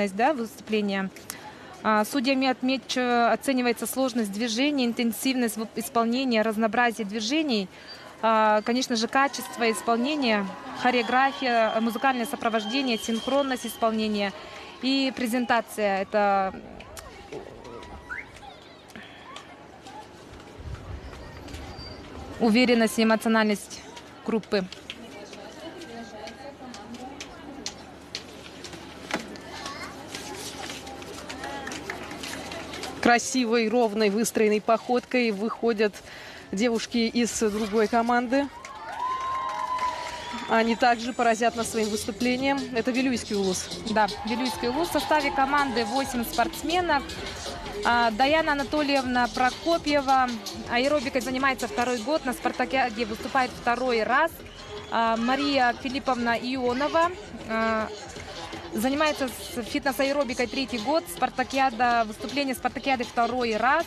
Да, выступления. Судьями оценивается сложность движения, интенсивность исполнения, разнообразие движений, конечно же, качество исполнения, хореография, музыкальное сопровождение, синхронность исполнения и презентация. Это уверенность и эмоциональность группы. Красивой, ровной, выстроенной походкой выходят девушки из другой команды. Они также поразят нас своим выступлением. Это Вилюйский улус. Да, Вилюйский улус. В составе команды 8 спортсменок. Даяна Анатольевна Прокопьева аэробикой занимается второй год. На спартакиаде выступает второй раз. Мария Филипповна Ионова занимается фитнес-аэробикой третий год. Выступление спартакиады второй раз.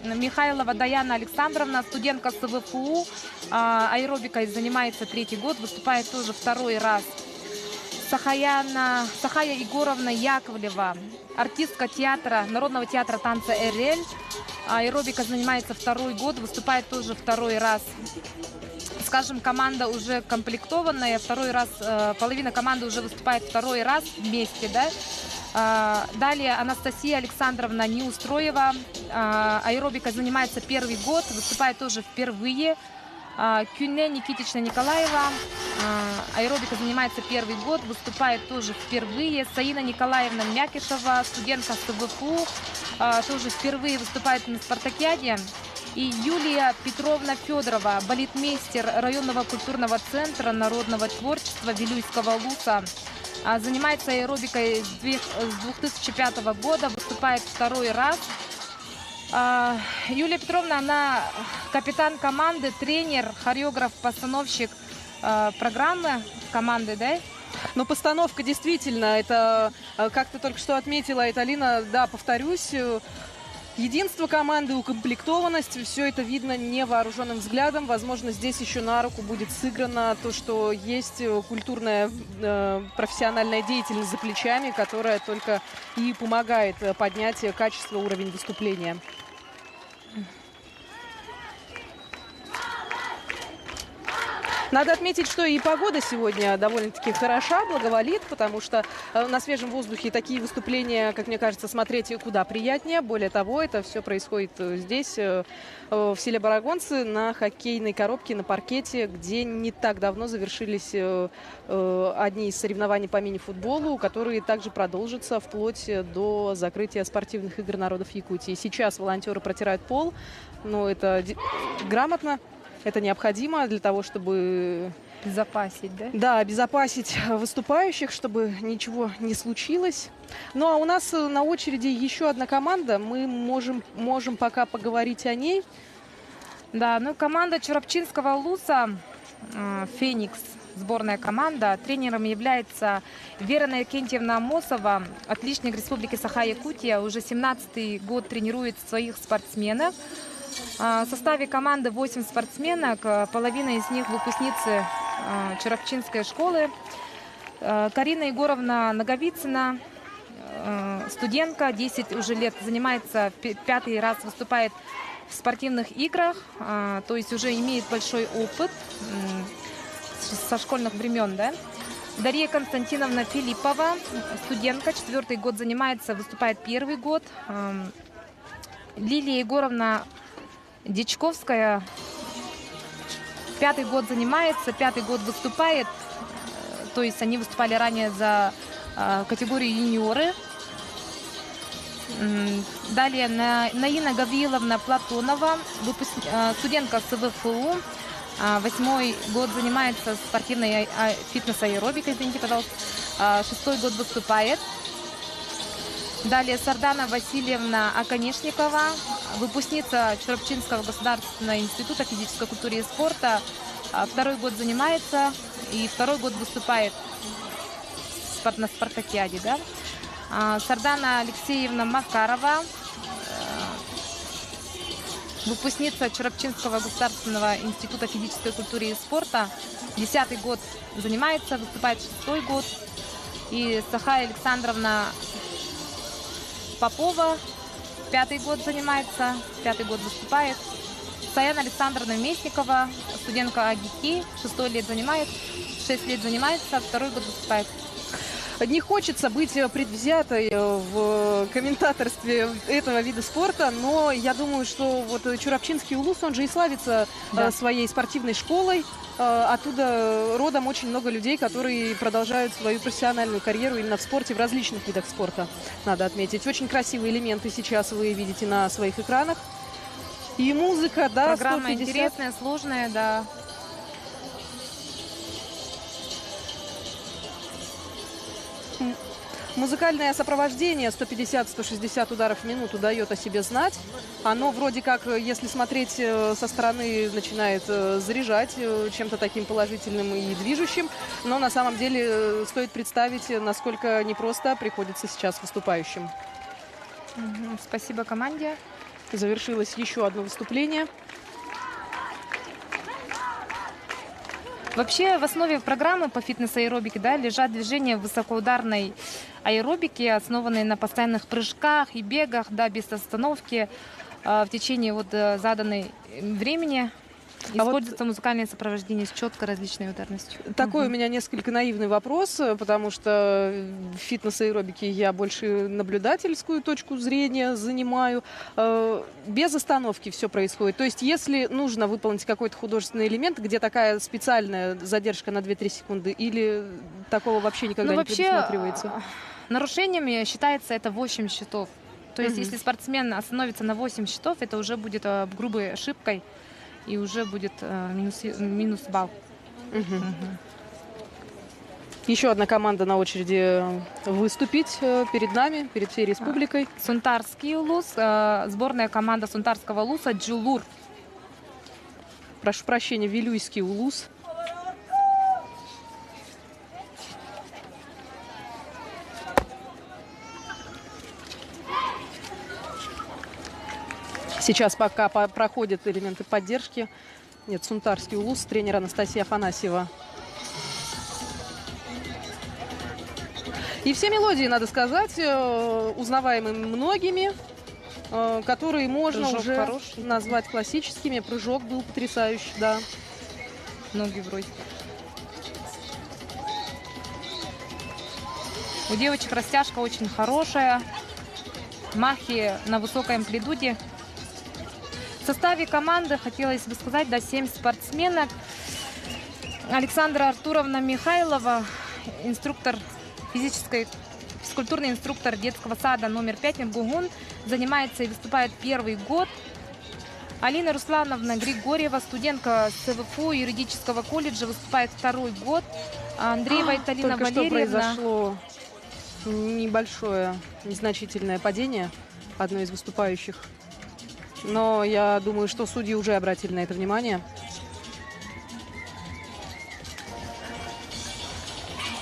Михайлова Даяна Александровна, студентка СВФУ, аэробикой занимается третий год, выступает тоже второй раз. Сахая Егоровна Яковлева, артистка театра, народного театра танца РЛ, аэробика занимается второй год, выступает тоже второй раз. Скажем, команда уже комплектованная, второй раз, половина команды уже выступает второй раз вместе, да. Далее Анастасия Александровна Неустроева, аэробика занимается первый год, выступает тоже впервые. Кюне Никитична Николаева, аэробика занимается первый год, выступает тоже впервые. Саина Николаевна Мякишева, студентка СВФУ, тоже впервые выступает на спартакиаде. И Юлия Петровна Федорова, балетмейстер районного культурного центра народного творчества Вилюйского улуса, занимается аэробикой с 2005 года, выступает второй раз. Юлия Петровна, она капитан команды, тренер, хореограф, постановщик программы команды, да? Но постановка действительно, это, как ты только что отметила, это, Алина, да, повторюсь, единство команды, укомплектованность, все это видно невооруженным взглядом. Возможно, здесь еще на руку будет сыграно то, что есть культурная, профессиональная деятельность за плечами, которая только и помогает поднять качество, уровень выступления. Надо отметить, что и погода сегодня довольно-таки хороша, благоволит, потому что на свежем воздухе такие выступления, как мне кажется, смотреть куда приятнее. Более того, это все происходит здесь, в селе Барагонцы, на хоккейной коробке, на паркете, где не так давно завершились одни из соревнований по мини-футболу, которые также продолжатся вплоть до закрытия спортивных игр народов Якутии. Сейчас волонтеры протирают пол, но это грамотно. Это необходимо для того, чтобы Безопасить, да? Да, обезопасить выступающих, чтобы ничего не случилось. Ну, а у нас на очереди еще одна команда. Мы можем пока поговорить о ней. Да, ну команда Чурапчинского улуса «Феникс», сборная команда. Тренером является Вера Накентьевна Амосова, отличник Республики Саха-Якутия. Уже 17-й год тренирует своих спортсменов. В составе команды 8 спортсменок, половина из них выпускницы Чурапчинской школы. Карина Егоровна Наговицына, студентка, 10 уже лет занимается, 5-й раз выступает в спортивных играх, то есть уже имеет большой опыт со школьных времен, да? Дарья Константиновна Филиппова, студентка, 4-й год занимается, выступает 1-й год. Лилия Егоровна Дичковская, 5-й год занимается, 5-й год выступает, то есть они выступали ранее за категорию юниоры. Далее Наина Гавриловна Платонова, студентка СВФУ, 8-й год занимается спортивной фитнес-аэробикой, извините, пожалуйста, 6-й год выступает. Далее Сардана Васильевна Оконешникова, выпускница Чурапчинского государственного института физической культуры и спорта. 2-й год занимается и 2-й год выступает на спартакиаде. Да? Сардана Алексеевна Макарова, выпускница Чурапчинского государственного института физической культуры и спорта. 10-й год занимается, выступает 6-й год. И Сахая Александровна Попова, 5-й год занимается, 5-й год выступает. Саяна Александровна Местникова, студентка АГИКИ, 6 лет занимает, 6 лет занимается, 2-й год выступает. Не хочется быть предвзятой в комментаторстве этого вида спорта, но я думаю, что вот Чурапчинский улус, он же и славится своей спортивной школой. Оттуда родом очень много людей, которые продолжают свою профессиональную карьеру именно в спорте, в различных видах спорта, надо отметить. Очень красивые элементы сейчас вы видите на своих экранах. И музыка, да, Программа 150... интересная, сложная, да. Музыкальное сопровождение 150-160 ударов в минуту дает о себе знать. Оно вроде как, если смотреть со стороны, начинает заряжать чем-то таким положительным и движущим. Но на самом деле стоит представить, насколько непросто приходится сейчас выступающим. Спасибо команде. Завершилось еще одно выступление. Вообще в основе программы по фитнес-аэробике, да, лежат движения высокоударной аэробики, основанные на постоянных прыжках и бегах, да, без остановки в течение вот заданной времени. Используется музыкальное сопровождение с четко различной ударностью. Такой у меня несколько наивный вопрос, потому что в фитнес-аэробике я больше наблюдательскую точку зрения занимаю. Без остановки все происходит. То есть если нужно выполнить какой-то художественный элемент, где такая специальная задержка на 2-3 секунды, или такого вообще никогда не предусматривается? Нарушениями считается это 8 счетов. То есть если спортсмен остановится на 8 счетов, это уже будет грубой ошибкой. И уже будет минус балл. Еще одна команда на очереди выступить перед нами, перед всей республикой. Сунтарский улус, сборная команда Сунтарского улуса «Джулур». Прошу прощения, Вилюйский улус. Сейчас пока проходят элементы поддержки. Нет, Сунтарский улус, тренер Анастасия Афанасьева. И все мелодии, надо сказать, узнаваемые многими, которые можно Прыжок уже хороший. назвать классическими. Прыжок был потрясающий, да. Ноги вроде. У девочек растяжка очень хорошая. Махи на высокой амплитуде. В составе команды, хотелось бы сказать, 7 спортсменок. Александра Артуровна Михайлова, инструктор физкультурный инструктор детского сада номер 5 Миргугун, занимается и выступает 1-й год. Алина Руслановна Григорьева, студентка СВФУ юридического колледжа, выступает 2-й год. Андреева Италина Только Валерьевна. что произошло небольшое, незначительное падение одной из выступающих. Но я думаю, что судьи уже обратили на это внимание.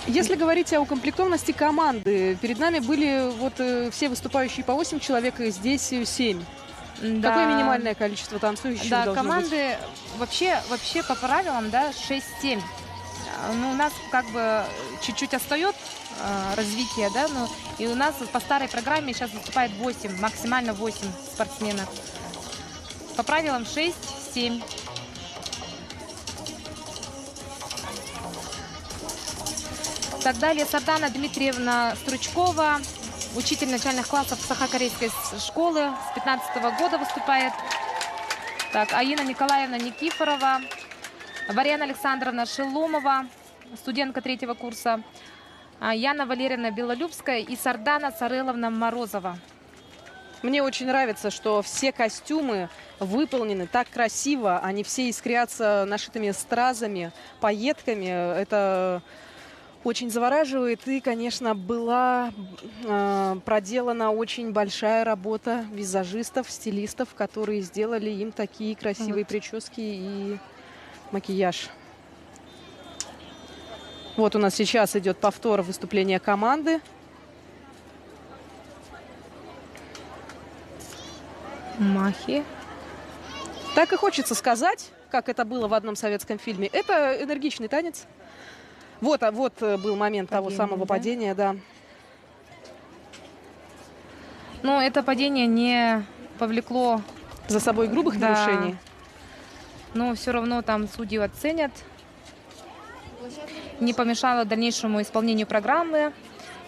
Если говорить о укомплектованности команды, перед нами были вот все выступающие по 8 человек, и здесь 7. Да. Какое минимальное количество танцующих Да, должно команды вообще по правилам, да, 6-7. Ну, у нас как бы чуть-чуть отстает развитие, да, но и у нас по старой программе сейчас выступает 8, максимально 8 спортсменов. По правилам 6-7. Так далее, Сардана Дмитриевна Стручкова, учитель начальных классов Сахакорейской школы, с 15 года выступает. Так, Аина Николаевна Никифорова, Варьяна Александровна Шеломова, студентка 3-го курса, Яна Валерьевна Белолюбская и Сардана Сареловна Морозова. Мне очень нравится, что все костюмы выполнены так красиво, они все искрятся нашитыми стразами, пайетками. Это очень завораживает. И, конечно, была проделана очень большая работа визажистов, стилистов, которые сделали им такие красивые прически и макияж. Вот у нас сейчас идет повтор выступления команды. Махи. Так и хочется сказать, как это было в одном советском фильме. Это энергичный танец. Вот был момент того самого падения, да. Но это падение не повлекло, За собой грубых Да. нарушений? но все равно там судьи оценят. Не помешало дальнейшему исполнению программы.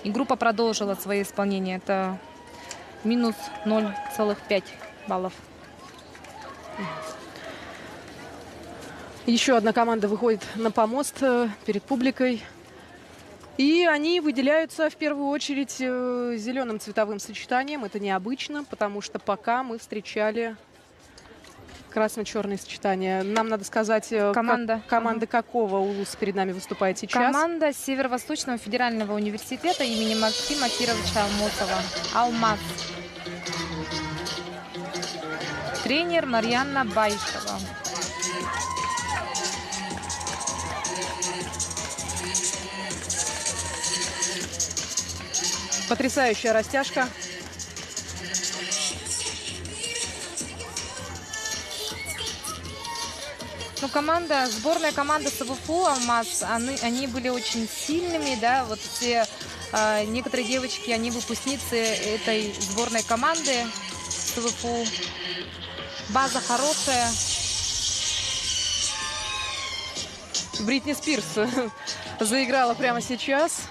И группа продолжила свое исполнение. Это минус 0,5 баллов. Еще одна команда выходит на помост перед публикой. И они выделяются в первую очередь зеленым цветовым сочетанием. Это необычно, потому что пока мы встречали красно-черные сочетания. Нам надо сказать, команда какого улуса перед нами выступает сейчас. Команда Северо-Восточного федерального университета имени Максима Кировича Амосова. «Алмаз». Тренер Марьяна Байшева. Потрясающая растяжка. Ну, сборная команда СВФУ «Алмаз», они были очень сильными, да, вот все некоторые девочки, они выпускницы этой сборной команды СВФУ. База хорошая. Бритни Спирс заиграла прямо сейчас.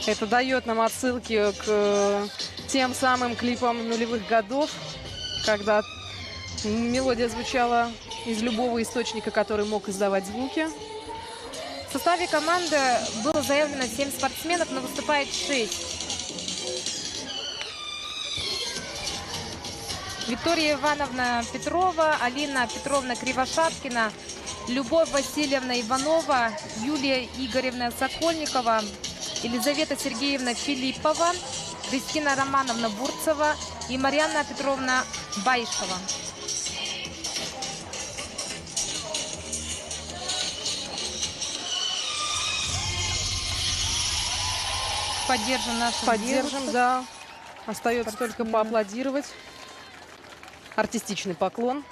Это дает нам отсылки к тем самым клипам нулевых годов, когда мелодия звучала из любого источника, который мог издавать звуки. В составе команды было заявлено 7 спортсменов, но выступает 6. Виктория Ивановна Петрова, Алина Петровна Кривошапкина, Любовь Васильевна Иванова, Юлия Игоревна Сокольникова, Елизавета Сергеевна Филиппова, Кристина Романовна Бурцева и Марьяна Петровна Байшева. Поддержим наших девушек. Да. Остается только поаплодировать. Артистичный поклон.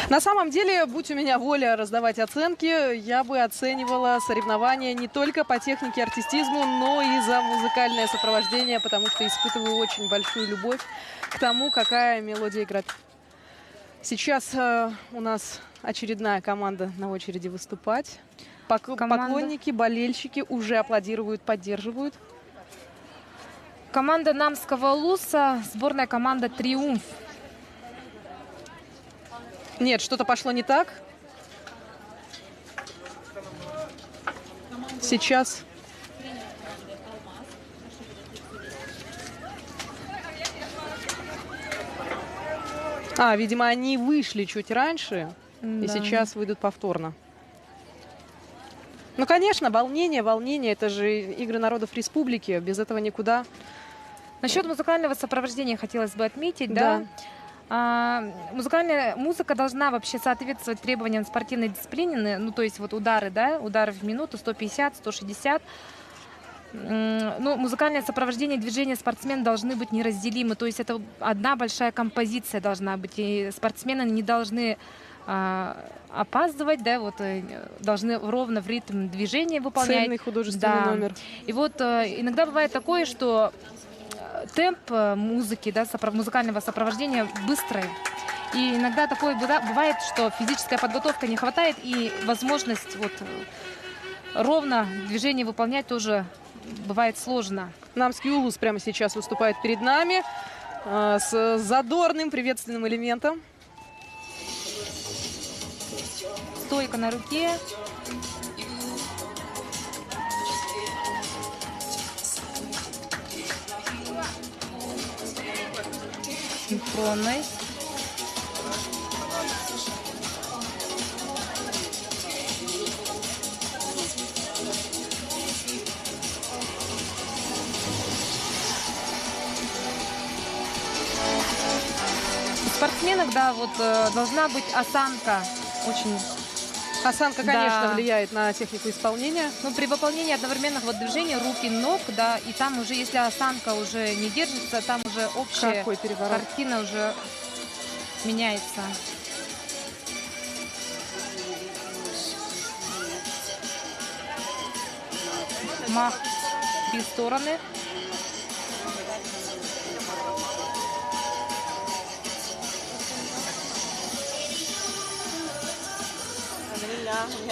На самом деле, будь у меня воля раздавать оценки, я бы оценивала соревнования не только по технике и артистизму, но и за музыкальное сопровождение, потому что испытываю очень большую любовь к тому, какая мелодия играет. Сейчас у нас очередная команда на очереди выступать. Поклонники, болельщики уже аплодируют, поддерживают. Команда Намского улуса, сборная команда «Триумф». Нет, что-то пошло не так. Сейчас. Видимо, они вышли чуть раньше, и сейчас выйдут повторно. Ну, конечно, волнение, это же игры народов республики, без этого никуда. Насчет музыкального сопровождения хотелось бы отметить, Да. Музыкальная музыка должна вообще соответствовать требованиям спортивной дисциплины, ну, то есть вот удары, да, удары в минуту 150, 160. Ну, музыкальное сопровождение движения спортсмен должны быть неразделимы, то есть это одна большая композиция должна быть, и спортсмены не должны опаздывать, да, вот должны ровно в ритм движения выполнять. Цельный художественный номер. И вот иногда бывает такое, что темп музыки, да, музыкального сопровождения быстрый. И иногда такое бывает, что физическая подготовка не хватает, и возможность вот ровно движение выполнять тоже бывает сложно. Намский улус прямо сейчас выступает перед нами с задорным приветственным элементом. Стойка на руке. Синхронной. У спортсменок, да, вот должна быть осанка очень. Осанка, конечно, Да. влияет на технику исполнения. Ну, при выполнении одновременных вот движений руки, ног, да, и там уже, если осанка уже не держится, там уже общая Какой переворот. картина уже меняется. Мах в 3 стороны.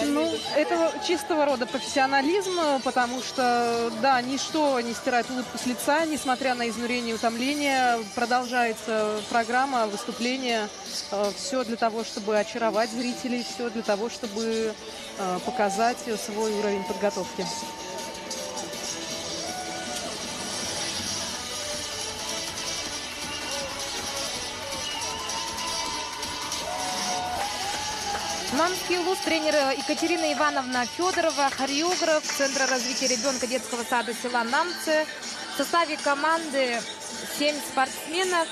Ну, это чистого рода профессионализм, потому что, да, ничто не стирает улыбку с лица, несмотря на изнурение и утомление. Продолжается программа, выступление. Все для того, чтобы очаровать зрителей, все для того, чтобы показать свой уровень подготовки. Мамский улус, тренер Екатерина Ивановна Федорова, хореограф Центра развития ребенка детского сада села Намцы. В составе команды 7 спортсменов.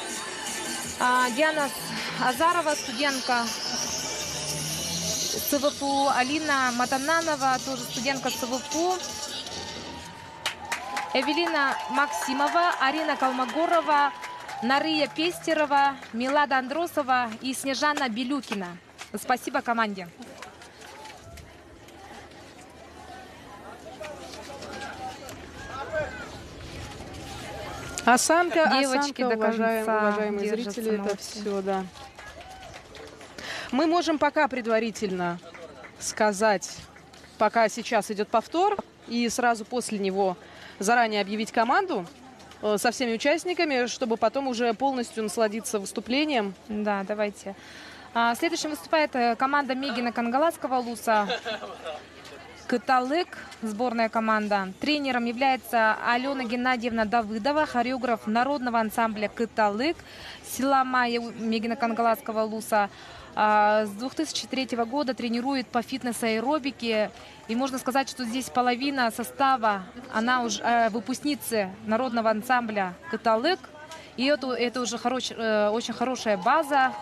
Диана Азарова, студентка ЦВФУ, Алина Матананова, тоже студентка ЦВФУ, Эвелина Максимова, Арина Калмогорова, Нария Пестерова, Милада Андросова и Снежана Белюкина. Спасибо команде. Осанка, девочки до конца уважаемые зрители, это все, да. Мы можем пока предварительно сказать, пока сейчас идет повтор, и сразу после него заранее объявить команду со всеми участниками, чтобы потом уже полностью насладиться выступлением. Да, давайте. Следующим выступает команда Мегина Кангаласского улуса. Кыталык, сборная команда. Тренером является Алена Геннадьевна Давыдова, хореограф народного ансамбля Кыталык, села Майя Мегина Кангаласского улуса. С 2003 года тренирует по фитнес-аэробике. И можно сказать, что здесь половина состава, она уже выпускницы народного ансамбля Кыталык. И это уже очень хорошая база,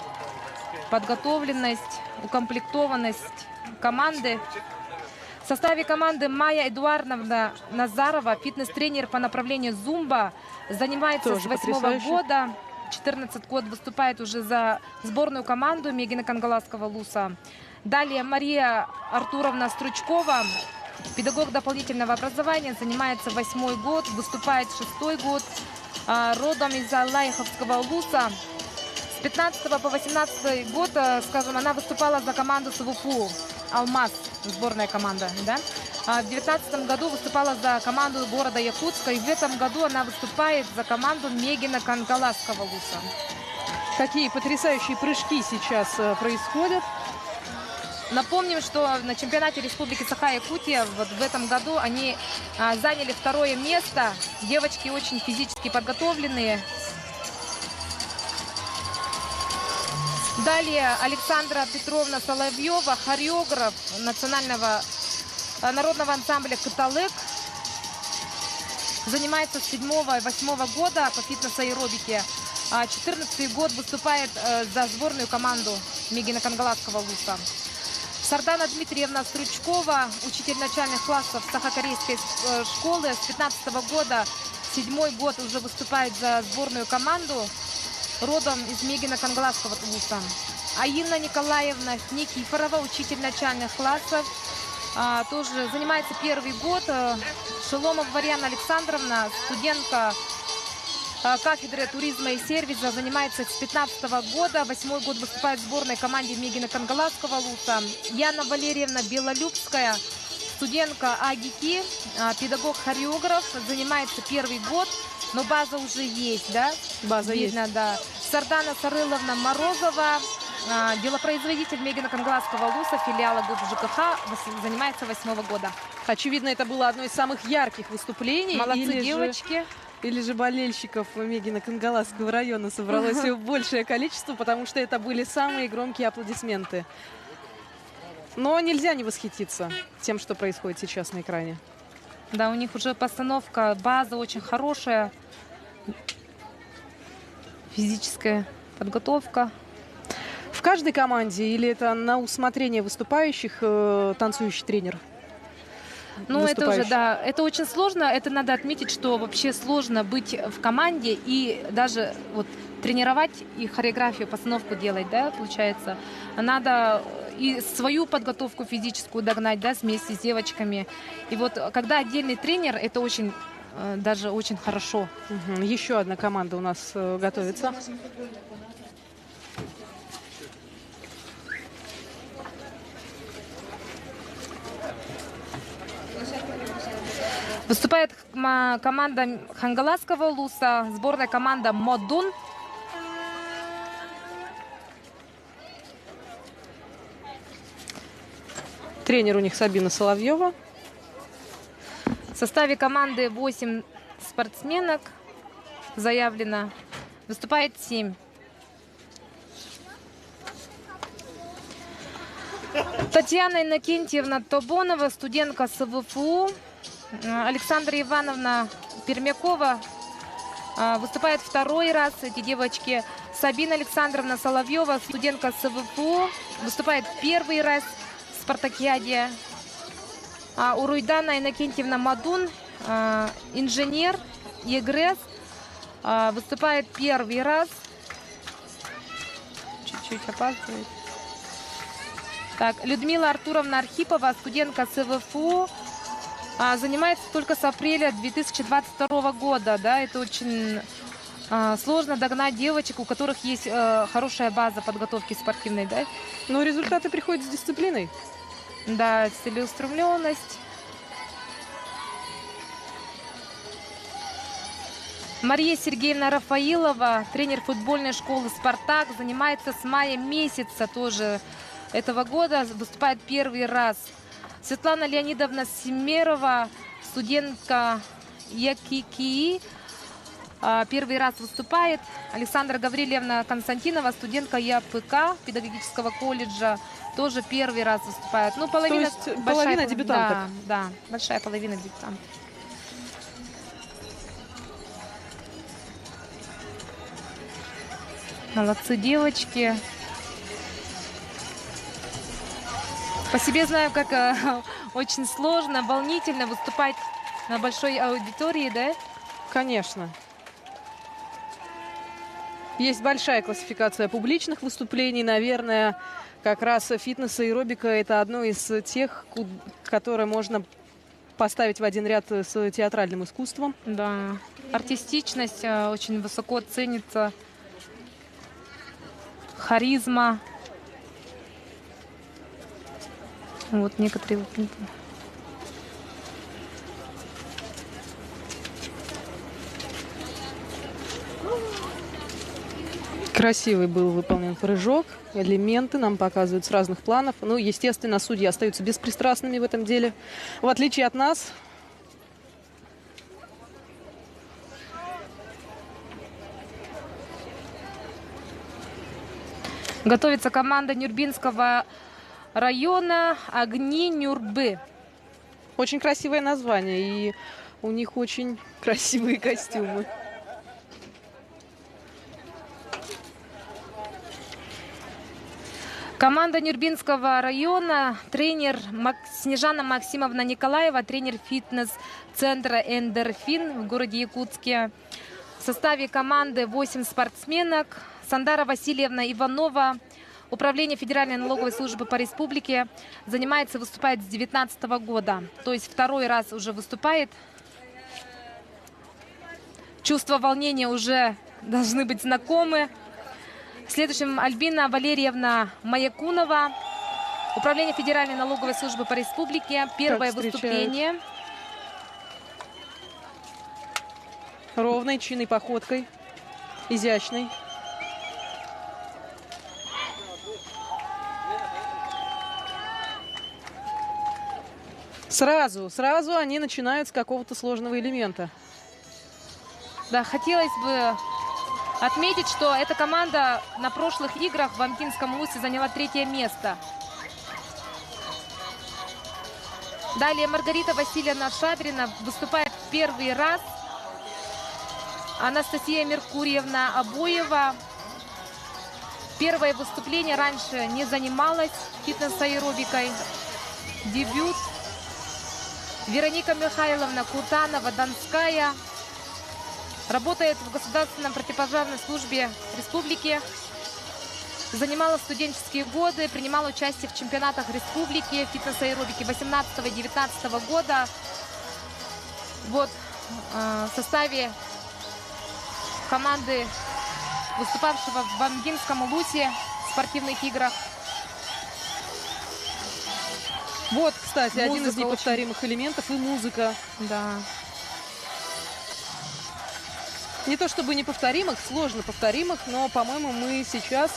подготовленность, укомплектованность команды. В составе команды Майя Эдуардовна Назарова, фитнес-тренер по направлению зумба, занимается тоже с 8-го года. 14 год выступает уже за сборную команду Мегина Кангаласского улуса. Далее Мария Артуровна Стручкова, педагог дополнительного образования, занимается 8-й год, выступает 6-й год, родом из Аллаиховского улуса. С 15 по 18 год, скажем, она выступала за команду СВФУ «Алмаз», сборная команда, да? В 2019 году выступала за команду города Якутска, и в этом году она выступает за команду Мегина Кангаласского улуса. Какие потрясающие прыжки сейчас происходят. Напомним, что на чемпионате Республики Саха-Якутия вот в этом году они заняли 2-е место. Девочки очень физически подготовленные. Далее Александра Петровна Соловьева, хореограф народного ансамбля «Кыталык». Занимается с 7-го и 8-го года по фитнес-аэробике. 14-й год выступает за сборную команду Мегина Кангаласского улуса. Сардана Дмитриевна Стручкова, учитель начальных классов Сахакорейской школы. С 15-го года, 7-й год уже выступает за сборную команду. Родом из Мегина Кангаласского улуса. Аина Николаевна Никифорова, учитель начальных классов, тоже занимается 1-й год. Шеломов Варьяна Александровна, студентка кафедры туризма и сервиса, занимается с 15-го года. 8-й год выступает в сборной команде Мегина Кангаласского улуса. Яна Валерьевна Белолюбская, студентка АГИКИ, педагог-хореограф, занимается 1-й год. Но база уже есть, да? База видно, есть. Да. Сардана Сарыловна Морозова, делопроизводитель Мегина Кангаласского улуса, филиала ГУП ЖКХ, занимается 8-го года. Очевидно, это было одно из самых ярких выступлений. Молодцы, девочки. Или же болельщиков Мегина Кангаласского района собралось большее количество, потому что это были самые громкие аплодисменты. Но нельзя не восхититься тем, что происходит сейчас на экране. Да, у них уже постановка, база очень хорошая. Физическая подготовка. В каждой команде или это на усмотрение выступающих танцующий тренер? Ну, это уже, да, это очень сложно. Это надо отметить, что вообще сложно быть в команде и даже вот тренировать и хореографию, постановку делать, да, получается. Надо и свою подготовку физическую догнать, да, вместе с девочками. И вот когда отдельный тренер, это очень, даже очень хорошо. Еще одна команда у нас готовится. Выступает команда Хангаласского улуса, сборная команда Модун. Тренер у них Сабина Соловьева. В составе команды 8 спортсменок заявлено. Выступает 7. Татьяна Иннокентьевна Тобонова, студентка СВФУ. Александра Ивановна Пермякова выступает второй раз. Эти девочки. Сабина Александровна Соловьева, студентка СВФУ, выступает первый раз в спартакиаде. Уруйдана Иннокентьевна Мадун, инженер ЕГРЭС, выступает первый раз. Чуть-чуть опаздывает. Так, Людмила Артуровна Архипова, студентка СВФУ, занимается только с апреля 2022 года. Да, это очень сложно догнать девочек, у которых есть хорошая база подготовки спортивной. Да? Но результаты приходят с дисциплиной. Да, целеустремленность. Мария Сергеевна Рафаилова, тренер футбольной школы «Спартак», занимается с мая месяца тоже этого года, выступает первый раз. Светлана Леонидовна Семерова, студентка ЯКИКИ, первый раз выступает. Александра Гаврилевна Константинова, студентка ЯПК педагогического колледжа, тоже первый раз выступает. Ну, половина, то есть половина дебютанток. Да, большая половина дебютантов. Молодцы девочки. По себе знаю, как очень сложно, волнительно выступать на большой аудитории, да? Конечно. Есть большая классификация публичных выступлений. Наверное, как раз фитнес и аэробика – это одно из тех, которые можно поставить в один ряд с театральным искусством. Да. Артистичность очень высоко ценится. Харизма. Вот некоторые... Красивый был выполнен прыжок. Элементы нам показывают с разных планов. Ну, естественно, судьи остаются беспристрастными в этом деле. В отличие от нас. Готовится команда Нюрбинского района «Огни Нюрбы». Очень красивое название. И у них очень красивые костюмы. Команда Нюрбинского района, тренер Снежана Максимовна Николаева, тренер фитнес-центра «Эндорфин» в городе Якутске. В составе команды 8 спортсменок. Сандара Васильевна Иванова, Управление Федеральной налоговой службы по республике, занимается, выступает с 2019 года. То есть второй раз уже выступает. Чувства волнения уже должны быть знакомы. Следующим Альбина Валерьевна Маякунова, Управление Федеральной налоговой службы по республике. Первое выступление. Ровной, чинной походкой, изящной. Сразу они начинают с какого-то сложного элемента. Да, хотелось бы отметить, что эта команда на прошлых играх в Амкинском улусе заняла 3-е место. Далее Маргарита Васильевна Шадрина выступает первый раз. Анастасия Меркурьевна Обоева. Первое выступление, раньше не занималась фитнес-аэробикой. Дебют. Вероника Михайловна Кутанова-Донская. Работает в Государственном противопожарной службе республики. занимала студенческие годы, принимала участие в чемпионатах республики фитнес-аэробики 18 и 19 года. Вот в составе команды, выступавшего в Бангинском Улусе в спортивных играх. Вот, кстати, один из Музыка неповторимых элементов и музыка. Да. Не то чтобы неповторимых, сложно повторимых, но, по-моему, мы сейчас,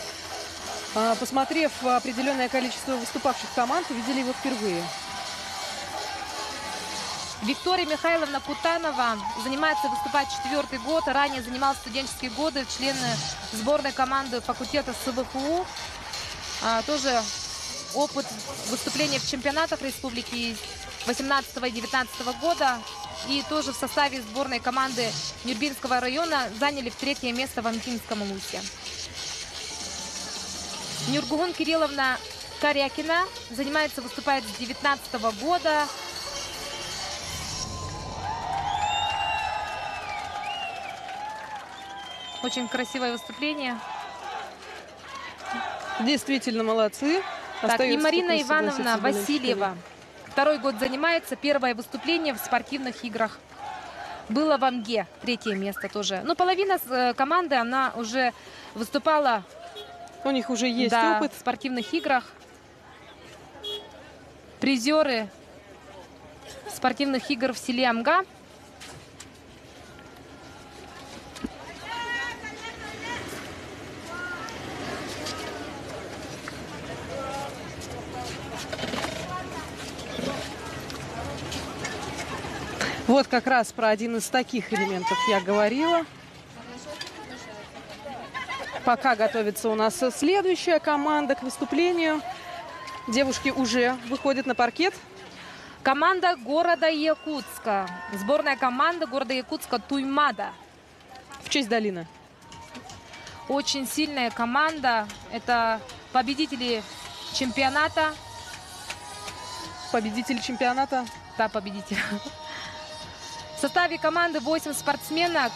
посмотрев определенное количество выступавших команд, увидели его впервые. Виктория Михайловна Кутанова занимается, выступает 4-й год. Ранее занимала студенческие годы, члены сборной команды факультета СВФУ. Тоже опыт выступления в чемпионатах республики 18 и 19 года. И тоже в составе сборной команды Нюрбинского района заняли в 3-е место в Амкинском Улусе. Нюргугун Кирилловна Корякина занимается, выступает с 19 года. Очень красивое выступление. Действительно молодцы. Так, и Остается Марина только Ивановна согласиться с Васильева. 2-й год занимается. Первое выступление в спортивных играх. Было в Амге. 3-е место тоже. Но половина команды, она уже выступала. У них уже есть Да, опыт. в спортивных играх. Призеры спортивных игр в селе Амга. Вот как раз про один из таких элементов я говорила. Пока готовится у нас следующая команда к выступлению. Девушки уже выходят на паркет. Команда города Якутска. Сборная команда города Якутска Туймада. В честь долины. Очень сильная команда. Это победители чемпионата. Победитель чемпионата. Да, победитель. В составе команды 8 спортсменок.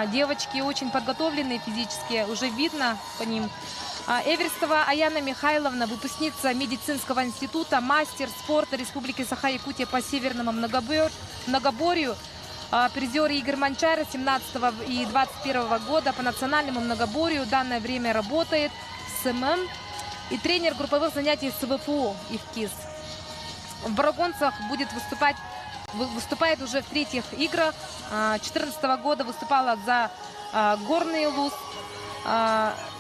Девочки очень подготовленные физически. Уже видно по ним. Эверстова Аяна Михайловна, выпускница медицинского института, мастер спорта Республики Саха-Якутия по северному многоборью. Призер Игорь Манчара 17 и 21 года по национальному многоборью. В данное время работает с СММ. И тренер групповых занятий СВФУ ИФКИС. В барагонцах выступает уже в 3-х играх. 2014 года выступала за горный луз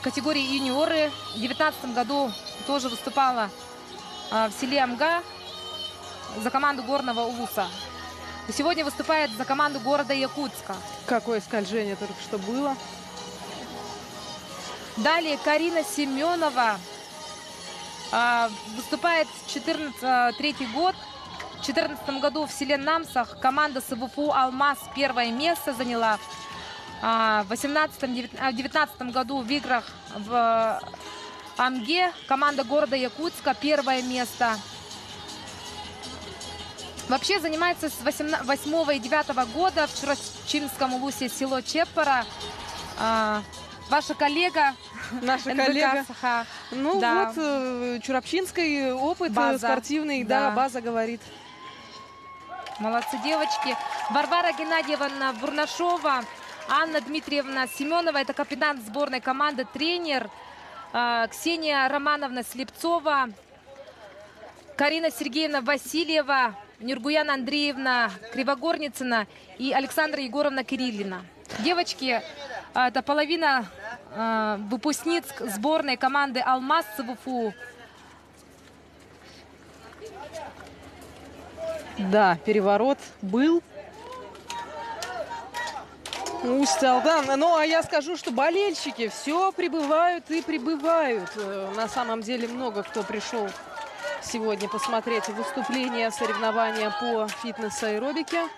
категории юниоры. В 2019 году тоже выступала в селе Амга за команду горного улуса. И сегодня выступает за команду города Якутска. Какое скольжение только что было. Далее Карина Семенова выступает 3-й год. В 2014 году в селе Намсах команда СВФУ «Алмаз» 1-е место заняла. В 2019 году в играх в Амге команда города Якутска 1-е место. Вообще занимается с 8 и 9 года в Чурачинском улусе село Чеппара. Ваша коллега. Наша НВК коллега. Саха. Ну Да. вот, Чурапчинский опыт База. спортивный, Да. да, база говорит. Молодцы девочки. Варвара Геннадьевна Бурнашова, Анна Дмитриевна Семенова, это капитан сборной команды, тренер. Ксения Романовна Слепцова, Карина Сергеевна Васильева, Нюргуяна Андреевна Кривогорницына и Александра Егоровна Кириллина. Девочки, это половина выпускниц сборной команды «Алмаз» СВФУ. Да, переворот был. Усть-Алдан. Ну, а я скажу, что болельщики все прибывают и прибывают. На самом деле много кто пришел сегодня посмотреть выступления, соревнования по фитнес-аэробике.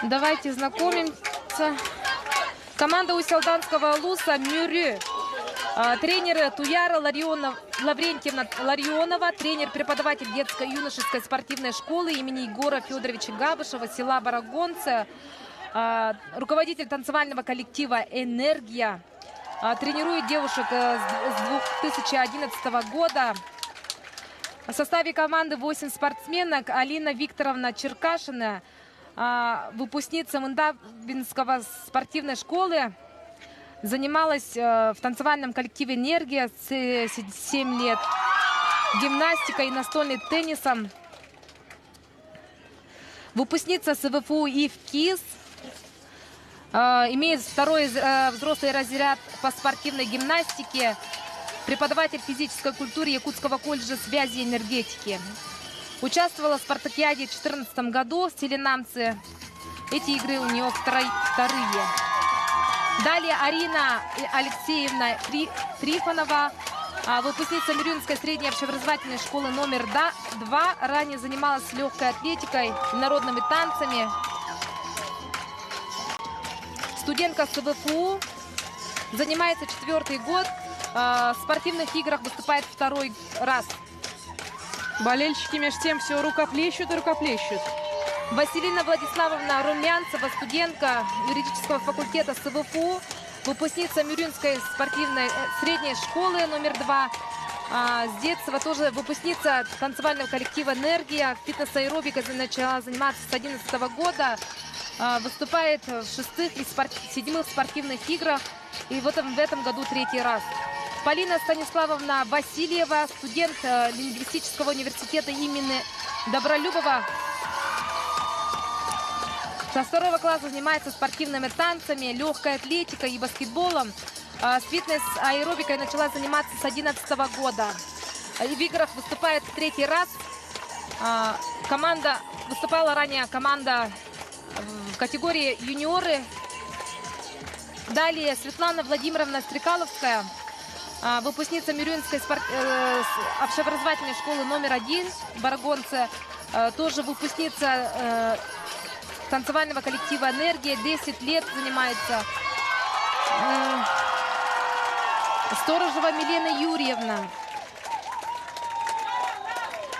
Давайте знакомимся. Команда Усть-Алданского улуса «Мюрю». Тренер Туяра Лаврентьевна Ларионова, тренер-преподаватель детско-юношеской спортивной школы имени Егора Федоровича Габышева, села Барагонцы, руководитель танцевального коллектива «Энергия». Тренирует девушек с 2011 года. В составе команды 8 спортсменок. Алина Викторовна Черкашина, выпускница Мындабинского спортивной школы, занималась в танцевальном коллективе «Энергия» с 7 лет, гимнастикой и настольным теннисом. Выпускница СВФУ ИФКИС, имеет второй взрослый разряд по спортивной гимнастике, преподаватель физической культуры Якутского колледжа связи и энергетики. Участвовала в спартакиаде в 2014 году в селе Намцы. Эти игры у нее вторые. Далее Арина Алексеевна Трифонова, выпускница Мирюнской средней общеобразовательной школы номер 2. Ранее занималась легкой атлетикой и народными танцами. Студентка СВФУ, занимается 4-й год. В спортивных играх выступает 2-й раз. Болельщики между тем все рукоплещут и рукоплещут. Василина Владиславовна Румянцева, студентка юридического факультета СВФУ, выпускница Мирюнской спортивной средней школы номер 2. С детства тоже выпускница танцевального коллектива «Энергия». Фитнес-аэробикой начала заниматься с 2011 года. Выступает в 6-х и 7-х спортивных играх. И в этом году 3-й раз. Полина Станиславовна Васильева, студент лингвистического университета имени Добролюбова. Со 2-го класса занимается спортивными танцами, легкой атлетикой и баскетболом. С фитнес-аэробикой начала заниматься с 2011 года. В играх выступает в 3-й раз. Выступала ранее команда в категории юниоры. Далее Светлана Владимировна Стрекаловская, выпускница Мирюнской общеобразовательной школы номер 1 Барагонцы. Тоже выпускница танцевального коллектива «Энергия», 10 лет занимается. Сторожева Милена Юрьевна,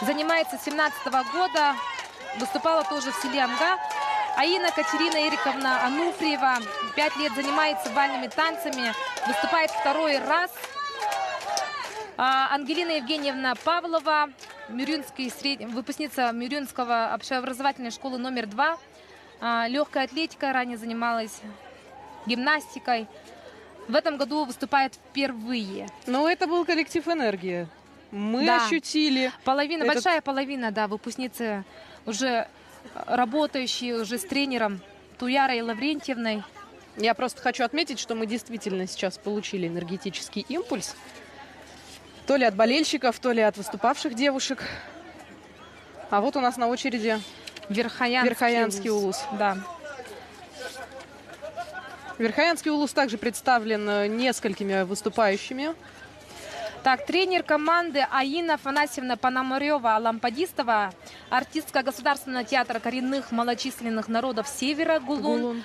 занимается с 2017 года, выступала тоже в селе Амга. Аина Катерина Эриковна Ануфриева, 5 лет занимается бальными танцами, выступает 2-й раз. Ангелина Евгеньевна Павлова, выпускница Мирюнского общеобразовательной школы номер 2. Легкой атлетикой ранее занималась, гимнастикой. В этом году выступает впервые. Но это был коллектив «Энергия». Мы ощутили. Большая половина, да, выпускницы, уже работающие уже с тренером Туярой Лаврентьевной. Я просто хочу отметить, что мы действительно сейчас получили энергетический импульс. То ли от болельщиков, то ли от выступавших девушек. А вот у нас на очереди Верхоянский улус. Да. Верхоянский улус также представлен несколькими выступающими. Так, тренер команды Аина Афанасьевна Пономарева-Лампадистова, артистка Государственного театра коренных малочисленных народов Севера Гулун.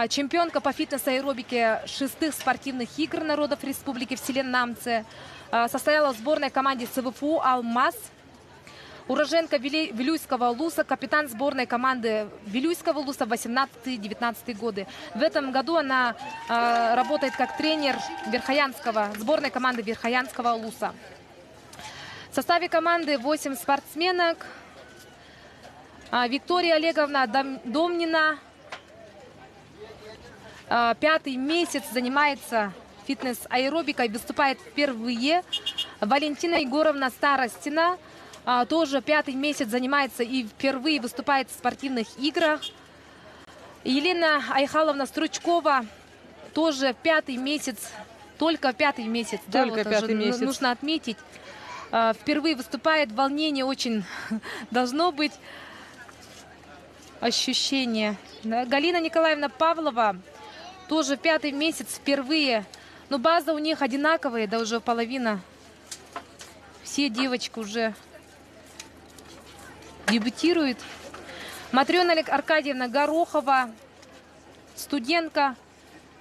Чемпионка по фитнес-аэробике 6-х спортивных игр народов республики в селе Намцы. Состояла в сборной команде СВФУ «Алмаз». Уроженка Вилюйского улуса, капитан сборной команды Вилюйского улуса 18-19 годы. В этом году она работает как тренер сборной команды Верхоянского улуса. В составе команды 8 спортсменок. Виктория Олеговна Домнина, 5-й месяц занимается фитнес-аэробикой, выступает впервые. Валентина Егоровна Старостина, тоже 5-й месяц занимается и впервые выступает в спортивных играх. Елена Айхаловна Стручкова, тоже 5-й месяц, только 5-й месяц. Только 5-й месяц. Нужно отметить. Впервые выступает, волнение очень должно быть, ощущение. Галина Николаевна Павлова, тоже 5-й месяц, впервые. Но база у них одинаковая, да уже половина. Все девочки уже дебютируют. Матрена Аркадьевна Горохова, студентка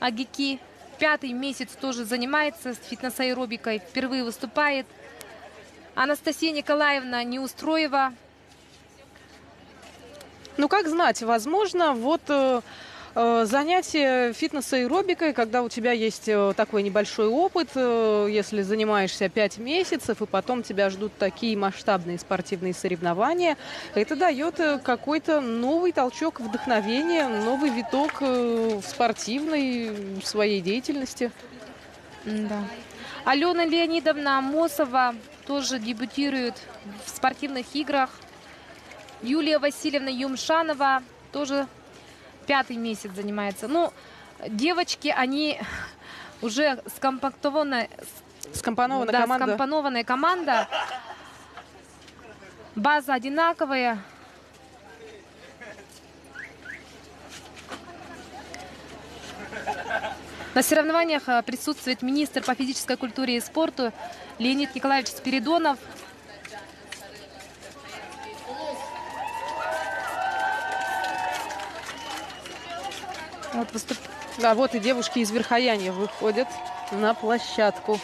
АГИКИ, 5-й месяц тоже занимается с фитнес-аэробикой, впервые выступает. Анастасия Николаевна Неустроева. Ну, как знать, возможно, вот занятие фитнес-аэробикой, когда у тебя есть такой небольшой опыт, если занимаешься 5 месяцев, и потом тебя ждут такие масштабные спортивные соревнования, это дает какой-то новый толчок вдохновения, новый виток в спортивной своей деятельности. Да. Алена Леонидовна Амосова тоже дебютирует в спортивных играх. Юлия Васильевна Юмшанова тоже 5-й месяц занимается. Ну, девочки, они уже скомпонована команда. скомпонованная команда. База одинаковая. На соревнованиях присутствует министр по физической культуре и спорту Леонид Николаевич Спиридонов. Вот Да, вот и девушки из Верхояния выходят на площадку.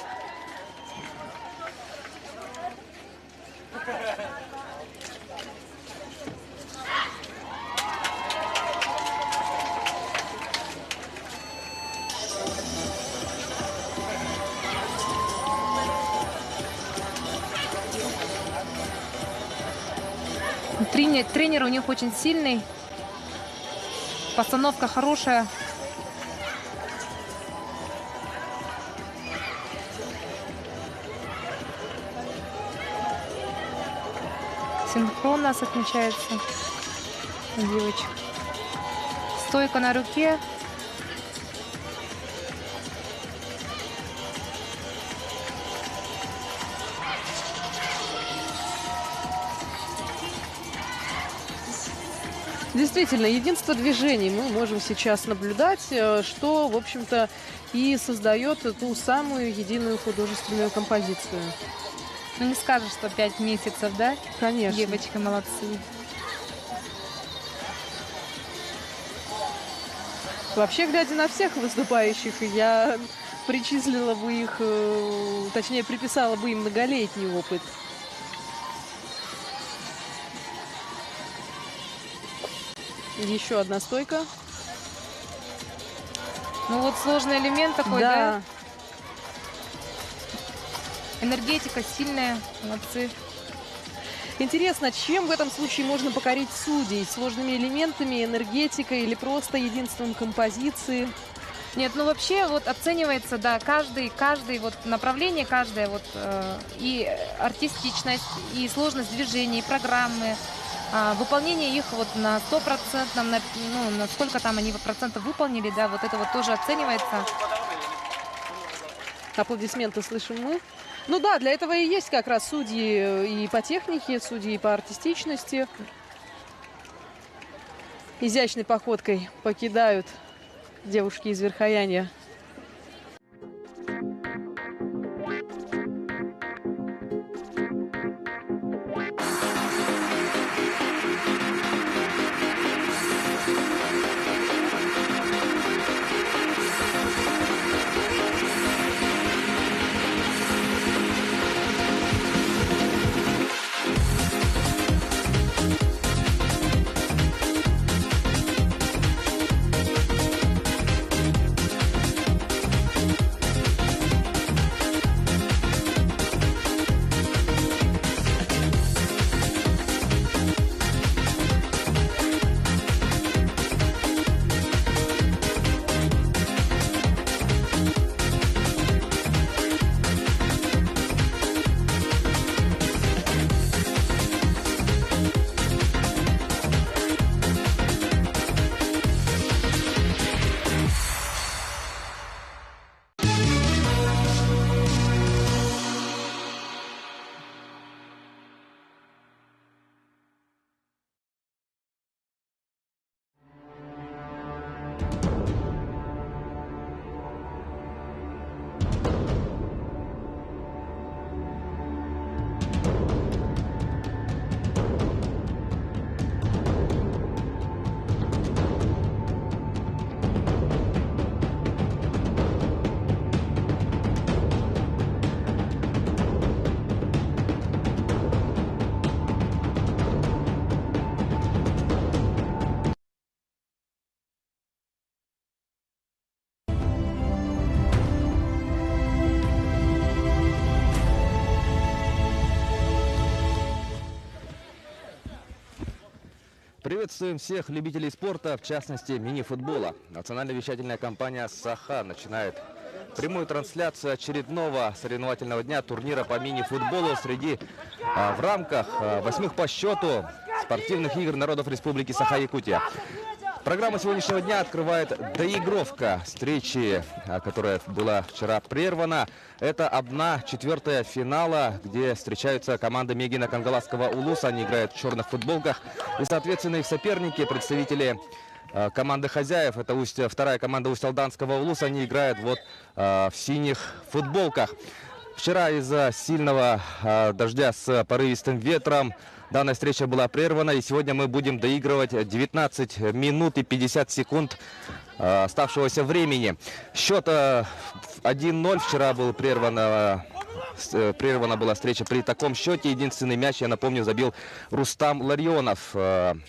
Тренер у них очень сильный. Постановка хорошая. Синхрон у нас отмечается у девочек. Стойка на руке. Действительно, единство движений мы можем сейчас наблюдать, что, в общем-то, и создает ту самую единую художественную композицию. Ну, не скажешь, что 5 месяцев, да? Конечно. Девочки молодцы. Вообще, глядя на всех выступающих, я причислила бы их, точнее, приписала бы им многолетний опыт. Еще одна стойка. Ну вот сложный элемент такой, да? Энергетика сильная, молодцы. Интересно, чем в этом случае можно покорить судей? Сложными элементами, энергетикой или просто единством композиции? Нет, ну вообще вот оценивается, да, каждый вот направление, каждое вот и артистичность, и сложность движений, и программы. Выполнение их вот на 100%, ну, на сколько там они процентов выполнили, да, вот это вот тоже оценивается. Аплодисменты слышим мы. Ну да, для этого и есть как раз судьи и по технике, судьи и по артистичности. Изящной походкой покидают девушки из Верхояния Приветствуем всех любителей спорта, в частности мини-футбола. Национальная вещательная компания «Саха» начинает прямую трансляцию очередного соревновательного дня турнира по мини-футболу в рамках 8-х по счету спортивных игр народов Республики Саха-Якутия. Программа сегодняшнего дня открывает доигровка встречи, которая была вчера прервана. Это 1/4 финала, где встречаются команды Мегина Кангаласского улуса. Они играют в черных футболках. И, соответственно, их соперники, представители команды хозяев, это вторая команда Усть-Алданского улуса, они играют в синих футболках. Вчера из-за сильного дождя с порывистым ветром данная встреча была прервана, и сегодня мы будем доигрывать 19 минут и 50 секунд оставшегося времени. Счет 1-0. Вчера был прервана была встреча при таком счете. Единственный мяч, я напомню, забил Рустам Ларионов,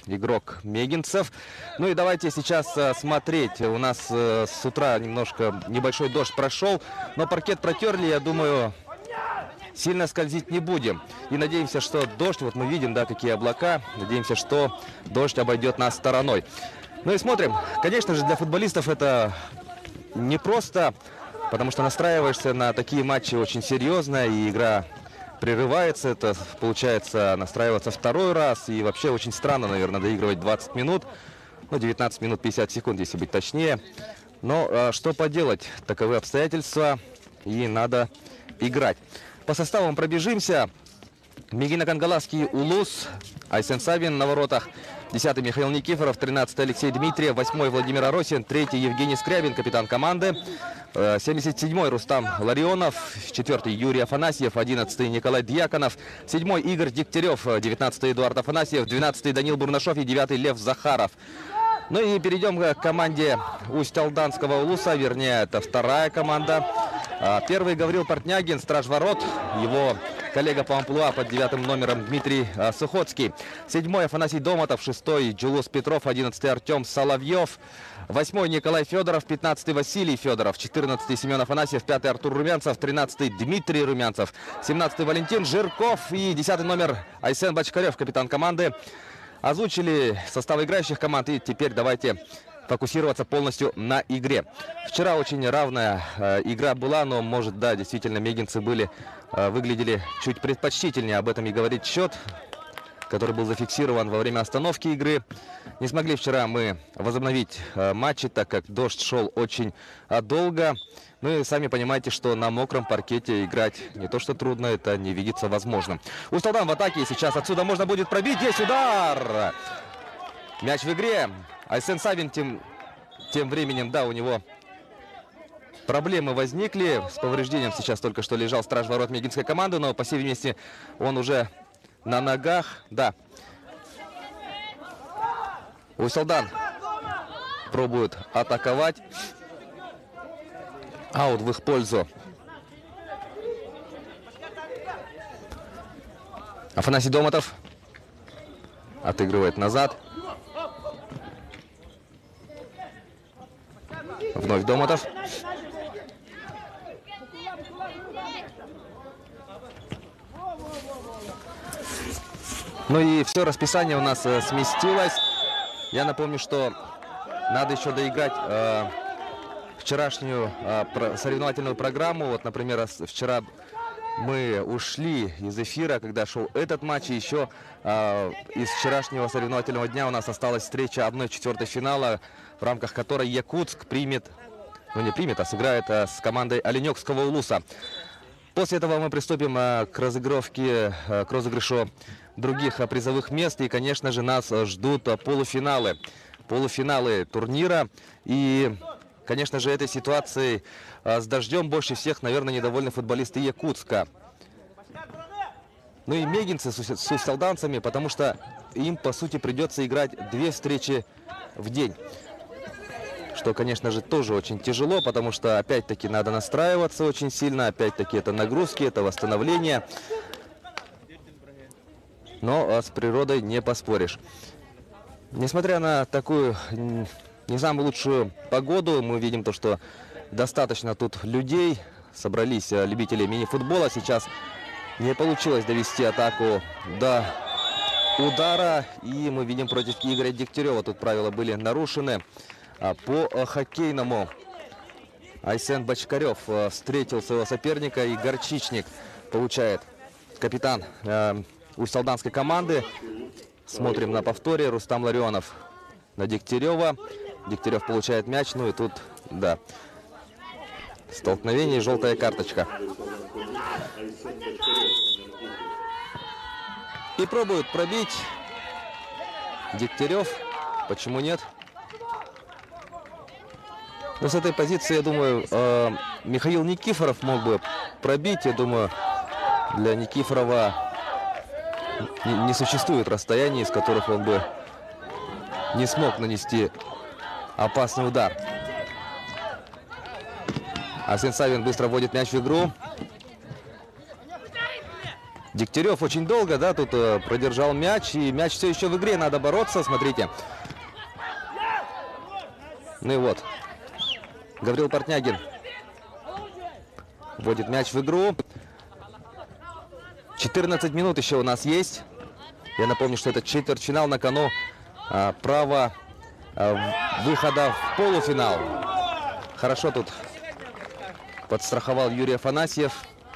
игрок мегинцев. Ну и давайте сейчас смотреть. У нас с утра небольшой дождь прошел, но паркет протерли, я думаю, сильно скользить не будем. И надеемся, что дождь, вот мы видим, да, какие облака, надеемся, что дождь обойдет нас стороной. Ну и смотрим. Конечно же, для футболистов это непросто, потому что настраиваешься на такие матчи очень серьезно, и игра прерывается. Это получается настраиваться второй раз, и вообще очень странно, наверное, доигрывать 20 минут. Ну, 19 минут 50 секунд, если быть точнее. Но что поделать, таковы обстоятельства, и надо играть. По составам пробежимся. Мегино-Кангаласский улус, Айсен Савин на воротах. 10-й Михаил Никифоров, 13-й Алексей Дмитриев, 8-й Владимир Аросин, 3-й Евгений Скрябин, капитан команды. 77-й Рустам Ларионов, 4-й Юрий Афанасьев, 11-й Николай Дьяконов, 7-й Игорь Дегтярев, 19-й Эдуард Афанасьев, 12-й Данил Бурнашов и 9-й Лев Захаров. Ну и перейдем к команде Усть-Алданского улуса, вернее, это вторая команда. Первый Гаврил Портнягин, страж ворот, его коллега по амплуа под 9-м номером Дмитрий Сухоцкий. 7-й Афанасий Домотов, 6-й Джулус Петров, 11-й Артем Соловьев, 8-й Николай Федоров, 15-й Василий Федоров, 14-й Семен Афанасьев, 5-й Артур Румянцев, 13-й Дмитрий Румянцев, 17-й Валентин Жирков и 10-й номер Айсен Бочкарев, капитан команды. Озвучили состав играющих команд, и теперь давайте фокусироваться полностью на игре. Вчера очень равная игра была, но, может, да, действительно, мегинцы выглядели чуть предпочтительнее. Об этом и говорит счет, который был зафиксирован во время остановки игры. Не смогли вчера мы возобновить матчи, так как дождь шел очень долго. Ну и сами понимаете, что на мокром паркете играть не то что трудно, это не видится возможным. Усть-Алдан в атаке, и сейчас отсюда можно будет пробить. Есть удар! Мяч в игре. Айсен Савин тем временем, да, у него проблемы возникли. С повреждением сейчас только что лежал страж ворот мегинской команды, но, по всей видимости, он уже на ногах. Да. Усть-Алдан пробует атаковать. Аут в их пользу. Афанасий Домотов отыгрывает назад. Вновь Домотов. Ну и все, расписание у нас сместилось. Я напомню, что надо еще доиграть вчерашнюю соревновательную программу. Вот, например, вчера мы ушли из эфира, когда шел этот матч. И еще из вчерашнего соревновательного дня у нас осталась встреча 1/4 финала, в рамках которой Якутск сыграет с командой Оленёкского улуса. После этого мы приступим к розыгрышу других призовых мест. И, конечно же, нас ждут полуфиналы турнира. И, конечно же, этой ситуацией с дождем больше всех, наверное, недовольны футболисты Якутска. Ну и мегинцы с усть-алданцами, потому что им, по сути, придется играть 2 встречи в день. Что, конечно же, тоже очень тяжело, потому что, опять-таки, надо настраиваться очень сильно. Опять-таки, это нагрузки, это восстановление. Но с природой не поспоришь. Несмотря на такую не самую лучшую погоду, мы видим то, что достаточно тут людей. Собрались любители мини-футбола. Сейчас не получилось довести атаку до удара. И мы видим против Игоря Дегтярева. Тут правила были нарушены. По хоккейному Айсен Бочкарев встретил своего соперника. И Горчичник получает капитан усть-алданской команды. Смотрим на повторе. Рустам Ларионов на Дегтярева. Дегтярев получает мяч. Ну и тут, да, столкновение и желтая карточка. И пробуют пробить Дегтярев. Почему нет? Но с этой позиции, я думаю, Михаил Никифоров мог бы пробить. Я думаю, для Никифорова не существует расстояний, из которых он бы не смог нанести опасный удар. Арсен Савин быстро вводит мяч в игру. Дегтярев очень долго, да, тут продержал мяч. И мяч все еще в игре, надо бороться, смотрите. Ну и вот. Гаврил Портнягин вводит мяч в игру. 14 минут еще у нас есть. Я напомню, что это четвертьфинал, на кону право выхода в полуфинал. Хорошо тут подстраховал Юрий Афанасьев.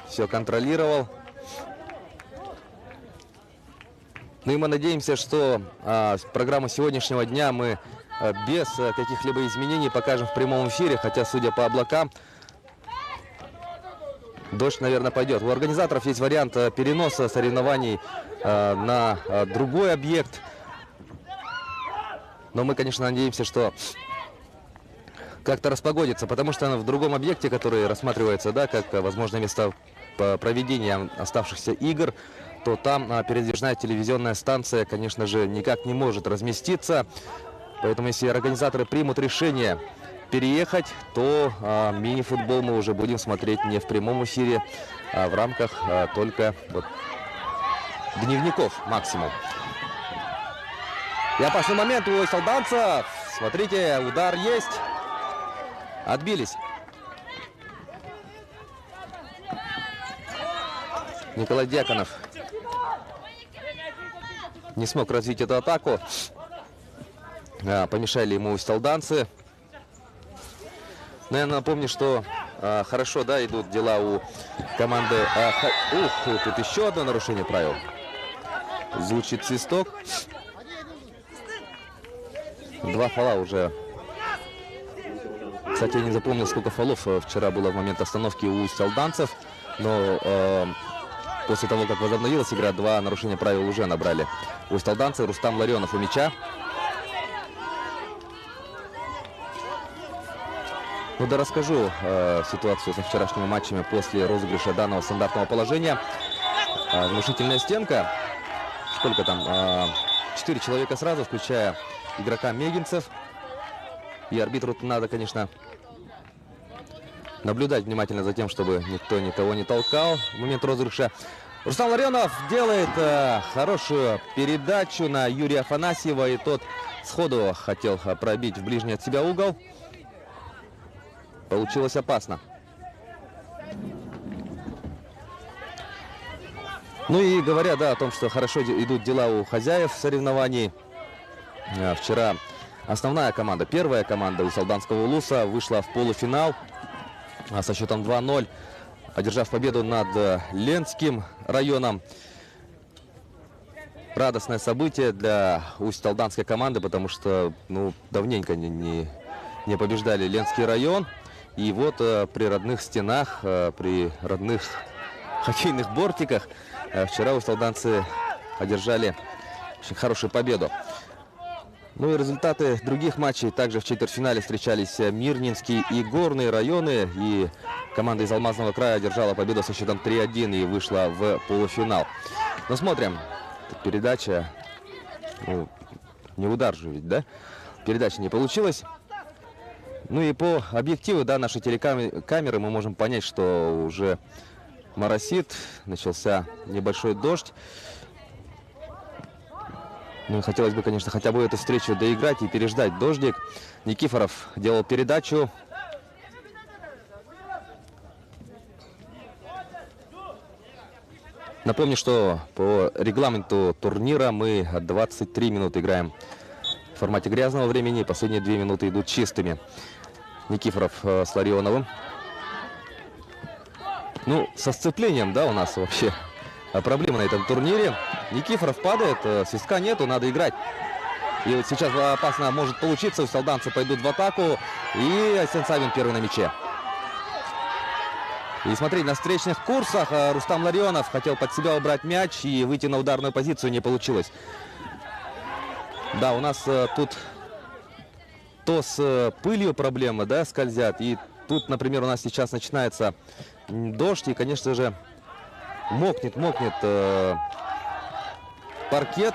Все контролировал. Ну и мы надеемся, что программу сегодняшнего дня мы без каких-либо изменений покажем в прямом эфире. Хотя, судя по облакам, дождь, наверное, пойдет. У организаторов есть вариант переноса соревнований на другой объект. Но мы, конечно, надеемся, что как-то распогодится, потому что в другом объекте, который рассматривается, да, как возможное место проведения оставшихся игр, то там передвижная телевизионная станция, конечно же, никак не может разместиться. Поэтому, если организаторы примут решение переехать, то мини-футбол мы уже будем смотреть не в прямом эфире, а в рамках только вот дневников максимум. И опасный момент у усть-алданцев. Смотрите, удар есть. Отбились. Николай Дьяконов не смог развить эту атаку. Помешали ему усть-алданцы. Но я напомню, что хорошо, да, идут дела у команды. Тут еще одно нарушение правил. Звучит свисток. 2 фола уже. Кстати, я не запомнил, сколько фолов вчера было в момент остановки у усть-алданцев. Но после того, как возобновилась игра, 2 нарушения правил уже набрали усть-алданцы. Рустам Ларионов у мяча. Ну да, расскажу ситуацию со вчерашними матчами после розыгрыша данного стандартного положения. Внушительная стенка. Сколько там? 4 человека сразу, включая игрока Мегинцев. И арбитру надо, конечно, наблюдать внимательно за тем, чтобы никто никого не толкал в момент розыгрыша. Рустам Ларионов делает хорошую передачу на Юрия Афанасьева. И тот сходу хотел пробить в ближний от себя угол. Получилось опасно. Ну и говоря, да, о том, что хорошо идут дела у хозяев соревнований. Вчера основная команда, первая команда усть-алданского Улуса вышла в полуфинал со счетом 2-0, одержав победу над Ленским районом. Радостное событие для усть-алданской команды, потому что, ну, давненько не побеждали Ленский район. И вот при родных стенах, при родных хоккейных бортиках вчера усть-алданцы одержали очень хорошую победу. Ну и результаты других матчей. Также в четвертьфинале встречались Мирнинский и Горные районы. И команда из Алмазного края одержала победу со счетом 3-1 и вышла в полуфинал. Но смотрим. Передача. Ну, не удар же ведь, да? Передача не получилась. Ну и по объективу, да, нашей телекамеры мы можем понять, что уже моросит. Начался небольшой дождь. Ну, хотелось бы, конечно, хотя бы эту встречу доиграть и переждать дождик. Никифоров делал передачу. Напомню, что по регламенту турнира мы 23 минуты играем в формате грязного времени. Последние 2 минуты идут чистыми. Никифоров с Ларионовым. Ну, со сцеплением, да, у нас вообще проблема на этом турнире. Никифоров падает, свистка нету, надо играть. И вот сейчас опасно может получиться. Усталданцы пойдут в атаку. И Айсен Савин первый на мяче. И смотрите, на встречных курсах Рустам Ларионов хотел под себя убрать мяч и выйти на ударную позицию, не получилось. Да, у нас тут то с пылью проблемы, да, скользят. И тут, например, у нас сейчас начинается дождь. И, конечно же, мокнет паркет.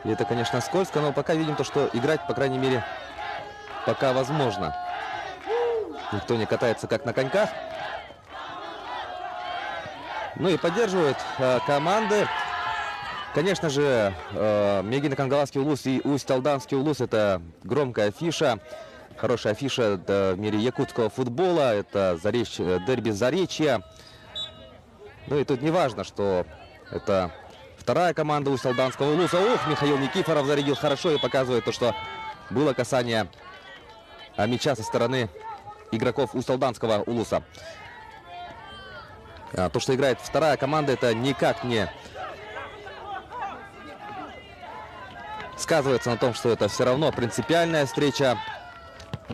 И это, конечно, скользко. Но пока видим то, что играть, по крайней мере, пока возможно. Никто не катается, как на коньках. Ну и поддерживают команды. Конечно же, Мегина Кангаласский улус и Усть-Алданский улус — это громкая афиша. Хорошая афиша в мире якутского футбола. Это дерби Заречья. Ну и тут не важно, что это вторая команда Усть-Алданского улуса. Ух, Михаил Никифоров зарядил хорошо и показывает то, что было касание мяча со стороны игроков Усть-Алданского улуса. То, что играет вторая команда, это никак не сказывается на том, что это все равно принципиальная встреча.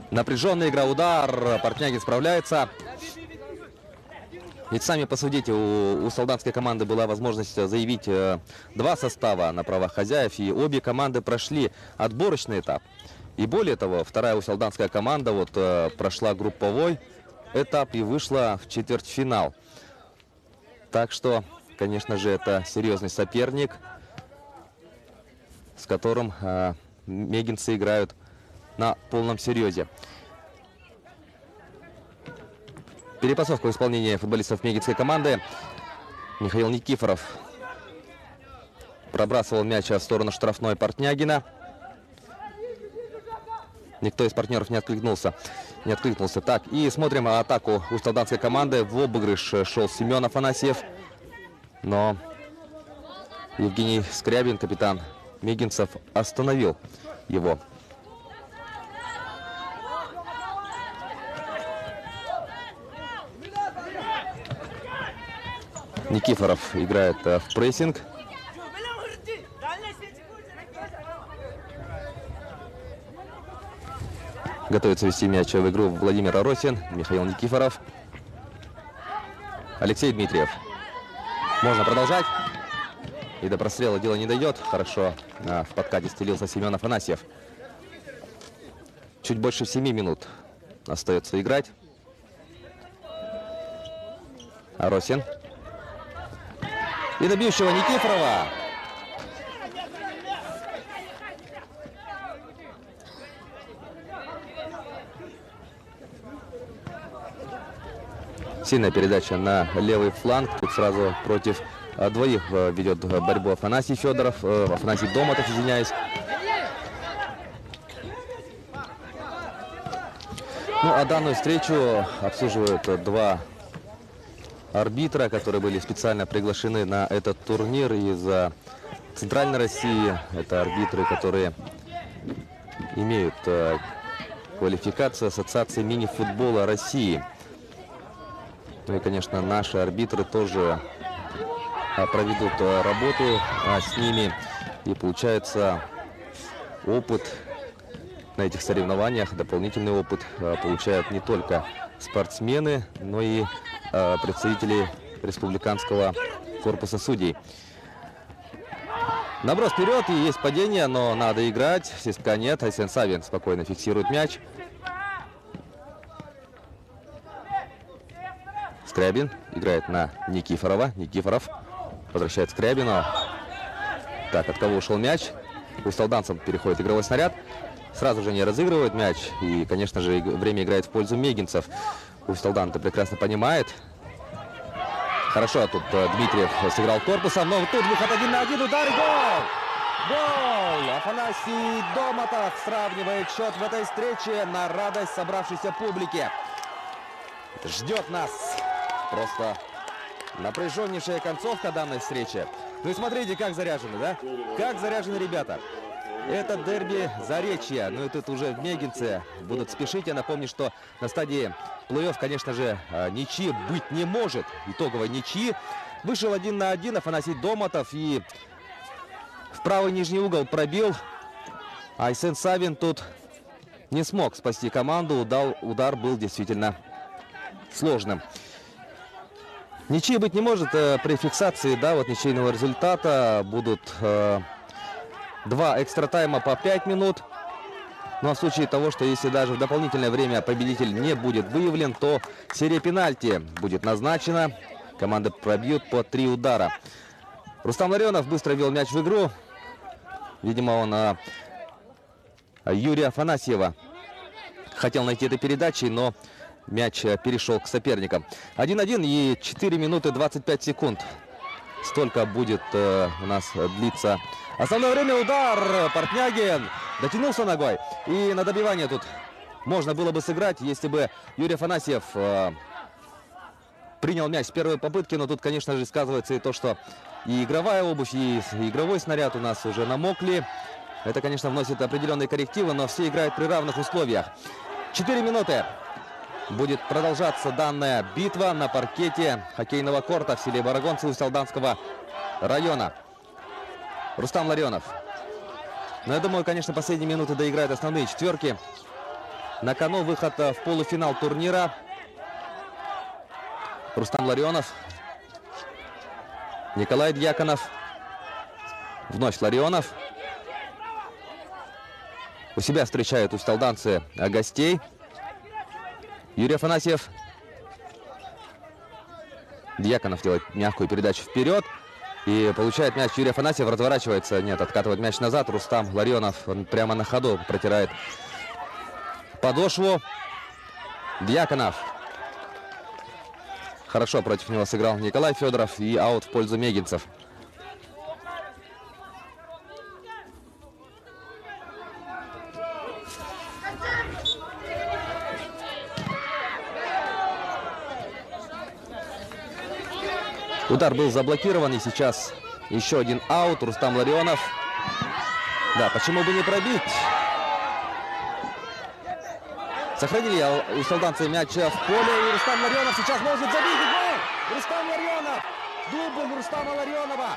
Напряженная игра, удар, Портнягин справляется. Ведь сами посудите, у солдатской команды была возможность заявить два состава на правах хозяев, и обе команды прошли отборочный этап. И более того, вторая усалданская команда вот прошла групповой этап и вышла в четвертьфинал. Так что, конечно же, это серьезный соперник, с которым мегинцы играют на полном серьезе. Перепасовка в исполнении футболистов мегинской команды. Михаил Никифоров пробрасывал мяч в сторону штрафной Портнягина. Никто из партнеров не откликнулся. Так, и смотрим атаку усть-алданской команды. В обыгрыш шел Семен Афанасьев. Но Евгений Скрябин, капитан мегинцев, остановил его. Никифоров играет в прессинг. Готовится вести мяч в игру Владимир Аросин, Михаил Никифоров, Алексей Дмитриев. Можно продолжать. И до прострела дело не дойдет. Хорошо в подкате стелился Семен Афанасьев. Чуть больше 7 минут остается играть. Аросин. И добьющего Никифорова. Сильная передача на левый фланг. Тут сразу против двоих ведет борьбу Афанасий Федоров. Афанасий Домотов, извиняюсь. Ну, а данную встречу обслуживают два арбитра, которые были специально приглашены на этот турнир из Центральной России. Это арбитры, которые имеют квалификацию Ассоциации мини-футбола России. Ну и, конечно, наши арбитры тоже проведут работу с ними. И получается опыт на этих соревнованиях, дополнительный опыт получают не только спортсмены, но и представители республиканского корпуса судей. Наброс вперед, и есть падение, но надо играть. Свистка нет. Айсен Савин спокойно фиксирует мяч. Скрябин играет на Никифорова. Никифоров возвращает Скрябину. Так, от кого ушел мяч? Усть-Алданцам переходит игровой снаряд. Сразу же не разыгрывают мяч. И, конечно же, время играет в пользу мегинцев. Усть-Алдан это прекрасно понимает. Хорошо, тут Дмитриев сыграл корпусом, но тут выход 1 на 1, удар и гол! Гол! Афанасий Домотов сравнивает счет в этой встрече на радость собравшейся публике. Ждет нас просто Напряженнейшая концовка данной встречи. Ну и смотрите, как заряжены, да? Как заряжены ребята. Это дерби Заречья. Ну и тут уже в Мегинце будут спешить. Я напомню, что на стадии плей-офф, конечно же, ничьи быть не может. Итоговой ничьи. Вышел 1-1 Афанасий Домотов и в правый нижний угол пробил. Айсен Савин тут не смог спасти команду. Удар был действительно сложным. Ничьи быть не может. При фиксации, да, вот ничейного результата будут 2 экстра тайма по 5 минут. Ну а в случае того, что если даже в дополнительное время победитель не будет выявлен, то серия пенальти будет назначена. Команды пробьют по 3 удара. Рустам Ларионов быстро ввел мяч в игру. Видимо, он Юрия Афанасьева хотел найти этой передачей, но мяч перешел к соперникам. 1-1 и 4 минуты 25 секунд. Столько будет у нас длиться основное время. Удар. Портнягин дотянулся ногой. И на добивание тут можно было бы сыграть, если бы Юрий Афанасьев принял мяч с первой попытки. Но тут, конечно же, сказывается и то, что и игровая обувь, и игровой снаряд у нас уже намокли. Это, конечно, вносит определенные коррективы, но все играют при равных условиях. 4 минуты. Будет продолжаться данная битва на паркете хоккейного корта в селе Барагонцы Усть-Алданского района. Рустам Ларионов. Но я думаю, конечно, последние минуты доиграют основные четверки. На кону выход в полуфинал турнира. Рустам Ларионов. Николай Дьяконов. Вновь Ларионов. У себя встречают усть-алданцы гостей. Юрий Афанасьев. Дьяконов делает мягкую передачу вперед. И получает мяч Юрий Афанасьев. Разворачивается. Нет, откатывает мяч назад. Рустам Ларионов. Он прямо на ходу протирает подошву. Дьяконов. Хорошо против него сыграл Николай Федоров. И аут в пользу мегинцев. Удар был заблокирован, и сейчас еще один аут. Рустам Ларионов. Да, почему бы не пробить? Сохранили усть-алданцы мяч в поле. И Рустам Ларионов сейчас может забить гол! Рустам Ларионов! Дубль Рустама Ларионова!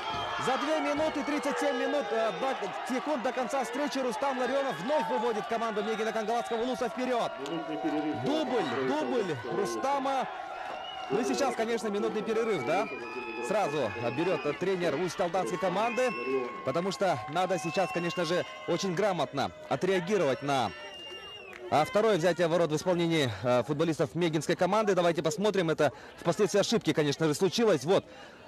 За 2 минуты 37 секунд до конца встречи Рустам Ларионов вновь выводит команду Мегина Кангалатского Улуса вперед. Дубль Рустама. Ну и сейчас, конечно, минутный перерыв, да? Сразу берет тренер усть-алданской команды, потому что надо сейчас, конечно же, очень грамотно отреагировать на второе взятие ворот в исполнении футболистов мегинской команды. Давайте посмотрим. Это впоследствии ошибки, конечно же, случилось. Вот,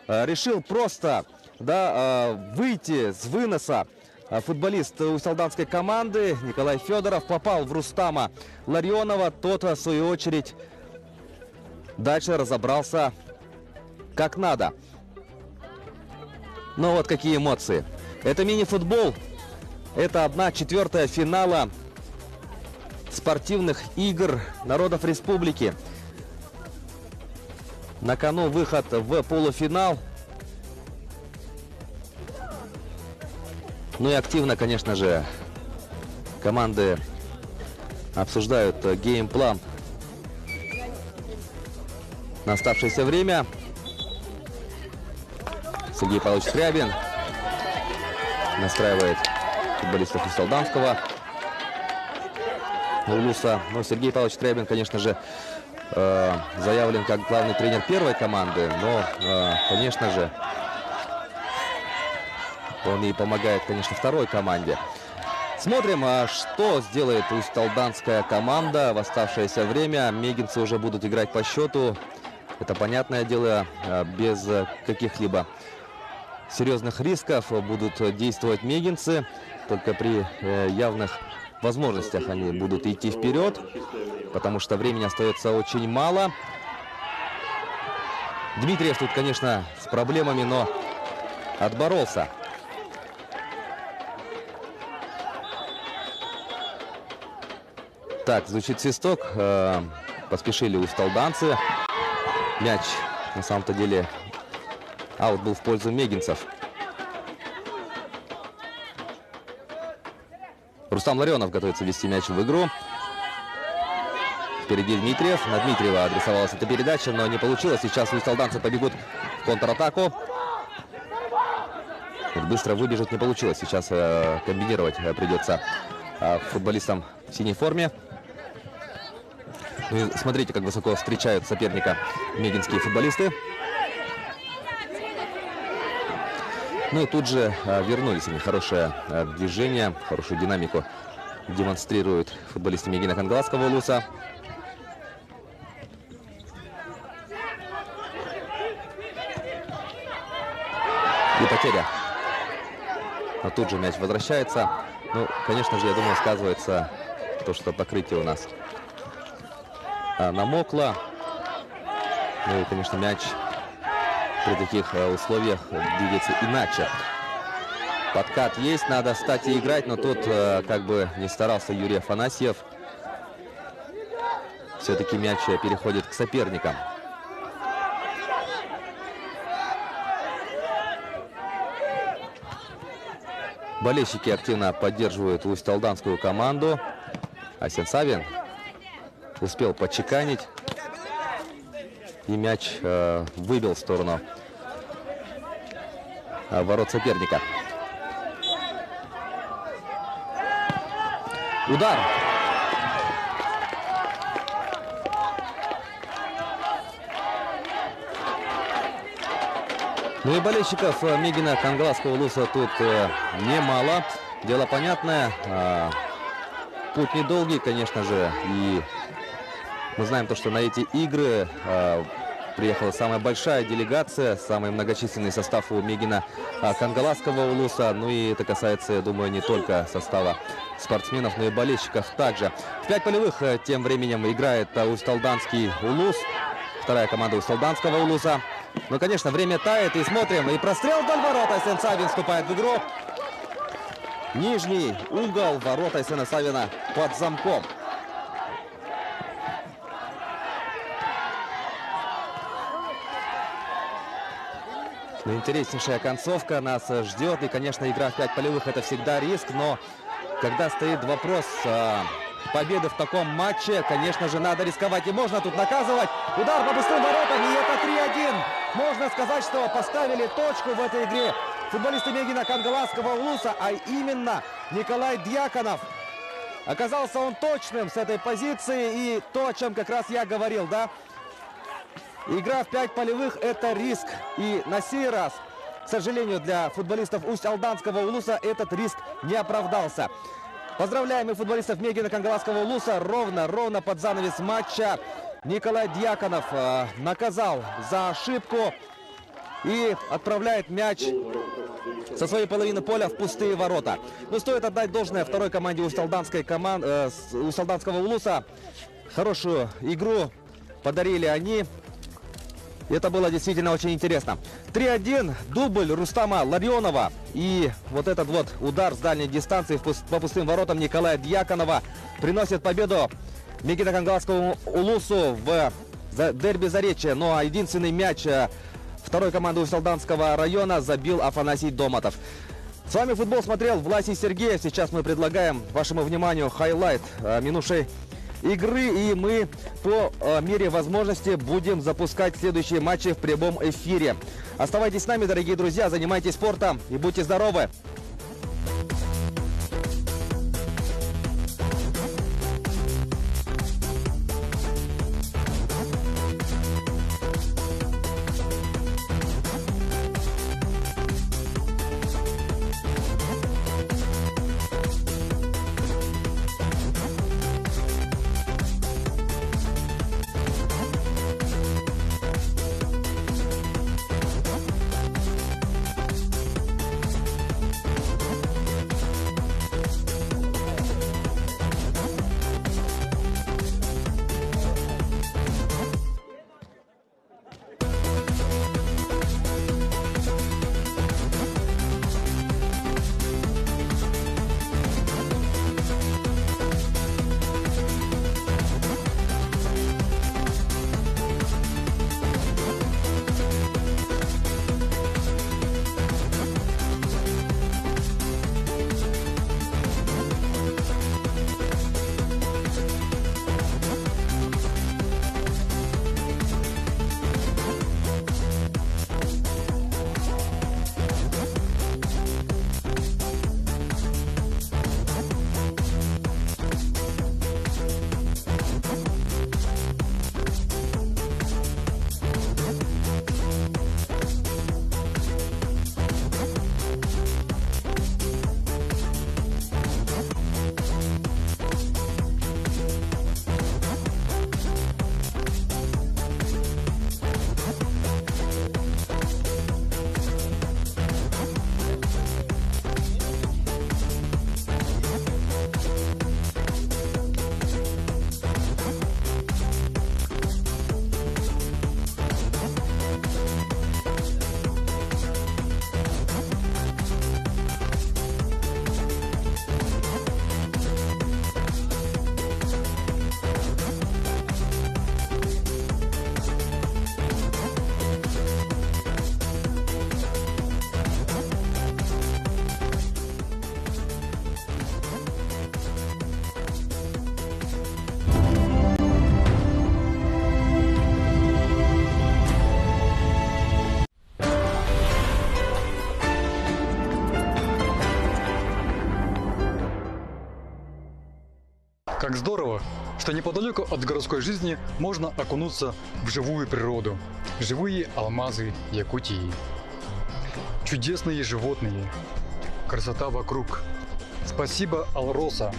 решил просто, да, выйти с выноса футболист усть-алданской команды Николай Федоров. Попал в Рустама Ларионова. Тот, в свою очередь, дальше разобрался как надо. Ну вот какие эмоции. Это мини-футбол. Это 1/4 финала спортивных игр народов республики. На кону выход в полуфинал. Ну и активно, конечно же, команды обсуждают геймплан на оставшееся время. Сергей Павлович Скрябин настраивает футболистов усть-алданского Улуса. Но Сергей Павлович Скрябин, конечно же, заявлен как главный тренер первой команды. Но, конечно же, он и помогает, конечно, второй команде. Смотрим, что сделает усть-алданская команда в оставшееся время. Мегинцы уже будут играть по счету. Это, понятное дело, без каких-либо серьезных рисков будут действовать мегинцы. Только при явных возможностях они будут идти вперед, потому что времени остается очень мало. Дмитриев тут, конечно, с проблемами, но отборолся. Так, звучит свисток. Поспешили усть-алданцы. Мяч, на самом-то деле, Аут был в пользу мегинцев. Рустам Ларионов готовится вести мяч в игру. Впереди Дмитриев. На Дмитриева адресовалась эта передача, но не получилось. Сейчас усть-алданцы побегут в контратаку. Вот быстро выбежать не получилось. Сейчас комбинировать придется футболистам в синей форме. Ну и смотрите, как высоко встречают соперника мегинские футболисты. Ну и тут же вернулись они. Хорошее движение, хорошую динамику демонстрируют футболисты Мегина Кангаласского улуса. И потеря. Но тут же мяч возвращается. Ну, конечно же, я думаю, сказывается то, что покрытие у нас намокло. Ну и, конечно, мяч при таких условиях двигается иначе. Подкат есть, надо встать и играть, но тут как бы не старался Юрий Афанасьев. Все-таки мяч переходит к соперникам. Болельщики активно поддерживают усть-алданскую команду. Асен Савин успел подчеканить. И мяч выбил в сторону ворот соперника. Удар. Ну и болельщиков Мегина Кангаласского улуса тут немало. Дело понятное. Путь недолгий, конечно же. И мы знаем то, что на эти игры приехала самая большая делегация, самый многочисленный состав у Мегина Кангаласского улуса. Ну и это касается, я думаю, не только состава спортсменов, но и болельщиков также. В 5 полевых тем временем играет усть-алданский улус. Вторая команда усть-алданского улуса. Ну, конечно, время тает, и смотрим. И прострел вдоль ворот. Асен Савин вступает в игру. Нижний угол ворот Асена Савина под замком. Ну, интереснейшая концовка нас ждет. И, конечно, игра в 5 полевых — это всегда риск. Но когда стоит вопрос победы в таком матче, конечно же, надо рисковать. И можно тут наказывать. Удар по пустым воротам, и это 3-1. Можно сказать, что поставили точку в этой игре футболисты Мегина Кангаласского улуса, а именно Николай Дьяконов. Оказался он точным с этой позиции, и то, о чем как раз я говорил, да? Игра в 5 полевых — это риск. И на сей раз, к сожалению, для футболистов усть-алданского улуса этот риск не оправдался. Поздравляем и футболистов Мегина Кангаласского улуса. Ровно под занавес матча Николай Дьяконов наказал за ошибку и отправляет мяч со своей половины поля в пустые ворота. Но стоит отдать должное второй команде усть-алданского улуса. Хорошую игру подарили они. Это было действительно очень интересно. 3-1, дубль Рустама Ларионова. И вот этот вот удар с дальней дистанции по пустым воротам Николая Дьяконова приносит победу Мегина Кангаласскому улусу в дерби Заречья. Ну а единственный мяч второй команды усть-алданского района забил Афанасий Домотов. С вами футбол смотрел Власий Сергеев. Сейчас мы предлагаем вашему вниманию хайлайт минувшей игры, и мы по мере возможности будем запускать следующие матчи в прямом эфире. Оставайтесь с нами, дорогие друзья, занимайтесь спортом и будьте здоровы! Как здорово, что неподалеку от городской жизни можно окунуться в живую природу, живые алмазы Якутии. Чудесные животные, красота вокруг. Спасибо Алроса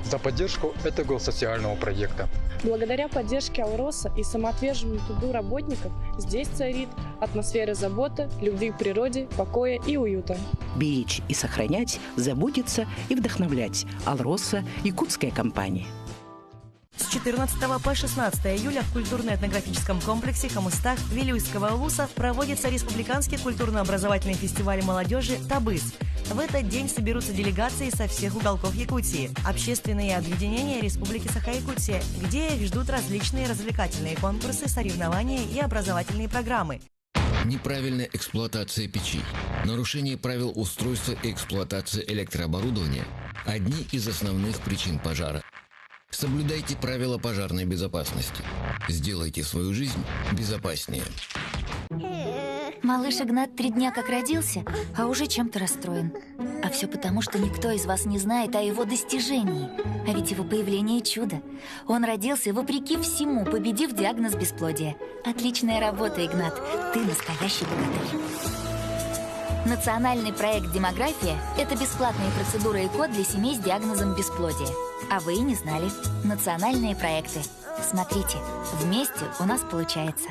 за поддержку этого социального проекта. Благодаря поддержке Алроса и самоотверженному труду работников здесь царит атмосфера заботы, любви к природе, покоя и уюта. Беречь и сохранять, заботиться и вдохновлять. Алроса – якутская компания. С 14 по 16 июля в культурно-этнографическом комплексе Хамыстах Вилюйского улуса проводится республиканский культурно-образовательный фестиваль молодежи «Табыс». В этот день соберутся делегации со всех уголков Якутии, общественные объединения Республики Саха-Якутия, где их ждут различные развлекательные конкурсы, соревнования и образовательные программы. Неправильная эксплуатация печи, нарушение правил устройства и эксплуатации электрооборудования – одни из основных причин пожара. Соблюдайте правила пожарной безопасности. Сделайте свою жизнь безопаснее. Малыш Игнат 3 дня как родился, а уже чем-то расстроен. А все потому, что никто из вас не знает о его достижении. А ведь его появление – чудо. Он родился вопреки всему, победив диагноз бесплодия. Отличная работа, Игнат. Ты настоящий богатырь. Национальный проект «Демография» – это бесплатные процедуры ЭКО для семей с диагнозом бесплодия. А вы и не знали. Национальные проекты. Смотрите, вместе у нас получается.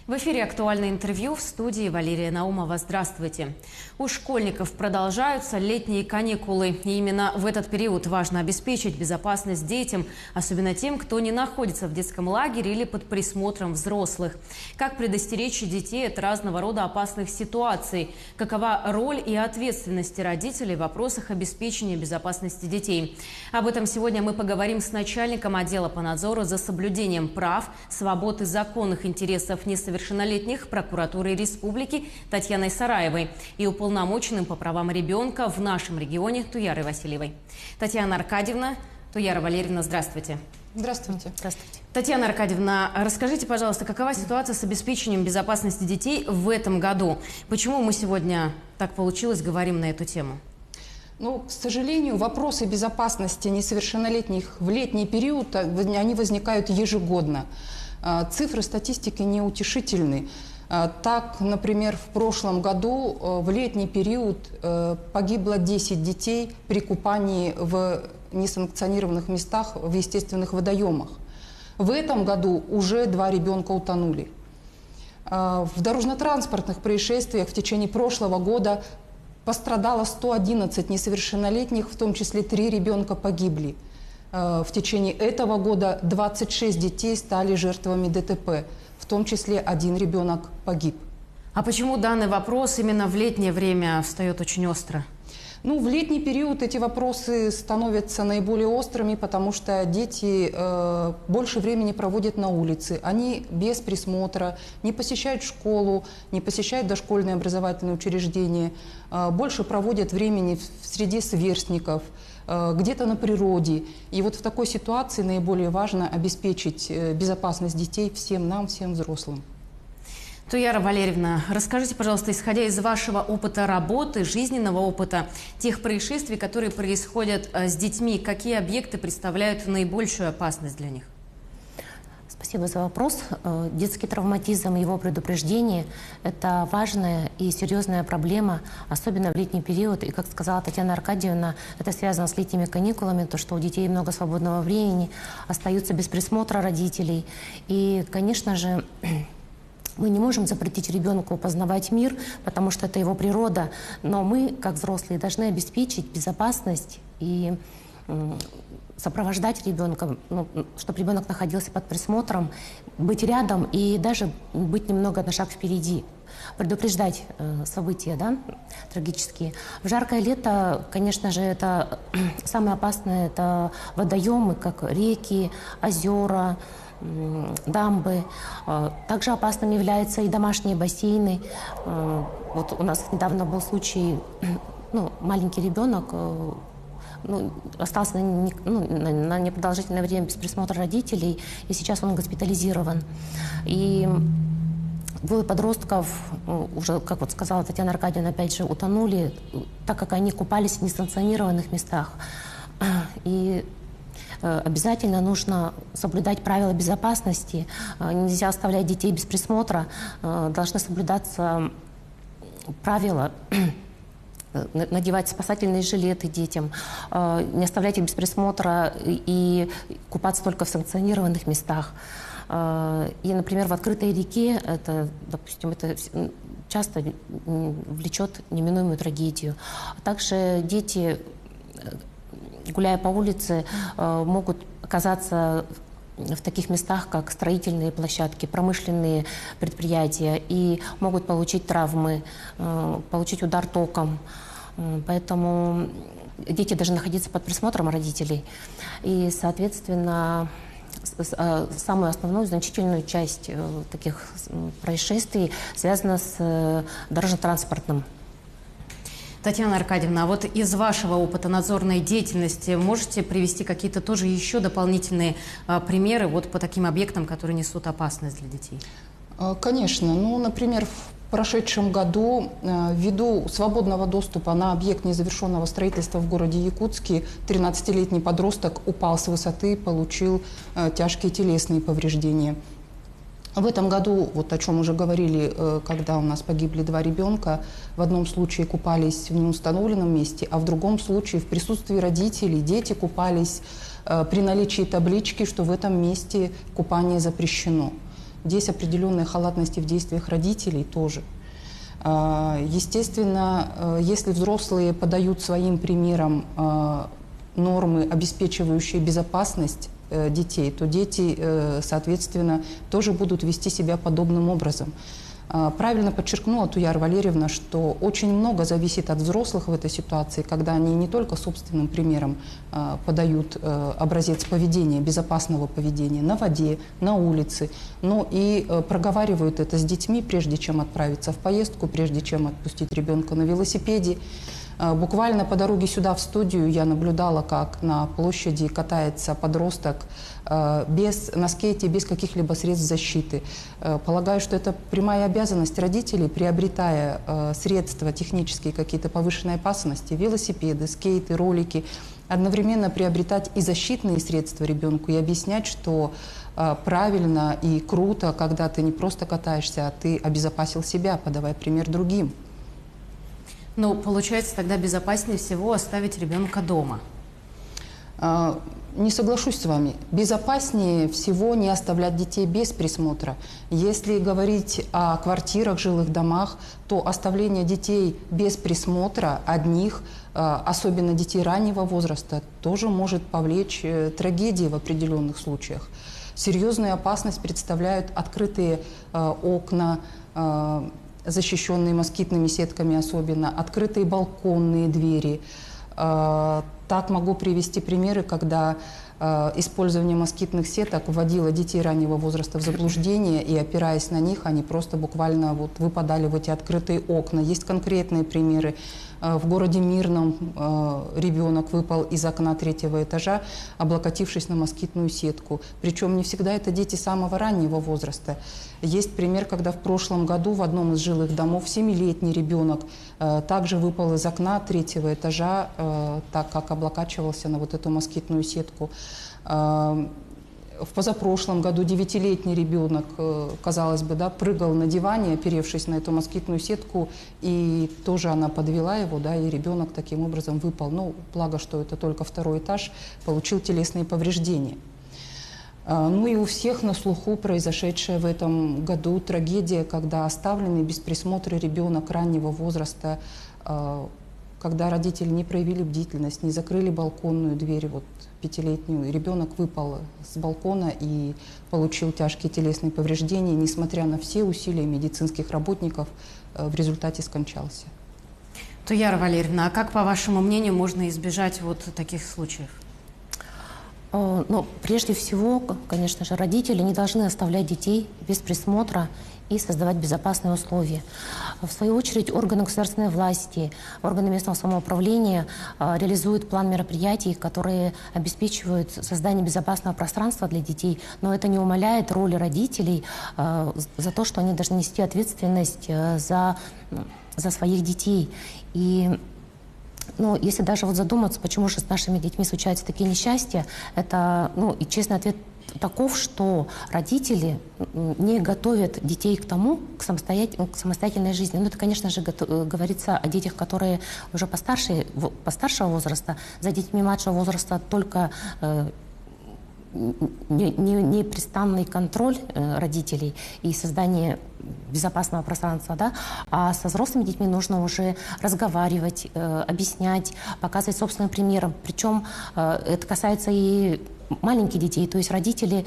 В эфире «Актуальное интервью», в студии Валерия Наумова. Здравствуйте. У школьников продолжаются летние каникулы. И именно в этот период важно обеспечить безопасность детям, особенно тем, кто не находится в детском лагере или под присмотром взрослых. Как предостеречь детей от разного рода опасных ситуаций? Какова роль и ответственность родителей в вопросах обеспечения безопасности детей? Об этом сегодня мы поговорим с начальником отдела по надзору за соблюдением прав, свобод и законных интересов несовершеннолетних прокуратуры Республики Татьяной Сараевой и уполномоченным по правам ребенка в нашем регионе Туярой Васильевой. Татьяна Аркадьевна, Туяра Валерьевна, здравствуйте. Здравствуйте. Здравствуйте. Татьяна Аркадьевна, расскажите, пожалуйста, какова ситуация с обеспечением безопасности детей в этом году? Почему мы сегодня, так получилось, говорим на эту тему? Ну, к сожалению, вопросы безопасности несовершеннолетних в летний период, они возникают ежегодно. Цифры статистики неутешительны. Так, например, в прошлом году в летний период погибло 10 детей при купании в несанкционированных местах в естественных водоемах. В этом году уже 2 ребенка утонули. В дорожно-транспортных происшествиях в течение прошлого года пострадало 111 несовершеннолетних, в том числе 3 ребенка погибли. В течение этого года 26 детей стали жертвами ДТП, в том числе 1 ребенок погиб. А почему данный вопрос именно в летнее время встает очень остро? Ну, в летний период эти вопросы становятся наиболее острыми, потому что дети больше времени проводят на улице. Они без присмотра, не посещают школу, не посещают дошкольные образовательные учреждения, больше проводят времени в среде сверстников, где-то на природе. И вот в такой ситуации наиболее важно обеспечить безопасность детей всем нам, всем взрослым. Туяра Валерьевна, расскажите, пожалуйста, исходя из вашего опыта работы, жизненного опыта, тех происшествий, которые происходят с детьми, какие объекты представляют наибольшую опасность для них? Спасибо за вопрос. Детский травматизм и его предупреждение – это важная и серьезная проблема, особенно в летний период. И, как сказала Татьяна Аркадьевна, это связано с летними каникулами, то, что у детей много свободного времени, остаются без присмотра родителей. И, конечно же, мы не можем запретить ребенку познавать мир, потому что это его природа, но мы, как взрослые, должны обеспечить безопасность и сопровождать ребенка, чтобы ребенок находился под присмотром, быть рядом и даже быть немного на шаг впереди, предупреждать события, да, трагические. В жаркое лето, конечно же, это самое опасное, это водоемы, как реки, озера, дамбы. Также опасным являются и домашние бассейны. Вот у нас недавно был случай, маленький ребенок остался на непродолжительное время без присмотра родителей, и сейчас он госпитализирован. И 2 подростков, уже, как вот сказала Татьяна Аркадьевна, опять же, утонули, так как они купались в несанкционированных местах. И обязательно нужно соблюдать правила безопасности. Нельзя оставлять детей без присмотра. Должны соблюдаться правила. Надевать спасательные жилеты детям, не оставлять их без присмотра и купаться только в санкционированных местах. И, например, в открытой реке, допустим, это часто влечет неминуемую трагедию. Также дети, гуляя по улице, могут оказаться в таких местах, как строительные площадки, промышленные предприятия, и могут получить травмы, получить удар током. Поэтому дети должны находиться под присмотром родителей. И, соответственно, самую основную, значительную часть таких происшествий связана с дорожно-транспортным. Татьяна Аркадьевна, а вот из вашего опыта надзорной деятельности можете привести какие-то тоже еще дополнительные примеры вот по таким объектам, которые несут опасность для детей? Конечно. Ну, например, в прошедшем году ввиду свободного доступа на объект незавершенного строительства в городе Якутске 13-летний подросток упал с высоты, получил тяжкие телесные повреждения. В этом году, вот о чем уже говорили, когда у нас погибли 2 ребенка, в одном случае купались в неустановленном месте, а в другом случае в присутствии родителей дети купались при наличии таблички, что в этом месте купание запрещено. Здесь определенная халатность и в действиях родителей тоже. Естественно, если взрослые подают своим примером нормы, обеспечивающие безопасность детей, то дети, соответственно, тоже будут вести себя подобным образом. Правильно подчеркнула Туяр Валерьевна, что очень много зависит от взрослых в этой ситуации, когда они не только собственным примером подают образец поведения, безопасного поведения на воде, на улице, но и проговаривают это с детьми, прежде чем отправиться в поездку, прежде чем отпустить ребенка на велосипеде. Буквально по дороге сюда в студию я наблюдала, как на площади катается подросток на скейте, без каких-либо средств защиты. Полагаю, что это прямая обязанность родителей, приобретая средства технические какие-то повышенной опасности, велосипеды, скейты, ролики, одновременно приобретать и защитные средства ребенку и объяснять, что правильно и круто, когда ты не просто катаешься, а ты обезопасил себя, подавая пример другим. Ну, получается, тогда безопаснее всего оставить ребенка дома. Не соглашусь с вами. Безопаснее всего не оставлять детей без присмотра. Если говорить о квартирах, жилых домах, то оставление детей без присмотра одних, особенно детей раннего возраста, тоже может повлечь трагедии в определенных случаях. Серьезную опасность представляют открытые окна, защищенные москитными сетками особенно, открытые балконные двери. Так могу привести примеры, когда использование москитных сеток вводило детей раннего возраста в заблуждение, и, опираясь на них, они просто буквально выпадали в эти открытые окна. Есть конкретные примеры. В городе Мирном ребенок выпал из окна 3-го этажа, облокотившись на москитную сетку. Причем не всегда это дети самого раннего возраста. Есть пример, когда в прошлом году в одном из жилых домов 7-летний ребенок также выпал из окна 3-го этажа, так как облокачивался на вот эту москитную сетку. В позапрошлом году 9-летний ребенок, казалось бы, да, прыгал на диване, оперевшись на эту москитную сетку, и тоже она подвела его, да, и ребенок таким образом выпал. Ну, благо, что это только 2-й этаж, получил телесные повреждения. Ну и у всех на слуху произошедшая в этом году трагедия, когда оставленный без присмотра ребенок раннего возраста, когда родители не проявили бдительность, не закрыли балконную дверь, вот 5-летний ребенок выпал с балкона и получил тяжкие телесные повреждения, несмотря на все усилия медицинских работников, в результате скончался. Туяра Валерьевна, а как, по вашему мнению, можно избежать вот таких случаев? Ну, прежде всего, конечно же, родители не должны оставлять детей без присмотра и создавать безопасные условия. В свою очередь, органы государственной власти, органы местного самоуправления реализуют план мероприятий, которые обеспечивают создание безопасного пространства для детей, но это не умаляет роли родителей за то, что они должны нести ответственность за своих детей. И ну, если даже вот задуматься, почему же с нашими детьми случаются такие несчастья, это, ну, и честный ответ таков, что родители не готовят детей к тому, к самостоятельной жизни. Ну, это, конечно же, говорится о детях, которые уже постаршего возраста. За детьми младшего возраста только непрестанный контроль родителей и создание безопасного пространства, да? А со взрослыми детьми нужно уже разговаривать, объяснять, показывать собственным примером. Причем это касается и маленьких детей, то есть родители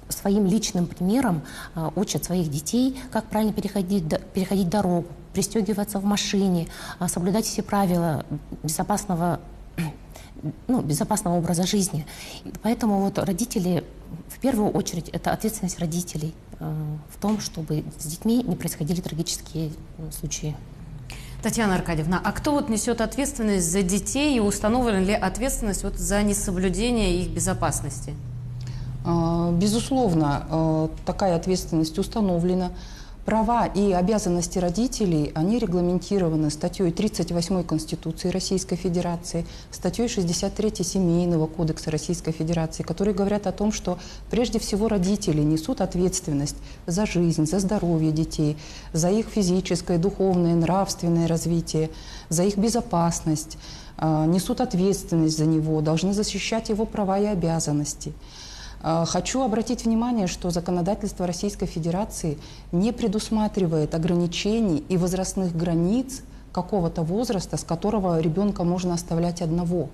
своим личным примером учат своих детей, как правильно переходить дорогу, пристегиваться в машине, соблюдать все правила безопасного образа жизни. Поэтому вот родители, в первую очередь, это ответственность родителей в том, чтобы с детьми не происходили трагические случаи. Татьяна Аркадьевна, а кто вот несет ответственность за детей и установлена ли ответственность вот за несоблюдение их безопасности? Безусловно, такая ответственность установлена. Права и обязанности родителей, они регламентированы статьей 38 Конституции Российской Федерации, статьей 63 Семейного кодекса Российской Федерации, которые говорят о том, что прежде всего родители несут ответственность за жизнь, за здоровье детей, за их физическое, духовное, нравственное развитие, за их безопасность, несут ответственность за него, должны защищать его права и обязанности. Хочу обратить внимание, что законодательство Российской Федерации не предусматривает ограничений и возрастных границ какого-то возраста, с которого ребенка можно оставлять одного.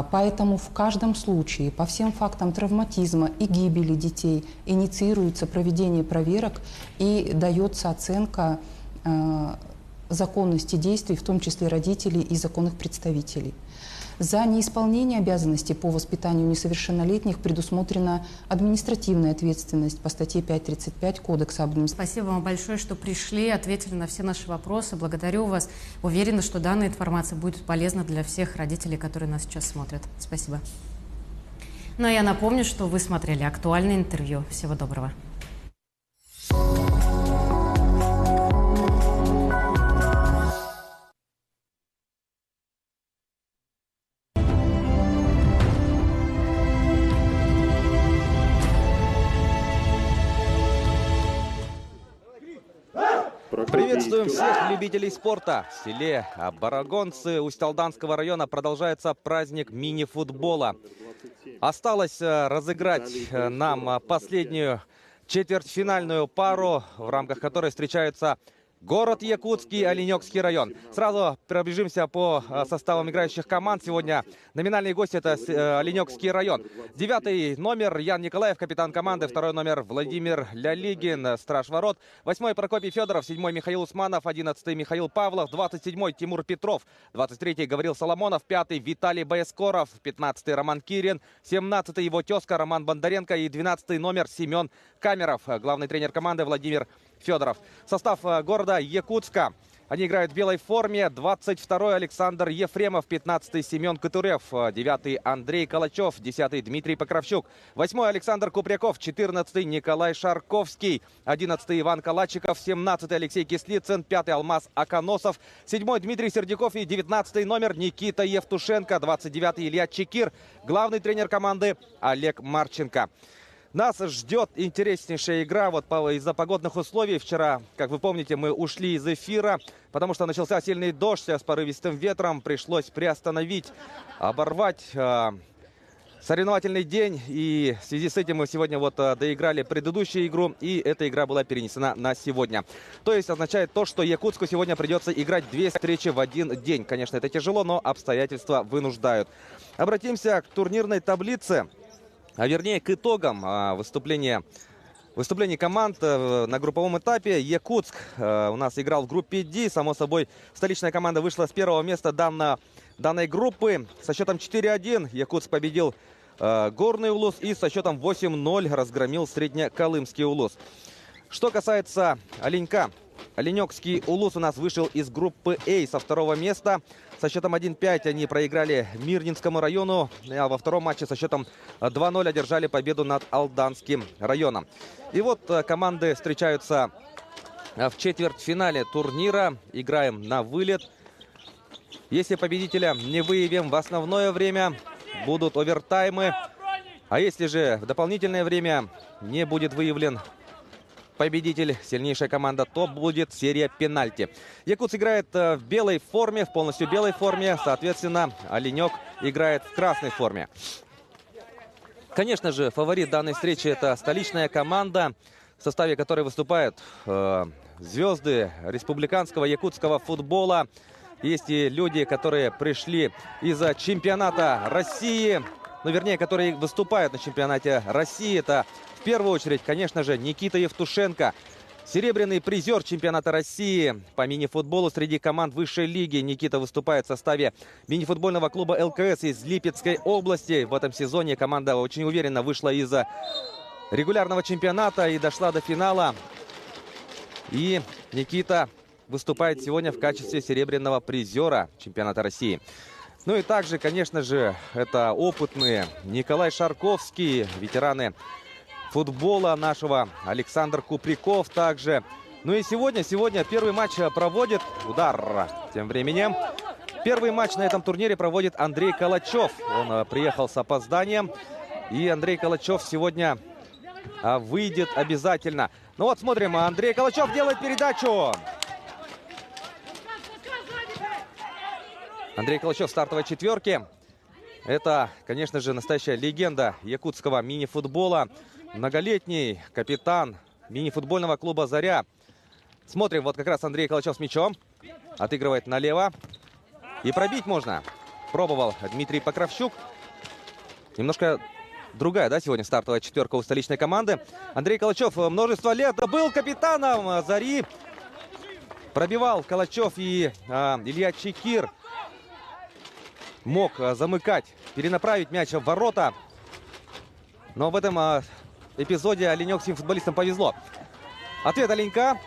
Поэтому в каждом случае по всем фактам травматизма и гибели детей инициируется проведение проверок и дается оценка законности действий, в том числе родителей и законных представителей. За неисполнение обязанностей по воспитанию несовершеннолетних предусмотрена административная ответственность по статье 5.35 Кодекса об администрации. Спасибо вам большое, что пришли, ответили на все наши вопросы. Благодарю вас. Уверена, что данная информация будет полезна для всех родителей, которые нас сейчас смотрят. Спасибо. Ну а я напомню, что вы смотрели актуальное интервью. Всего доброго. Приветствуем всех любителей спорта. В селе Барагонцы Усть-Алданского района продолжается праздник мини-футбола. Осталось разыграть нам последнюю четвертьфинальную пару, в рамках которой встречаются город Якутский, Оленёкский район. Сразу пробежимся по составам играющих команд. Сегодня номинальные гости — это Оленёкский район. 9-й номер Ян Николаев, капитан команды. 2-й номер Владимир Лялигин, страж ворот. 8-й Прокопий Федоров. 7-й Михаил Усманов. 11-й Михаил Павлов. 27-й Тимур Петров. 23-й Гаврил Соломонов. 5-й Виталий Боескоров. 15-й Роман Кирин. 17-й его тезка Роман Бондаренко. И 12-й номер Семен Камеров. Главный тренер команды Владимир Федоров. Состав города Якутска. Они играют в белой форме. 22-й Александр Ефремов, 15-й Семен Катурев, 9-й Андрей Калачев, 10-й Дмитрий Покровщук, 8-й Александр Купряков, 14-й Николай Шарковский, 11-й Иван Калачиков, 17-й Алексей Кислицын, 5-й Алмаз Аконосов, 7-й Дмитрий Сердюков и 19-й номер Никита Евтушенко, 29-й Илья Чекир, главный тренер команды Олег Марченко. Нас ждет интереснейшая игра вот из-за погодных условий. Вчера, как вы помните, мы ушли из эфира, потому что начался сильный дождь с порывистым ветром. Пришлось приостановить, оборвать соревновательный день. И в связи с этим мы сегодня вот доиграли предыдущую игру, и эта игра была перенесена на сегодня. То есть означает то, что Якутску сегодня придется играть 2 встречи в один день. Конечно, это тяжело, но обстоятельства вынуждают. Обратимся к турнирной таблице. А вернее к итогам выступлений команд на групповом этапе. Якутск у нас играл в группе D. Само собой, столичная команда вышла с первого места данной группы. Со счетом 4-1 Якутск победил Горный Улус и со счетом 8-0 разгромил Среднеколымский Улус. Что касается Оленька, Оленёкский Улус у нас вышел из группы А со 2-го места. Со счетом 1-5 они проиграли Мирнинскому району, а во втором матче со счетом 2-0 одержали победу над Алданским районом. И вот команды встречаются в четвертьфинале турнира. Играем на вылет. Если победителя не выявим в основное время, будут овертаймы. А если же в дополнительное время не будет выявлен победитель, сильнейшая команда, то будет серия пенальти. Якутск играет в белой форме, в полностью белой форме. Соответственно, Оленёк играет в красной форме. Конечно же, фаворит данной встречи — это столичная команда, в составе которой выступают звезды республиканского якутского футбола. Есть и люди, которые пришли из-за чемпионата России, вернее, которые выступают на чемпионате России. Это в первую очередь, конечно же, Никита Евтушенко, серебряный призер чемпионата России по мини-футболу среди команд высшей лиги. Никита выступает в составе мини-футбольного клуба ЛКС из Липецкой области. В этом сезоне команда очень уверенно вышла из регулярного чемпионата и дошла до финала. И Никита выступает сегодня в качестве серебряного призера чемпионата России. Ну и также, конечно же, это опытные Николай Шарковский, ветераны футбола нашего, Александр Купряков также. Ну и сегодня первый матч проводит удар. Тем временем первый матч на этом турнире проводит Андрей Калачев. Он приехал с опозданием. И Андрей Калачев сегодня выйдет обязательно. Ну вот смотрим, Андрей Калачев делает передачу. Андрей Калачев в стартовой четверке. Это, конечно же, настоящая легенда якутского мини-футбола. Многолетний капитан мини-футбольного клуба «Заря». Смотрим, вот как раз Андрей Калачев с мячом. Отыгрывает налево. И пробить можно. Пробовал Дмитрий Покровщук. Немножко другая, да, сегодня стартовая четверка у столичной команды. Андрей Калачев множество лет был капитаном «Зари». Пробивал Калачев, и Илья Чекир мог замыкать, перенаправить мяч в ворота. Но в этом эпизоде оленёкским футболистам повезло. Ответ Оленька.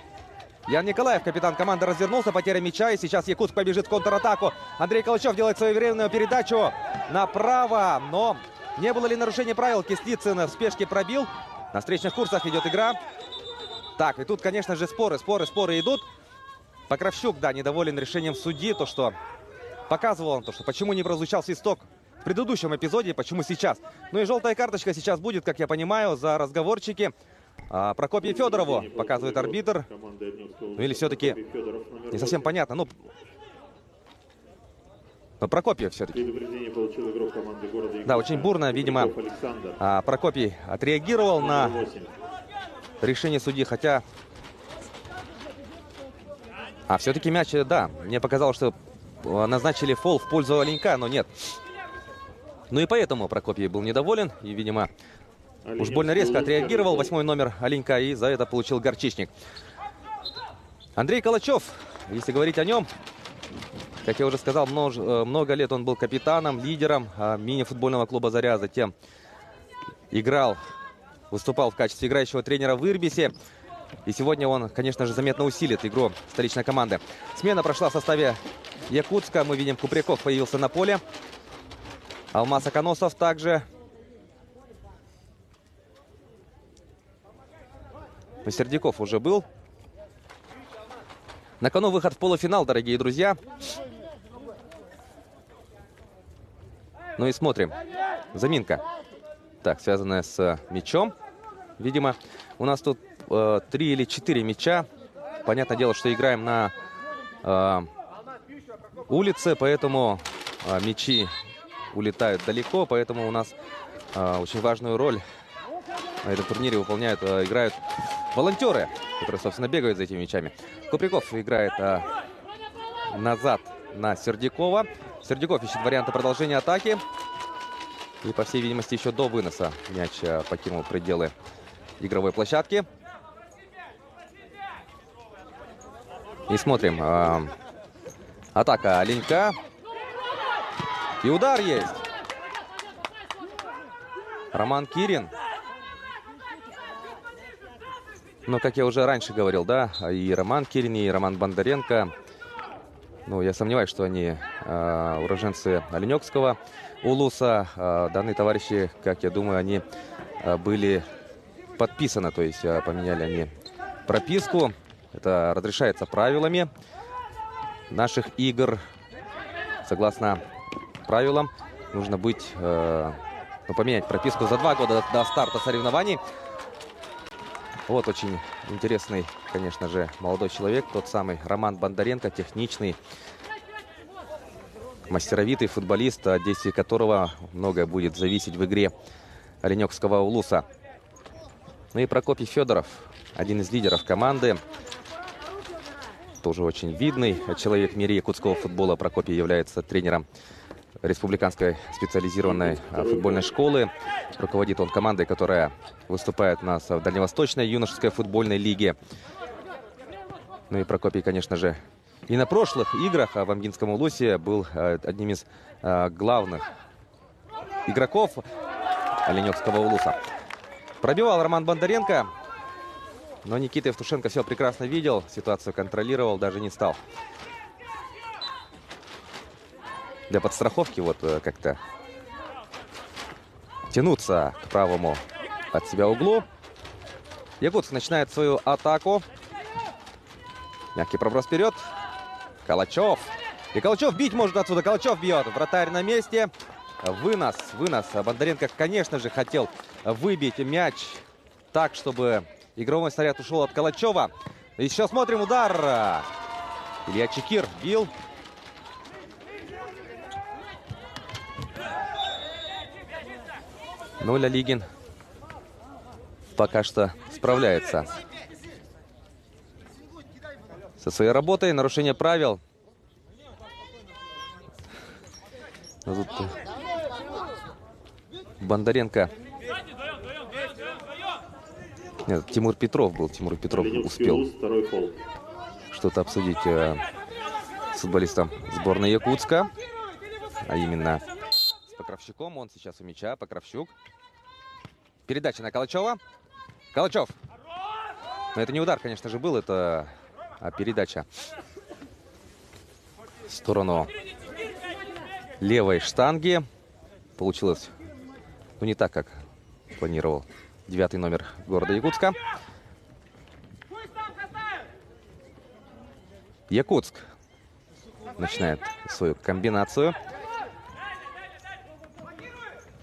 Ян Николаев, капитан команды, развернулся, потеря мяча. И сейчас Якутск побежит в контратаку. Андрей Калачев делает своевременную передачу направо. Но не было ли нарушения правил? Кислицын в спешке пробил. На встречных курсах идет игра. Так, и тут, конечно же, споры идут. Покровщук, да, недоволен решением судьи. То, что показывал он, почему не прозвучал свисток в предыдущем эпизоде, почему сейчас. Ну и желтая карточка сейчас будет, как я понимаю, за разговорчики. Прокопию Федорову показывает арбитр. Ну или все-таки не совсем понятно. Но Прокопий все-таки. Да, очень бурно, видимо, Прокопий отреагировал на решение судьи, хотя... все-таки мяч, да, мне показалось, что назначили фол в пользу Оленька, но нет. Ну и поэтому Прокопий был недоволен и, видимо, уж больно резко отреагировал 8-й номер Оленька, и за это получил горчичник. Андрей Калачев, если говорить о нем, как я уже сказал, много лет он был капитаном, лидером мини-футбольного клуба «Заря», затем выступал в качестве играющего тренера в Ирбисе. И сегодня он, конечно же, заметно усилит игру столичной команды. Смена прошла в составе Якутска. Мы видим, Купряков появился на поле. Алмаз Аконосов также. Сердяков уже был. На кону выход в полуфинал, дорогие друзья. Ну и смотрим. Заминка. Так, связанная с мячом. Видимо, у нас тут 3 или 4 мяча. Понятное дело, что играем на улице, поэтому мячи улетают далеко. Поэтому у нас очень важную роль на этом турнире играют волонтеры, которые, собственно, бегают за этими мячами. Купряков играет назад на Сердякова. Сердяков ищет варианты продолжения атаки. И, по всей видимости, еще до выноса мяч покинул пределы игровой площадки. И смотрим. Атака Оленька. И удар есть. Роман Кирин. Но, как я уже раньше говорил, да, и Роман Кирин, и Роман Бондаренко. Ну, я сомневаюсь, что они уроженцы Оленёкского улуса. Данные товарищи, как я думаю, они были подписаны, то есть поменяли они прописку. Это разрешается правилами наших игр. Согласно правилам, нужно поменять прописку за 2 года до старта соревнований. Вот очень интересный, конечно же, молодой человек. Тот самый Роман Бондаренко, техничный, мастеровитый футболист, от действий которого многое будет зависеть в игре Оленёкского улуса. Ну и Прокопий Федоров, один из лидеров команды. Тоже очень видный человек в мире якутского футбола. Прокопий является тренером республиканской специализированной футбольной школы. Руководит он командой, которая выступает у нас в Дальневосточной юношеской футбольной лиге. Ну и Прокопий, конечно же, и на прошлых играх в Амгинском улусе был одним из главных игроков Оленёкского улуса. Пробивал Роман Бондаренко, но Никита Евтушенко все прекрасно видел, ситуацию контролировал, даже не стал для подстраховки вот как-то тянуться к правому от себя углу. Якутск начинает свою атаку. Мягкий проброс вперед. Калачев. И Калачев бить может отсюда. Калачев бьет. Вратарь на месте. Вынос. Бондаренко, конечно же, хотел выбить мяч так, чтобы игровой снаряд ушел от Калачева. И сейчас смотрим удар. Илья Чекир бил. Но Лялигин пока что справляется со своей работой. Нарушение правил. Но тут Бондаренко. Нет, Тимур Петров был. Тимур Петров успел что-то обсудить с футболистом сборной Якутска. А именно с Покровщуком. Он сейчас у мяча. Покровщук. Передача на Калачева. Калачев. Но это не удар, конечно же, был. Это передача в сторону левой штанги. Получилось, ну, не так, как планировал 9-й номер города Якутска. Якутск начинает свою комбинацию.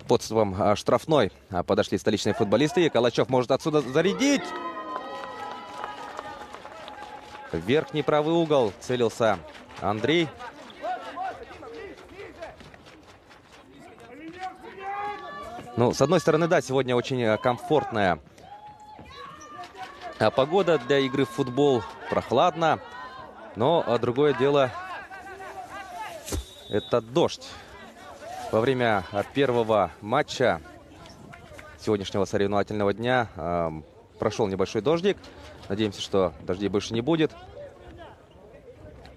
Подступом штрафной подошли столичные футболисты. И Калачев может отсюда зарядить. В верхний правый угол целился Андрей. Ну, с одной стороны, да, сегодня очень комфортная погода для игры в футбол. Прохладно. Но другое дело — это дождь. Во время первого матча сегодняшнего соревновательного дня прошел небольшой дождик. Надеемся, что дождей больше не будет.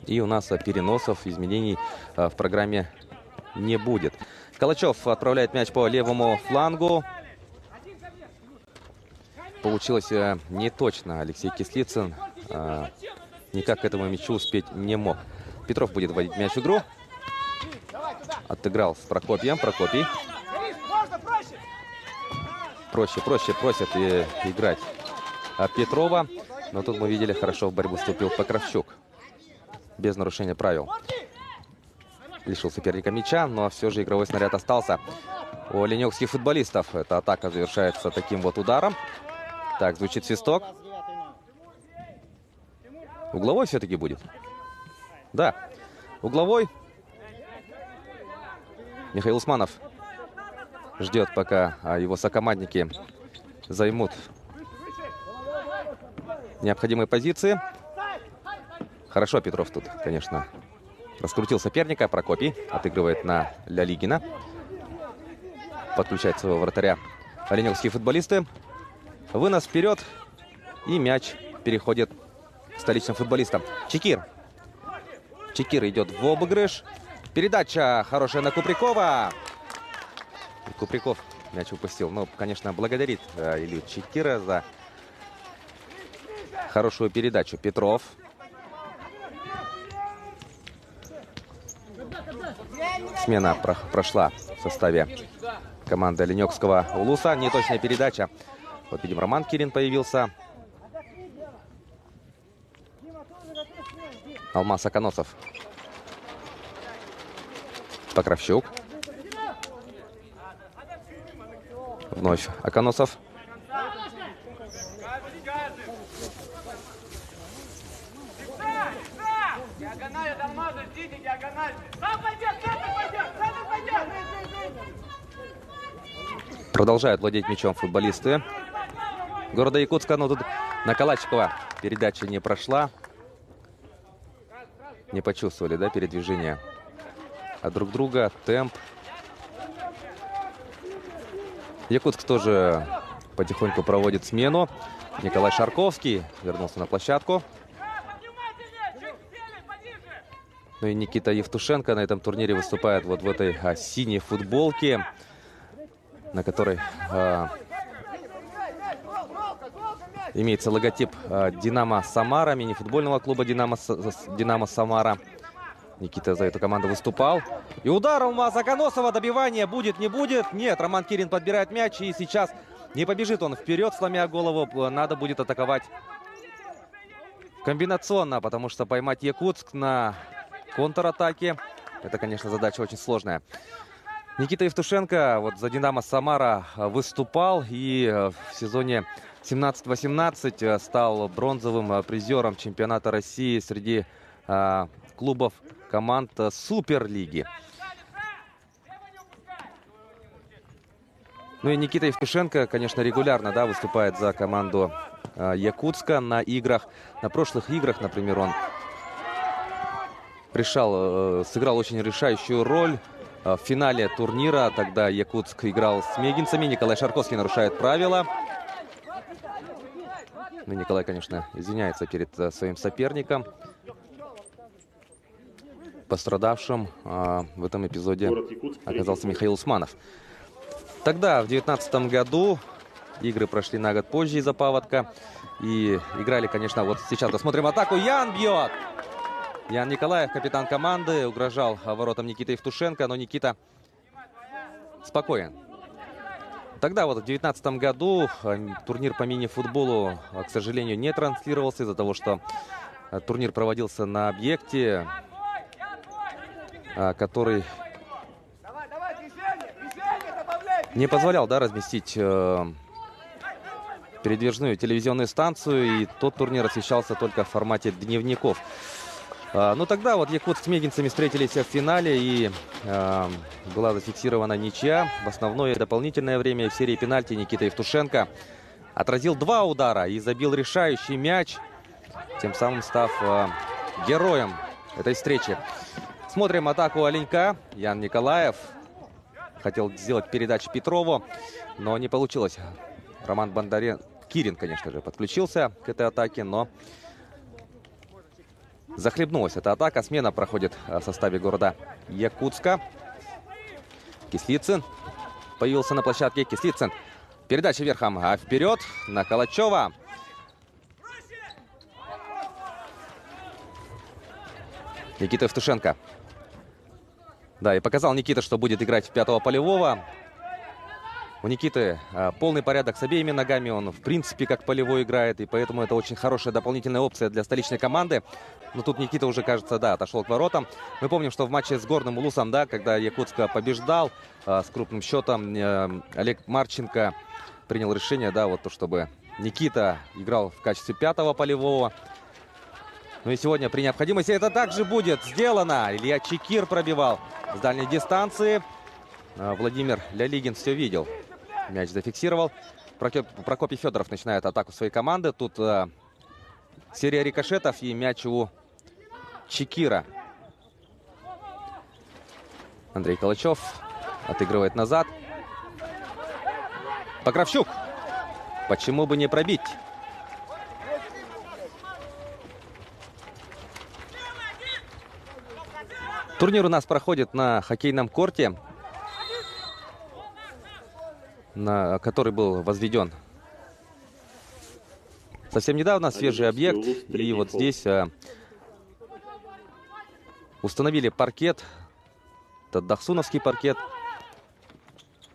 И у нас переносов, изменений в программе не будет. Калачев отправляет мяч по левому флангу. Получилось не точно. Алексей Кислицын никак к этому мячу успеть не мог. Петров будет вводить мяч в игру. Отыграл с Прокопием. Прокопий. Проще просит играть Петрова. Но тут мы видели, хорошо в борьбу вступил Покровщук. Без нарушения правил. Лишил соперника мяча, но все же игровой снаряд остался у оленёвских футболистов. Эта атака завершается таким вот ударом. Так, звучит свисток. Угловой все-таки будет? Да, угловой. Михаил Усманов ждет, пока его сокомандники займут необходимые позиции. Хорошо Петров тут, конечно, раскрутил соперника. Прокопий отыгрывает на Лялигина. Подключает своего вратаря оленёвские футболисты. Вынос вперед. И мяч переходит к столичным футболистам. Чекир. Чекир идет в обыгрыш. Передача хорошая на Куприкова. Куприков мяч упустил. Ну, конечно, благодарит Илью Чекира за хорошую передачу. Петров. Смена прошла в составе команды оленёвского Улуса. Неточная передача. Вот видим, Роман Кирин появился. Алмаз Аконосов. Покровщук. Вновь Аконосов. Продолжают владеть мячом футболисты города Якутска. Но тут на Калачикова передача не прошла. Не почувствовали, да, передвижение друг друга, темп. Якутск тоже потихоньку проводит смену. Николай Шарковский вернулся на площадку. Ну и Никита Евтушенко на этом турнире выступает вот в этой синей футболке, на которой имеется логотип «Динамо Самара», мини-футбольного клуба «Динамо Самара». Никита за эту команду выступал. И удар Алмаза Аконосова. Добивание будет, не будет. Нет, Роман Кирин подбирает мяч. И сейчас не побежит он вперед, сломя голову. Надо будет атаковать комбинационно, потому что поймать Якутск на контратаке — это, конечно, задача очень сложная. Никита Евтушенко вот за «Динамо Самара» выступал и в сезоне 17-18 стал бронзовым призером чемпионата России среди клубов команд Суперлиги. Ну и Никита Евтушенко, конечно, регулярно, да, выступает за команду Якутска на играх. На прошлых играх, например, он сыграл очень решающую роль в финале турнира. Тогда Якутск играл с мегинцами. Николай Шарковский нарушает правила. Ну, Николай, конечно, извиняется перед своим соперником. Пострадавшим в этом эпизоде оказался Михаил Усманов. Тогда, в 2019 году, игры прошли на год позже из-за паводка. И играли, конечно, вот сейчас посмотрим атаку. Ян бьет! Ян Николаев, капитан команды, угрожал воротам Никиты Евтушенко, но Никита спокоен. Тогда вот в 2019 году турнир по мини-футболу, к сожалению, не транслировался из-за того, что турнир проводился на объекте, который не позволял, да, разместить передвижную телевизионную станцию, и тот турнир освещался только в формате дневников. Но тогда вот Якутск с мегинцами встретились в финале, и была зафиксирована ничья. В основное и дополнительное время в серии пенальти Никита Евтушенко отразил 2 удара и забил решающий мяч, тем самым став героем этой встречи. Смотрим атаку Оленька. Ян Николаев хотел сделать передачу Петрову, но не получилось. Роман Кирин, конечно же, подключился к этой атаке, но захлебнулась эта атака. Смена проходит в составе города Якутска. Кислицын появился на площадке. Кислицын. Передача верхом вперед на Калачева. Никита Евтушенко. Да, и показал Никита, что будет играть в 5-го полевого. У Никиты полный порядок с обеими ногами. Он, в принципе, как полевой играет. И поэтому это очень хорошая дополнительная опция для столичной команды. Но тут Никита уже, кажется, да, отошел к воротам. Мы помним, что в матче с Горным Улусом, да, когда Якутск побеждал с крупным счетом, Олег Марченко принял решение, да, вот то, чтобы Никита играл в качестве 5-го полевого. Ну и сегодня при необходимости это также будет сделано. Илья Чекир пробивал с дальней дистанции. Владимир Лялигин все видел. Мяч зафиксировал. Прокопий Федоров начинает атаку своей команды. Тут серия рикошетов и мяч у Чекира. Андрей Калачев отыгрывает назад. Покровчук. Почему бы не пробить? Турнир у нас проходит на хоккейном корте, который был возведен совсем недавно, свежий объект. И вот здесь установили паркет, это дахсуновский паркет.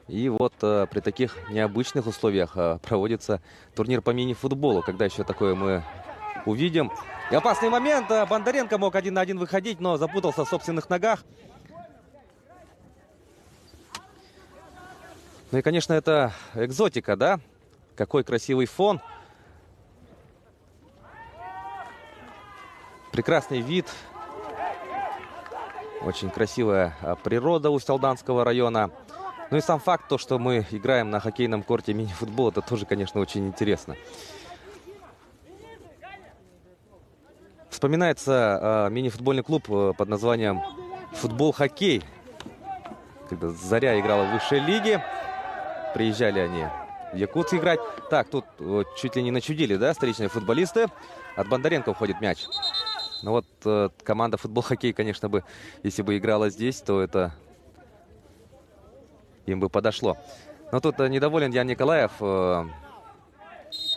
И вот при таких необычных условиях проводится турнир по мини-футболу. Когда еще такое мы увидим? И опасный момент. Бондаренко мог 1 на 1 выходить, но запутался в собственных ногах. Ну и, конечно, это экзотика, да? Какой красивый фон. Прекрасный вид. Очень красивая природа Усть-Алданского района. Ну и сам факт, то, что мы играем на хоккейном корте мини-футбол, это тоже, конечно, очень интересно. Вспоминается мини-футбольный клуб под названием «Футбол-хоккей». Когда «Заря» играла в высшей лиге, приезжали они в Якутск играть. Так, тут чуть ли не начудили, да, столичные футболисты. От Бондаренко уходит мяч. Ну вот команда «Футбол-хоккей», конечно, бы, если бы играла здесь, то это им бы подошло. Но тут недоволен Ян Николаев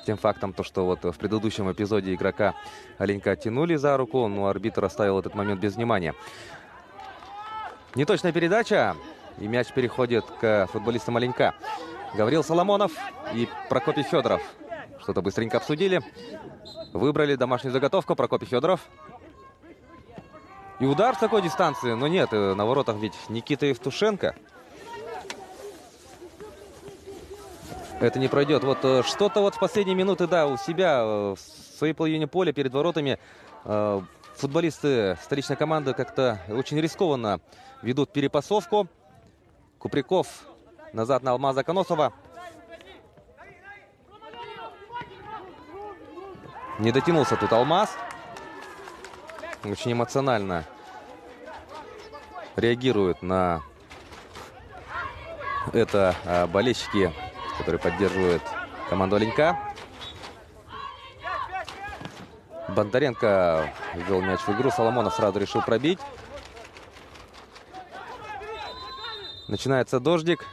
тем фактом, то, что вот в предыдущем эпизоде игрока Оленька тянули за руку, но арбитр оставил этот момент без внимания. Неточная передача, и мяч переходит к футболистам Оленька. Гаврил Соломонов и Прокопий Федоров что-то быстренько обсудили. Выбрали домашнюю заготовку. Прокопий Федоров. И удар с такой дистанции. Но нет, на воротах ведь Никита Евтушенко. Это не пройдет. Вот что-то вот в последние минуты, да, у себя в своей половине поля перед воротами футболисты столичной команды как-то очень рискованно ведут перепасовку. Купряков назад на Алмаза Коносова. Не дотянулся тут Алмаз. Очень эмоционально реагируют на это болельщики, которые поддерживают команду Оленька. Бондаренко ввел мяч в игру. Соломонов сразу решил пробить. Начинается дождик.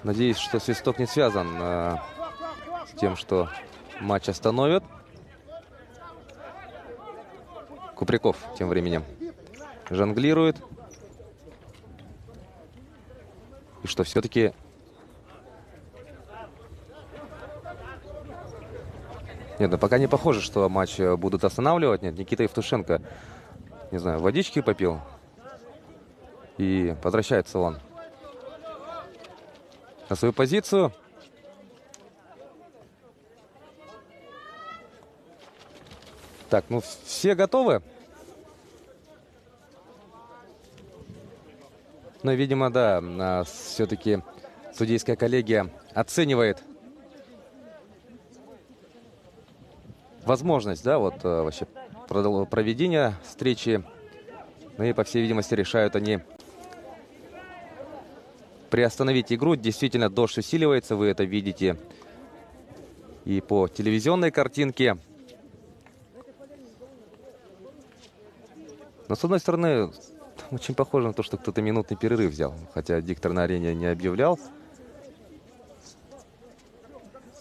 Надеюсь, что свисток не связан с тем, что матч остановят. Купряков тем временем жонглирует. И что, все-таки... Нет, ну пока не похоже, что матч будут останавливать. Нет, Никита Евтушенко, не знаю, водички попил. И возвращается он на свою позицию. Так, ну все готовы? Но, видимо, да, все-таки судейская коллегия оценивает возможность, да, вот вообще проведения встречи. Ну и, по всей видимости, решают они приостановить игру. Действительно, дождь усиливается, вы это видите и по телевизионной картинке. Но, с одной стороны, очень похоже на то, что кто-то минутный перерыв взял. Хотя диктор на арене не объявлял.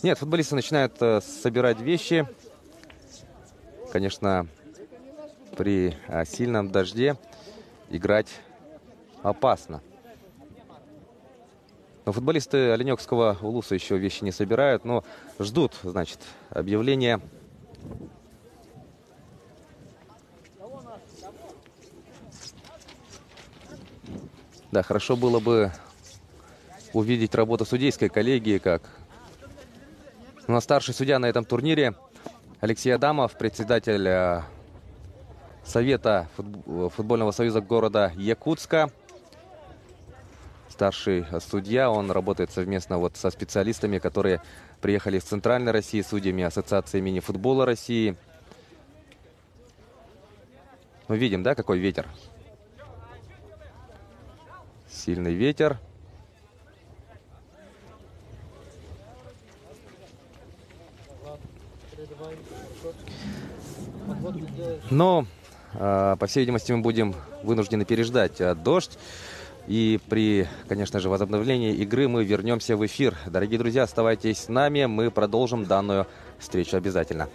Нет, футболисты начинают собирать вещи. Конечно, при сильном дожде играть опасно. Но футболисты Оленёкского Улуса еще вещи не собирают, но ждут, значит, объявления. Да, хорошо было бы увидеть работу судейской коллегии, как у нас старший судья на этом турнире Алексей Адамов, председатель Совета футбольного союза города Якутска. Старший судья, он работает совместно вот со специалистами, которые приехали из Центральной России, судьями Ассоциации мини-футбола России. Мы видим, да, какой ветер? Сильный ветер. Но, по всей видимости, мы будем вынуждены переждать дождь. И при, конечно же, возобновлении игры мы вернемся в эфир. Дорогие друзья, оставайтесь с нами. Мы продолжим данную встречу обязательно.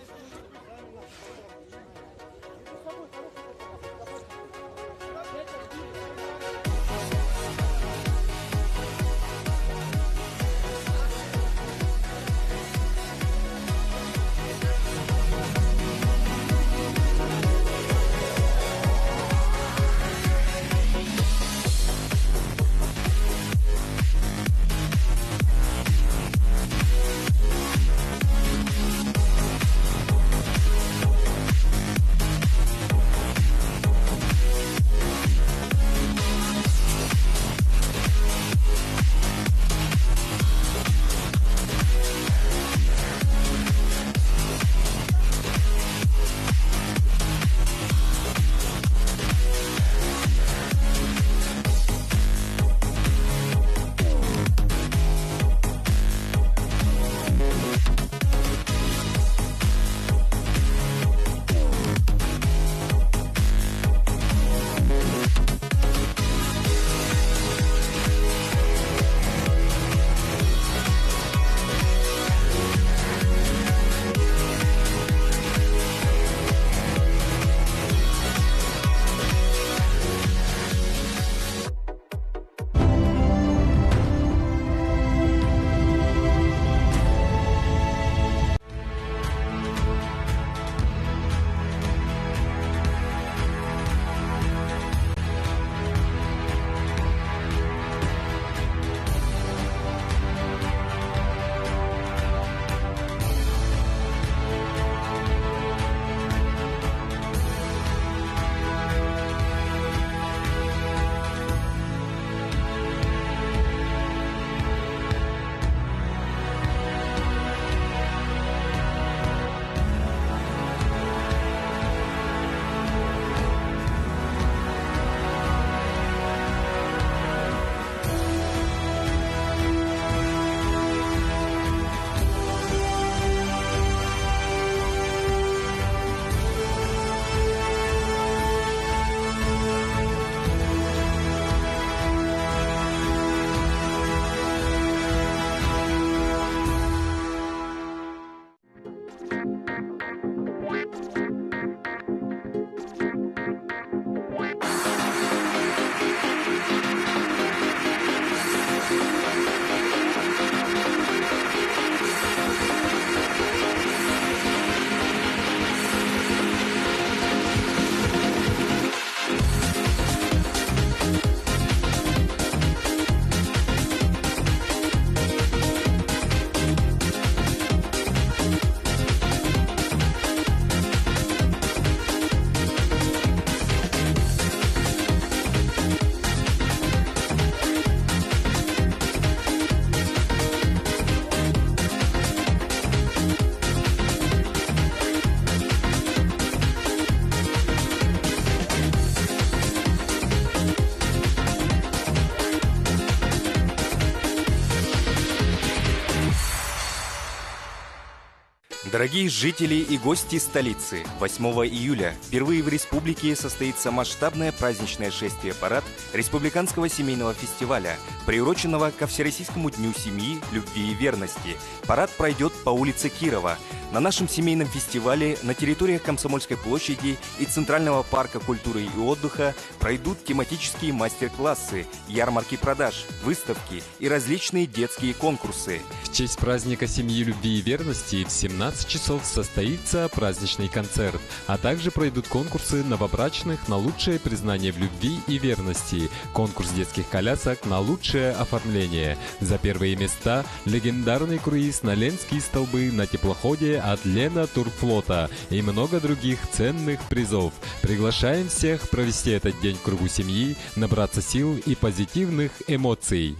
Дорогие жители и гости столицы, 8 июля впервые в республике состоится масштабное праздничное шествие-парад Республиканского семейного фестиваля, приуроченного ко Всероссийскому дню семьи, любви и верности. Парад пройдет по улице Кирова. На нашем семейном фестивале на территориях Комсомольской площади и Центрального парка культуры и отдыха пройдут тематические мастер-классы, ярмарки продаж, выставки и различные детские конкурсы. В честь праздника семьи, любви и верности в 17 часов состоится праздничный концерт, а также пройдут конкурсы новобрачных на лучшее признание в любви и верности, конкурс детских колясок на лучшее оформление. За первые места легендарный круиз на Ленские столбы на теплоходе от Лена Турфлота и много других ценных призов. Приглашаем всех провести этот день в кругу семьи, набраться сил и позитивных эмоций.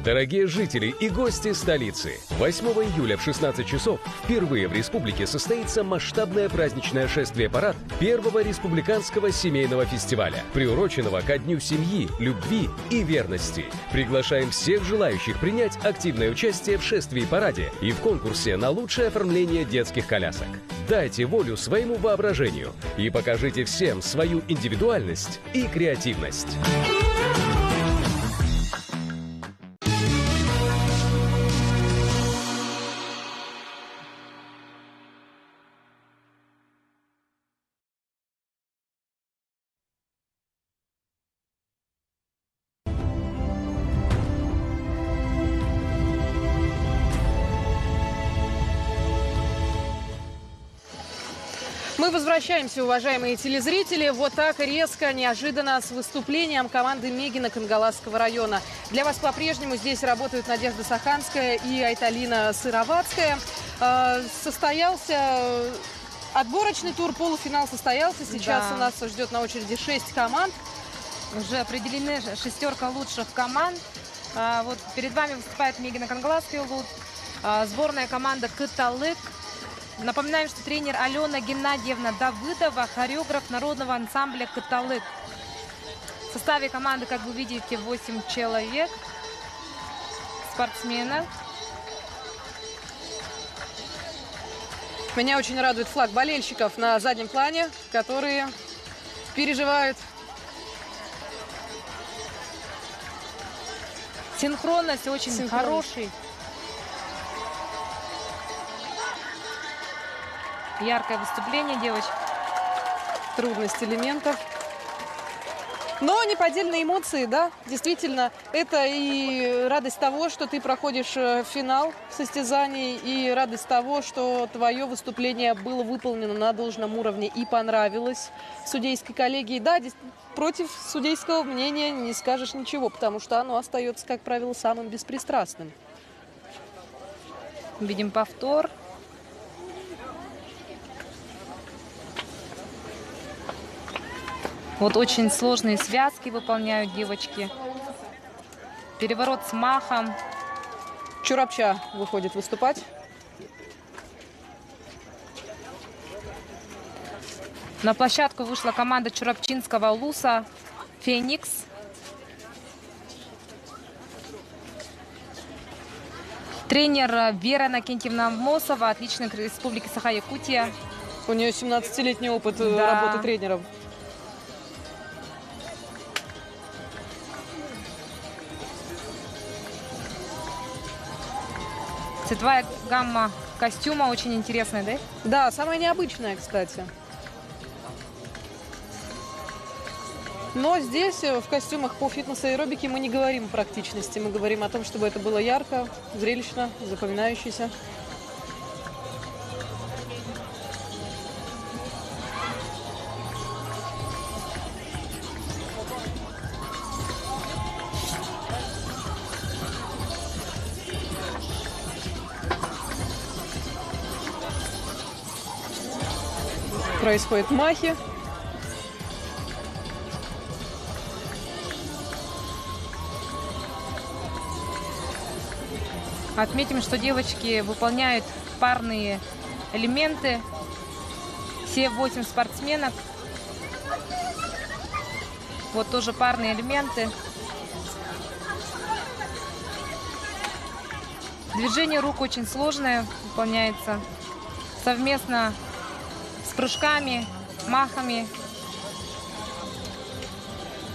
Дорогие жители и гости столицы, 8 июля в 16 часов впервые в республике состоится масштабное праздничное шествие-парад первого республиканского семейного фестиваля, приуроченного ко Дню семьи, любви и верности. Приглашаем всех желающих принять активное участие в шествии-параде и в конкурсе на лучшее оформление детских колясок. Дайте волю своему воображению и покажите всем свою индивидуальность и креативность. Мы возвращаемся, уважаемые телезрители, вот так резко, неожиданно, с выступлением команды Мегина Кангаласского района. Для вас по-прежнему здесь работают Надежда Саханская и Айталина Сыроватская. Состоялся отборочный тур, полуфинал состоялся. Сейчас у нас ждет на очереди 6 команд. Уже определены шестерка лучших команд. Вот перед вами выступает Мегина Кангаласский улус, сборная команда Кыталык. Напоминаем, что тренер Алена Геннадьевна Давыдова, хореограф народного ансамбля «Кыталык». В составе команды, как вы видите, 8 человек, спортсменов. Меня очень радует флаг болельщиков на заднем плане, которые переживают. Синхронность очень хороший. Яркое выступление девочек. Трудность элементов. Но неподдельные эмоции, да, действительно, это и радость того, что ты проходишь финал состязаний, и радость того, что твое выступление было выполнено на должном уровне и понравилось судейской коллегии. Да, против судейского мнения не скажешь ничего, потому что оно остается, как правило, самым беспристрастным. Видим повтор. Вот очень сложные связки выполняют девочки. Переворот с махом. Чурапча выходит выступать. На площадку вышла команда Чурапчинского улуса «Феникс». Тренер Вера Накентьевна Мосова, отличник Республики Саха-Якутия. У нее 17-летний опыт работы тренером. Цветовая гамма костюма очень интересная, да? Да, самая необычная, кстати. Но здесь, в костюмах по фитнес-аэробике, мы не говорим о практичности. Мы говорим о том, чтобы это было ярко, зрелищно, запоминающееся. Происходят махи. Отметим, что девочки выполняют парные элементы. Все 8 спортсменок. Вот тоже парные элементы. Движение рук очень сложное выполняется совместно с прыжками, махами.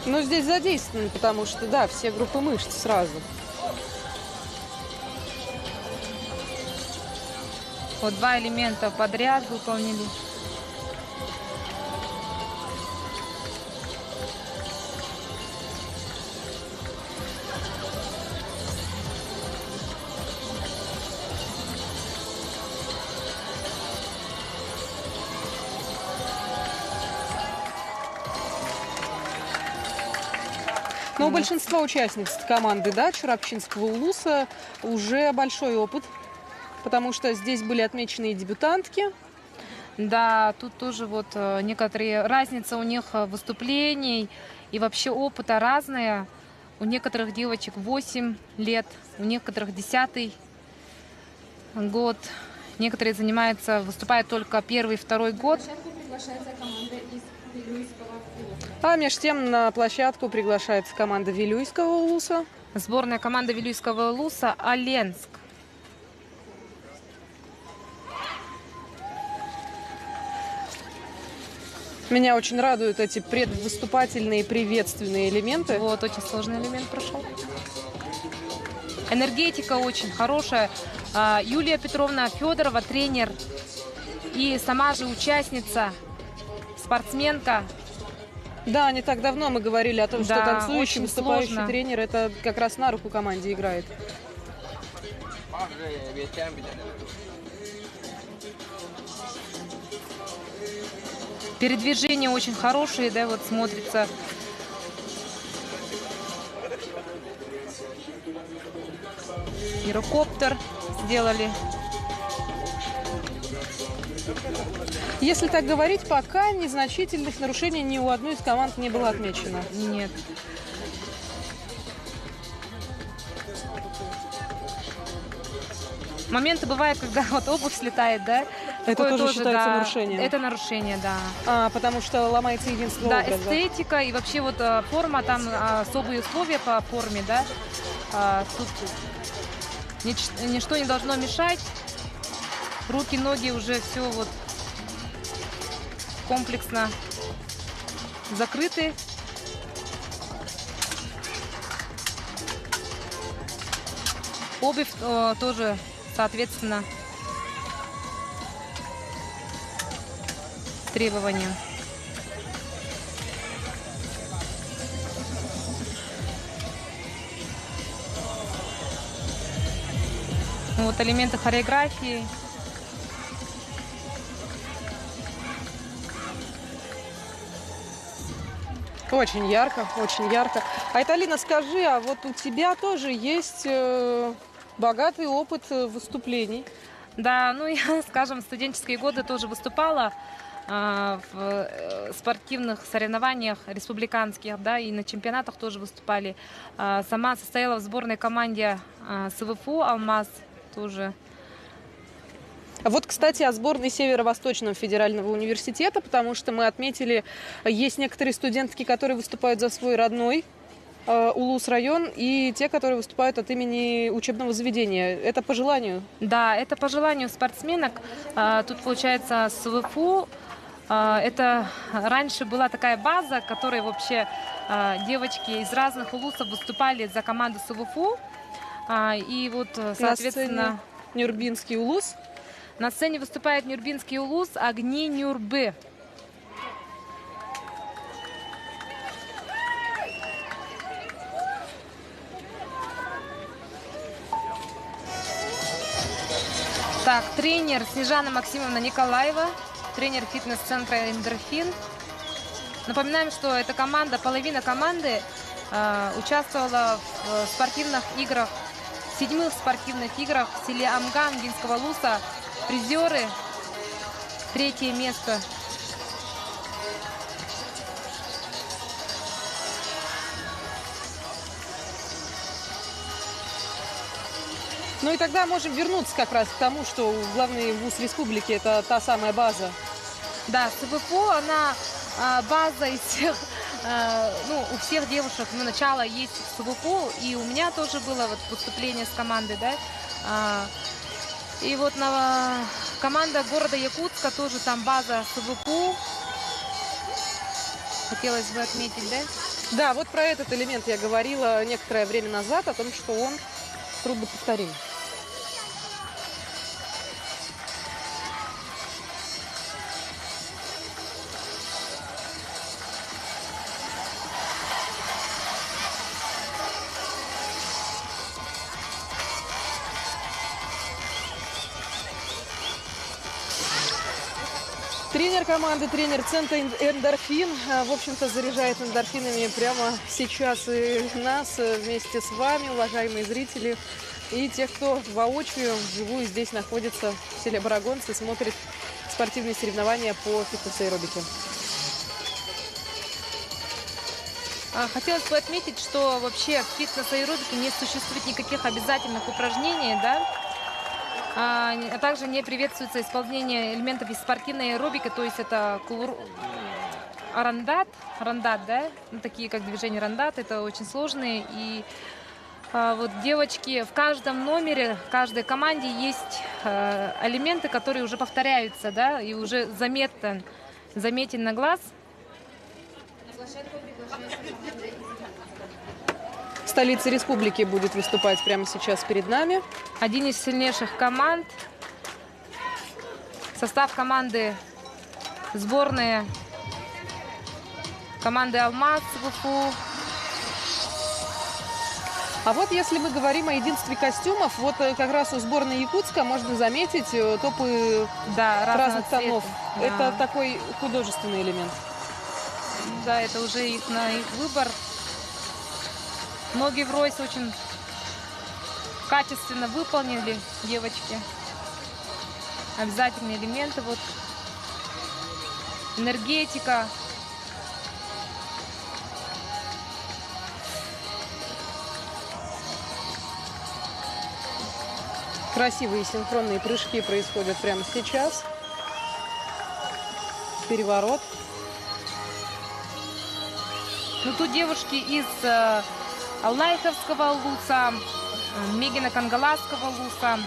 Ну, здесь задействованы, потому что, да, все группы мышц сразу. Вот 2 элемента подряд выполнили. Но у большинства участниц команды, да, Чурапчинского улуса уже большой опыт, потому что здесь были отмечены и дебютантки. Да, тут тоже вот некоторые разница у них выступлений и вообще опыта разная. у некоторых девочек 8 лет, у некоторых 10 год. Некоторые занимаются, выступают только 1-2 год. А между тем на площадку приглашается команда Вилюйского улуса. Сборная команда Вилюйского улуса Оленск. Меня очень радуют эти предвыступательные приветственные элементы. Вот, очень сложный элемент прошел. Энергетика очень хорошая. Юлия Петровна Федорова, тренер, и сама же участница, спортсменка. Да, не так давно мы говорили о том, что танцующий, выступающий сложно. тренер, это как раз на руку команде играет. Передвижения очень хорошие, да, вот смотрится. Гирокоптер сделали. Если так говорить, пока незначительных нарушений ни у одной из команд не было отмечено. Нет. Моменты бывают, когда вот обувь слетает, да? Это Такое тоже считается да, нарушением? Это нарушение, да. Потому что ломается единство Да, образа. эстетика и вообще вот форма, там особые условия по форме, да. Тут ничто не должно мешать. Руки, ноги уже все вот комплексно закрыты. Обувь тоже, соответственно, требованиям. Вот элементы хореографии. Очень ярко, очень ярко. Айталина, скажи, а вот у тебя тоже есть богатый опыт выступлений? Да, ну я, скажем, в студенческие годы тоже выступала в спортивных соревнованиях республиканских, да, и на чемпионатах тоже выступали. Сама состояла в сборной команде СВФУ «Алмаз» тоже. Вот, кстати, о сборной Северо-Восточного федерального университета, потому что мы отметили, есть некоторые студентки, которые выступают за свой родной Улус-район, и те, которые выступают от имени учебного заведения. Это по желанию? Да, это по желанию спортсменок. Тут, получается, СВФУ. Это раньше была такая база, в которой вообще девочки из разных улусов выступали за команду СВФУ. И вот, соответственно... Нюрбинский улус? На сцене выступает Нюрбинский улус «Огни Нюрбы». Так, тренер Снежана Максимовна Николаева, тренер фитнес-центра «Эндорфин». Напоминаем, что эта команда, половина команды участвовала в спортивных играх, 7-х спортивных играх в селе Амган Гинского улуса. Призеры, 3-е место. Ну и тогда можем вернуться как раз к тому, что главный вуз республики – это та самая база. Да, СВФУ, она база из всех, ну, у всех девушек, ну, начало есть в СВФУ, и у меня тоже было вот выступление с командой, да. И вот команда города Якутска, тоже там база СВФУ. Хотелось бы отметить, да? Да, вот про этот элемент я говорила некоторое время назад, о том, что он трудноповторим. Тренер команды, тренер центра «Эндорфин», в общем-то, заряжает эндорфинами прямо сейчас и нас вместе с вами, уважаемые зрители, и тех, кто воочию, вживую здесь находится в селе Барагонцы, смотрит спортивные соревнования по фитнес-аэробике. Хотелось бы отметить, что вообще в фитнес-аэробике не существует никаких обязательных упражнений, да? А также не приветствуется исполнение элементов из спортивной аэробики, то есть это рандат, да? Ну, такие как движения рандат, это очень сложные. И вот девочки, в каждом номере, в каждой команде есть элементы, которые уже повторяются, да? И уже заметен на глаз. Столица республики будет выступать прямо сейчас перед нами. Один из сильнейших команд. Состав команды сборная команды «Алмаз» ВФУ. А вот если мы говорим о единстве костюмов, вот как раз у сборной Якутска можно заметить топы разных тонов. Да. Это такой художественный элемент. Да, это уже их выбор. Ноги врозь очень качественно выполнили девочки. Обязательные элементы. Вот. Энергетика. Красивые синхронные прыжки происходят прямо сейчас. Переворот. Ну, тут девушки из Аллайховского Улуса, Мегино-Кангаласского Улуса,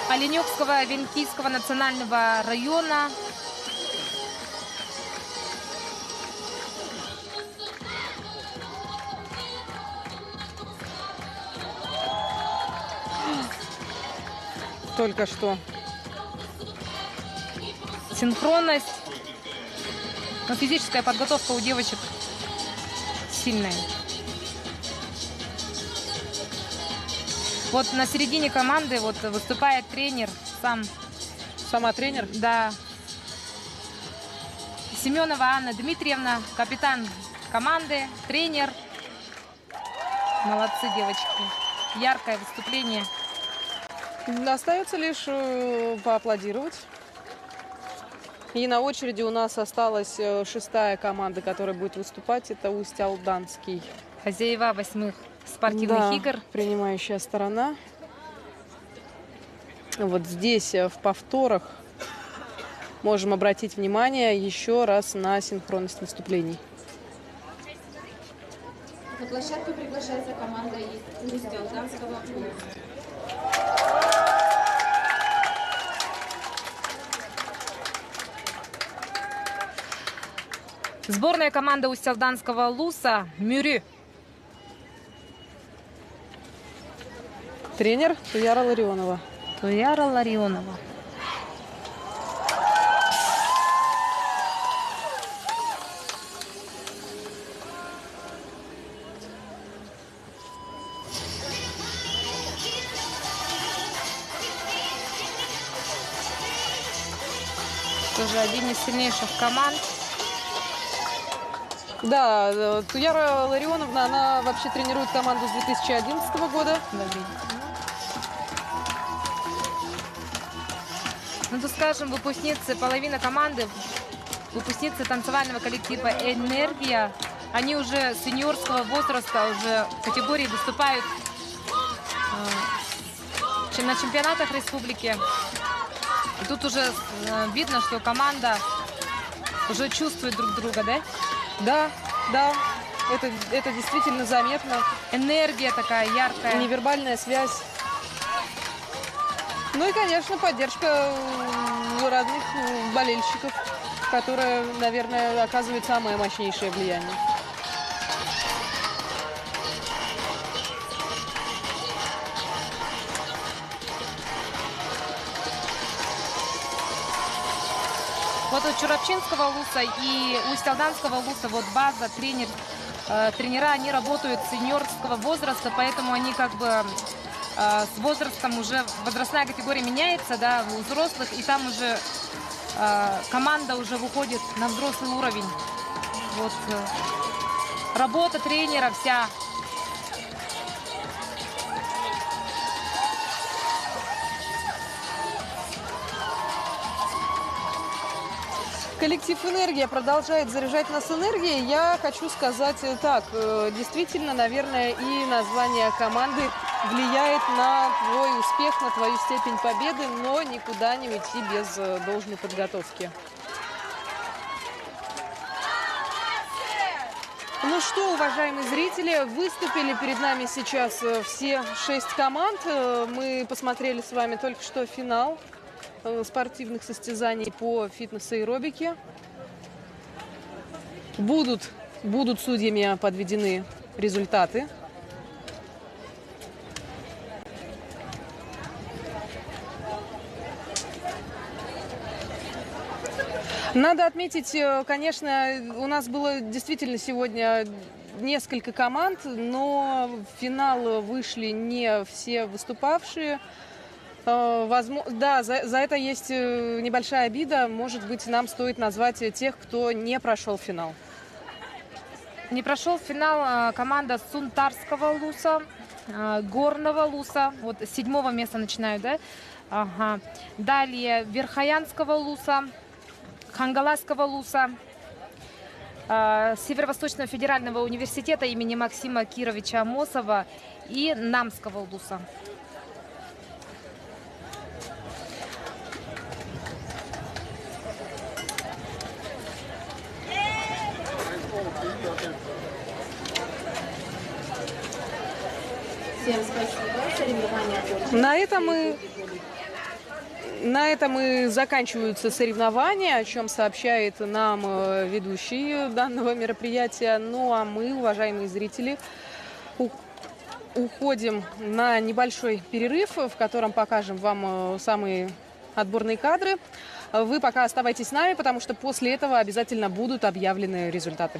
Оленёкского Венкийского национального района. Только что. Синхронность. Но физическая подготовка у девочек сильная. Вот на середине команды вот выступает тренер сам. Сама тренер? Да. Семенова Анна Дмитриевна, капитан команды, тренер. Молодцы, девочки. Яркое выступление. Остается лишь поаплодировать. И на очереди у нас осталась 6-я команда, которая будет выступать. Это Усть-Алданский. Хозяева 8-х спортивных игр. Принимающая сторона. Вот здесь в повторах можем обратить внимание еще раз на синхронность выступлений. На площадку приглашается команда из Усть-Алданского клуба. Сборная команда Усть-Алданского Улуса Мюрю. Тренер Туяра Ларионова. Туяра Ларионова. Тоже один из сильнейших команд. Да, Туяра Ларионовна, она вообще тренирует команду с 2011 года. Ну, то скажем, выпускницы, половина команды, выпускницы танцевального коллектива «Энергия», они уже с сеньорского возраста, уже в категории выступают на чемпионатах республики. И тут уже видно, что команда уже чувствует друг друга, да? Да, да, это действительно заметно. Энергия такая яркая. Невербальная связь. Ну и, конечно, поддержка родных болельщиков, которая, наверное, оказывает самое мощнейшее влияние. Вот у Чурапчинского Улуса и Усть-Алданского Улуса вот база, тренера, они работают с сеньорского возраста, поэтому они как бы с возрастом уже возрастная категория меняется, да, у взрослых, и там уже команда уже выходит на взрослый уровень. Вот работа тренера вся. Коллектив «Энергия» продолжает заряжать нас энергией. Я хочу сказать так, действительно, наверное, и название команды влияет на твой успех, на твою степень победы, но никуда не уйти без должной подготовки. Ну что, уважаемые зрители, выступили перед нами сейчас все 6 команд. Мы посмотрели с вами только что финал спортивных состязаний по фитнес-аэробике. Будут судьями подведены результаты. Надо отметить, конечно, у нас было действительно сегодня несколько команд, но в финал вышли не все выступавшие. Да, за это есть небольшая обида. Может быть, нам стоит назвать тех, кто не прошел финал. Не прошел финал команда Сунтарского Луса, Горного Луса. Вот с 7-го места начинаю, да? Ага. Далее Верхоянского Луса, Хангаласского Луса, Северо-Восточного федерального университета имени Максима Кировича Амосова и Намского Луса. Всем спасибо. Соревнования На этом и заканчиваются соревнования, о чем сообщает нам ведущий данного мероприятия. Ну а мы, уважаемые зрители, уходим на небольшой перерыв, в котором покажем вам самые отборные кадры. Вы пока оставайтесь с нами, потому что после этого обязательно будут объявлены результаты.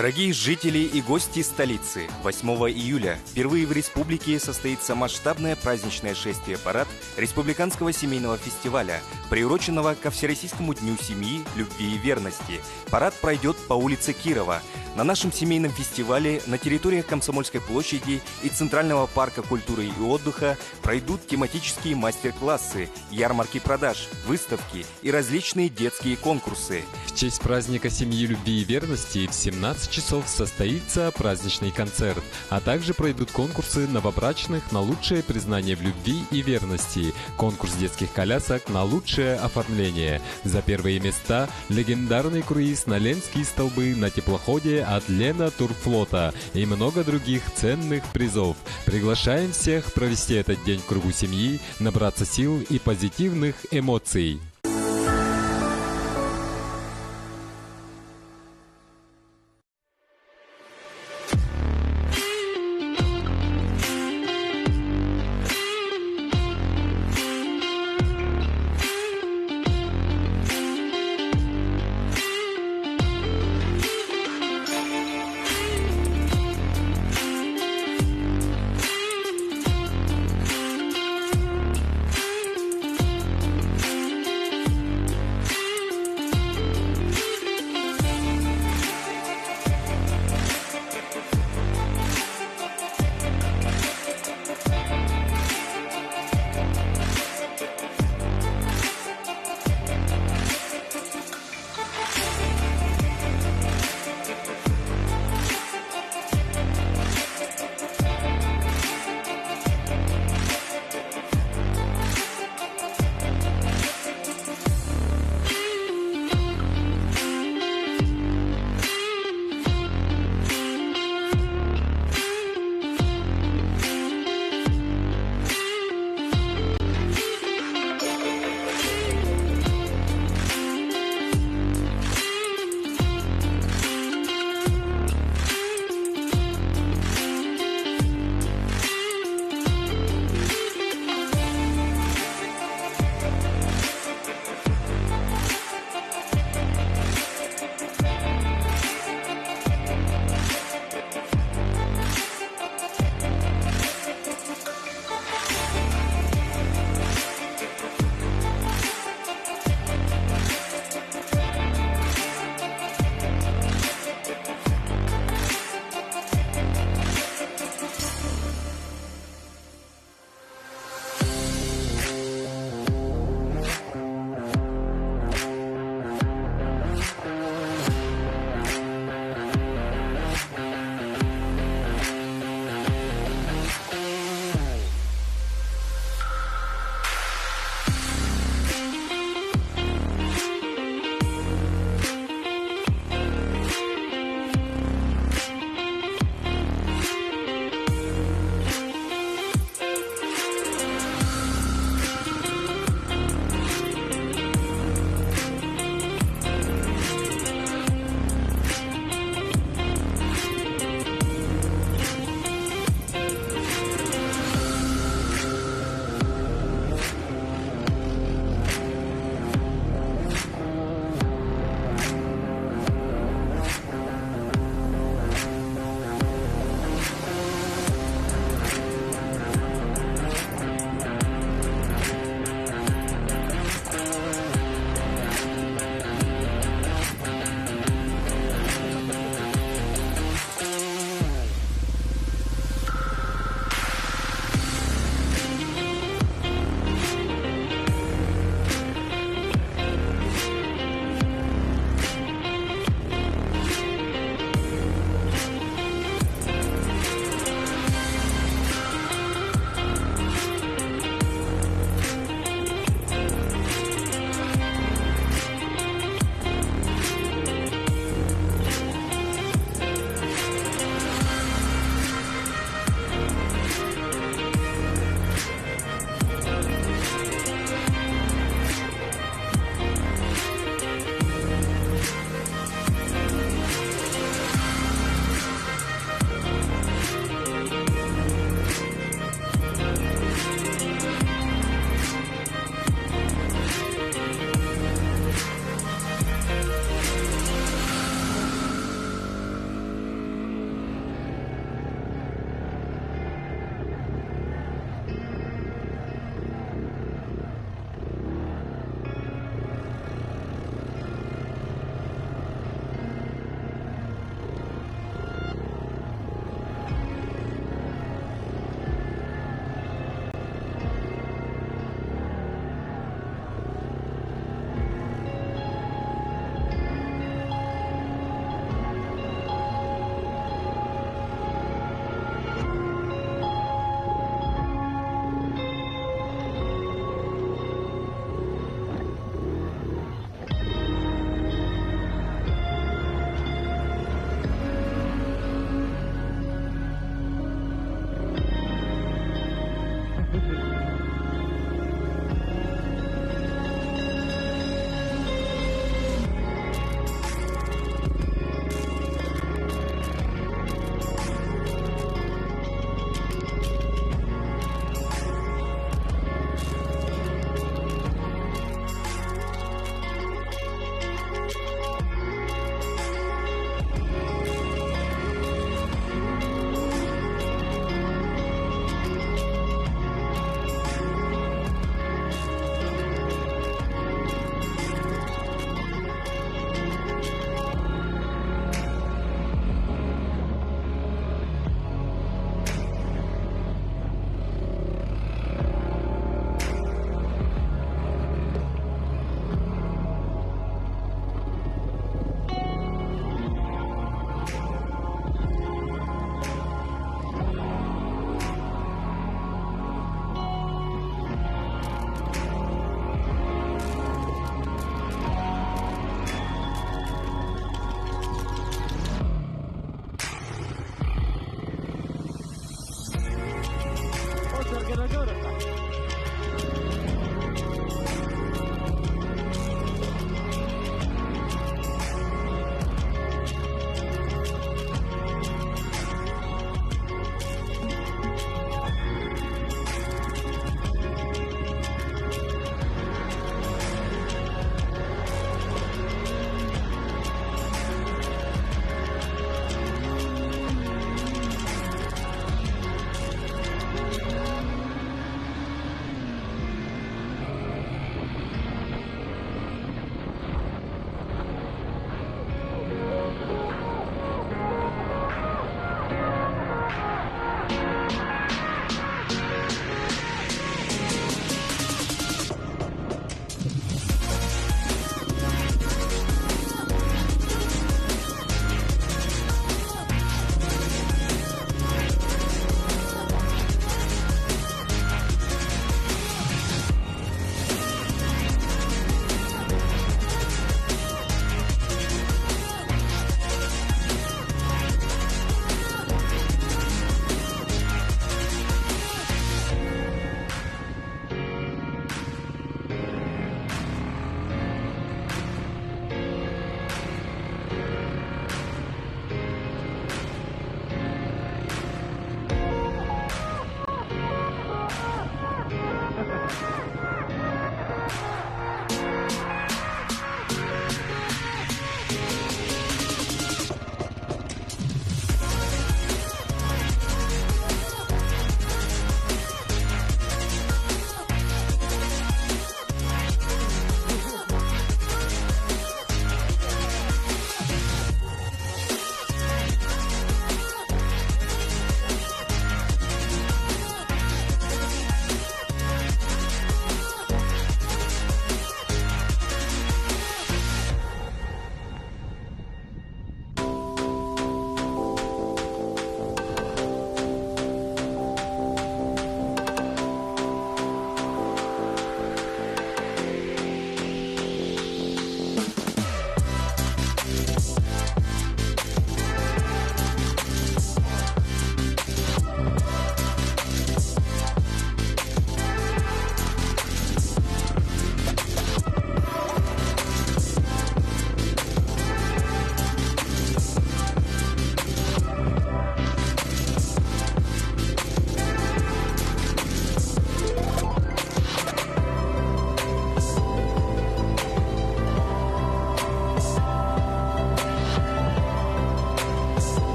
Дорогие жители и гости столицы, 8 июля впервые в республике состоится масштабное праздничное шествие-парад Республиканского семейного фестиваля, приуроченного ко Всероссийскому дню семьи, любви и верности. Парад пройдет по улице Кирова. На нашем семейном фестивале на территориях Комсомольской площади и Центрального парка культуры и отдыха пройдут тематические мастер-классы, ярмарки продаж, выставки и различные детские конкурсы. В честь праздника семьи, любви и верности в 17 часов состоится праздничный концерт, а также пройдут конкурсы новобрачных на лучшее признание в любви и верности, конкурс детских колясок на лучшее оформление. За первые места легендарный круиз на Ленские столбы на теплоходе от Лена Турфлота и много других ценных призов. Приглашаем всех провести этот день в кругу семьи, набраться сил и позитивных эмоций.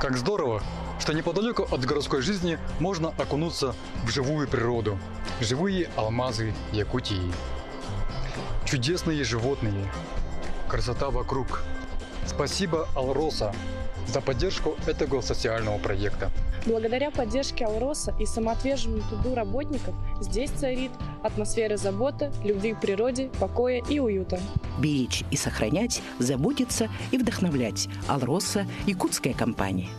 Как здорово, что неподалеку от городской жизни можно окунуться в живую природу, живые алмазы Якутии. Чудесные животные, красота вокруг. Спасибо Алроса за поддержку этого социального проекта. Благодаря поддержке Алроса и самоотверженному труду работников здесь царит атмосфера заботы, любви к природе, покоя и уюта. Беречь и сохранять, заботиться и вдохновлять. Алроса – якутская компания.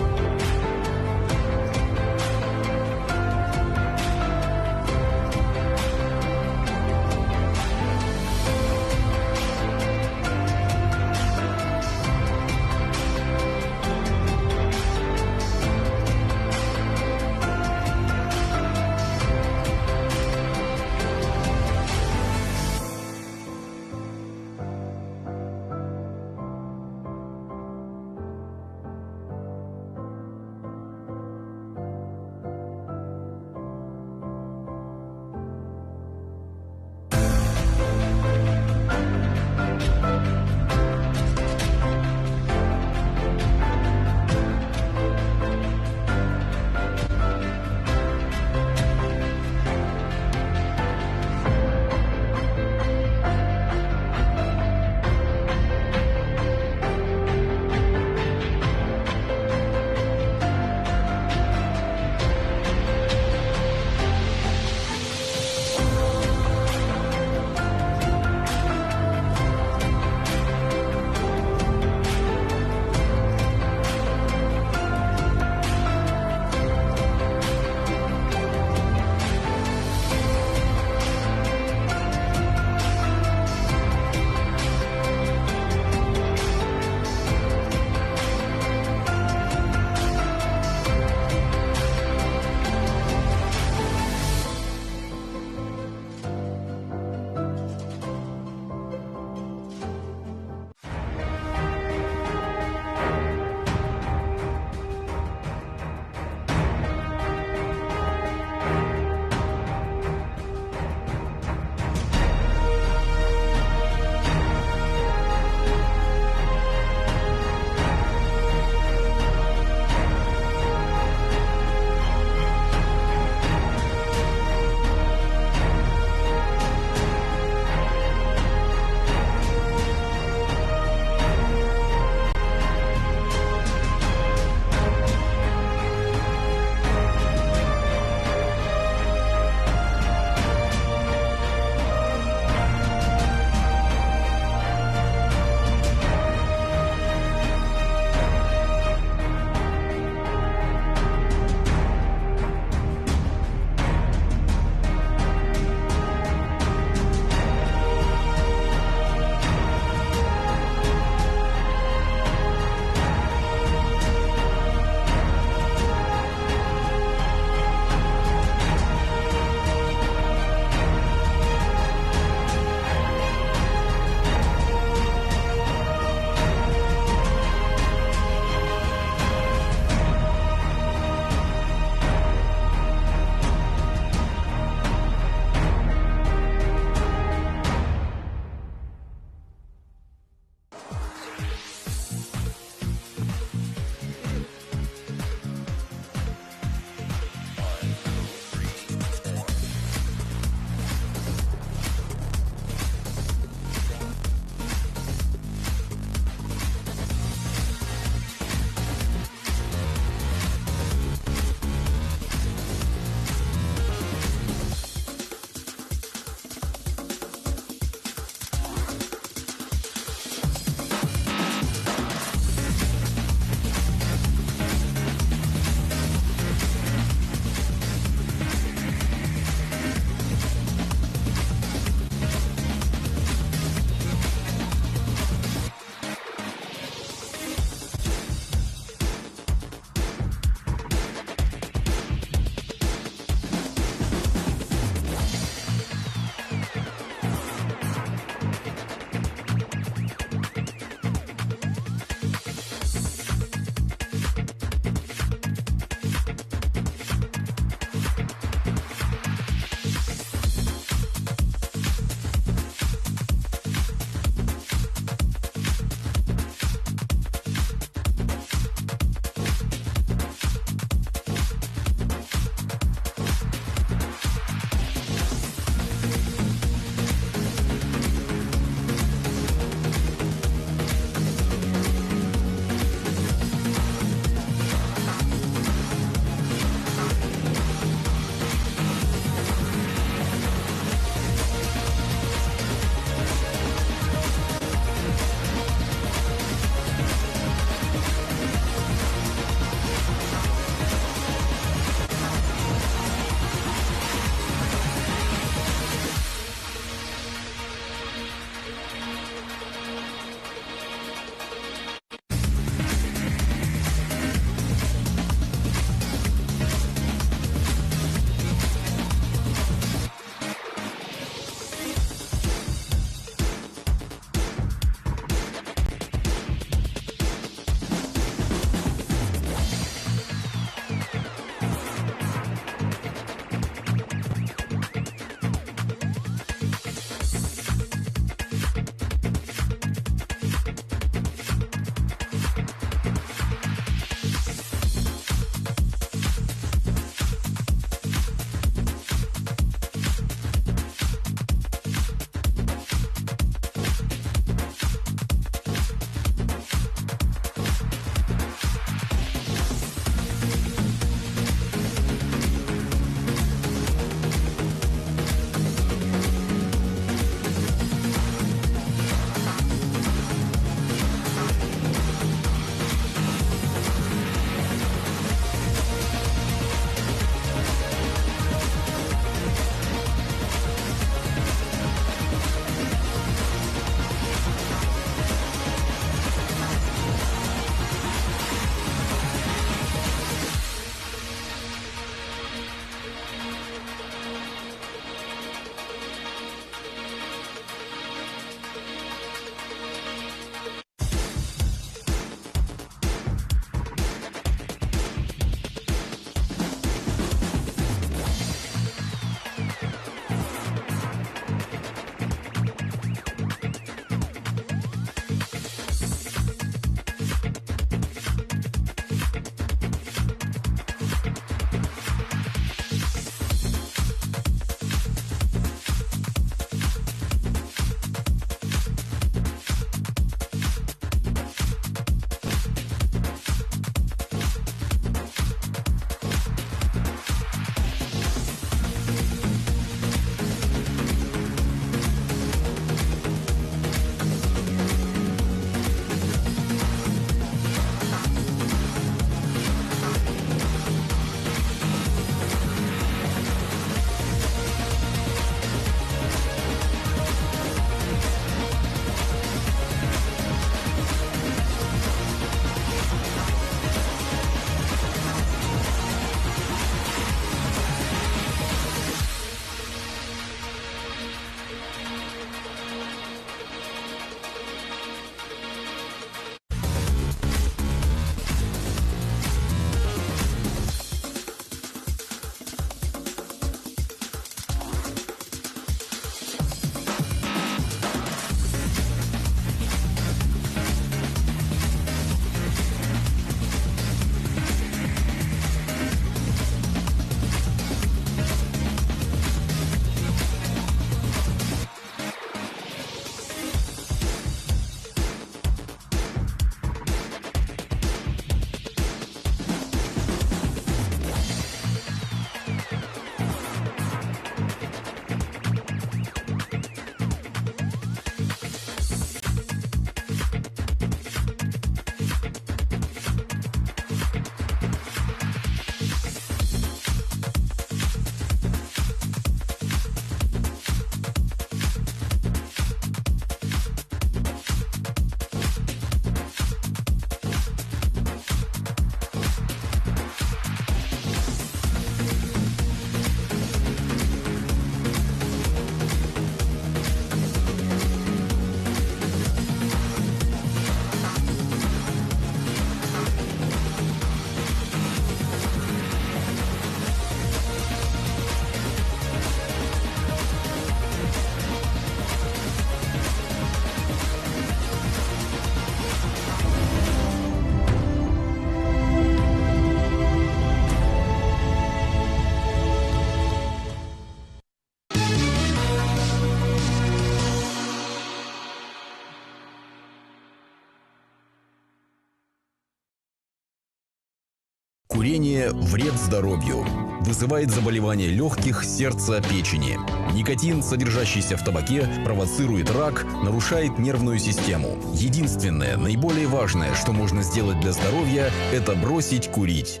Курение – вред здоровью. Вызывает заболевания легких, сердца, печени. Никотин, содержащийся в табаке, провоцирует рак, нарушает нервную систему. Единственное, наиболее важное, что можно сделать для здоровья – это бросить курить.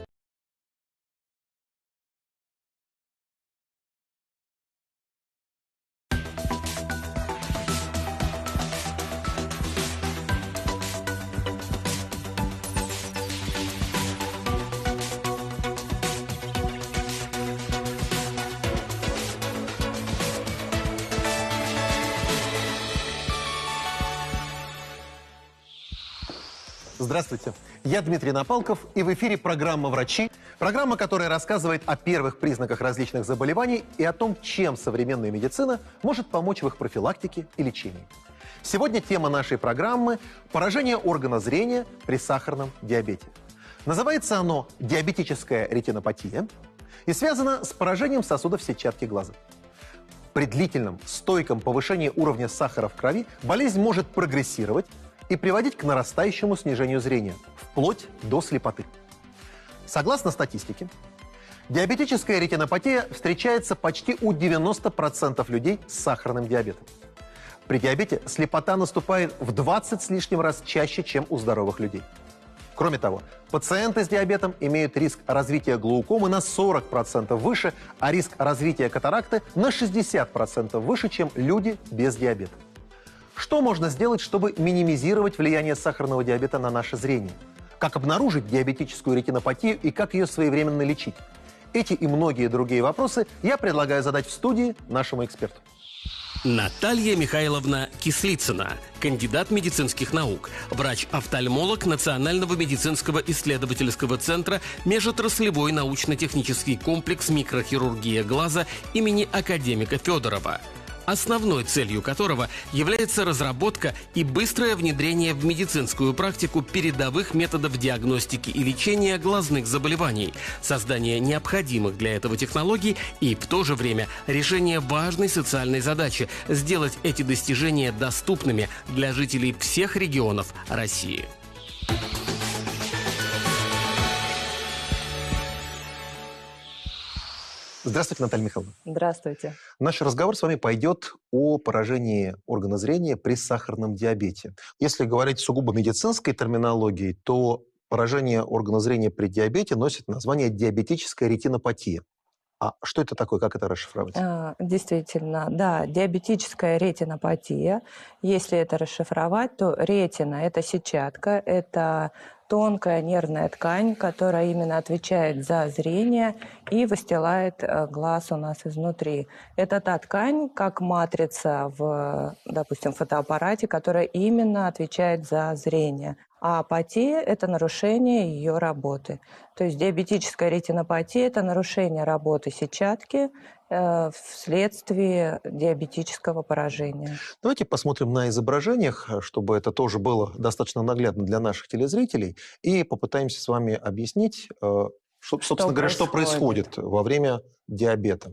Здравствуйте, я Дмитрий Напалков, и в эфире программа «Врачи». Программа, которая рассказывает о первых признаках различных заболеваний и о том, чем современная медицина может помочь в их профилактике и лечении. Сегодня тема нашей программы – поражение органа зрения при сахарном диабете. Называется оно диабетическая ретинопатия и связано с поражением сосудов сетчатки глаза. При длительном, стойком повышении уровня сахара в крови болезнь может прогрессировать и приводить к нарастающему снижению зрения, вплоть до слепоты. Согласно статистике, диабетическая ретинопатия встречается почти у 90% людей с сахарным диабетом. При диабете слепота наступает в 20 с лишним раз чаще, чем у здоровых людей. Кроме того, пациенты с диабетом имеют риск развития глаукомы на 40% выше, а риск развития катаракты на 60% выше, чем люди без диабета. Что можно сделать, чтобы минимизировать влияние сахарного диабета на наше зрение? Как обнаружить диабетическую ретинопатию и как ее своевременно лечить? Эти и многие другие вопросы я предлагаю задать в студии нашему эксперту. Наталья Михайловна Кислицына, кандидат медицинских наук, врач-офтальмолог Национального медицинского исследовательского центра «Межотраслевой научно-технический комплекс микрохирургия глаза» имени академика Федорова, основной целью которого является разработка и быстрое внедрение в медицинскую практику передовых методов диагностики и лечения глазных заболеваний, создание необходимых для этого технологий и в то же время решение важной социальной задачи – сделать эти достижения доступными для жителей всех регионов России. Здравствуйте, Наталья Михайловна. Здравствуйте. Наш разговор с вами пойдет о поражении органа зрения при сахарном диабете. Если говорить сугубо медицинской терминологией, то поражение органа зрения при диабете носит название диабетическая ретинопатия. А что это такое, как это расшифровать? Действительно, да, диабетическая ретинопатия. Если это расшифровать, то ретина – это сетчатка, это тонкая нервная ткань, которая именно отвечает за зрение и выстилает глаз у нас изнутри. Это та ткань, как матрица в, допустим, фотоаппарате, которая именно отвечает за зрение. А апатия – это нарушение ее работы. То есть диабетическая ретинопатия – это нарушение работы сетчатки вследствие диабетического поражения. Давайте посмотрим на изображениях, чтобы это тоже было достаточно наглядно для наших телезрителей, и попытаемся с вами объяснить, собственно говоря, что происходит во время диабета.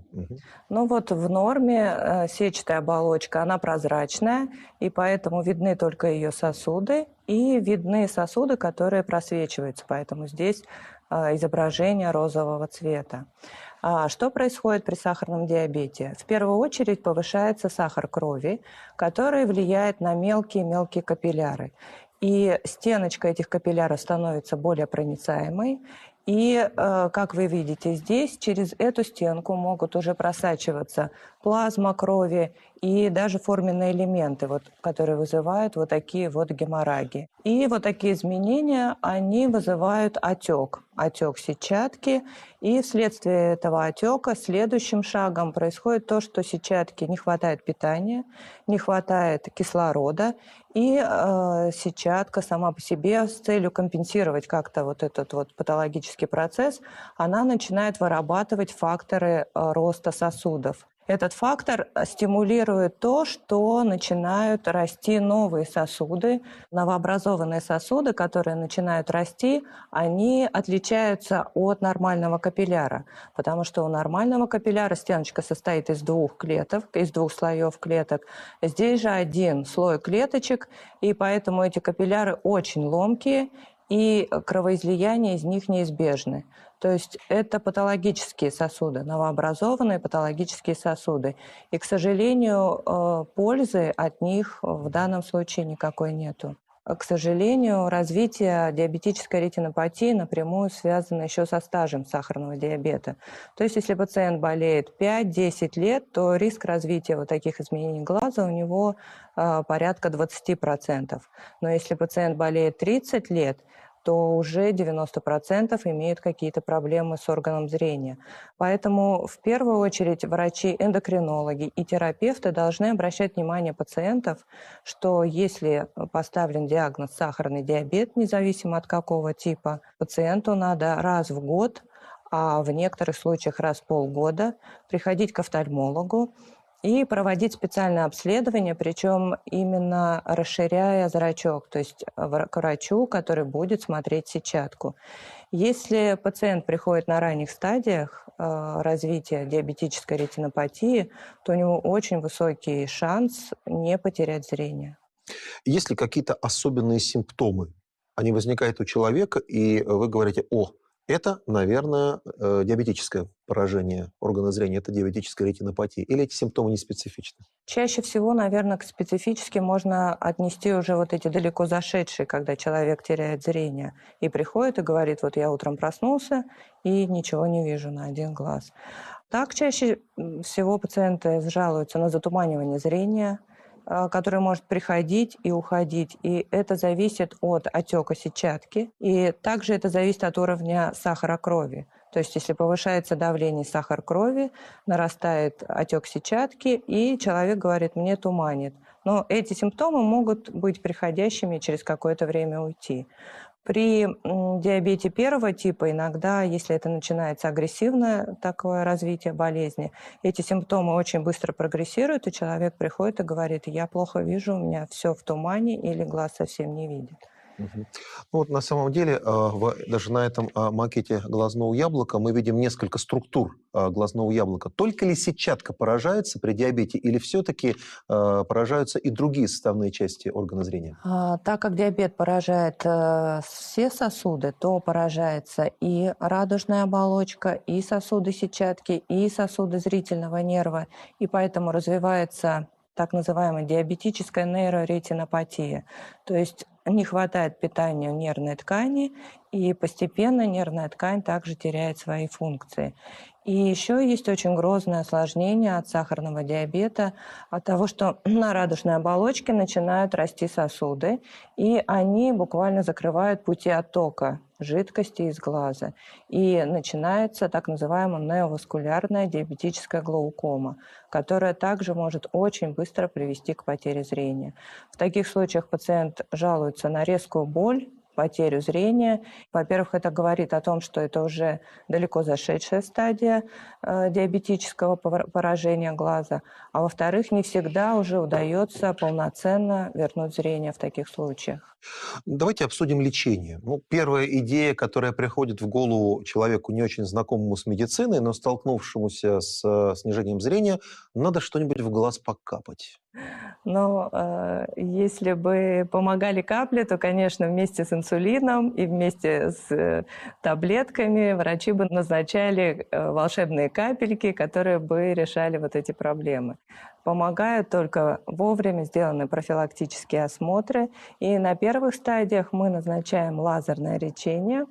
Ну вот в норме сетчатая оболочка, она прозрачная, и поэтому видны только ее сосуды, и видны сосуды, которые просвечиваются, поэтому здесь изображение розового цвета. Что происходит при сахарном диабете? В первую очередь повышается сахар крови, который влияет на мелкие-мелкие капилляры. И стеночка этих капилляров становится более проницаемой. И, как вы видите здесь, через эту стенку могут уже просачиваться плазма крови и даже форменные элементы, которые вызывают вот такие вот геморрагии. И вот такие изменения, они вызывают отек сетчатки. И вследствие этого отека следующим шагом происходит то, что сетчатке не хватает питания, не хватает кислорода, и сетчатка сама по себе с целью компенсировать как-то вот этот вот патологический процесс, она начинает вырабатывать факторы роста сосудов. Этот фактор стимулирует то, что начинают расти новые сосуды. Новообразованные сосуды, которые начинают расти, они отличаются от нормального капилляра, потому что у нормального капилляра стеночка состоит из двух слоев клеток. Здесь же один слой клеточек, и поэтому эти капилляры очень ломкие, и кровоизлияние из них неизбежны. То есть это патологические сосуды, новообразованные патологические сосуды. И, к сожалению, пользы от них в данном случае никакой нету. К сожалению, развитие диабетической ретинопатии напрямую связано еще со стажем сахарного диабета. То есть если пациент болеет 5-10 лет, то риск развития вот таких изменений глаза у него порядка 20%. Но если пациент болеет 30 лет, то уже 90% имеют какие-то проблемы с органом зрения. Поэтому в первую очередь врачи-эндокринологи и терапевты должны обращать внимание пациентов, что если поставлен диагноз сахарный диабет, независимо от какого типа, пациенту надо раз в год, а в некоторых случаях раз в полгода приходить к офтальмологу и проводить специальное обследование, причем именно расширяя зрачок, то есть к врачу, который будет смотреть сетчатку. Если пациент приходит на ранних стадиях развития диабетической ретинопатии, то у него очень высокий шанс не потерять зрение. Есть ли какие-то особенные симптомы? Они возникают у человека, и вы говорите: о, это, наверное, диабетическое поражение органа зрения, это диабетическая ретинопатия. Или эти симптомы не специфичны? Чаще всего, наверное, к специфически можно отнести уже вот эти далеко зашедшие, когда человек теряет зрение и приходит и говорит: вот я утром проснулся и ничего не вижу на один глаз. Так чаще всего пациенты жалуются на затуманивание зрения, который может приходить и уходить. И это зависит от отека сетчатки. И также это зависит от уровня сахара крови. То есть если повышается давление, сахар крови, нарастает отек сетчатки, и человек говорит: мне туманит. Но эти симптомы могут быть приходящими, через какое-то время уйти. При диабете первого типа иногда, если это начинается агрессивное такое развитие болезни, эти симптомы очень быстро прогрессируют, и человек приходит и говорит: я плохо вижу, у меня все в тумане или глаз совсем не видит. Ну вот на самом деле, даже на этом макете глазного яблока мы видим несколько структур глазного яблока. Только ли сетчатка поражается при диабете, или все-таки поражаются и другие составные части органа зрения? Так как диабет поражает все сосуды, то поражается и радужная оболочка, и сосуды сетчатки, и сосуды зрительного нерва, и поэтому развивается так называемая диабетическая нейроретинопатия. То есть не хватает питания нервной ткани, и постепенно нервная ткань также теряет свои функции. И еще есть очень грозное осложнение от сахарного диабета, от того, что на радужной оболочке начинают расти сосуды, и они буквально закрывают пути оттока жидкости из глаза. И начинается так называемая неоваскулярная диабетическая глаукома, которая также может очень быстро привести к потере зрения. В таких случаях пациент жалуется на резкую боль, потерю зрения. Во-первых, это говорит о том, что это уже далеко зашедшая стадия диабетического поражения глаза. А во-вторых, не всегда уже удается полноценно вернуть зрение в таких случаях. Давайте обсудим лечение. Первая идея, которая приходит в голову человеку, не очень знакомому с медициной, но столкнувшемуся с снижением зрения: надо что-нибудь в глаз покапать. Но если бы помогали капли, то, конечно, вместе с инсулином и вместе с таблетками врачи бы назначали волшебные капельки, которые бы решали вот эти проблемы. Помогают только вовремя сделанные профилактические осмотры. И на первых стадиях мы назначаем лазерное лечение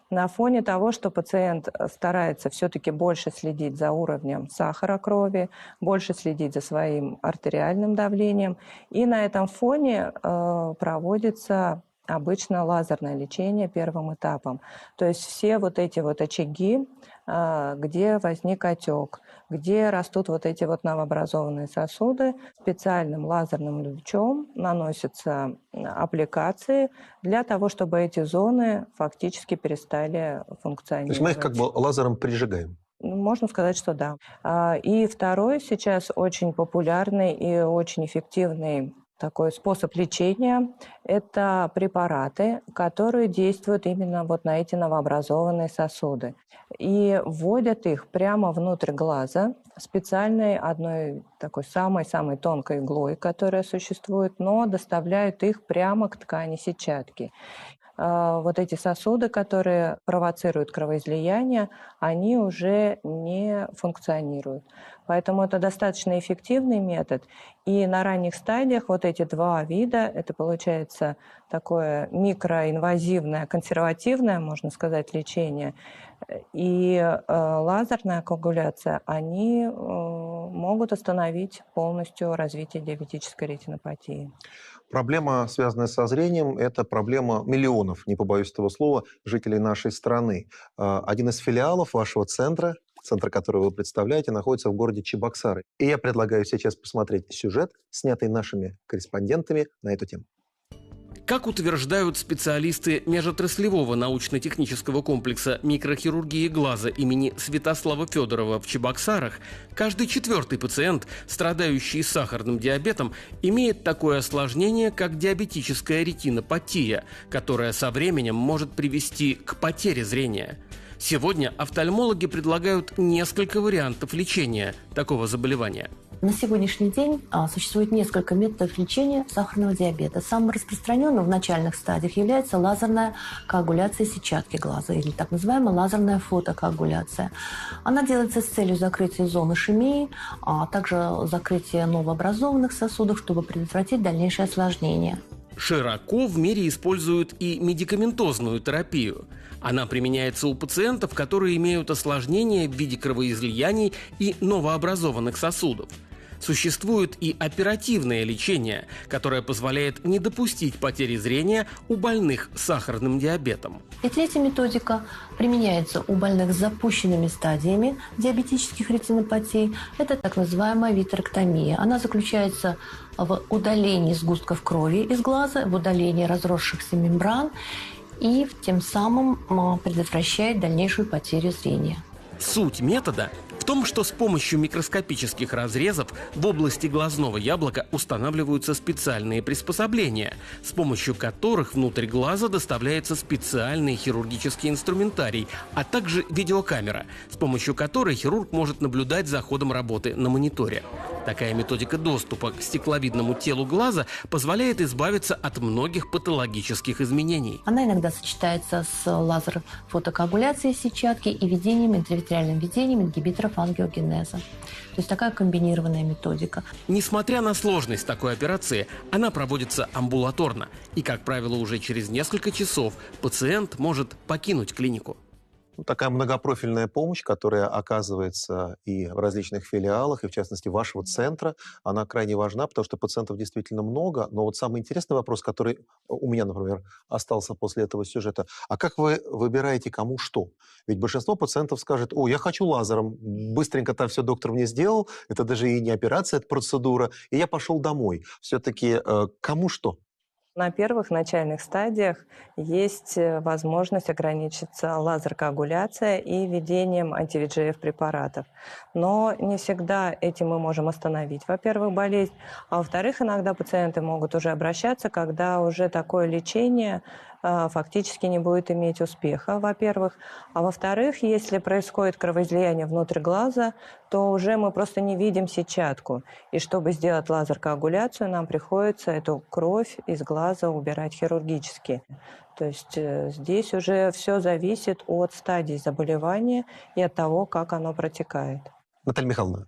на фоне того, что пациент старается все-таки больше следить за уровнем сахара крови, больше следить за своим артериальным давлением. И на этом фоне проводится обычно лазерное лечение первым этапом. То есть все вот эти вот очаги, где возник отек, где растут вот эти вот новообразованные сосуды, специальным лазерным лучом наносятся аппликации для того, чтобы эти зоны фактически перестали функционировать. То есть мы их как бы лазером прижигаем? Можно сказать, что да. И второй сейчас очень популярный и очень эффективный такой способ лечения – это препараты, которые действуют именно вот на эти новообразованные сосуды. И вводят их прямо внутрь глаза специальной одной такой самой-самой тонкой иглой, которая существует, но доставляют их прямо к ткани сетчатки. вот эти сосуды, которые провоцируют кровоизлияние, они уже не функционируют. Поэтому это достаточно эффективный метод. И на ранних стадиях вот эти два вида, это получается такое микроинвазивное, консервативное, можно сказать, лечение, и лазерная коагуляция, они могут остановить полностью развитие диабетической ретинопатии. Проблема, связанная со зрением, это проблема миллионов, не побоюсь этого слова, жителей нашей страны. Один из филиалов вашего центра, центр, который вы представляете, находится в городе Чебоксары. И я предлагаю сейчас посмотреть сюжет, снятый нашими корреспондентами на эту тему. Как утверждают специалисты межотраслевого научно-технического комплекса микрохирургии глаза имени Святослава Федорова в Чебоксарах, каждый четвертый пациент, страдающий сахарным диабетом, имеет такое осложнение, как диабетическая ретинопатия, которая со временем может привести к потере зрения. Сегодня офтальмологи предлагают несколько вариантов лечения такого заболевания. На сегодняшний день существует несколько методов лечения сахарного диабета. Самым распространенным в начальных стадиях является лазерная коагуляция сетчатки глаза, или так называемая лазерная фотокоагуляция. Она делается с целью закрытия зон ишемии, а также закрытия новообразованных сосудов, чтобы предотвратить дальнейшее осложнение. Широко в мире используют и медикаментозную терапию. Она применяется у пациентов, которые имеют осложнения в виде кровоизлияний и новообразованных сосудов. Существует и оперативное лечение, которое позволяет не допустить потери зрения у больных с сахарным диабетом. И третья методика применяется у больных с запущенными стадиями диабетических ретинопатий. Это так называемая витректомия. Она заключается в удалении сгустков крови из глаза, в удалении разросшихся мембран и тем самым предотвращает дальнейшую потерю зрения. Суть метода в том, что с помощью микроскопических разрезов в области глазного яблока устанавливаются специальные приспособления, с помощью которых внутрь глаза доставляется специальный хирургический инструментарий, а также видеокамера, с помощью которой хирург может наблюдать за ходом работы на мониторе. Такая методика доступа к стекловидному телу глаза позволяет избавиться от многих патологических изменений. Она иногда сочетается с лазер-фотокоагуляцией сетчатки и интравитреальным введением ингибиторов ангиогенеза. То есть такая комбинированная методика. Несмотря на сложность такой операции, она проводится амбулаторно. И, как правило, уже через несколько часов пациент может покинуть клинику. Такая многопрофильная помощь, которая оказывается и в различных филиалах, и в частности вашего центра, она крайне важна, потому что пациентов действительно много. Но вот самый интересный вопрос, который у меня, например, остался после этого сюжета, а как вы выбираете кому что? Ведь большинство пациентов скажет: о, я хочу лазером, быстренько там все доктор мне сделал, это даже и не операция, это процедура, и я пошел домой. Все-таки кому что? На первых начальных стадиях есть возможность ограничиться лазер-коагуляцией и введением анти-VEGF препаратов. Но не всегда этим мы можем остановить, во-первых, болезнь, а во-вторых, иногда пациенты могут уже обращаться, когда уже такое лечение фактически не будет иметь успеха, во-первых. А во-вторых, если происходит кровоизлияние внутрь глаза, то уже мы просто не видим сетчатку. И чтобы сделать лазер-коагуляцию, нам приходится эту кровь из глаза убирать хирургически. То есть здесь уже все зависит от стадии заболевания и от того, как оно протекает. Наталья Михайловна,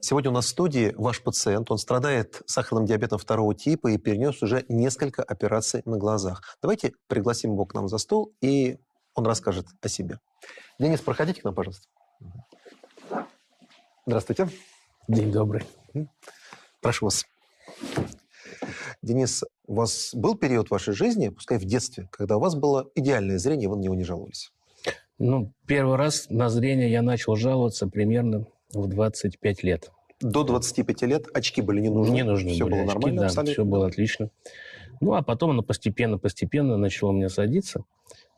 сегодня у нас в студии ваш пациент, он страдает сахарным диабетом 2 типа и перенес уже несколько операций на глазах. Давайте пригласим его к нам за стол, и он расскажет о себе. Денис, проходите к нам, пожалуйста. Здравствуйте. День добрый. Прошу вас. Денис, у вас был период в вашей жизни, пускай в детстве, когда у вас было идеальное зрение, вы на него не жаловались? Ну, первый раз на зрение я начал жаловаться примерно в 25 лет. До 25 лет очки были не нужны? Не нужны. Все были было очки, нормально, да, абсолютно? все было отлично. Ну, а потом оно постепенно начало у меня садиться.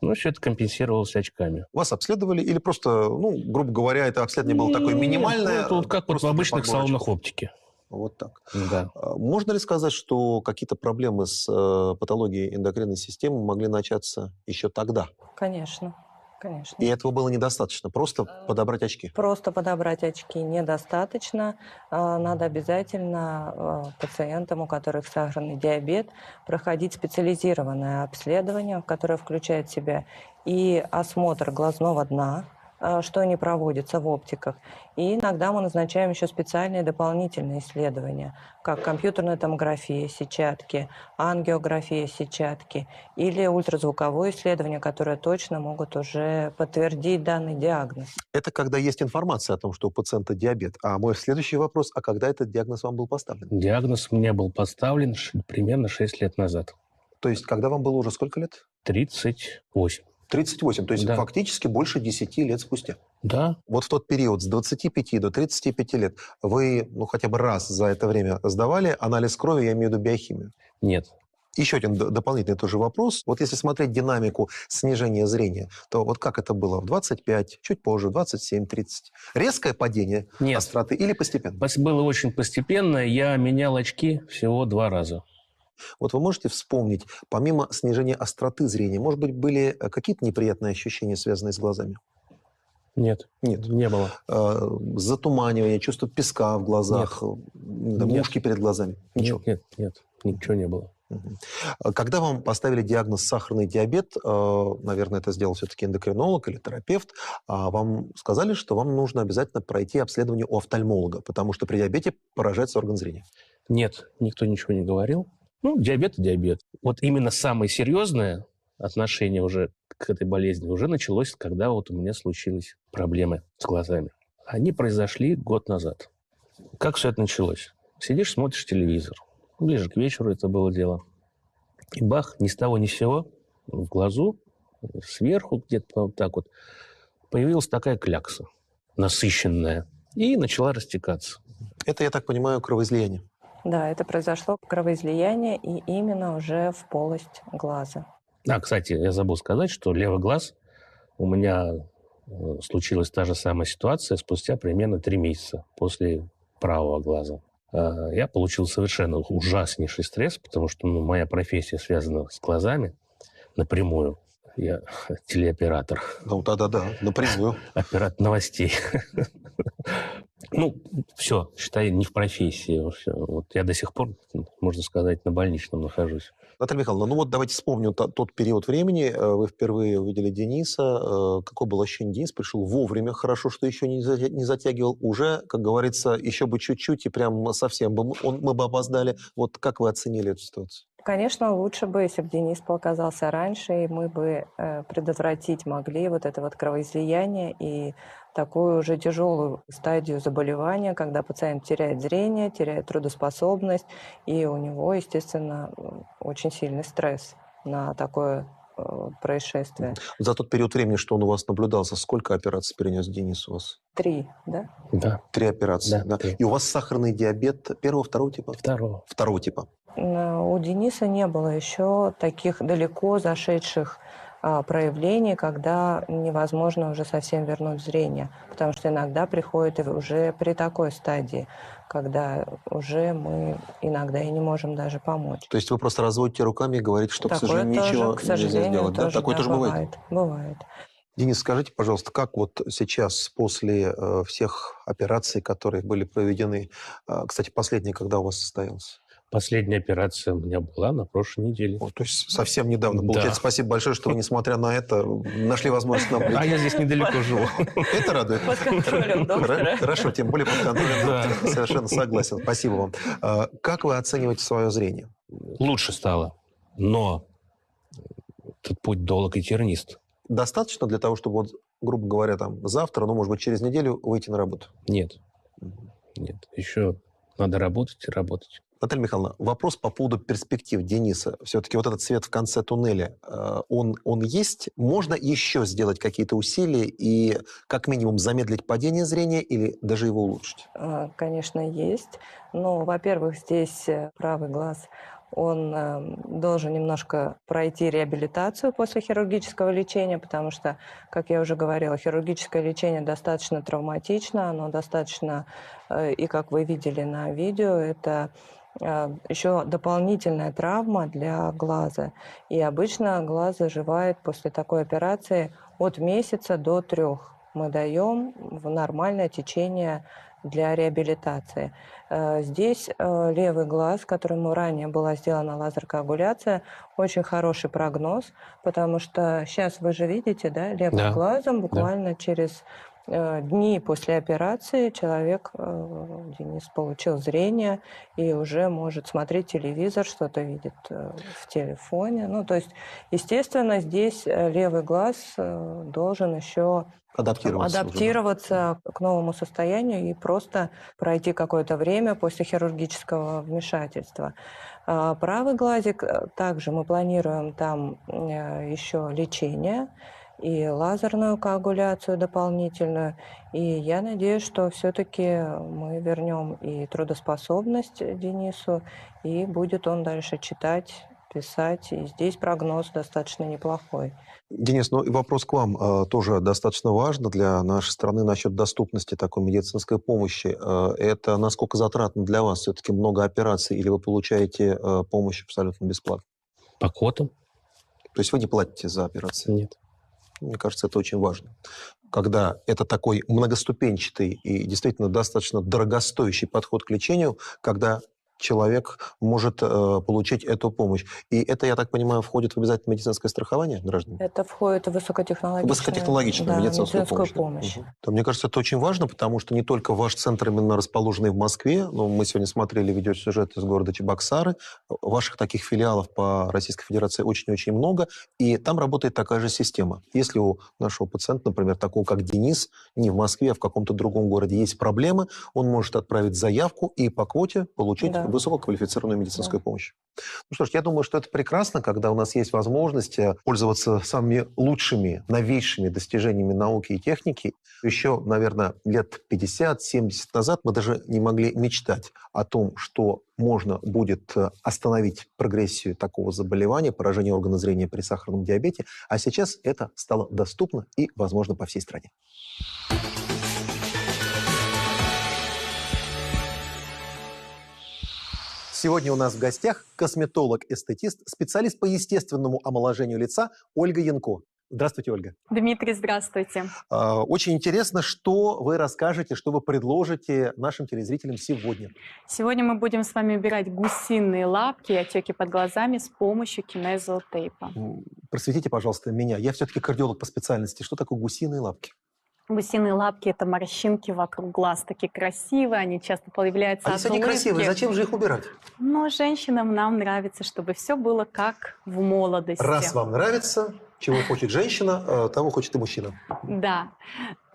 Ну, все это компенсировалось очками. Вас обследовали или просто, ну, грубо говоря, это обследование было такое минимальное? Это вот как вот в обычных салонах оптики. Вот так. Да. Можно ли сказать, что какие-то проблемы с патологией эндокринной системы могли начаться еще тогда? Конечно. Конечно. И этого было недостаточно, просто подобрать очки. Просто подобрать очки недостаточно. Надо обязательно пациентам, у которых сахарный диабет, проходить специализированное обследование, которое включает в себя и осмотр глазного дна, что не проводится в оптиках. И иногда мы назначаем еще специальные дополнительные исследования, как компьютерная томография сетчатки, ангиография сетчатки или ультразвуковое исследование, которые точно могут уже подтвердить данный диагноз. Это когда есть информация о том, что у пациента диабет. А мой следующий вопрос, а когда этот диагноз вам был поставлен? Диагноз у меня был поставлен примерно 6 лет назад. То есть, когда вам было уже сколько лет? 38. 38, то есть Да. фактически больше 10 лет спустя. Да. Вот в тот период с 25 до 35 лет вы, хотя бы раз за это время сдавали анализ крови, я имею в виду биохимию? Нет. Еще один дополнительный тоже вопрос. Вот если смотреть динамику снижения зрения, то вот как это было в 25, чуть позже, 27, 30? Резкое падение остроты или постепенно? Было очень постепенно. Я менял очки всего 2 раза. Вот вы можете вспомнить, помимо снижения остроты зрения, может быть, были какие-то неприятные ощущения, связанные с глазами? Нет. Нет. Не было. Затуманивание, чувство песка в глазах, мушки перед глазами? Ничего? Нет. Ничего не было. Когда вам поставили диагноз сахарный диабет, наверное, это сделал все-таки эндокринолог или терапевт, вам сказали, что вам нужно обязательно пройти обследование у офтальмолога, потому что при диабете поражается орган зрения? Нет, никто ничего не говорил. Диабет и диабет. Вот именно самое серьезное отношение уже к этой болезни уже началось, когда вот у меня случились проблемы с глазами. Они произошли год назад. Как все это началось? Сидишь, смотришь телевизор. Ближе к вечеру это было дело. И бах, ни с того ни с сего в глазу, сверху где-то вот так вот, появилась такая клякса, насыщенная, и начала растекаться. Это, я так понимаю, кровоизлияние? Да, это произошло кровоизлияние и именно уже в полость глаза. Кстати, я забыл сказать, что левый глаз у меня случилась та же самая ситуация спустя примерно 3 месяца после правого глаза. Я получил совершенно ужаснейший стресс, потому что моя профессия связана с глазами напрямую. Я телеоператор. Да, напрямую. Оператор новостей. Все, считай, не в профессии. Вот я до сих пор, можно сказать, на больничном нахожусь. Наталья Михайловна, давайте вспомним тот период времени. Вы впервые увидели Дениса. Какое было ощущение? Денис пришел вовремя. Хорошо, что еще не затягивал. Уже, как говорится, еще бы чуть-чуть, и прям совсем мы бы опоздали. Вот как вы оценили эту ситуацию? Конечно, лучше бы, если бы Денис показался раньше, и мы бы предотвратить могли вот это вот кровоизлияние и такую уже тяжелую стадию заболевания, когда пациент теряет зрение, теряет трудоспособность, и у него, естественно, очень сильный стресс на такое происшествие. За тот период времени, что он у вас наблюдался, сколько операций перенес Денис у вас? 3, да? Да. 3 операции, да? 3. И у вас сахарный диабет первого, второго типа? Второго типа. У Дениса не было еще таких далеко зашедших проявлений, когда невозможно уже совсем вернуть зрение. Потому что иногда приходит уже при такой стадии, когда уже мы иногда и не можем даже помочь. То есть вы просто разводите руками и говорите, что, к сожалению, тоже, ничего к сожалению, нельзя сделать. тоже, Такое тоже бывает. Бывает. Денис, скажите, пожалуйста, как вот сейчас, после всех операций, которые были проведены, кстати, последняя когда у вас состоялась? Последняя операция у меня была на прошлой неделе. То есть совсем недавно. Получается, спасибо большое, что вы, несмотря на это, нашли возможность нам прийти. А я здесь недалеко живу. Это радует. Под контролем доктора. Хорошо, тем более под контролем доктора. Совершенно согласен. Спасибо вам. Как вы оцениваете свое зрение? Лучше стало, но тут путь долг и тернист. Достаточно для того, чтобы, вот, грубо говоря, завтра, может быть, через неделю выйти на работу? Нет. Еще надо работать и работать. Наталья Михайловна, вопрос по поводу перспектив Дениса. Все-таки вот этот свет в конце туннеля, он есть? Можно еще сделать какие-то усилия и как минимум замедлить падение зрения или даже его улучшить? Конечно, есть. Но, во-первых, здесь правый глаз, он должен немножко пройти реабилитацию после хирургического лечения, потому что, как я уже говорила, хирургическое лечение достаточно травматично, оно достаточно, и как вы видели на видео, это еще дополнительная травма для глаза. И обычно глаз заживает после такой операции от месяца до 3. Мы даем в нормальное течение для реабилитации. Здесь левый глаз, которому ранее была сделана лазеркоагуляция, очень хороший прогноз, потому что сейчас вы же видите, да, левым глазом буквально через дни после операции человек, Денис, получил зрение и уже может смотреть телевизор, что-то видит в телефоне. Ну, то есть, естественно, здесь левый глаз должен еще адаптироваться к новому состоянию и просто пройти какое-то время после хирургического вмешательства. Правый глазик также мы планируем там еще лечение и лазерную коагуляцию дополнительную. И я надеюсь, что все-таки мы вернем и трудоспособность Денису, и будет он дальше читать, писать. И здесь прогноз достаточно неплохой. Денис, ну и вопрос к вам тоже достаточно важно для нашей страны насчет доступности такой медицинской помощи. Это насколько затратно для вас? Все-таки много операций или вы получаете помощь абсолютно бесплатно? По квотам. То есть вы не платите за операции? Нет. Мне кажется, это очень важно. Когда это такой многоступенчатый и действительно достаточно дорогостоящий подход к лечению, когда человек может получить эту помощь. И это, я так понимаю, входит в обязательное медицинское страхование граждан? Это входит в высокотехнологичную медицинскую помощь. То, мне кажется, это очень важно, потому что не только ваш центр именно расположенный в Москве, но мы сегодня смотрели видеосюжет из города Чебоксары, ваших таких филиалов по Российской Федерации очень-очень много, и там работает такая же система. Если у нашего пациента, например, такого как Денис, не в Москве, а в каком-то другом городе есть проблемы, он может отправить заявку и по квоте получить высококвалифицированную медицинскую помощь. Ну что ж, я думаю, что это прекрасно, когда у нас есть возможность пользоваться самыми лучшими, новейшими достижениями науки и техники. Еще, наверное, лет 50-70 назад мы даже не могли мечтать о том, что можно будет остановить прогрессию такого заболевания, поражение органа зрения при сахарном диабете, а сейчас это стало доступно и возможно по всей стране. Сегодня у нас в гостях косметолог-эстетист, специалист по естественному омоложению лица Ольга Янко. Здравствуйте, Ольга. Дмитрий, здравствуйте. Очень интересно, что вы расскажете, что вы предложите нашим телезрителям сегодня. Сегодня мы будем с вами убирать гусиные лапки и отеки под глазами с помощью кинезиотейпа. Просветите, пожалуйста, меня. Я все-таки кардиолог по специальности. Что такое гусиные лапки? Гусиные лапки – это морщинки вокруг глаз, такие красивые, они часто появляются от улыбки. Они красивые, зачем же их убирать? Но женщинам нам нравится, чтобы все было как в молодости. Раз вам нравится, чего хочет женщина, того хочет и мужчина. Да.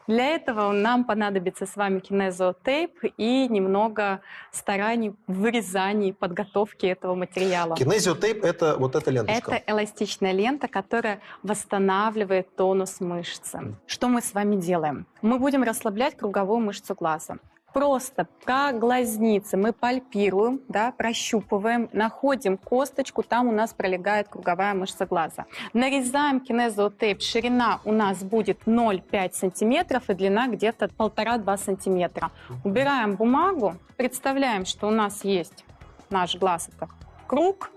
Для этого нам понадобится с вами кинезиотейп и немного стараний в вырезании, подготовке этого материала. Кинезиотейп – это вот эта ленточка? Это эластичная лента, которая восстанавливает тонус мышцы. Что мы с вами делаем? Мы будем расслаблять круговую мышцу глаза. Просто по глазнице мы пальпируем, да, прощупываем, находим косточку, там у нас пролегает круговая мышца глаза. Нарезаем кинезиотейп, ширина у нас будет 0,5 см и длина где-то 1,5-2 см. Убираем бумагу, представляем, что у нас есть наш глаз, это круг,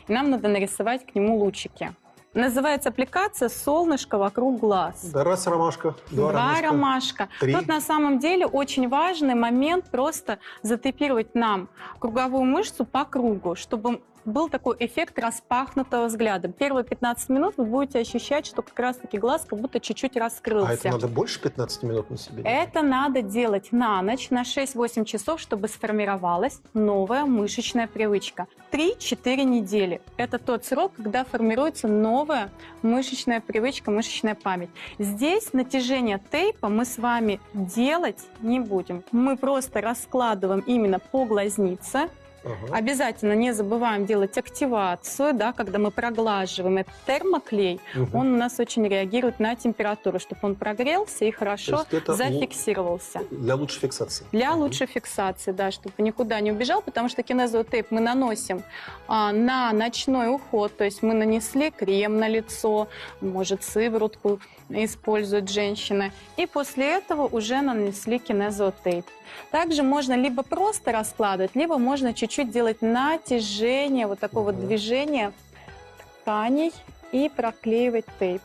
и нам надо нарисовать к нему лучики. Называется аппликация «Солнышко вокруг глаз». Да, раз ромашка, два ромашка. Тут на самом деле очень важный момент просто затейпировать нам круговую мышцу по кругу, чтобы был такой эффект распахнутого взгляда. Первые 15 минут вы будете ощущать, что как раз-таки глаз как будто чуть-чуть раскрылся. А это надо больше 15 минут на себе? Это надо делать на ночь, на 6-8 часов, чтобы сформировалась новая мышечная привычка. 3-4 недели. Это тот срок, когда формируется новая мышечная привычка, мышечная память. Здесь натяжение тейпа мы с вами делать не будем. Мы просто раскладываем именно по глазнице. Обязательно не забываем делать активацию, да, когда мы проглаживаем этот термоклей, он у нас очень реагирует на температуру, чтобы он прогрелся и хорошо зафиксировался. Для лучшей фиксации. Для лучшей фиксации, да, чтобы никуда не убежал, потому что кинезиотейп мы наносим на ночной уход, то есть мы нанесли крем на лицо, может, сыворотку, используют женщины. И после этого уже нанесли кинезотейп. Также можно либо просто раскладывать, либо можно чуть-чуть делать натяжение, вот такое вот движение тканей и проклеивать тейп.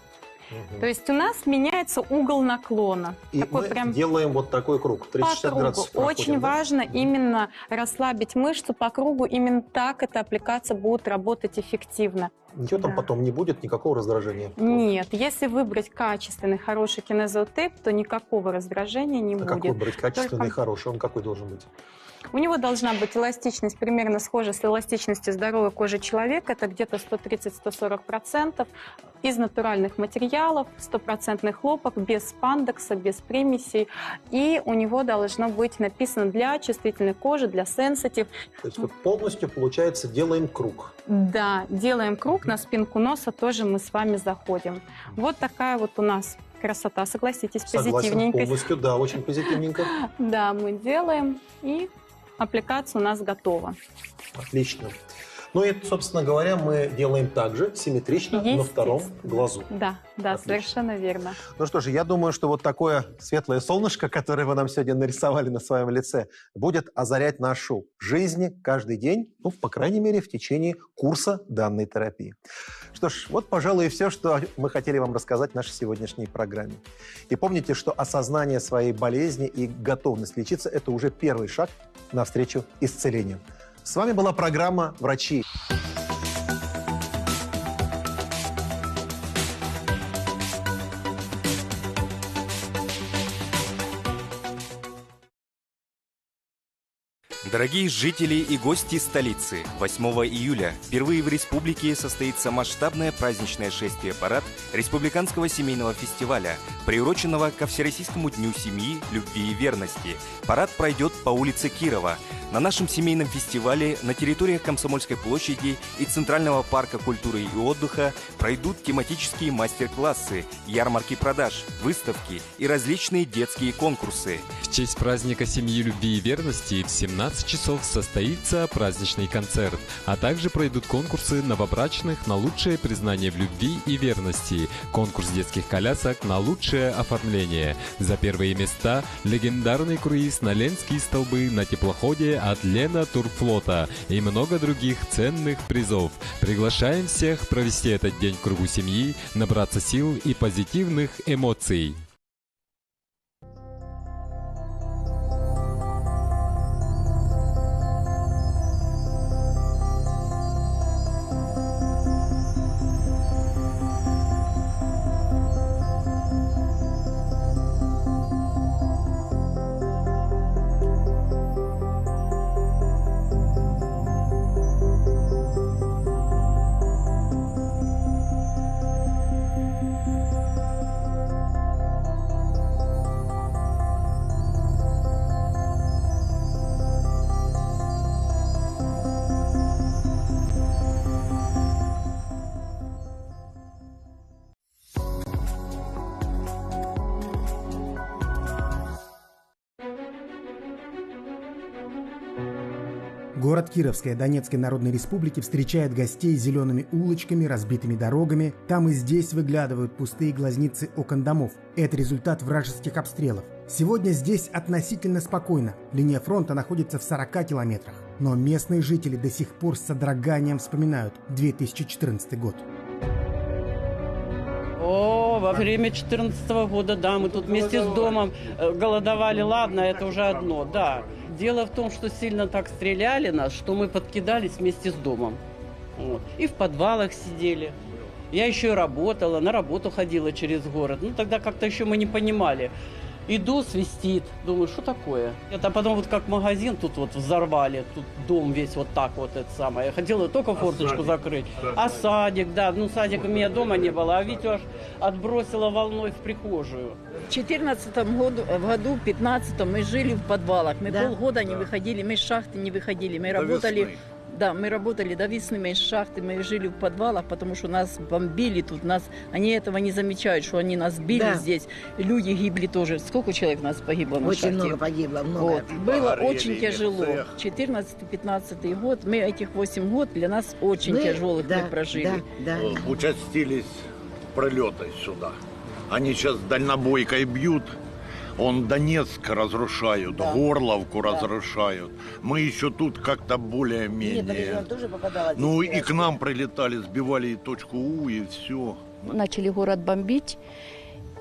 То есть у нас меняется угол наклона. И такой мы прям делаем вот такой круг, 360 по кругу. градусов. Проходим, Очень да? важно именно расслабить мышцу по кругу. Именно так эта аппликация будет работать эффективно. Ничего там потом не будет, никакого раздражения? Нет, если выбрать качественный, хороший кинезотейп, то никакого раздражения не будет. Как выбрать качественный и Только хороший? Он какой должен быть? у него должна быть эластичность примерно схожа с эластичностью здоровой кожи человека. Это где-то 130-140% из натуральных материалов, 100% хлопок, без спандекса, без примесей. И у него должно быть написано для чувствительной кожи, для сенситив. То есть вот полностью, получается, делаем круг. Да, делаем круг, на спинку носа тоже мы с вами заходим. Вот такая вот у нас красота, согласитесь, Согласен позитивненько. полностью, да, очень позитивненько. Да, мы делаем, и аппликация у нас готова. Отлично. Ну и, собственно говоря, мы делаем также симметрично на втором глазу. Да, да, совершенно верно. Ну что же, я думаю, что вот такое светлое солнышко, которое вы нам сегодня нарисовали на своем лице, будет озарять нашу жизнь каждый день, ну, по крайней мере, в течение курса данной терапии. Что ж, вот, пожалуй, и все, что мы хотели вам рассказать в нашей сегодняшней программе. И помните, что осознание своей болезни и готовность лечиться – это уже первый шаг навстречу исцелению. С вами была программа «Врачи». Дорогие жители и гости столицы, 8 июля впервые в республике состоится масштабное праздничное шествие-парад Республиканского семейного фестиваля, приуроченного ко Всероссийскому дню семьи, любви и верности. Парад пройдет по улице Кирова. На нашем семейном фестивале на территориях Комсомольской площади и Центрального парка культуры и отдыха пройдут тематические мастер-классы, ярмарки продаж, выставки и различные детские конкурсы. В честь праздника семьи, любви и верности в 17 часов состоится праздничный концерт, а также пройдут конкурсы новобрачных на лучшее признание в любви и верности, конкурс детских колясок на лучшее оформление. За первые места легендарный круиз на Ленские столбы на теплоходе от Лена Турфлота и много других ценных призов. Приглашаем всех провести этот день в кругу семьи, набраться сил и позитивных эмоций. Город Кировская Донецкой Народной Республики встречает гостей зелеными улочками, разбитыми дорогами. Там и здесь выглядывают пустые глазницы окон домов. Это результат вражеских обстрелов. Сегодня здесь относительно спокойно. Линия фронта находится в 40 километрах. Но местные жители до сих пор с содроганием вспоминают 2014 год. Во время 2014 года, да, мы тут вместе с домом голодовали, ладно, это уже одно, да. Дело в том, что сильно так стреляли нас, что мы подкидались вместе с домом. Вот. И в подвалах сидели. Я еще и работала, на работу ходила через город. Ну, тогда как-то еще мы не понимали. Иду, свистит. Думаю, что такое? Это потом вот как магазин тут вот взорвали. Тут дом весь вот так вот, это самое. Я хотела только форточку закрыть. А садик, да. Ну, садик у меня дома не было. А Витю аж отбросила волной в прихожую. В 2014 году, в 2015 мы жили в подвалах. Мы полгода не выходили, мы из шахты не выходили. Мы работали... Да, мы работали до весны, мы из шахты, мы жили в подвалах, потому что нас бомбили тут, они этого не замечают, что они нас били здесь, люди гибли тоже. Сколько человек у нас погибло на шахте? Очень много погибло, много. Вот. Было очень тяжело. 14-15 год, мы этих 8 год для нас очень тяжелых мы прожили. Участились пролеты сюда. Они сейчас дальнобойкой бьют. Он Донецк разрушают, да. Горловку разрушают. Мы еще тут как-то более-менее. Ну и к нам прилетали, сбивали и точку У, и все. Начали город бомбить,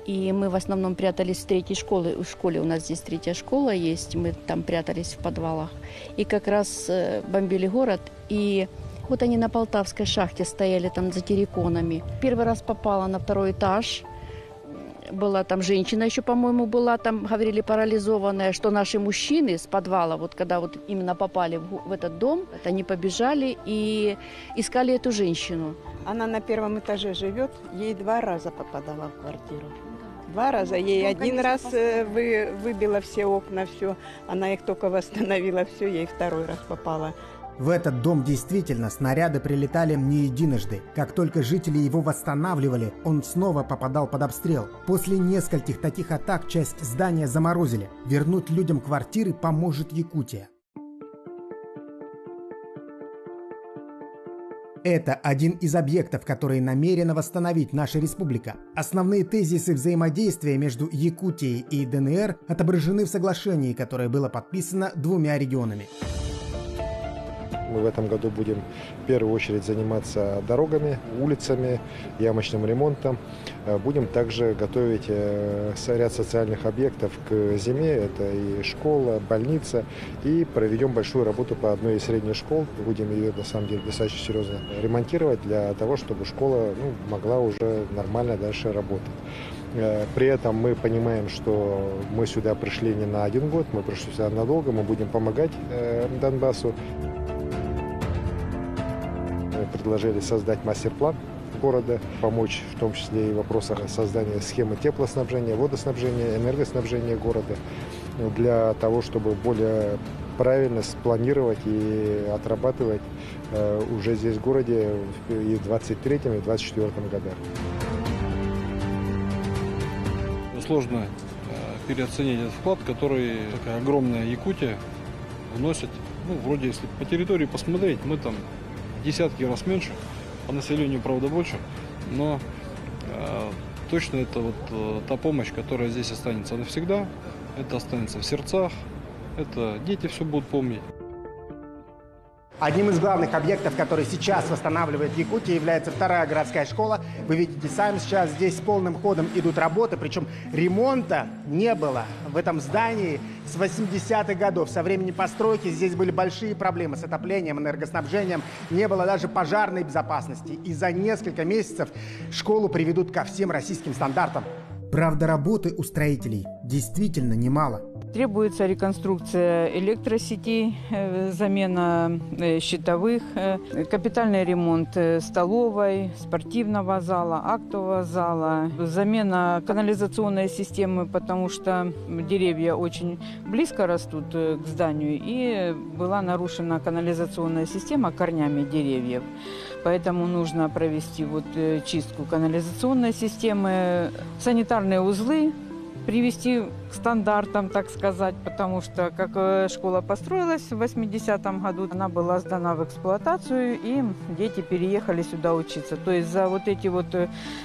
и мы в основном прятались в третьей школе. В школе у нас здесь третья школа есть, мы там прятались в подвалах. И как раз бомбили город, и вот они на Полтавской шахте стояли там за терриконами. Первый раз попала на второй этаж. Была там женщина еще, по-моему, была там, говорили, парализованная, что наши мужчины с подвала, вот когда вот именно попали в этот дом, они побежали и искали эту женщину. Она на первом этаже живет, ей 2 раза попадала в квартиру. 2 раза. Ей один раз выбила все окна, все. Она их только восстановила, все, ей 2-й раз попала. В этот дом действительно снаряды прилетали не единожды. Как только жители его восстанавливали, он снова попадал под обстрел. После нескольких таких атак часть здания заморозили. Вернуть людям квартиры поможет Якутия. Это один из объектов, которые намерена восстановить наша республика. Основные тезисы взаимодействия между Якутией и ДНР отображены в соглашении, которое было подписано 2 регионами. Мы в этом году будем в первую очередь заниматься дорогами, улицами, ямочным ремонтом. Будем также готовить ряд социальных объектов к зиме. Это и школа, больница. И проведем большую работу по одной из средних школ. Будем ее, на самом деле, достаточно серьезно ремонтировать для того, чтобы школа могла уже нормально дальше работать. При этом мы понимаем, что мы сюда пришли не на 1 год, мы пришли сюда надолго, мы будем помогать Донбассу. Предложили создать мастер-план города, помочь в том числе и в вопросах создания схемы теплоснабжения, водоснабжения, энергоснабжения города, для того, чтобы более правильно спланировать и отрабатывать уже здесь в городе и в 2023 и в 2024 годах. Сложно переоценить этот вклад, который такая огромная Якутия вносит. Вроде, если по территории посмотреть, мы там десятки раз меньше, по населению, правда, больше, но точно это вот та помощь, которая здесь останется навсегда, это останется в сердцах, это дети все будут помнить. Одним из главных объектов, который сейчас восстанавливает Якутия, является 2-я городская школа. Вы видите сами, сейчас здесь полным ходом идут работы, причем ремонта не было в этом здании с 80-х годов. Со времени постройки здесь были большие проблемы с отоплением, энергоснабжением, не было даже пожарной безопасности. И за несколько месяцев школу приведут ко всем российским стандартам. Правда, работы у строителей действительно немало. Требуется реконструкция электросетей, замена щитовых, капитальный ремонт столовой, спортивного зала, актового зала, замена канализационной системы, потому что деревья очень близко растут к зданию, и была нарушена канализационная система корнями деревьев. Поэтому нужно провести чистку канализационной системы, санитарные узлы привести к стандартам, так сказать, потому что, как школа построилась в 80-м году, она была сдана в эксплуатацию, и дети переехали сюда учиться. То есть за эти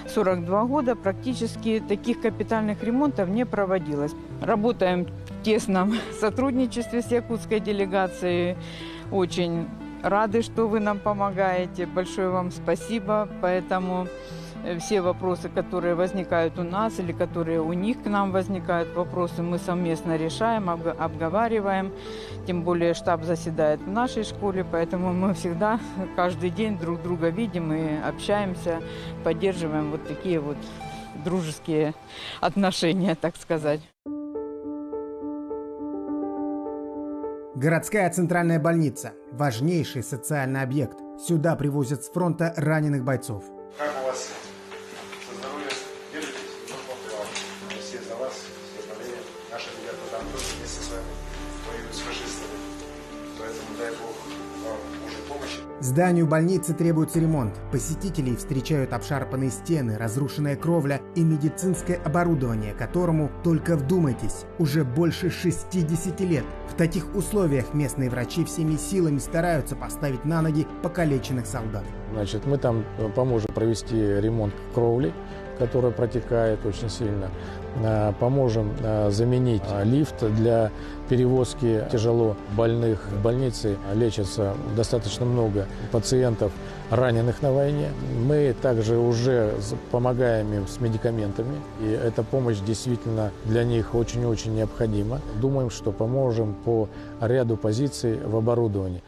42 года практически таких капитальных ремонтов не проводилось. Работаем в тесном сотрудничестве с якутской делегацией. Очень рады, что вы нам помогаете. Большое вам спасибо. Поэтому все вопросы, которые возникают у нас или которые у них к нам возникают вопросы, мы совместно решаем, обговариваем. Тем более штаб заседает в нашей школе, поэтому мы всегда, каждый день друг друга видим и общаемся, поддерживаем такие дружеские отношения, так сказать. Городская центральная больница – важнейший социальный объект. Сюда привозят с фронта раненых бойцов. Как у вас со здоровьем? Держитесь? Все за вас, все болеют. Наши ребята там тоже вместе с вами воюют с фашистами. Поэтому дай Бог вам уже помощи. Зданию больницы требуется ремонт. Посетителей встречают обшарпанные стены, разрушенная кровля и медицинское оборудование, которому, только вдумайтесь, уже больше 60 лет. В таких условиях местные врачи всеми силами стараются поставить на ноги покалеченных солдат. Мы там поможем провести ремонт кровли, который протекает очень сильно. Поможем заменить лифт для перевозки тяжело больных. В больнице лечится достаточно много пациентов, раненых на войне. Мы также уже помогаем им с медикаментами, и эта помощь действительно для них очень-очень необходима. Думаем, что поможем по ряду позиций в оборудовании.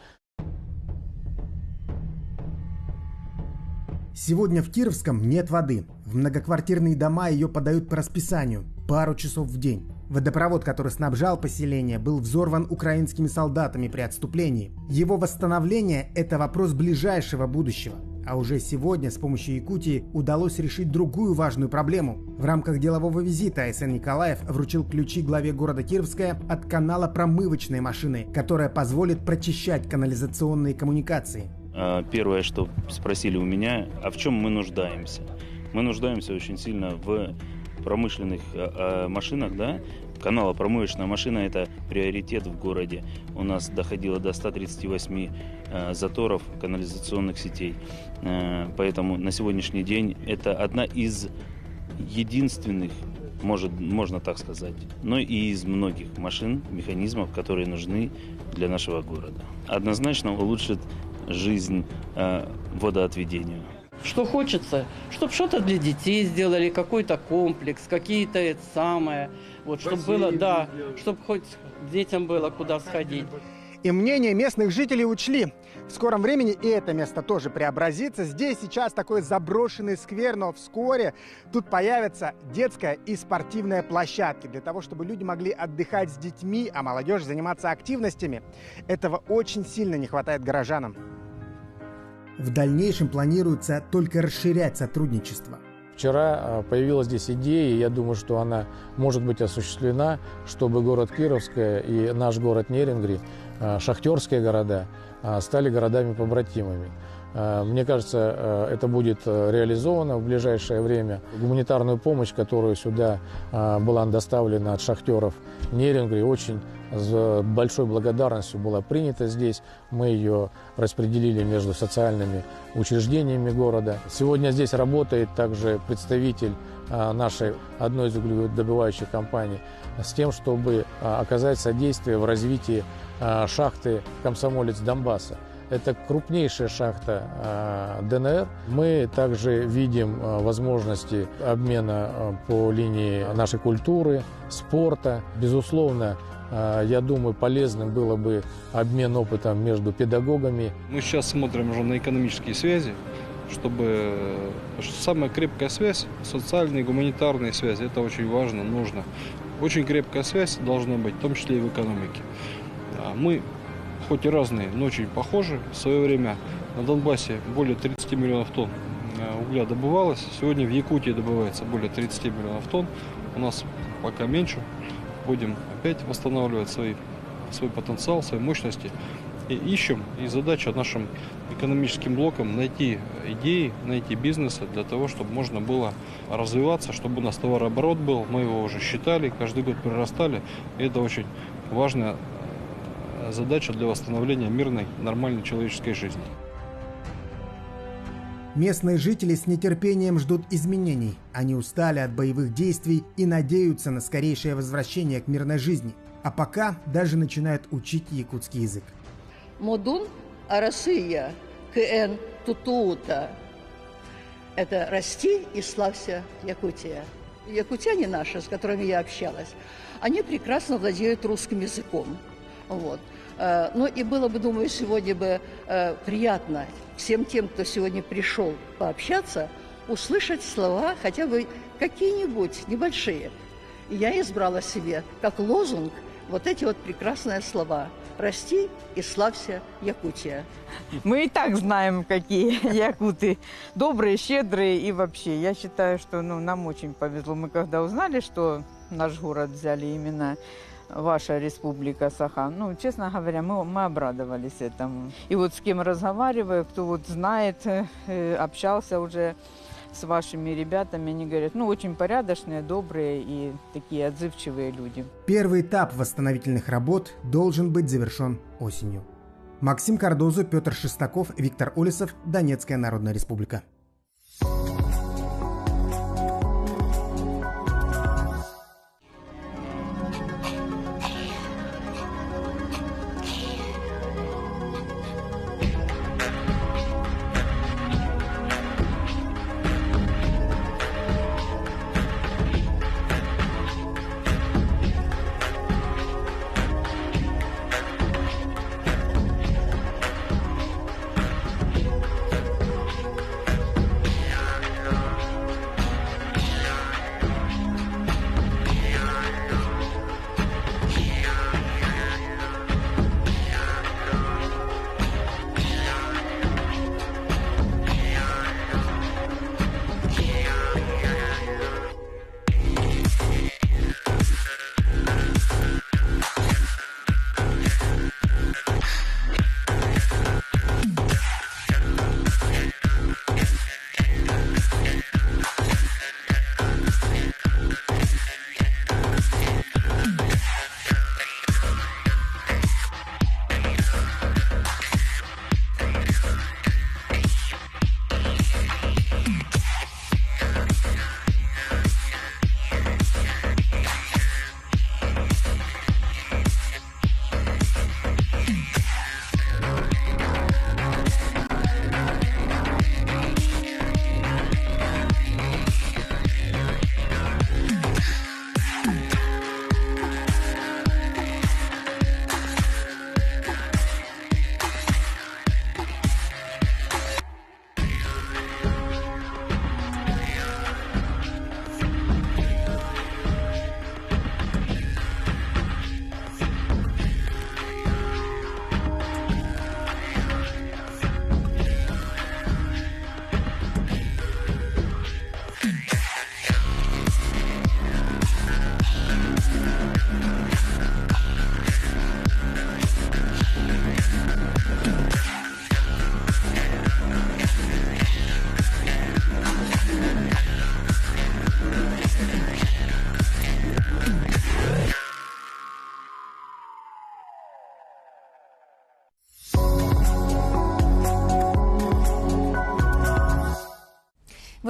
Сегодня в Кировском нет воды. В многоквартирные дома ее подают по расписанию, пару часов в день. Водопровод, который снабжал поселение, был взорван украинскими солдатами при отступлении. Его восстановление – это вопрос ближайшего будущего. А уже сегодня с помощью Якутии удалось решить другую важную проблему. В рамках делового визита А.С.Н. Николаев вручил ключи главе города Кировская от канала промывочной машины, которая позволит прочищать канализационные коммуникации. Первое, что спросили у меня, а в чем мы нуждаемся? Мы нуждаемся очень сильно в промышленных машинах, да? Каналопромывочная машина – это приоритет в городе. У нас доходило до 138 заторов канализационных сетей. Поэтому на сегодняшний день это одна из единственных, можно так сказать, но и из многих машин, механизмов, которые нужны для нашего города. Однозначно улучшит жизнь водоотведению. Что хочется, чтобы что-то для детей сделали, какой-то комплекс, какие-то это самое, вот, чтобы было, да, чтобы хоть детям было куда сходить. И мнение местных жителей учли. В скором времени и это место тоже преобразится. Здесь сейчас такой заброшенный сквер, но вскоре тут появятся детская и спортивная площадки для того, чтобы люди могли отдыхать с детьми, а молодежь заниматься активностями. Этого очень сильно не хватает горожанам. В дальнейшем планируется только расширять сотрудничество. Вчера появилась здесь идея, и я думаю, что она может быть осуществлена, чтобы город Кировская и наш город Нерюнгри, шахтерские города, стали городами-побратимами. Мне кажется, это будет реализовано в ближайшее время. Гуманитарную помощь, которую сюда была доставлена от шахтеров Нерюнгри, очень с большой благодарностью была принята здесь. Мы ее распределили между социальными учреждениями города. Сегодня здесь работает также представитель нашей одной из угледобывающих компаний с тем, чтобы оказать содействие в развитии шахты «Комсомолец Донбасса». Это крупнейшая шахта ДНР. Мы также видим возможности обмена по линии нашей культуры, спорта. Безусловно, я думаю, полезным было бы обмен опытом между педагогами. Мы сейчас смотрим уже на экономические связи, чтобы самая крепкая связь, социальные, гуманитарные связи, это очень важно, нужно. Очень крепкая связь должна быть, в том числе и в экономике. Мы хоть и разные, но очень похожи. В свое время на Донбассе более 30 миллионов тонн угля добывалось. Сегодня в Якутии добывается более 30 миллионов тонн. У нас пока меньше. Будем опять восстанавливать свой потенциал, свои мощности. И ищем, и задача нашим экономическим блокам найти идеи, найти бизнесы для того, чтобы можно было развиваться, чтобы у нас товарооборот был. Мы его уже считали, каждый год прирастали. И это очень важная задача для восстановления мирной, нормальной человеческой жизни. Местные жители с нетерпением ждут изменений. Они устали от боевых действий и надеются на скорейшее возвращение к мирной жизни. А пока даже начинают учить якутский язык. Модун Арасия КН Тутуута. Это «Расти и славься, Якутия». Якутяне наши, с которыми я общалась, они прекрасно владеют русским языком. Вот. Ну и было бы, думаю, сегодня бы приятно всем тем, кто сегодня пришел пообщаться, услышать слова хотя бы какие-нибудь небольшие. И я избрала себе как лозунг вот эти вот прекрасные слова: «Расти и славься, Якутия». Мы и так знаем, какие якуты добрые, щедрые и вообще. Я считаю, что нам очень повезло. Мы когда узнали, что наш город взяли именно ваша республика Саха, честно говоря, мы обрадовались этому. И вот с кем разговариваю, кто вот знает, общался уже с вашими ребятами, они говорят, очень порядочные, добрые и такие отзывчивые люди. Первый этап восстановительных работ должен быть завершен осенью. Максим Кардозу, Петр Шестаков, Виктор Олесов, Донецкая Народная Республика.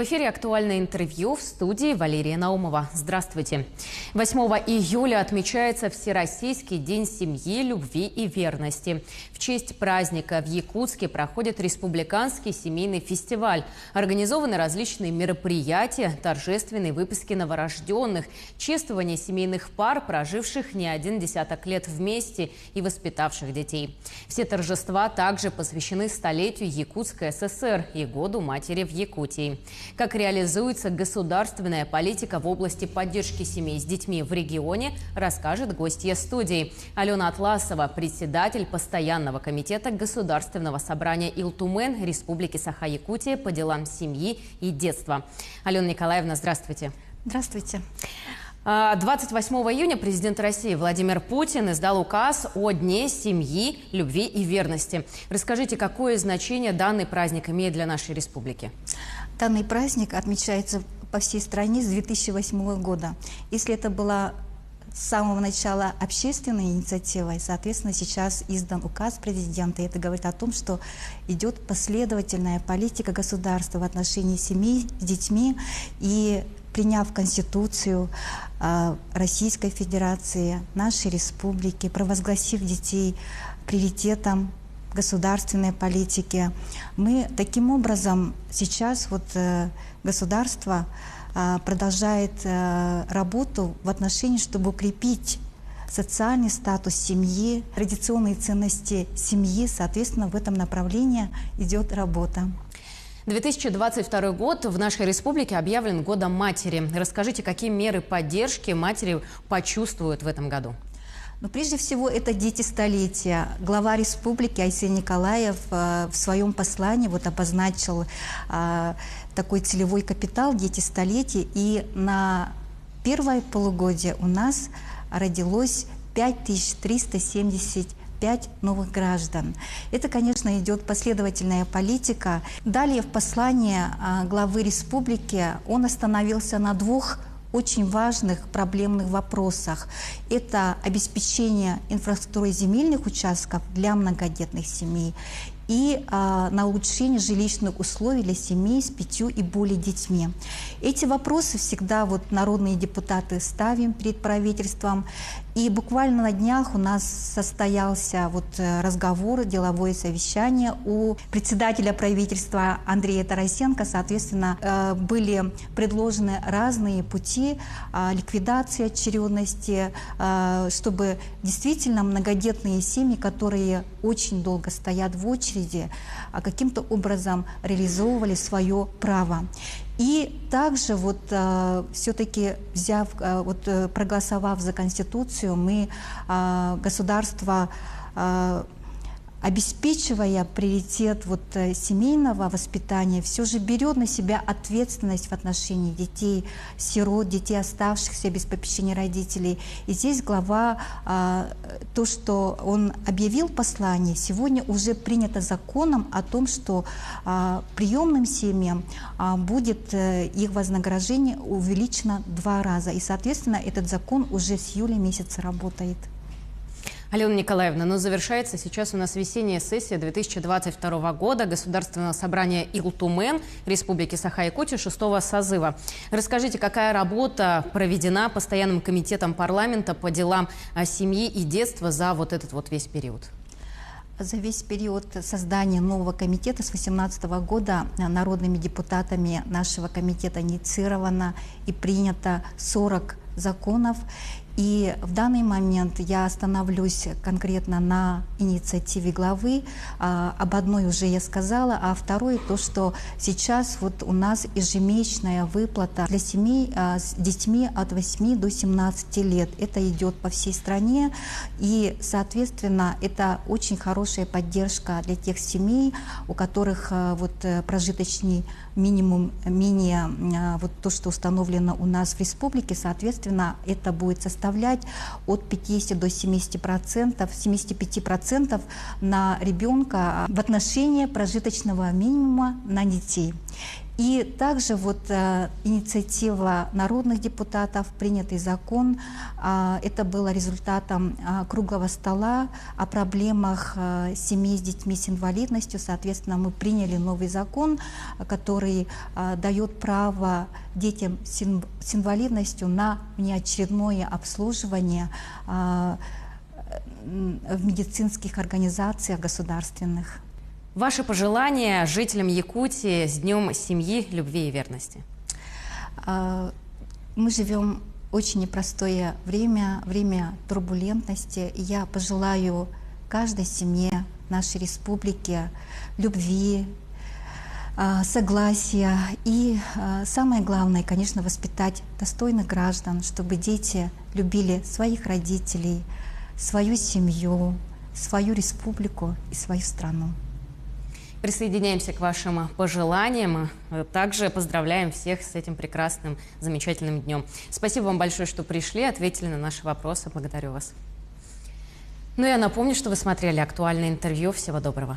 В эфире «Актуальное интервью», в студии Валерия Наумова. Здравствуйте. 8 июля отмечается Всероссийский день семьи, любви и верности. В честь праздника в Якутске проходит республиканский семейный фестиваль. Организованы различные мероприятия, торжественные выпуски новорожденных, чествование семейных пар, проживших не один десяток лет вместе и воспитавших детей. Все торжества также посвящены столетию Якутской ССР и Году матери в Якутии. Как реализуется государственная политика в области поддержки семей с детьми в регионе, расскажет гостья студии. Алена Атласова, председатель постоянного комитета Государственного собрания Илтумен Республики Саха-Якутия по делам семьи и детства. Алена Николаевна, здравствуйте. Здравствуйте. 28 июня президент России Владимир Путин издал указ о Дне семьи, любви и верности. Расскажите, какое значение данный праздник имеет для нашей республики? Данный праздник отмечается по всей стране с 2008 года. Если это была с самого начала общественной инициативой, соответственно, сейчас издан указ президента. И это говорит о том, что идет последовательная политика государства в отношении семей с детьми. И приняв Конституцию Российской Федерации, нашей республики, провозгласив детей приоритетом государственной политики, мы таким образом сейчас государство продолжает работу в отношении, чтобы укрепить социальный статус семьи, традиционные ценности семьи. Соответственно, в этом направлении идет работа. 2022 год в нашей республике объявлен Годом матери. Расскажите, какие меры поддержки матери почувствуют в этом году? Но прежде всего это дети столетия. Глава республики Айсен Николаев в своем послании обозначил такой целевой капитал «Дети столетия». И на первое полугодие у нас родилось 5375 новых граждан. Это, конечно, идет последовательная политика. Далее в послании главы республики он остановился на двух очень важных проблемных вопросах. Это обеспечение инфраструктуры земельных участков для многодетных семей и на улучшение жилищных условий для семей с 5 и более детьми. Эти вопросы всегда народные депутаты ставим перед правительством. И буквально на днях у нас состоялся разговор, деловое совещание у председателя правительства Андрея Тарасенко. Соответственно, были предложены разные пути ликвидации очередности, чтобы действительно многодетные семьи, которые очень долго стоят в очереди, каким-то образом реализовывали свое право. И также все-таки проголосовав за Конституцию, мы государство, обеспечивая приоритет семейного воспитания, все же берет на себя ответственность в отношении детей, сирот, детей, оставшихся без попечения родителей. И здесь глава, то, что он объявил в послании, сегодня уже принято законом о том, что приемным семьям будет их вознаграждение увеличено 2 раза. И, соответственно, этот закон уже с июля месяца работает. Алена Николаевна, завершается сейчас у нас весенняя сессия 2022 года Государственного собрания Илтумен Республики Саха-Якутия 6-го созыва. Расскажите, какая работа проведена Постоянным комитетом парламента по делам семьи и детства за этот весь период? За весь период создания нового комитета с 2018 года народными депутатами нашего комитета инициировано и принято 40 законов. И в данный момент я остановлюсь конкретно на инициативе главы. Об одной уже я сказала, а второе то, что сейчас у нас ежемесячная выплата для семей с детьми от 8 до 17 лет. Это идет по всей стране, и, соответственно, это очень хорошая поддержка для тех семей, у которых прожиточный минимум менее то, что установлено у нас в республике. Соответственно, это будет составлять от 50 до 70%, 75% на ребенка в отношении прожиточного минимума на детей. И также вот инициатива народных депутатов, принятый закон, это было результатом круглого стола о проблемах семей с детьми с инвалидностью. Соответственно, мы приняли новый закон, который дает право детям с инвалидностью на внеочередное обслуживание в медицинских организациях государственных. Ваши пожелания жителям Якутии с Днем семьи, любви и верности? Мы живем очень непростое время, время турбулентности. И я пожелаю каждой семье нашей республики любви, согласия и, самое главное, конечно, воспитать достойных граждан, чтобы дети любили своих родителей, свою семью, свою республику и свою страну. Присоединяемся к вашим пожеланиям. Также поздравляем всех с этим прекрасным, замечательным днем. Спасибо вам большое, что пришли, ответили на наши вопросы. Благодарю вас. Ну и я напомню, что вы смотрели актуальное интервью. Всего доброго.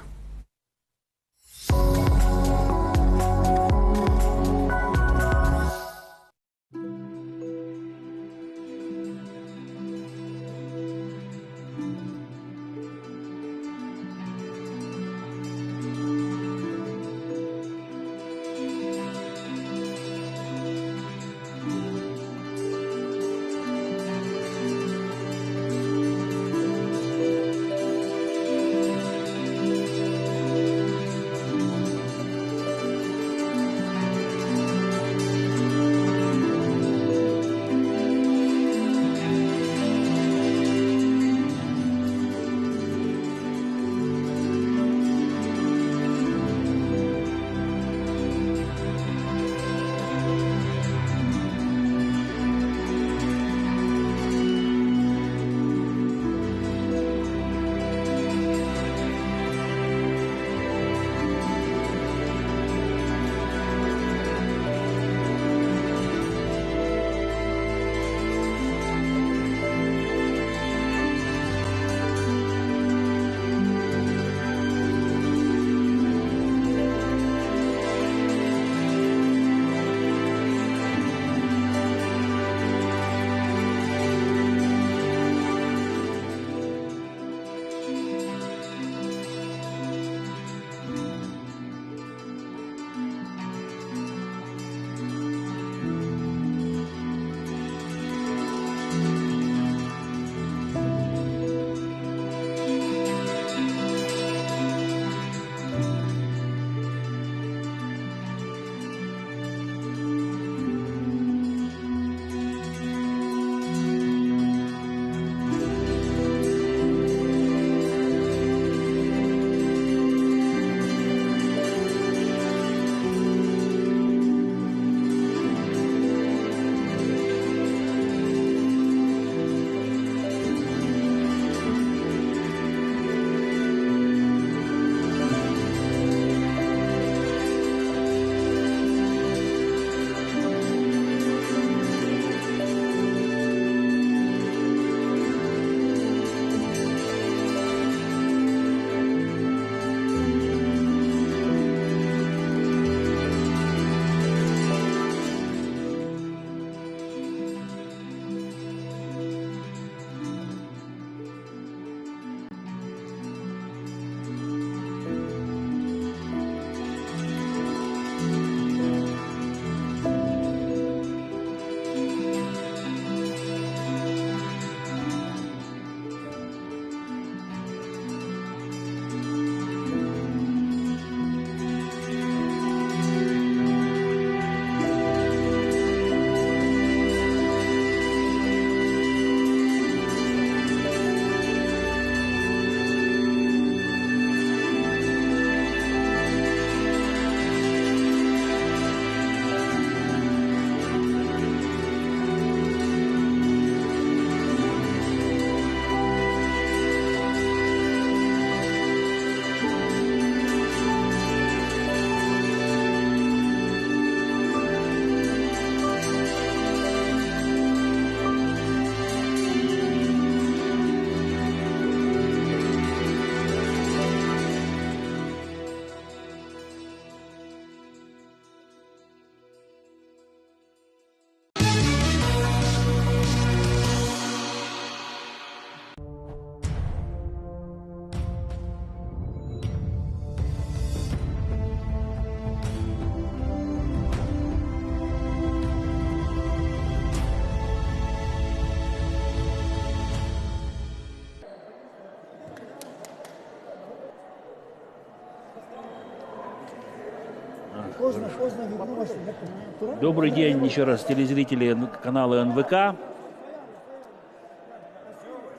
Добрый день еще раз, телезрители канала НВК.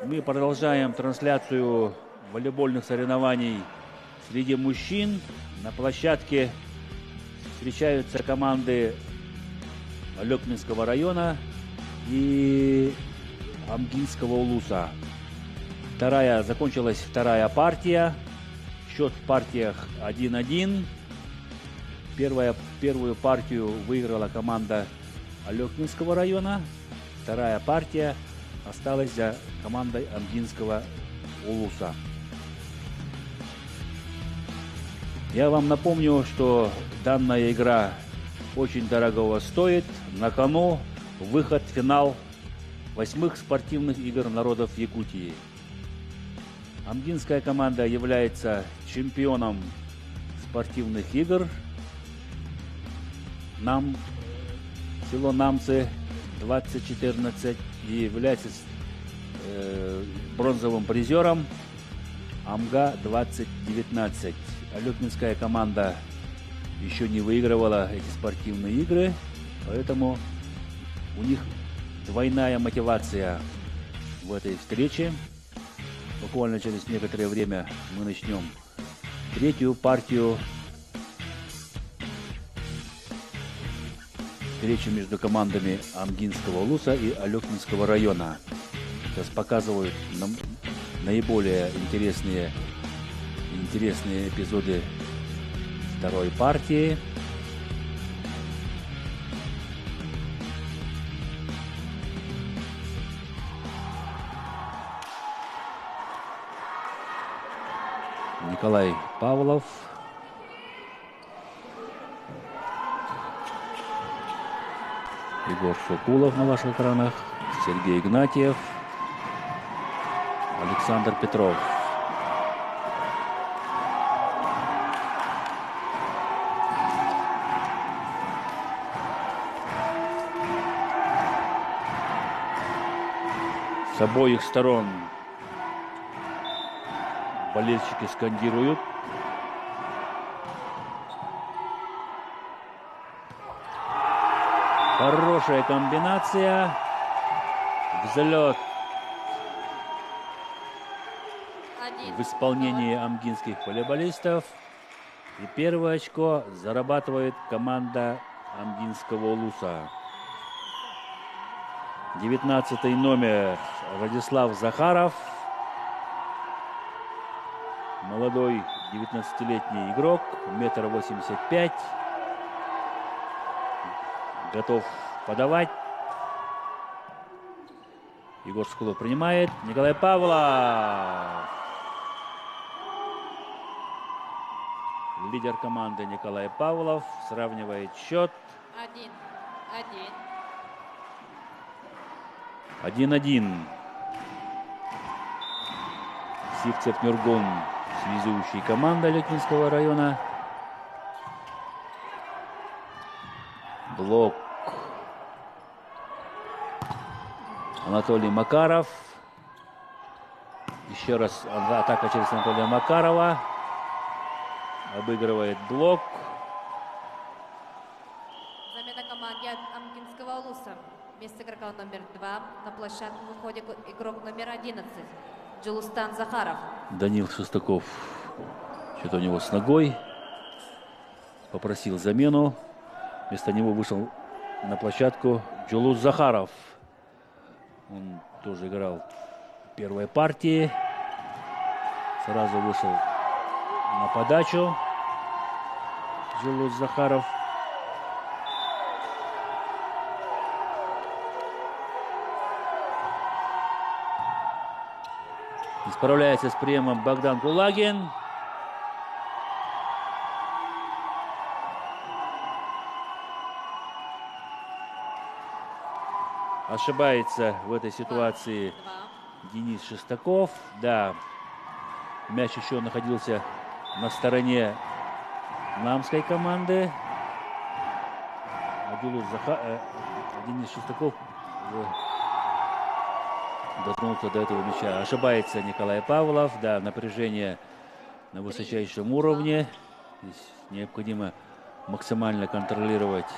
Мы продолжаем трансляцию волейбольных соревнований среди мужчин. На площадке встречаются команды Алекминского района и Амгинского улуса. Закончилась вторая партия. Счет в партиях 1-1. Первую партию выиграла команда Алекминского района. Вторая партия осталась за командой Амгинского улуса. Я вам напомню, что данная игра очень дорогого стоит. На кону выход в финал 8-х спортивных игр народов Якутии. Амгинская команда является чемпионом спортивных игр. Село Намцы 2014 и является бронзовым призером Амга 2019. Алекминская команда еще не выигрывала эти спортивные игры, поэтому у них двойная мотивация в этой встрече. Буквально через некоторое время мы начнем третью партию. Встречу между командами Амгинского улуса и Алекминского района. Сейчас показывают нам наиболее интересные эпизоды второй партии. Николай Павлов. Егор Шукулов на ваших экранах. Сергей Игнатьев. Александр Петров. С обоих сторон болельщики скандируют. Хорошая комбинация. Взлет в исполнении амгинских волейболистов. И первое очко зарабатывает команда Амгинского улуса. 19-й номер Радислав Захаров. Молодой 19-летний игрок, 1,85 м. Готов подавать. Егор Шукулов принимает. Николай Павлов. Лидер команды Николай Павлов сравнивает счет. 1-1. Сивцев Нюргон, связующий команда Алекминского района. Блок. Анатолий Макаров. Еще раз атака через Анатолия Макарова. Обыгрывает блок. Замена команде Амгинского улуса. Вместо игрока номер 2 на площадку выходит игрок номер 11 Джулустан Захаров. Данил Шестаков. Что-то у него с ногой. Попросил замену. Вместо него вышел на площадку Джулус Захаров. Он тоже играл в первой партии. Сразу вышел на подачу Джулус Захаров. Справляется с приемом Богдан Кулагин. Ошибается в этой ситуации Денис Шестаков. Да, мяч еще находился на стороне намской команды. Денис Шестаков дотронулся до этого мяча. Ошибается Николай Павлов. Да, напряжение на высочайшем уровне. Здесь необходимо максимально контролировать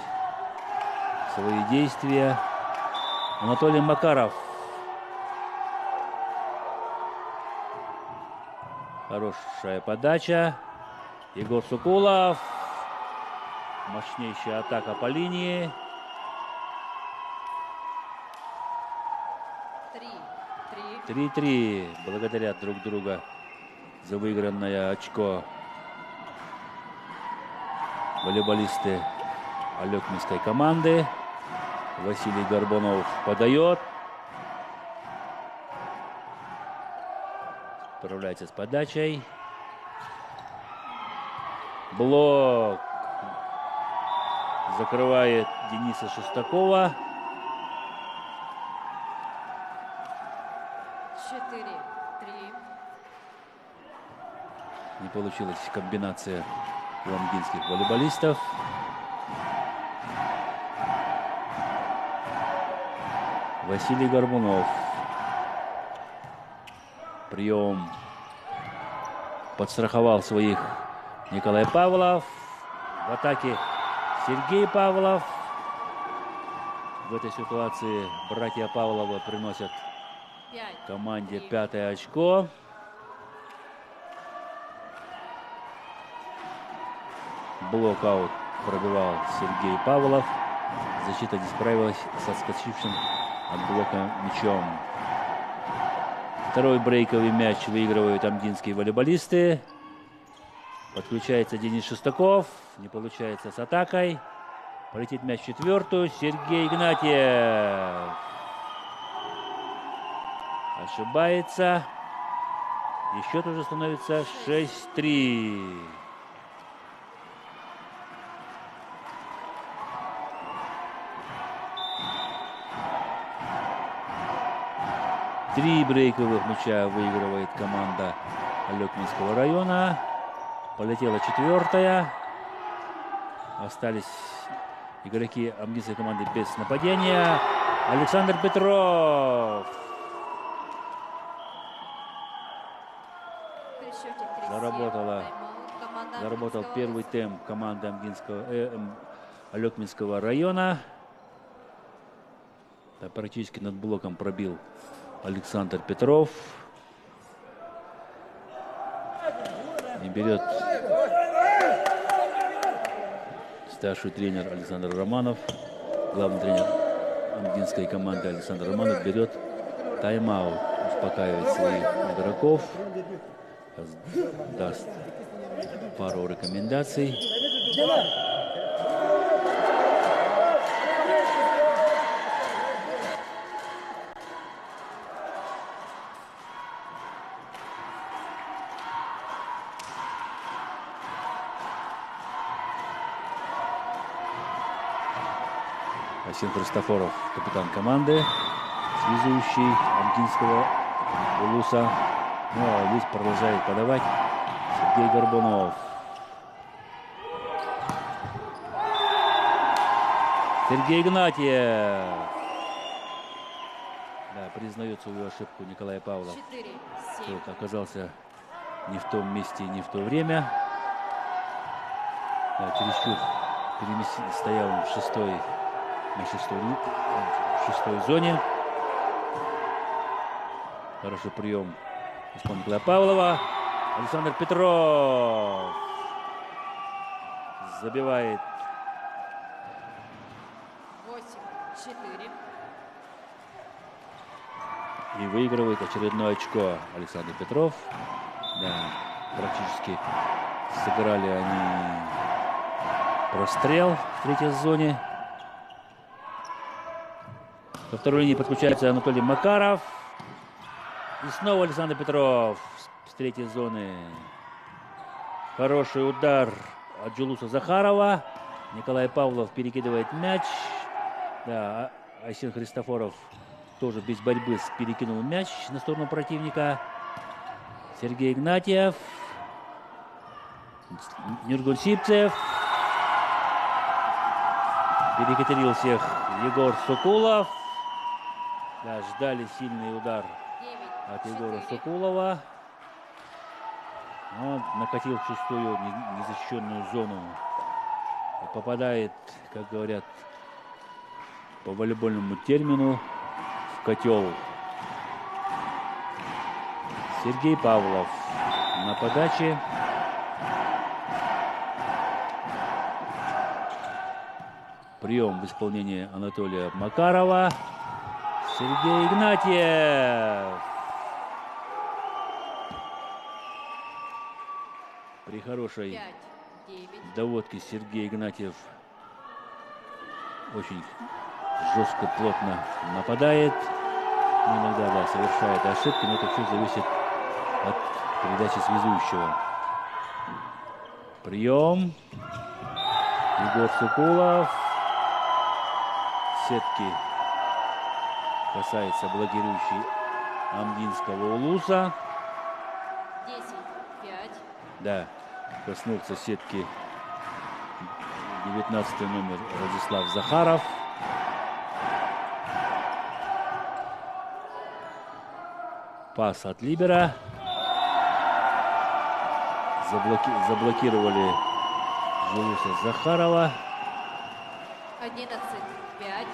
свои действия. Анатолий Макаров. Хорошая подача. Егор Сокулов. Мощнейшая атака по линии. 3-3. Благодарят друг друга за выигранное очко волейболисты Алекминской команды. Василий Горбунов подает. Справляется с подачей. Блок. Закрывает Дениса Шестакова. 4-3. Не получилась комбинация у омгинских волейболистов. Василий Горбунов. Прием. Подстраховал своих Николай Павлов. В атаке Сергей Павлов. В этой ситуации братья Павловы приносят команде 5-е очко. Блокаут пробивал Сергей Павлов. Защита не справилась с отскочившим от блока мячом. Второй брейковый мяч выигрывают омгинские волейболисты. Подключается Денис Шестаков. Не получается с атакой. Полетит мяч в четвертую. Сергей Игнатьев. Ошибается. И счет уже становится 6-3. Три брейковых мяча выигрывает команда Алекминского района. Полетела четвертая. Остались игроки омгинской команды без нападения. Александр Петров. Заработал первый темп команды Алекминского района. Да, практически над блоком пробил Александр Петров. И берет старший тренер Александр Романов. Главный тренер омгинской команды Александр Романов берет тайм-аут. Успокаивает своих игроков. Даст пару рекомендаций. Асин Христофоров, капитан команды, связующий омгинского Улуса. Ну а здесь продолжает подавать Сергей Горбунов. Сергей Игнатьев. Да, признает свою ошибку Николай Павлов. Тот оказался не в том месте и не в то время. Да, чересчур стоял он в шестой зоне. Хороший прием исполнил Николая Павлова. Александр Петров забивает. 8-4. И выигрывает очередное очко Александр Петров. Да, практически сыграли они прострел в третьей зоне. Во второй линии подключается Анатолий Макаров. И снова Александр Петров с третьей зоны. Хороший удар от Джулуса Захарова. Николай Павлов перекидывает мяч. Да, Асин Христофоров тоже без борьбы перекинул мяч на сторону противника. Сергей Игнатьев. Нюргун Сипцев. Перехитрил всех Егор Сокулов. Да, ждали сильный удар от Егора Сокулова. Он накатил в шестую незащищенную зону И попадает, как говорят по волейбольному термину, в котел. Сергей Павлов на подаче. Прием в исполнении Анатолия Макарова. Сергей Игнатьев. При хорошей доводке Сергей Игнатьев очень жестко, плотно нападает. Иногда, да, совершает ошибки, но это все зависит от передачи связующего. Прием. Егор Сукулов. Сетки касается блокирующий Амдинского Улуса. 10-5. Да, коснулся сетки 19 номер Радислав Захаров. Пас от либера. Заблокировали Жулуса Захарова. 11-5.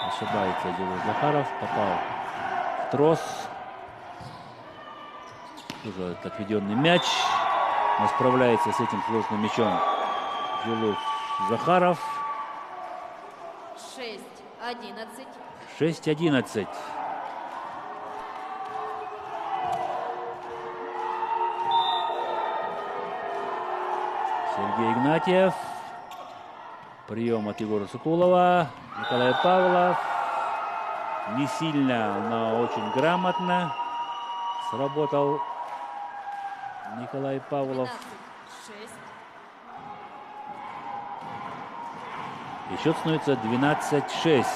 Ошибается Жулус Захаров. Попал в трос. Тоже отведенный мяч. Но справляется с этим сложным мячом Жулус Захаров. 6-11. 6-11. Сергей Игнатьев. Прием от Егора Сукулова. Николай Павлов. Не сильно, но очень грамотно сработал Николай Павлов. 15-6. И счет становится 12-6.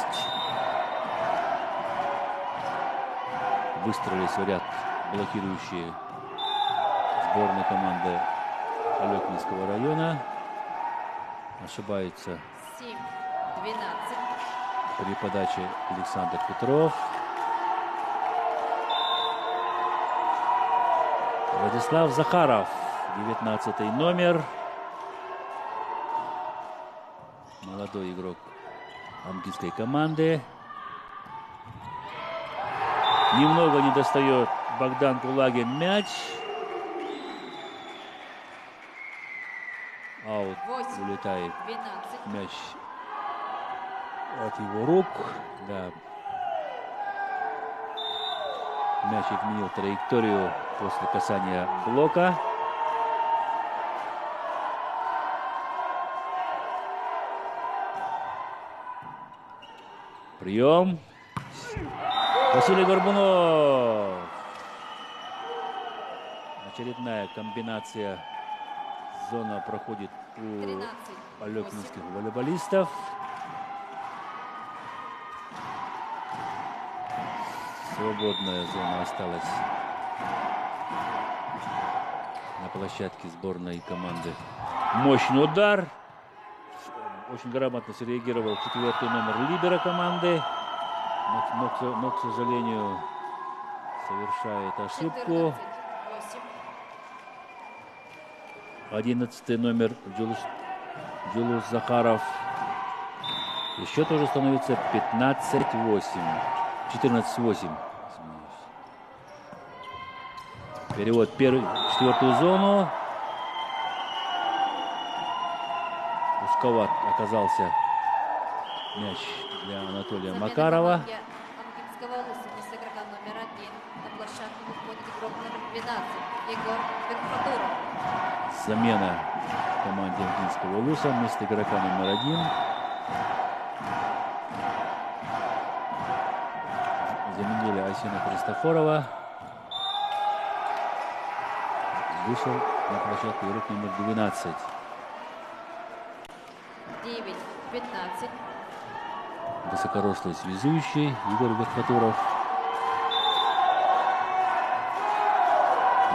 Выстроились в ряд блокирующие сборной команды Алекминского района. Ошибается 7-12. при подаче Александр Петров. Владислав Захаров, 19 номер. Молодой игрок амгинской команды. Немного не достает Богдан Кулагин мяч. Аут. Улетает 12. мяч от его рук. Да. Мяч изменил траекторию после касания блока. Прием. Василий Горбунов. Очередная комбинация. Зона проходит у алекминских волейболистов. Свободная зона осталась на площадке сборной команды. Мощный удар. Очень грамотно среагировал 4-й номер либера команды. Но, к сожалению, совершает ошибку. 11-й номер Жулус Захаров. И счет уже становится 15-8. 14-8. Перевод в четвертую зону. Узковат оказался мяч для Анатолия Макарова. Амгинского Улуса вместо игрока номер 1. На площадку выходит игрок номер 12. Егор Верхотуров. Замена в команде Амгинского Улуса вместо игрока номер 1. Заменили Айсина Христофорова. Вышел на площадку игрок номер 12. 9-15. Высокорослый связующий Егор Верхотуров.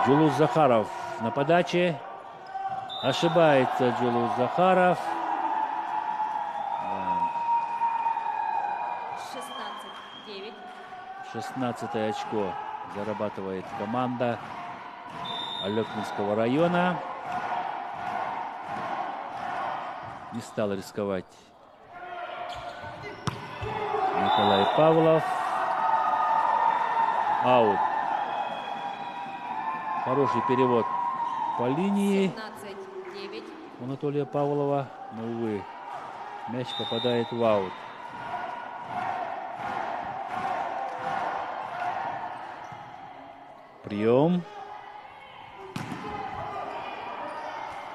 Жулус Захаров на подаче. Ошибается Жулус Захаров. 16-9. 16 очко зарабатывает команда Алекминского района. Не стал рисковать Николай Павлов. Аут. Хороший перевод по линии 17-9. у Анатолия Павлова. Но, увы, мяч попадает в аут. Прием.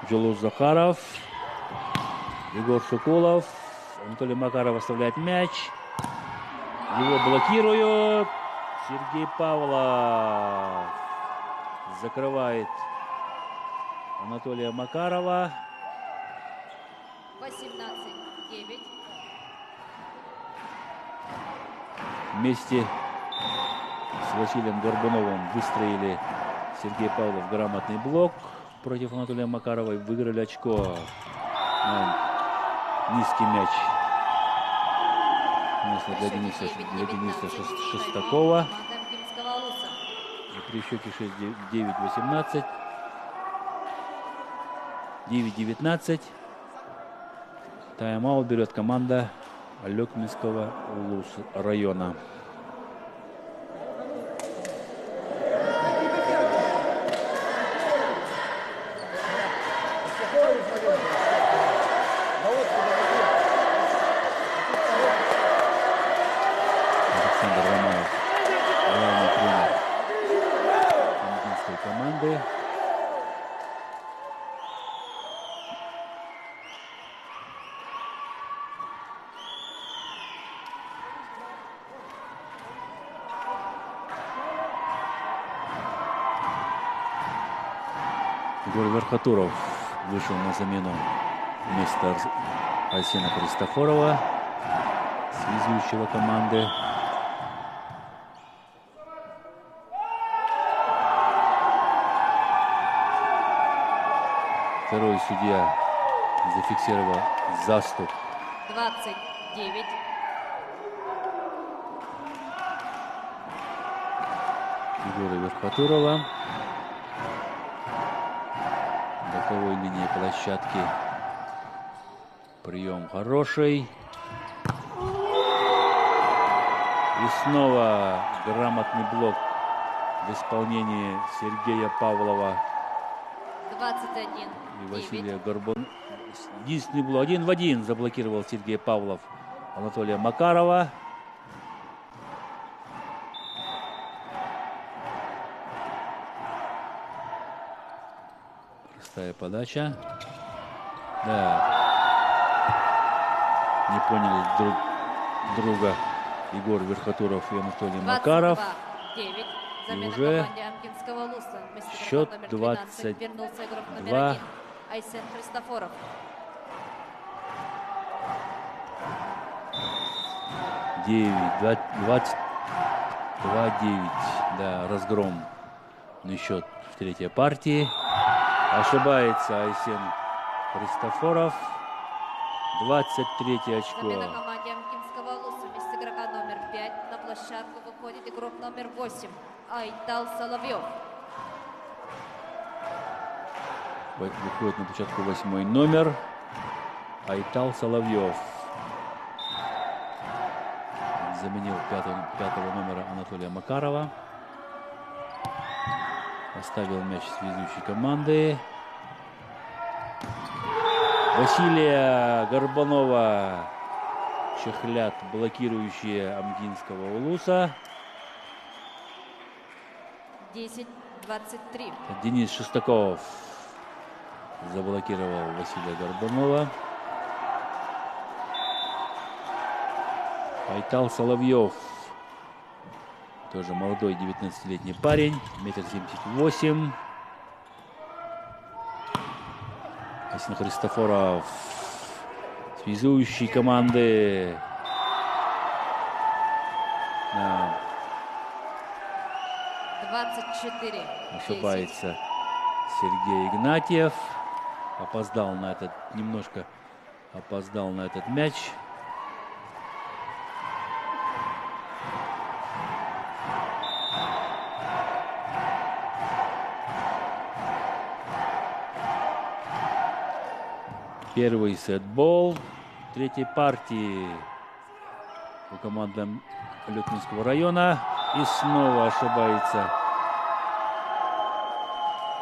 Джулус Захаров. Егор Соколов. Анатолий Макаров оставляет мяч. Его блокируют. Сергей Павлов закрывает Анатолия Макарова. 18-9. Вместе с Василием Горбуновым выстроили Сергей Павлов грамотный блок против Анатолия Макарова и выиграли очко. Низкий мяч. Для Дениса Шестакова. При счете 9-18. 9-19. Тайм-аут берет команда Алекминского района. Александр Романов, главный тренер аргентинской команды. Егор Верхотуров вышел на замену вместо Арсена Христофорова, связующего команды. Второй судья зафиксировал заступ. 29. Егора Верхотурова. Боковой линии площадки. Прием хороший. И снова грамотный блок в исполнении Сергея Павлова 21. и Василия Горбунова. Единственный блок. 1 в 1 заблокировал Сергей Павлов Анатолия Макарова. Простая подача. Да. Не поняли друг друга Егор Верхотуров и Анатолий Макаров. 9. И уже счет 22. Айсен Христофоров. 22-9. Да, разгромный счет в третьей партии. Ошибается Айсен Христофоров. 23 очко. Замена команде Амкинского Луса. Вместо игрока номер 5 на площадку выходит игрок номер 8 Айтал Соловьев. Выходит на площадку 8-й номер Айтал Соловьев. Заменил пятого номера Анатолия Макарова. Оставил мяч связующей команды. Василия Горбунова чехлят блокирующие Амгинского Улуса. 10-23. Денис Шестаков заблокировал Василия Горбунова. Айтал Соловьев. Тоже молодой 19-летний парень. 1,78 м. Айсен Христофоров. Связующий команды. Да. 24. Ошибается Сергей Игнатьев. Опоздал на этот, немножко опоздал на этот мяч. Первый сетбол третьей партии у команды Алекминского района. И снова ошибается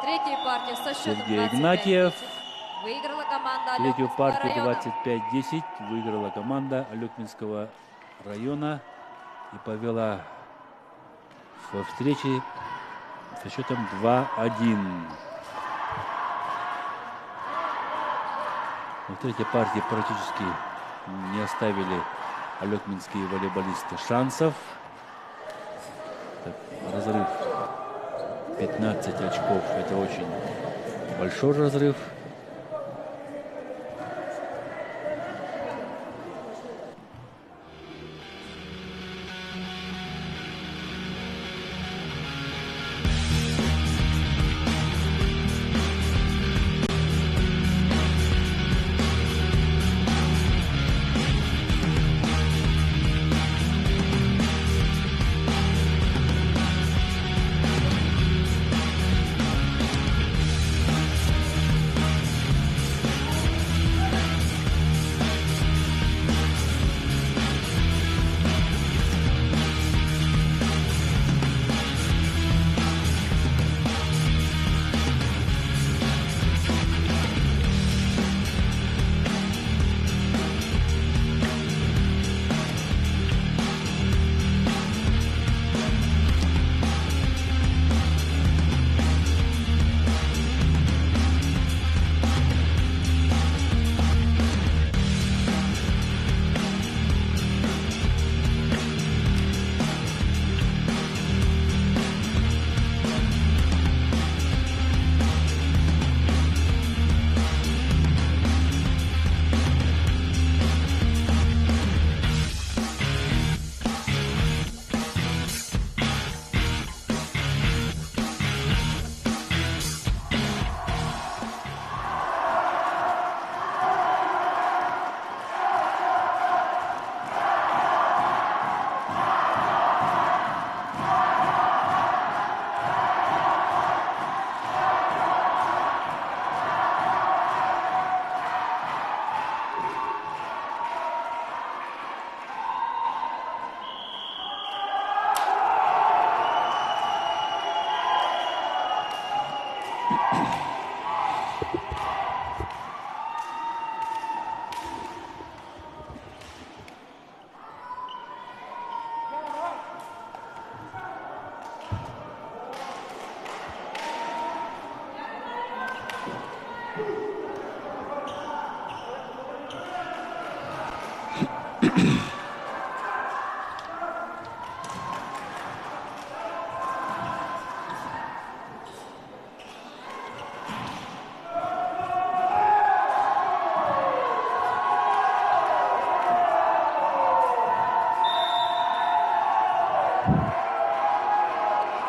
Третья партия со счетом Сергей Игнатьев. выиграла команда Третью Алекминского партию района. 25-10 выиграла команда Алекминского района и повела во встрече со счетом 2-1. В третьей партии практически не оставили алекминские волейболисты шансов. Так, разрыв 15 очков. Это очень большой разрыв.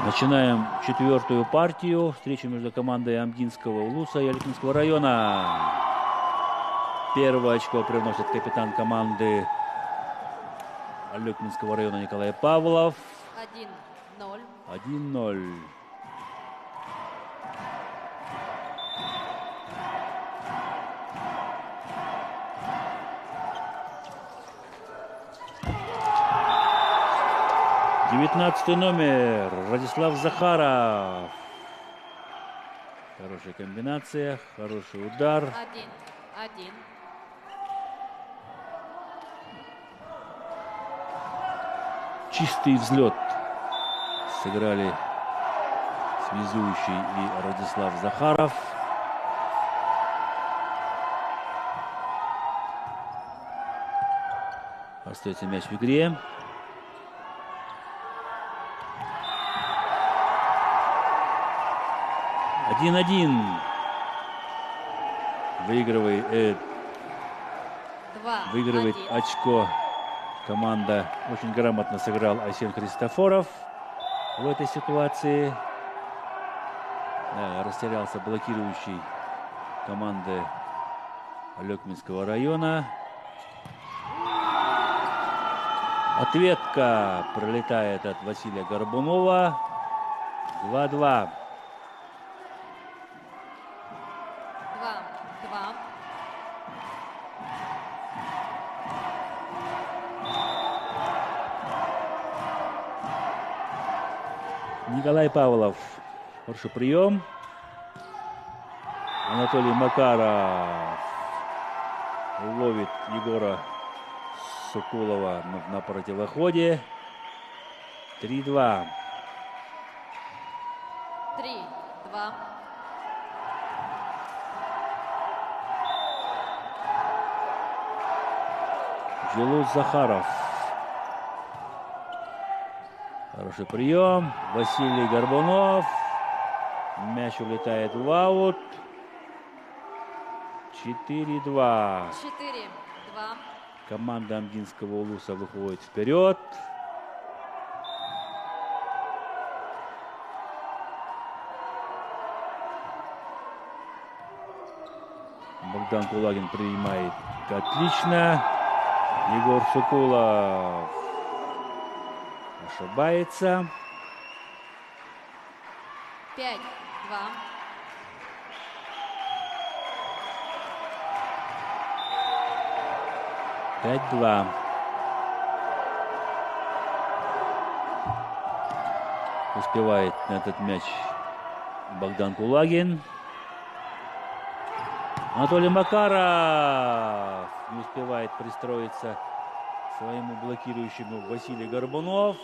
Начинаем четвертую партию. Встречу между командой Амгинского улуса и Алекминского района. Первое очко привносит капитан команды Алекминского района Николай Павлов. 1-0. 1-0. Девятнадцатый номер Радислав Захаров. Хорошая комбинация, хороший удар. 1-1. Чистый взлет сыграли связующий и Радислав Захаров. Остается мяч в игре. Один-один. Выигрывает очко команда. Очень грамотно сыграл Айсен Христофоров в этой ситуации. Да, растерялся блокирующий команды Алекминского района. Ответка пролетает от Василия Горбунова. 2-2. 2-2. Николай Павлов. Хороший прием. Анатолий Макаров ловит Егора Соколова на противоходе. 3-2. 3-2. Джилут Захаров. Хороший прием. Василий Горбунов. Мяч улетает в аут. 4-2. 4-2. Команда Амгинского улуса выходит вперед. Богдан Кулагин принимает отлично. Егор Соколов ошибается. 5-2. 5-2. Успевает на этот мяч Богдан Кулагин. Анатолий Макаров не успевает пристроиться к своему блокирующему Василий Горбунов.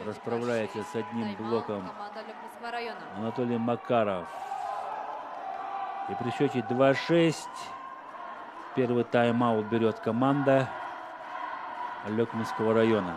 Расправляется с одним блоком Анатолий Макаров. И при счете 2-6 первый тайм-аут берет команда Алекминского района.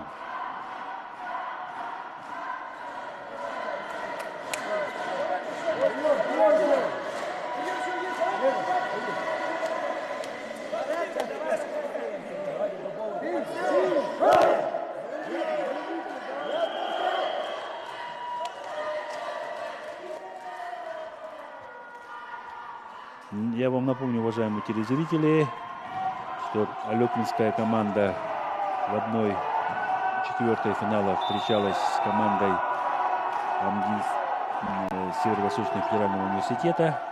Я вам напомню, уважаемые телезрители, что Алекминская команда в 1/4 финала встречалась с командой Северо-Восточного федерального университета.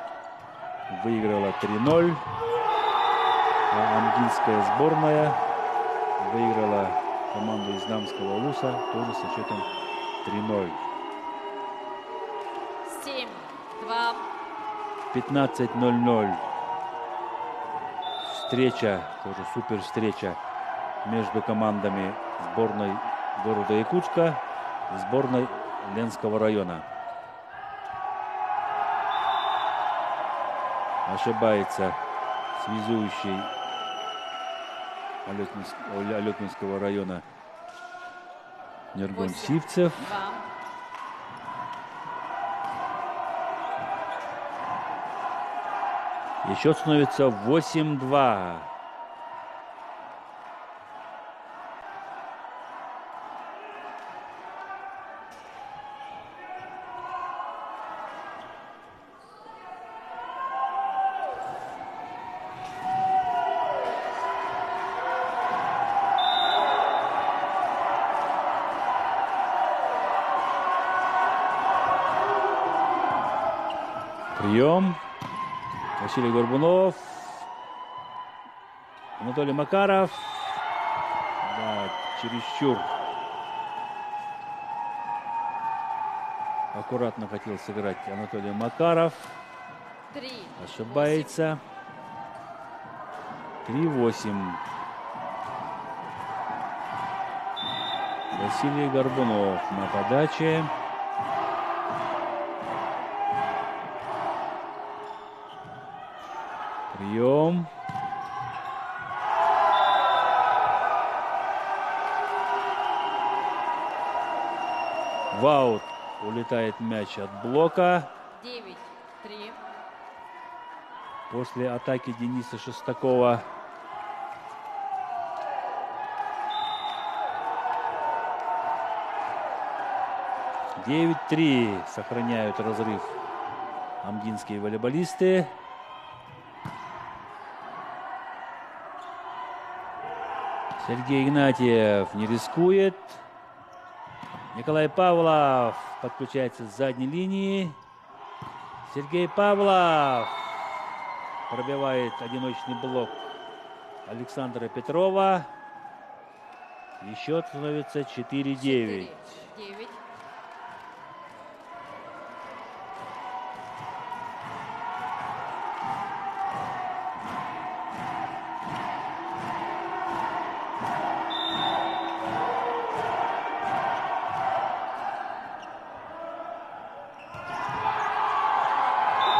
Выиграла 3-0. А Амгинская сборная выиграла команду из Намского улуса тоже со счетом 3-0. 7-2. 15:00. Встреча, тоже супер встреча между командами сборной города Якутска и сборной Ленского района. Ошибается связующий Алекминского района Нергон Сивцев. И счет становится 8-2. Прием. Василий Горбунов. Анатолий Макаров. Да, чересчур аккуратно хотел сыграть Анатолий Макаров. Ошибается. 3-8. Василий Горбунов на подаче. Прием. В аут улетает мяч от блока. 9-3. После атаки Дениса Шестакова. — 9-3 сохраняют разрыв амгинские волейболисты. Сергей Игнатьев не рискует. Николай Павлов подключается с задней линии. Сергей Павлов пробивает одиночный блок Александра Петрова. И счет становится 4-9.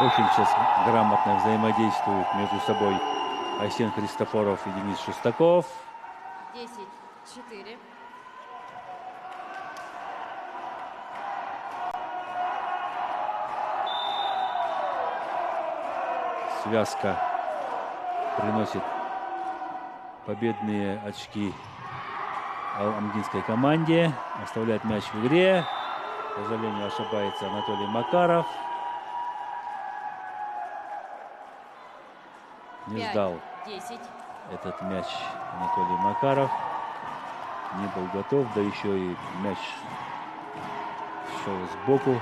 Очень сейчас грамотно взаимодействуют между собой Айсен Христофоров и Денис Шестаков. 10-4. Связка приносит победные очки амгинской команде. Оставляет мяч в игре. К сожалению, ошибается Анатолий Макаров. Не ждал 10. этот мяч Анатолий Макаров. Не был готов, да еще и мяч шел сбоку,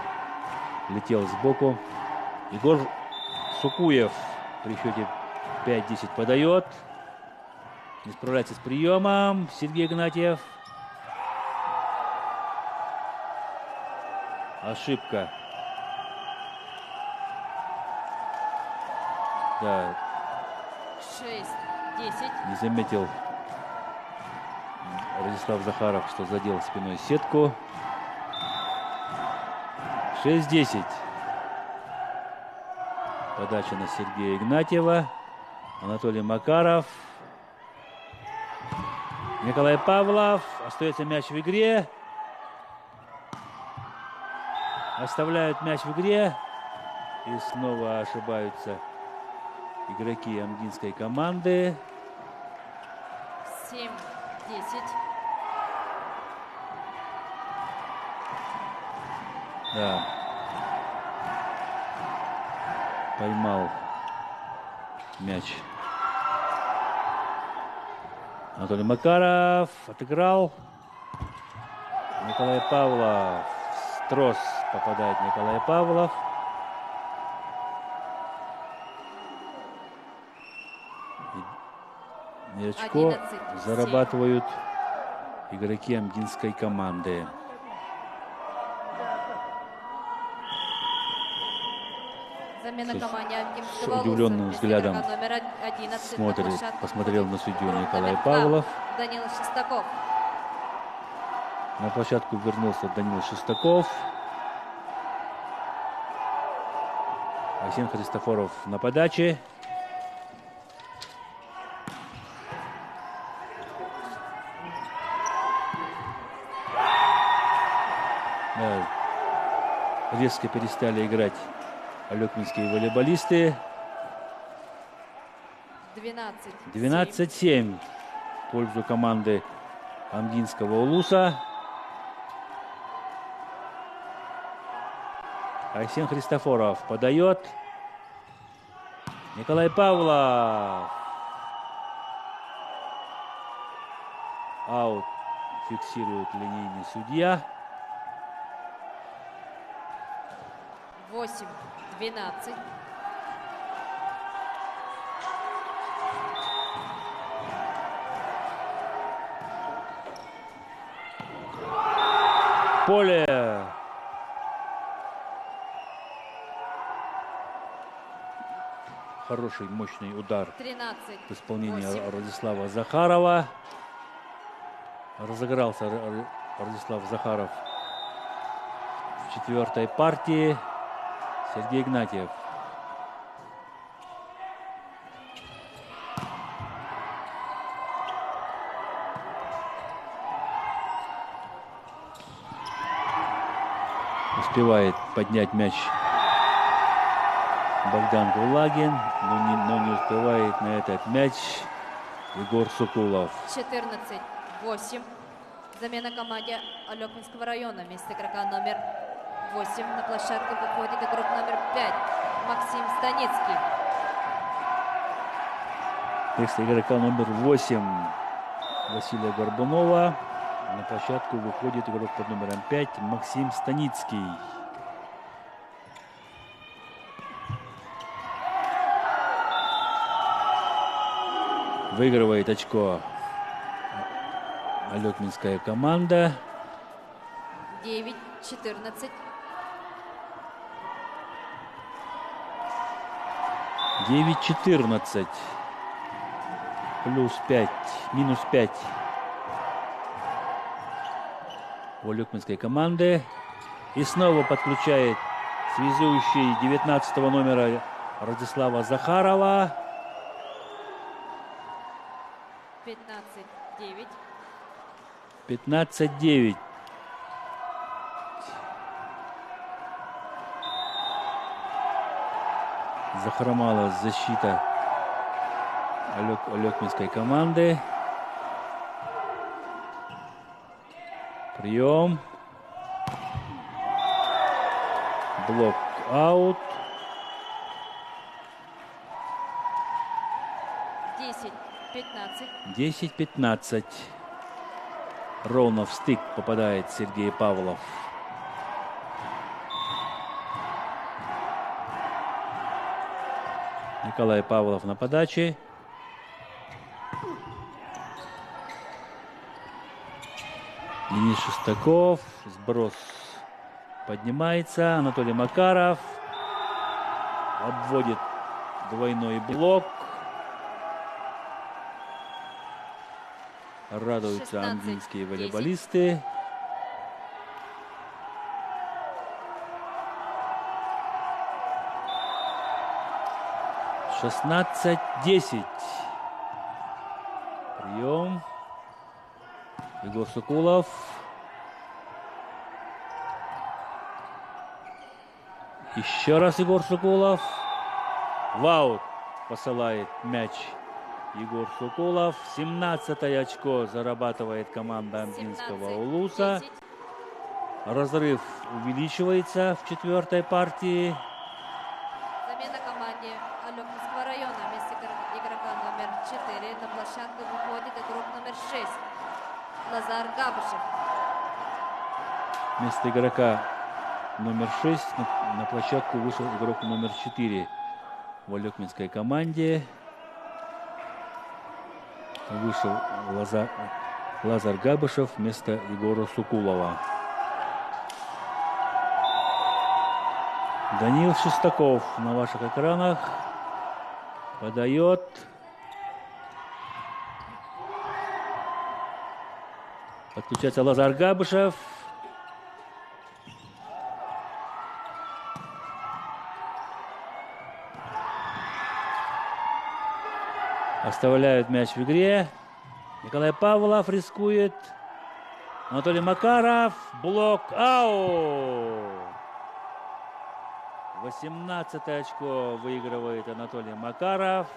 летел сбоку. Егор Сукуев при счете 5-10 подает. Не справляется с приемом. Сергей Игнатьев. Ошибка. Да. 6-10. Не заметил Радислав Захаров, что задел спиной сетку. 6-10. Подача на Сергея Игнатьева. Анатолий Макаров. Николай Павлов. Остается мяч в игре. Оставляют мяч в игре. И снова ошибаются игроки амгинской команды. 7-10. Да. Поймал мяч Анатолий Макаров. Отыграл. Николай Павлов. С трос попадает Николай Павлов. И очко зарабатывают игроки амгинской команды. Замена команде С удивленным взглядом посмотрел на судью Николай Павлов. Данил Шестаков. На площадку вернулся Данил Шестаков. Айсен Христофоров на подаче. Да. Резко перестали играть алекминские волейболисты. 12-7 в пользу команды амгинского Улуса. Айсен Христофоров подает. Николай Павлов. Аут фиксирует линейный судья. 8-12. Поле. Хороший, мощный удар в исполнении Радислава Захарова. Разыгрался Радислав Захаров в четвертой партии. Сергей Игнатьев. Успевает поднять мяч Богдан Гулагин, но не успевает на этот мяч Егор Сукулов. 14-8. Замена команде Алекминского района. Вместо игрока номер 8 на площадку выходит игрок номер 5 Максим Станицкий. Вместо игрока номер 8 Василия Горбунова на площадку выходит игрок под номером 5 Максим Станицкий. Выигрывает очко алекминская команда. 9-14. 9-14. Плюс 5. Минус 5. У алекминской команды. И снова подключает Связующий 19 номера Радислава Захарова. 15-9. 15-9. Захромала защита Алекминской команды. Прием. Блок аут. 10-15. 10-15. Ровно в стык попадает Сергей Павлов. Николай Павлов на подаче. Денис Шестаков. Сброс поднимается. Анатолий Макаров обводит двойной блок. Радуются андинские волейболисты. 16-10. Прием. Егор Сокулов. Еще раз Егор Сокулов. В аут посылает мяч Егор Сокулов. 17-е очко зарабатывает команда андинского Улуса. Разрыв увеличивается в четвертой партии. Замена команде Алекминского района. Вместо игрока номер 4 на площадку выходит игрок номер 6 Лазар Габышев. Вместо игрока номер 6 на площадку вышел игрок номер 4 в алекминской команде. Вышел Лазар Габышев вместо Егора Сукулова. Даниил Шестаков на ваших экранах подает. Подключается Лазар Габышев. Оставляют мяч в игре. Николай Павлов рискует. Анатолий Макаров. Блок аут. 18 очко выигрывает Анатолий Макаров.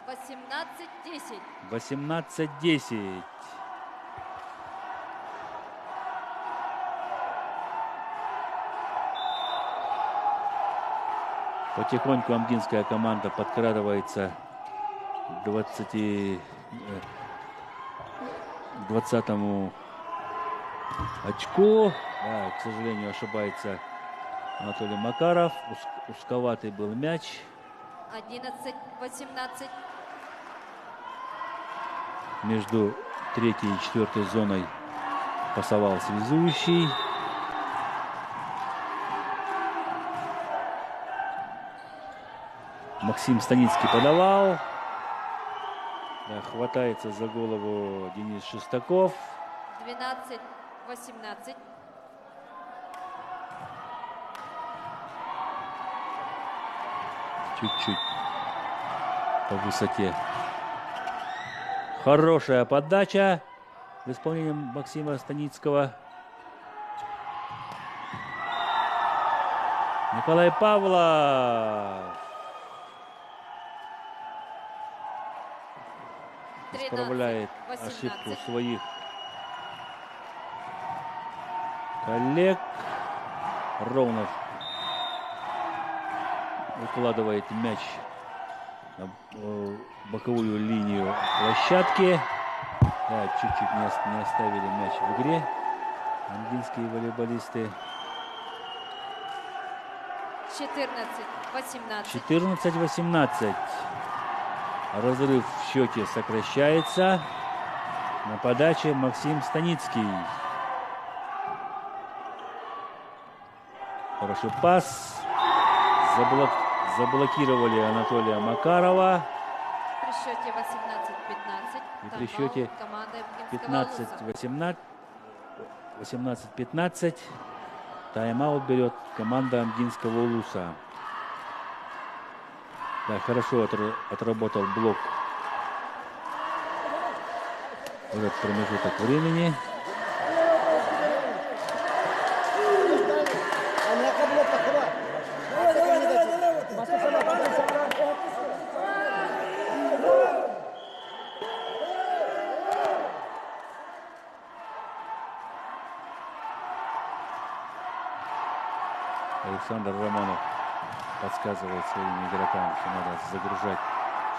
18-10. 18-10. Потихоньку амгинская команда подкрадывается к 20-му очку. Да, к сожалению, ошибается Анатолий Макаров. Узковатый был мяч. 11-18. Между третьей и четвертой зоной пасовал связующий. Максим Станицкий подавал. Да, хватается за голову Денис Шестаков. 12-18. Чуть-чуть по высоте. Хорошая подача в исполнении Максима Станицкого. Николай Павлов исправляет ошибку своих коллег. Ровно укладывает мяч на боковую линию площадки. Да, чуть-чуть не оставили мяч в игре андинские волейболисты. 14-18. 14-18. Разрыв в счете сокращается. На подаче Максим Станицкий. Хороший пас. Заблокировали Анатолия Макарова. При счете 18-15. И при счете 15-18. 18-15. Тайм-аут берет команда Амгинского улуса. Да, хорошо отработал блок в этот промежуток времени. Александр Романов подсказывает своим игрокам, что надо загружать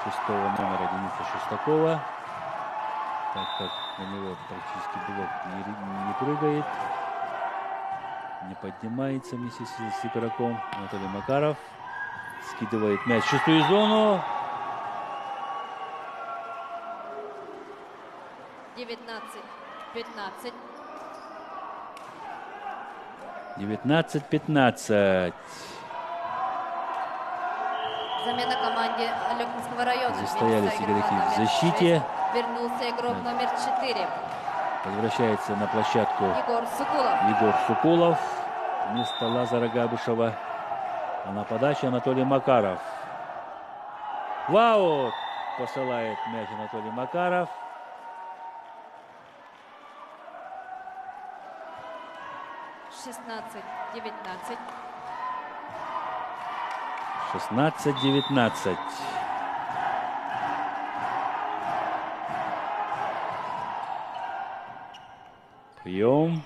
6-го номера Дениса Шестакова, так как на него практически блок не прыгает, не поднимается вместе с игроком. Анатолий Макаров скидывает мяч в шестую зону. 19-15. 19-15. Замена команде Алекминского района. Застоялись игроки в защите. Вернулся игрок номер 4. Возвращается на площадку Егор Сукулов вместо Лазара Габышева. А на подаче Анатолий Макаров. Вау! Посылает мяч Анатолий Макаров. — 16-19. 16-19. Прием.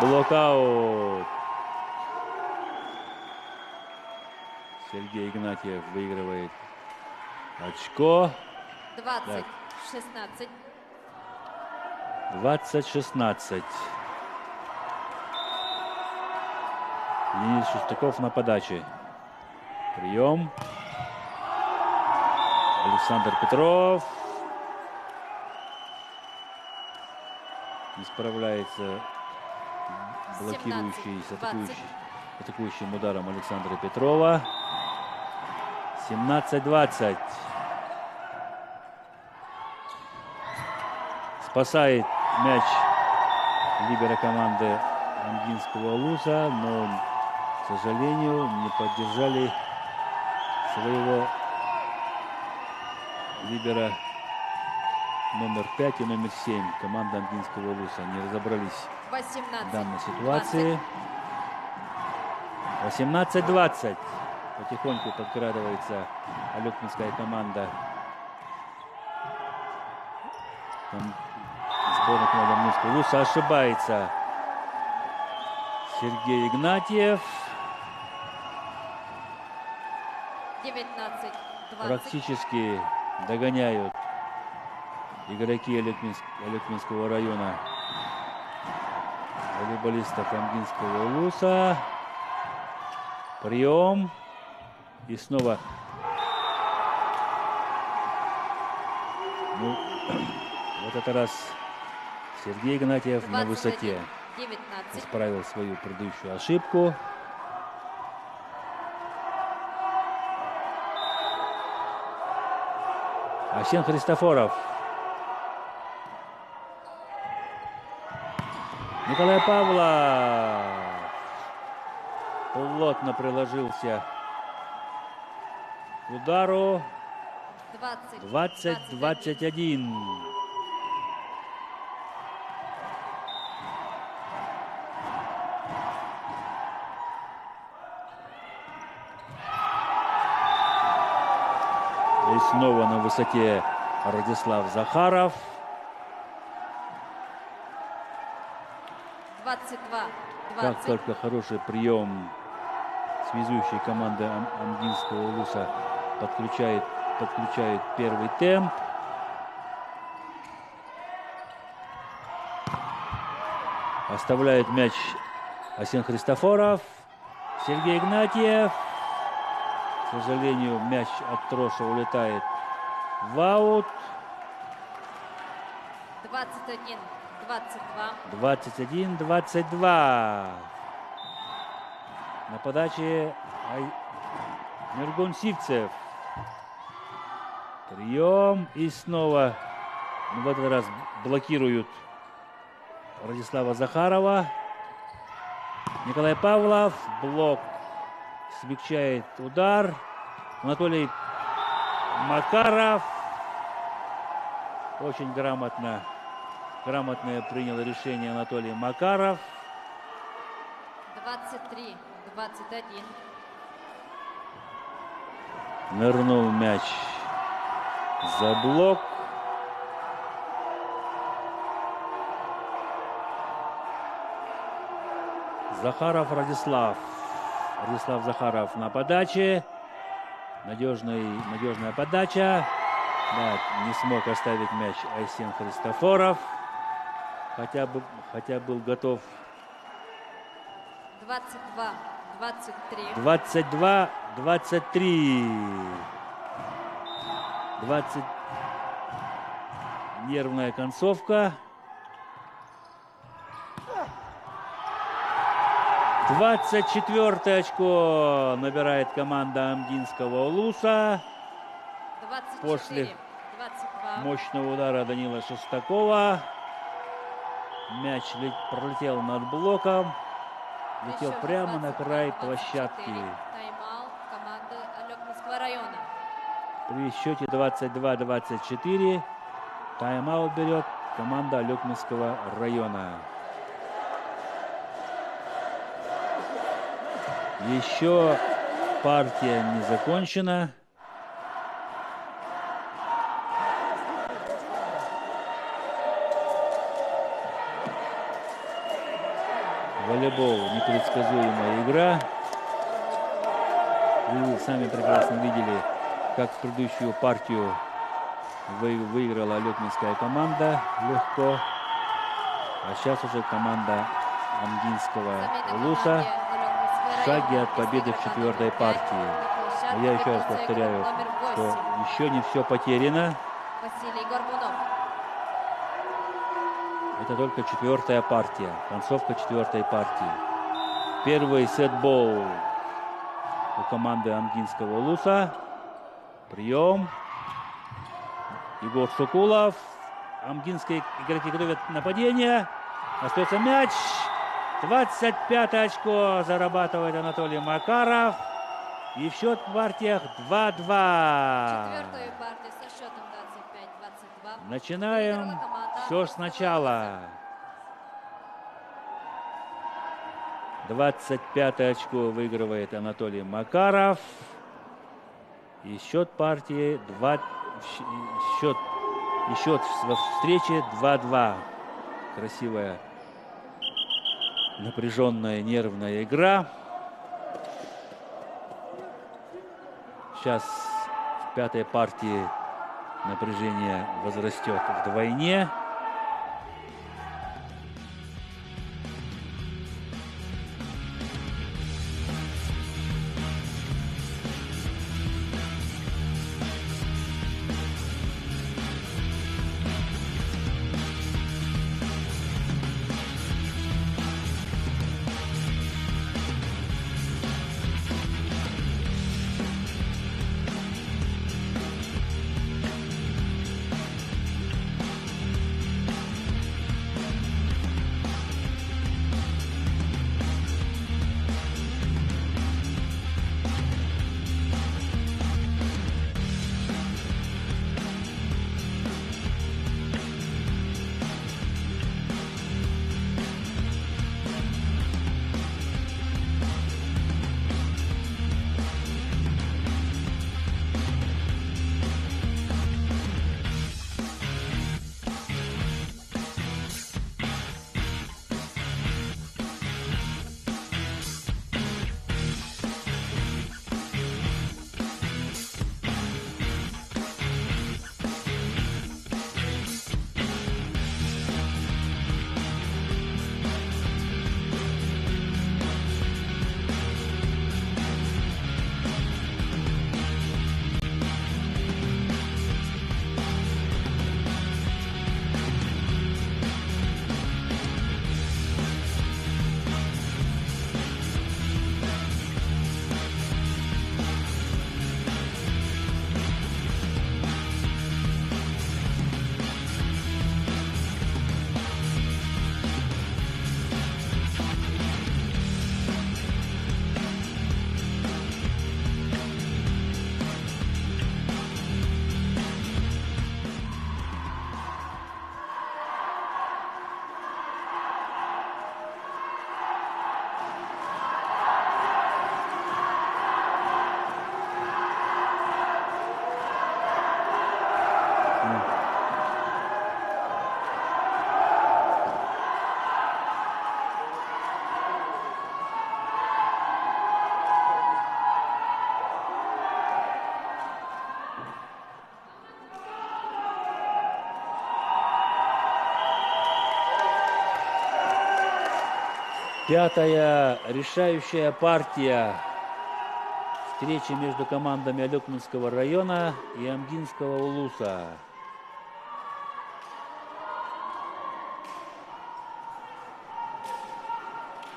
Блокаут. Сергей Игнатьев выигрывает очко. 20-16. 20-16. Денис Шестаков на подаче. Прием. Александр Петров. Не справляется блокирующий с атакующим ударом Александра Петрова. 17-20. Спасает мяч либера команды Амгинского улуса, но, к сожалению, не поддержали своего либера номер 5 и номер 7 команда Амгинского улуса. Не разобрались в данной ситуации. 18-20. Потихоньку подкрадывается алекминская команда. Сборная команда Амгинского улуса ошибается. Сергей Игнатьев. 19-20. Практически догоняют игроки Алекминского района волейболистов Амгинского улуса. Прием. И снова. Ну, в этот раз Сергей Игнатьев на высоте исправил свою предыдущую ошибку. Асен Христофоров. Николай Павлов плотно приложился к удару. 20-21. И снова на высоте Радислав Захаров. 22-20. Как только хороший прием связующей команды Амгинского улуса подключает первый темп. Оставляет мяч Асен Христофоров. Сергей Игнатьев. К сожалению, мяч от троса улетает в аут. 21-22. 21-22. На подаче Миргон Сивцев. Прием. И снова в этот раз блокируют Радислава Захарова. Николай Павлов. Блок. Смягчает удар. Анатолий Макаров. Очень грамотное принял решение Анатолий Макаров. 23-21. Нырнул мяч за блок. Захаров Радислав. Радислав Захаров на подаче. Надежная подача. Да, не смог оставить мяч Айсен Христофоров. Хотя был готов. 22-23. 22-23. 20. Нервная концовка. 24 очко набирает команда Амгинского Улуса. 24, после 22. мощного удара Данила Шестакова. Мяч пролетел над блоком. Летел прямо на край площадки. Тайм-аут команды Алекминского района. При счете 22-24 тайм-аут берет команда Алекминского района. Еще партия не закончена. Волейбол — непредсказуемая игра. Вы сами прекрасно видели, как в предыдущую партию выиграла Алекминская команда легко. А сейчас уже команда Амгинского Улуса в шаге от победы в четвертой партии. Но я еще раз повторяю, что еще не все потеряно. Василий Горбунов. Это только четвертая партия, концовка четвертой партии. Первый сетбол у команды Амгинского Улуса. Прием. Егор Сукулов. Амгинские игроки готовят нападение. Остается мяч. 25 очко зарабатывает Анатолий Макаров. И в счет в партиях 2-2. Четвертую партию со счетом 25-22. Начинаем все сначала. 25 очко выигрывает Анатолий Макаров. И счет партии счет во встрече 2-2. Красивая, напряженная, нервная игра. Сейчас в пятой партии напряжение возрастет вдвойне. Пятая решающая партия встречи между командами Алекминского района и Амгинского улуса.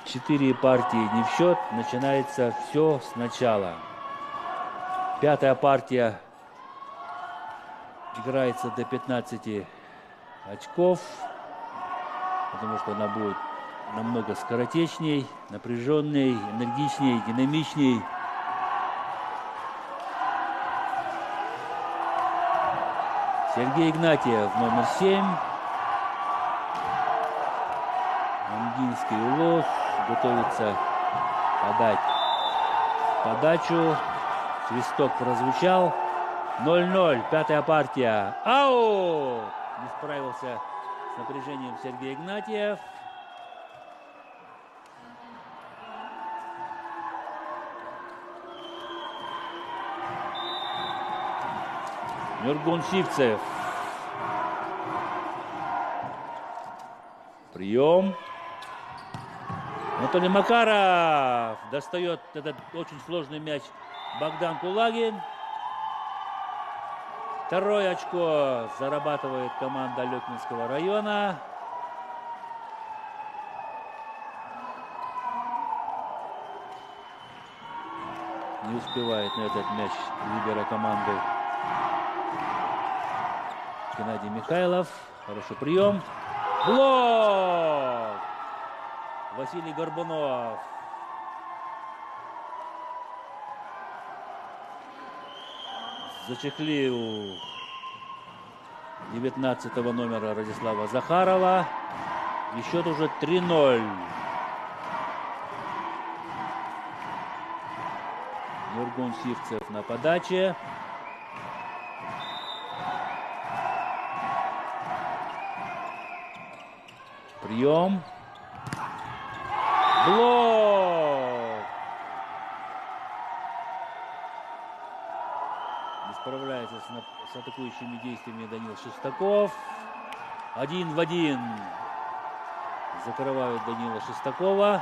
Четыре партии не в счет, начинается все сначала. Пятая партия играется до 15 очков, потому что она будет намного скоротечней, напряженней, энергичней, динамичней. Сергей Игнатьев, номер 7. Амгинский улус готовится подать подачу. Свисток прозвучал. 0-0. Пятая партия. Аут! Не справился с напряжением Сергей Игнатьев. Нургун Сивцев. Прием. Анатолий Макаров достает этот очень сложный мяч Богдан Кулагин. Второе очко зарабатывает команда Алекминского района. Не успевает на этот мяч либера команды Геннадий Михайлов. Хороший прием. Блок! Василий Горбунов. Зачехлил 19-го номера Радислава Захарова. И счет уже 3-0. Нургун Сивцев на подаче. Прием. Блок. Не справляется с атакующими действиями Данил Шестаков. 1 в 1. Закрывают Данила Шестакова.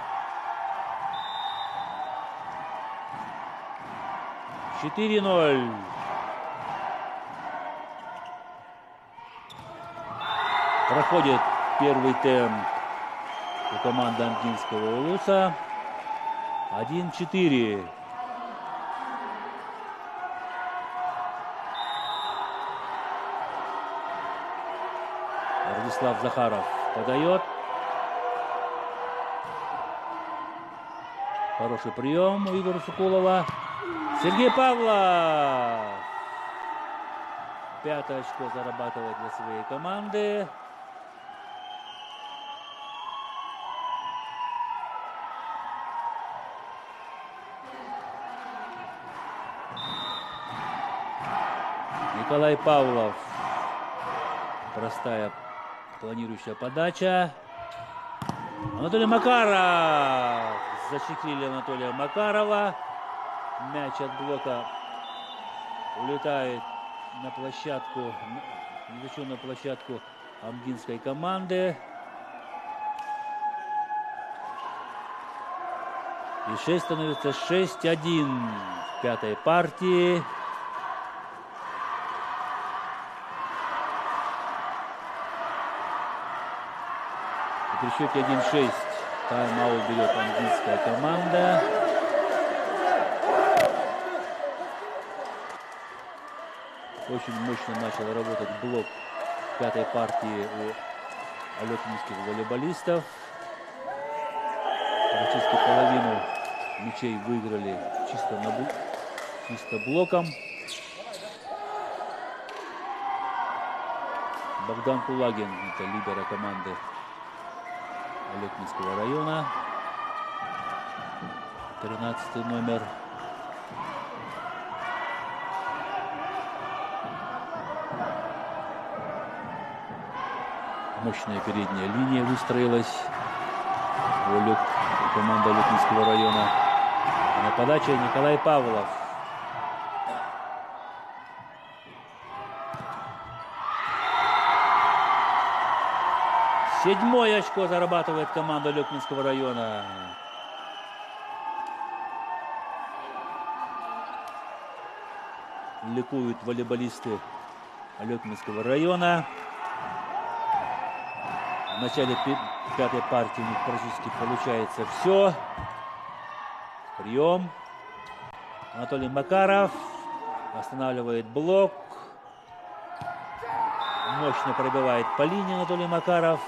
4-0. Проходит первый темп у команды Амгинского улуса. 1-4. Радислав Захаров подает. Хороший прием у Игоря Сукулова. Сергей Павлов. 5-е очко зарабатывает для своей команды. Николай Павлов. Простая планирующая подача. Анатолий Макаров. Зачехлили Анатолия Макарова. Мяч от блока улетает на площадку, незащищенную площадку амгинской команды. И 6 становится 6-1 в пятой партии. И при счете 1-6 тайм-аут берет амгинская команда. Очень мощно начал работать блок пятой партии у алекминских волейболистов. Практически половину мячей выиграли чисто блоком. Богдан Кулагин, это лидер команды Алекминского района. 13-й номер. Мощная передняя линия выстроилась у команды Алекминского района. На подаче Николай Павлов. 7-е очко зарабатывает команда Алекминского района. Ликуют волейболисты Алекминского района. В начале пятой партии у них практически получается все. Прием. Анатолий Макаров останавливает блок. Мощно пробивает по линии Анатолий Макаров.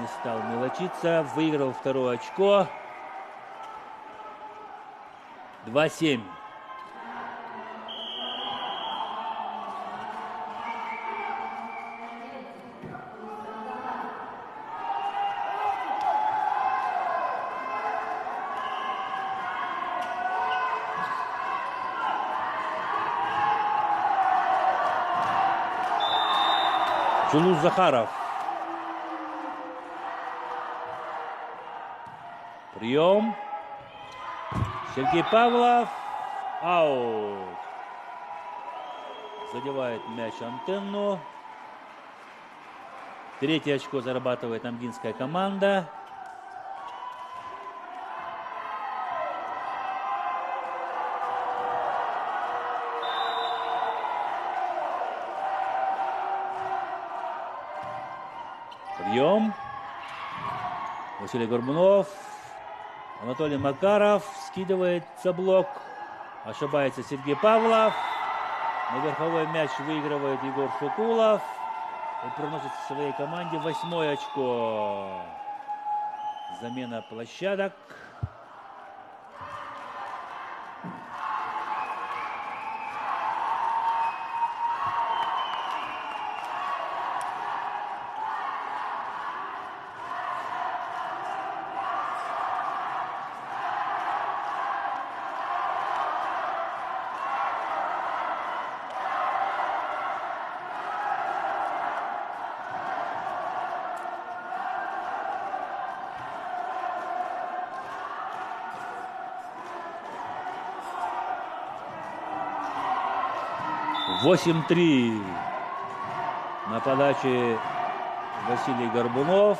Не стал мелочиться. Выиграл 2-е очко. 2-7. Чулус Захаров. Прием. Сергей Павлов. Аут. Задевает мяч антенну. 3-е очко зарабатывает амгинская команда. Прием. Василий Горбунов. Анатолий Макаров скидывает за блок. Ошибается Сергей Павлов. На верховой мяч выигрывает Егор Шукулов. И приносит своей команде 8-е очко. Замена площадок. «8-3». На подаче Василий Горбунов.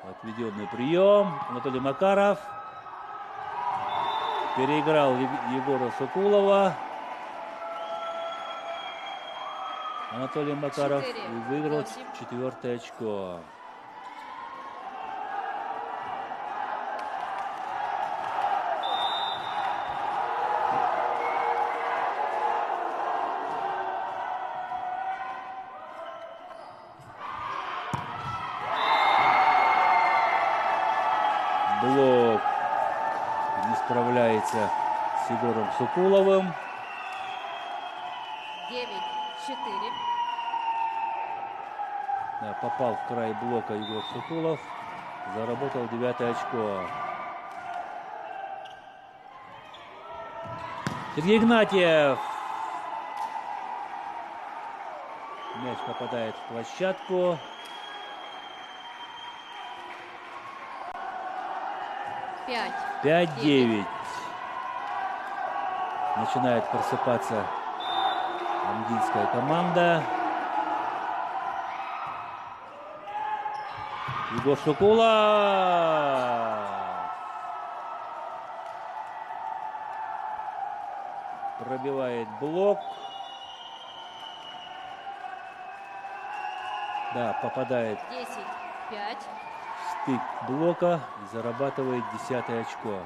Отведенный прием. Анатолий Макаров. Переиграл Егора Сокулова. Анатолий Макаров выиграл 4-е очко. Блок не справляется с Егором Сокуловым. 9-4. Да, попал в край блока Егор Сокулов. Заработал 9-е очко. Сергей Игнатьев. Мяч попадает в площадку. 5-9. Начинает просыпаться амгинская команда. Егор Шукулов. Пробивает блок. Да, попадает 10-5. стык блока и зарабатывает 10-е очко.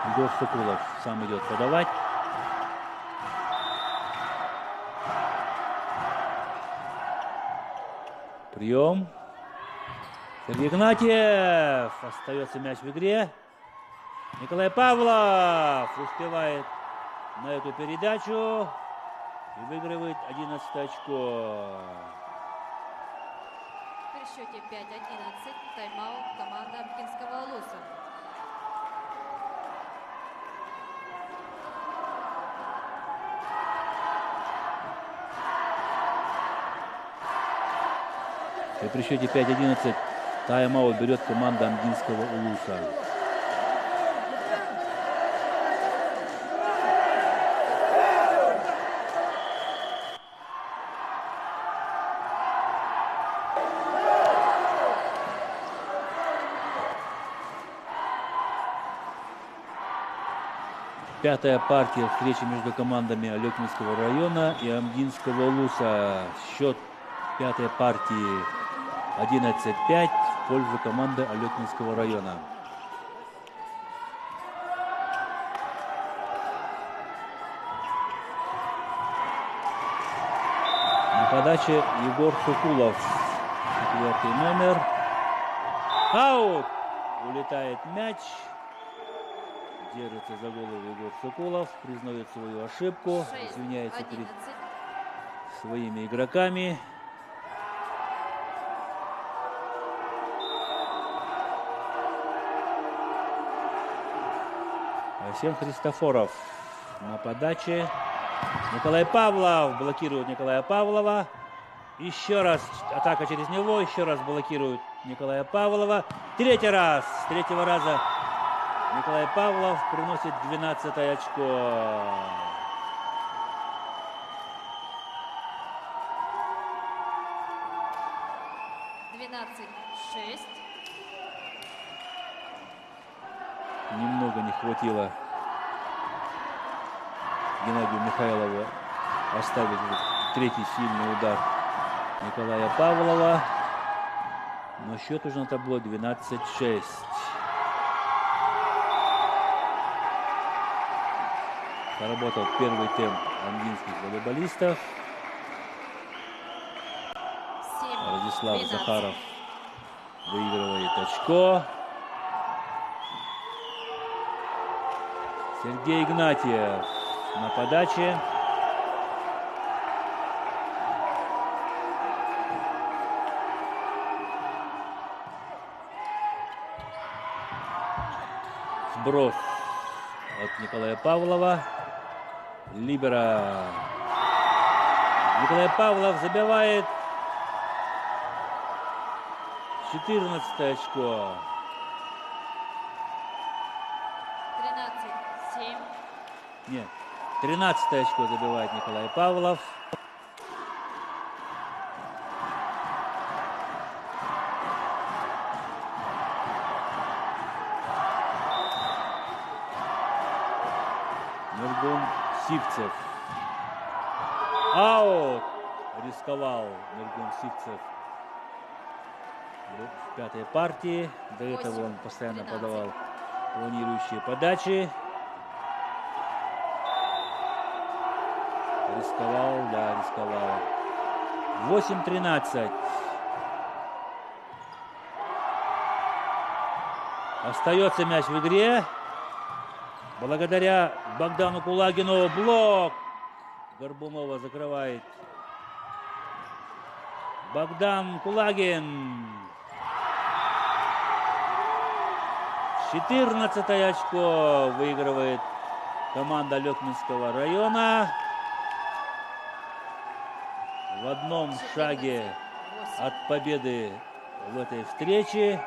Егор Сокулов сам идет подавать. Прием. Сергей Игнатьев. Остается мяч в игре. Николай Павлов успевает на эту передачу и выигрывает 11 очко. При счете 5-11 тайм-аут команда Амгинского Улуса. И при счете 5-11 тайм-аут берет команда Амгинского Улуса. 5-я партия встречи между командами Алекминского района и Амдинского улуса. Счет 5-й партии 11-5 в пользу команды Алекминского района. На подаче Егор Сукулов, 4-й номер. Аут! Улетает мяч. Держится за голову Егор Соколов, признает свою ошибку, извиняется перед своими игроками. Арсен Христофоров на подаче. Николай Павлов блокирует Николая Павлова. Еще раз атака через него, еще раз блокирует Николая Павлова. Третий раз, с третьего раза Николай Павлов приносит 12-е очко. Немного не хватило Геннадию Михайлову оставить третий сильный удар Николая Павлова. Но счет уже на табло 12-6. Поработал первый темп амдинских волейболистов. Радислав Захаров выигрывает очко. Сергей Игнатьев на подаче. Сброс от Николая Павлова. Либера. Николай Павлов забивает 14 очко. 13-7. Нет, 13 очко забивает Николай Павлов. Нургун Сивцев. Аут! Рисковал Нургун Сивцев в пятой партии. До этого он постоянно подавал планирующие подачи. Рисковал, да, рисковал. 8-13. Остается мяч в игре. Благодаря Богдану Кулагину блок. Горбунова закрывает. Богдан Кулагин. 14 очко выигрывает команда Алекминского района. В одном шаге от победы в этой встрече.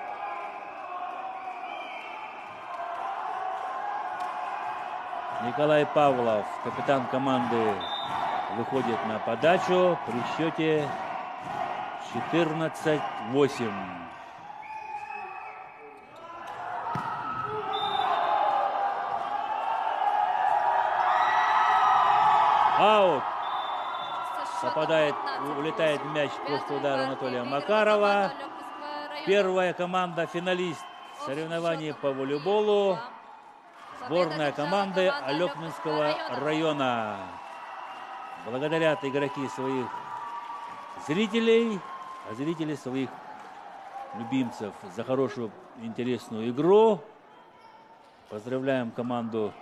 Николай Павлов, капитан команды, выходит на подачу при счете 14-8. Аут. Попадает, улетает мяч после удара Анатолия Макарова. Первая команда финалист соревнований по волейболу. Сборная команды Алекминского района. Благодарят игроки своих зрителей, а зрители своих любимцев за хорошую, интересную игру. Поздравляем команду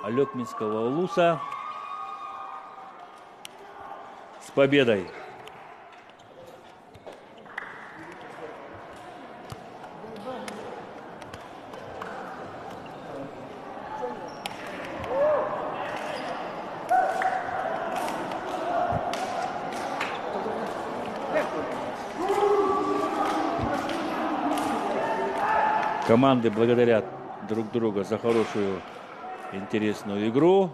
Алекминского улуса с победой. Команды благодарят друг друга за хорошую, интересную игру.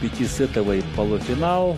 Пятисетовый полуфинал.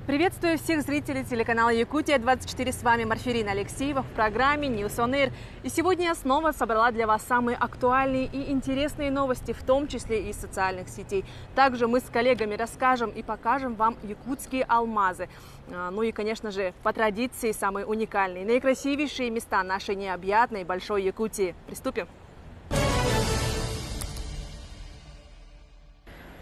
Приветствую всех зрителей телеканала Якутия-24. С вами Марфирина Алексеева в программе News on Air. И сегодня я снова собрала для вас самые актуальные и интересные новости, в том числе и из социальных сетей. Также мы с коллегами расскажем и покажем вам якутские алмазы. Ну и, конечно же, по традиции, самые уникальные, наикрасивейшие места нашей необъятной большой Якутии. Приступим!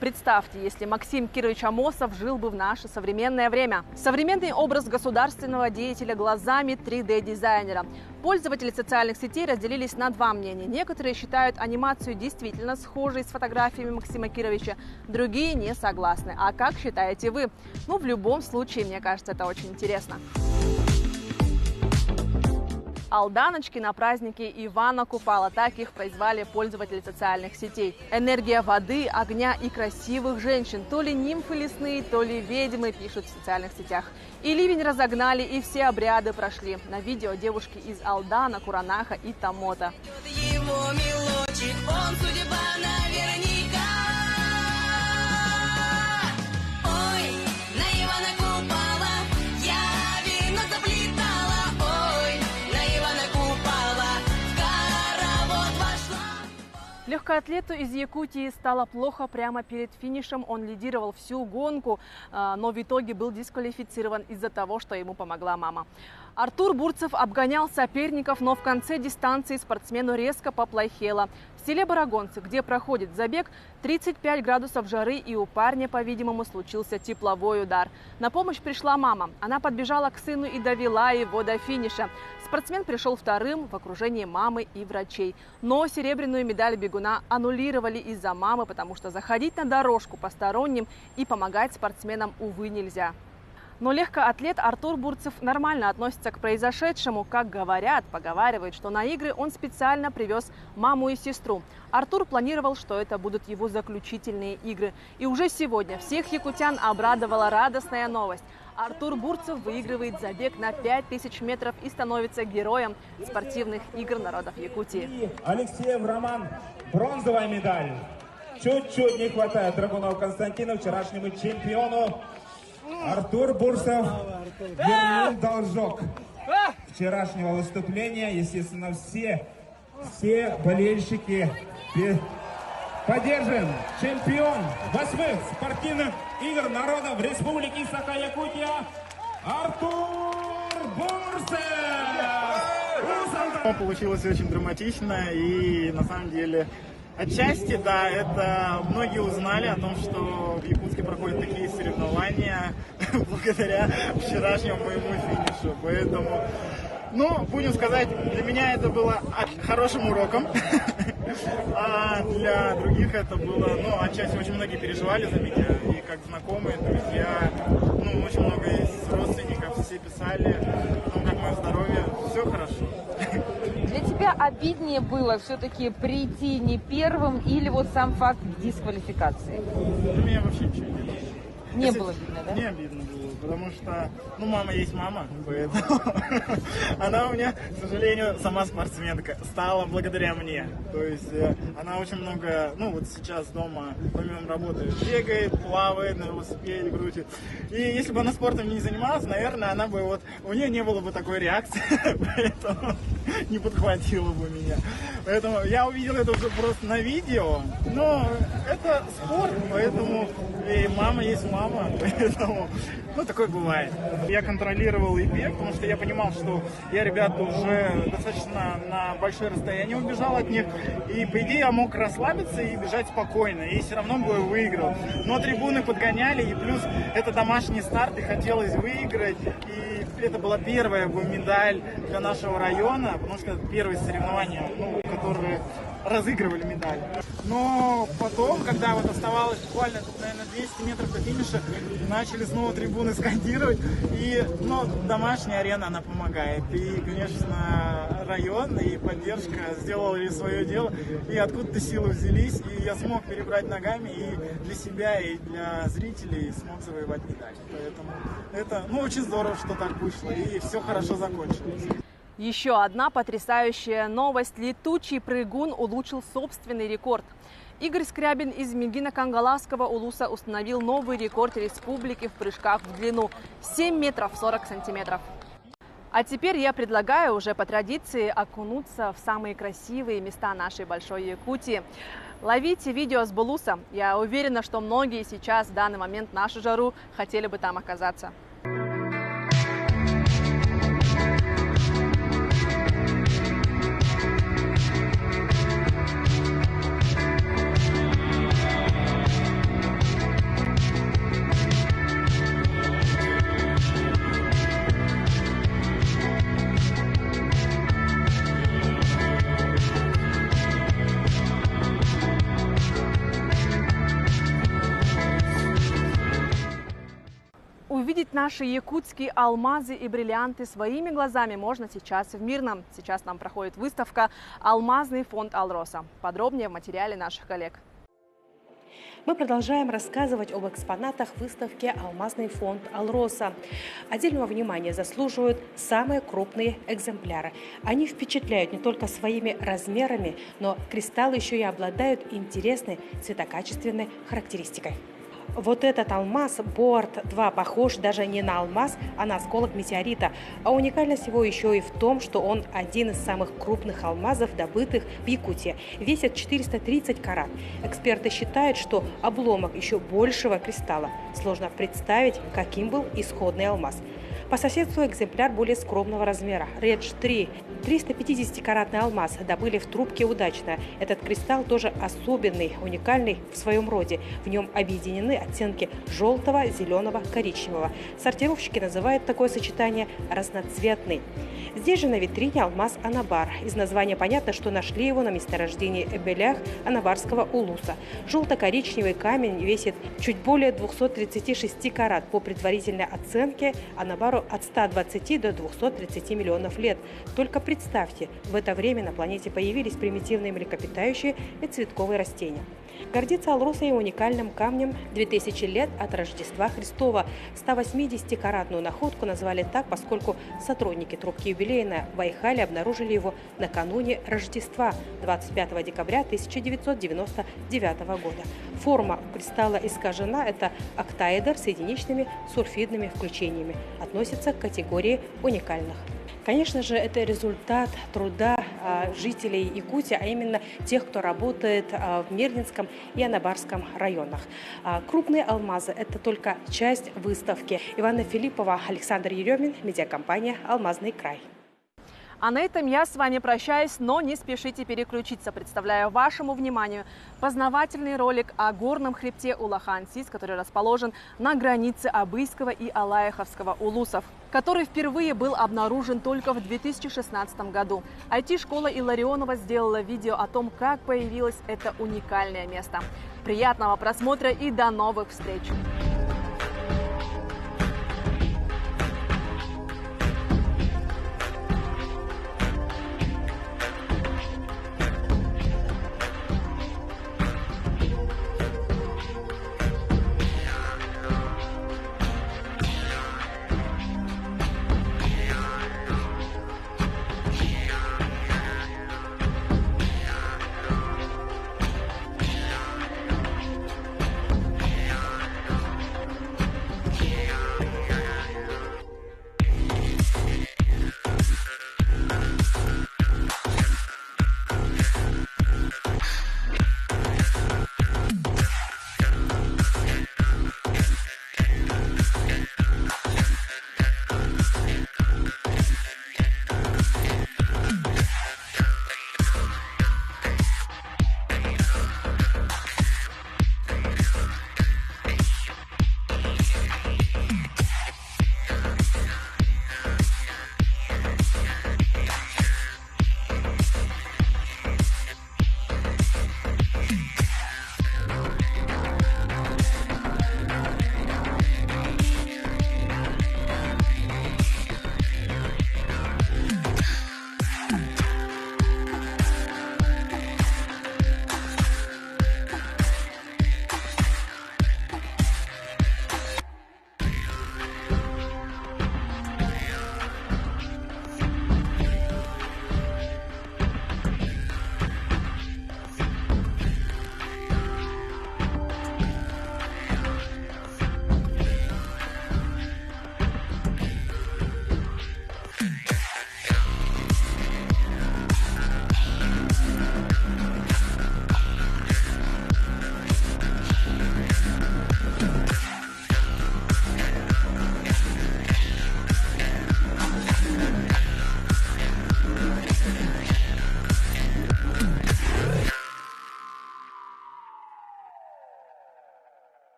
Представьте, если Максим Кирович Амосов жил бы в наше современное время. Современный образ государственного деятеля глазами 3D-дизайнера. Пользователи социальных сетей разделились на два мнения. Некоторые считают анимацию действительно схожей с фотографиями Максима Кировича, другие не согласны. А как считаете вы? Ну, в любом случае, мне кажется, это очень интересно. Алданочки на празднике Ивана Купала. Так их прозвали пользователи социальных сетей. Энергия воды, огня и красивых женщин. То ли нимфы лесные, то ли ведьмы, пишут в социальных сетях. И ливень разогнали, и все обряды прошли. На видео девушки из Алдана, Куранаха и Тамота. Его мелочек, он судьба наверняка. Ой, на Ивана Купала я вино заплетала. Ой, на Ивана Купала в хоровод вошла. Легкоатлету из Якутии стало плохо прямо перед финишем. Он лидировал всю гонку, но в итоге был дисквалифицирован из-за того, что ему помогла мама. Артур Бурцев обгонял соперников, но в конце дистанции спортсмену резко поплохело. В селе Барагонцы, где проходит забег, 35 градусов жары, и у парня, по-видимому, случился тепловой удар. На помощь пришла мама. Она подбежала к сыну и довела его до финиша. Спортсмен пришел вторым в окружении мамы и врачей. Но серебряную медаль бегуна аннулировали из-за мамы, потому что заходить на дорожку посторонним и помогать спортсменам, увы, нельзя. Но легкоатлет Артур Бурцев нормально относится к произошедшему. Как говорят, поговаривают, что на игры он специально привез маму и сестру. Артур планировал, что это будут его заключительные игры. И уже сегодня всех якутян обрадовала радостная новость. Артур Бурцев выигрывает забег на 5000 метров и становится героем спортивных игр народов Якутии. Алексеев Роман, бронзовая медаль. Чуть-чуть не хватает Драгунова Константина, вчерашнему чемпиону. Артур Бурцев вернул должок вчерашнего выступления. Естественно, все болельщики поддержим чемпион 8-х спортивных игр народов Республики Саха-Якутия Артур Бурцев. Получилось очень драматично, и на самом деле отчасти, да, это многие узнали о том, что в Якутске проходят такие соревнования благодаря вчерашнему моему финишу. Поэтому Но, будем сказать, для меня это было хорошим уроком. А для других это было, ну, отчасти очень многие переживали за меня. И как знакомые, друзья, ну, очень много из родственников, все писали, ну, как мое здоровье, все хорошо. Для тебя обиднее было все-таки прийти не первым или вот сам факт дисквалификации? Для меня вообще ничего не было. Не было обидно, да? Не обидно было, потому что, ну, мама есть мама, поэтому она у меня, к сожалению, сама спортсменка, стала благодаря мне. То есть она очень много, ну, вот сейчас дома, помимо работы, бегает, плавает на велосипеде, крутит. И если бы она спортом не занималась, наверное, она бы вот, у нее не было бы такой реакции, поэтому не подхватила бы меня. Поэтому я увидел это уже просто на видео, но это спорт, поэтому и мама есть мама, поэтому, ну, такое бывает. Я контролировал и бег, потому что я понимал, что я ребят уже достаточно на большое расстояние убежал от них, и, по идее, я мог расслабиться и бежать спокойно, и все равно бы выиграл. Но трибуны подгоняли, и плюс это домашний старт, и хотелось выиграть, и это была первая бы медаль для нашего района, потому что это первые соревнования, ну, которые разыгрывали медаль. Но потом, когда вот оставалось буквально, наверное, 200 метров до финиша, начали снова трибуны скандировать. И, ну, домашняя арена, она помогает. И, конечно, район и поддержка сделали свое дело. И откуда-то силы взялись, и я смог перебрать ногами и для себя, и для зрителей смог завоевать медаль. Поэтому это, ну, очень здорово, что так вышло, и все хорошо закончилось. Еще одна потрясающая новость. Летучий прыгун улучшил собственный рекорд. Игорь Скрябин из Мегино-Кангаласского улуса установил новый рекорд республики в прыжках в длину – 7 метров 40 сантиметров. А теперь я предлагаю уже по традиции окунуться в самые красивые места нашей большой Якутии. Ловите видео с Булуса. Я уверена, что многие сейчас в данный момент в нашу жару хотели бы там оказаться. Увидеть наши якутские алмазы и бриллианты своими глазами можно сейчас в Мирном. Сейчас нам проходит выставка «Алмазный фонд Алроса». Подробнее в материале наших коллег. Мы продолжаем рассказывать об экспонатах выставки «Алмазный фонд Алроса». Отдельного внимания заслуживают самые крупные экземпляры. Они впечатляют не только своими размерами, но кристаллы еще и обладают интересной цветокачественной характеристикой. Вот этот алмаз Боарт-2 похож даже не на алмаз, а на осколок метеорита. А уникальность его еще и в том, что он один из самых крупных алмазов, добытых в Якутии. Весит 430 карат. Эксперты считают, что обломок еще большего кристалла. Сложно представить, каким был исходный алмаз. По соседству экземпляр более скромного размера. Редж-3. 350-каратный алмаз добыли в трубке удачно. Этот кристалл тоже особенный, уникальный в своем роде. В нем объединены оттенки желтого, зеленого, коричневого. Сортировщики называют такое сочетание разноцветный. Здесь же на витрине алмаз Анабар. Из названия понятно, что нашли его на месторождении Эбелях Анабарского улуса. Желто-коричневый камень весит чуть более 236 карат. По предварительной оценке Анабару от 120 до 230 миллионов лет. Только представьте, в это время на планете появились примитивные млекопитающие и цветковые растения. Гордится Алроса и уникальным камнем 2000 лет от Рождества Христова. 180-каратную находку назвали так, поскольку сотрудники трубки юбилейной в Айхале обнаружили его накануне Рождества 25 декабря 1999 года. Форма кристалла искажена, это октаэдр с единичными сульфидными включениями. Относится к категории уникальных. Конечно же, это результат труда жителей Якутии, а именно тех, кто работает в Мирнинском и Анабарском районах. Крупные алмазы – это только часть выставки. Ивана Филиппова, Александр Еремин, медиакомпания «Алмазный край». А на этом я с вами прощаюсь, но не спешите переключиться. Представляю вашему вниманию познавательный ролик о горном хребте Улахан-Сис, который расположен на границе Абыйского и Алаиховского улусов, который впервые был обнаружен только в 2016 году. IT-школа Илларионова сделала видео о том, как появилось это уникальное место. Приятного просмотра и до новых встреч!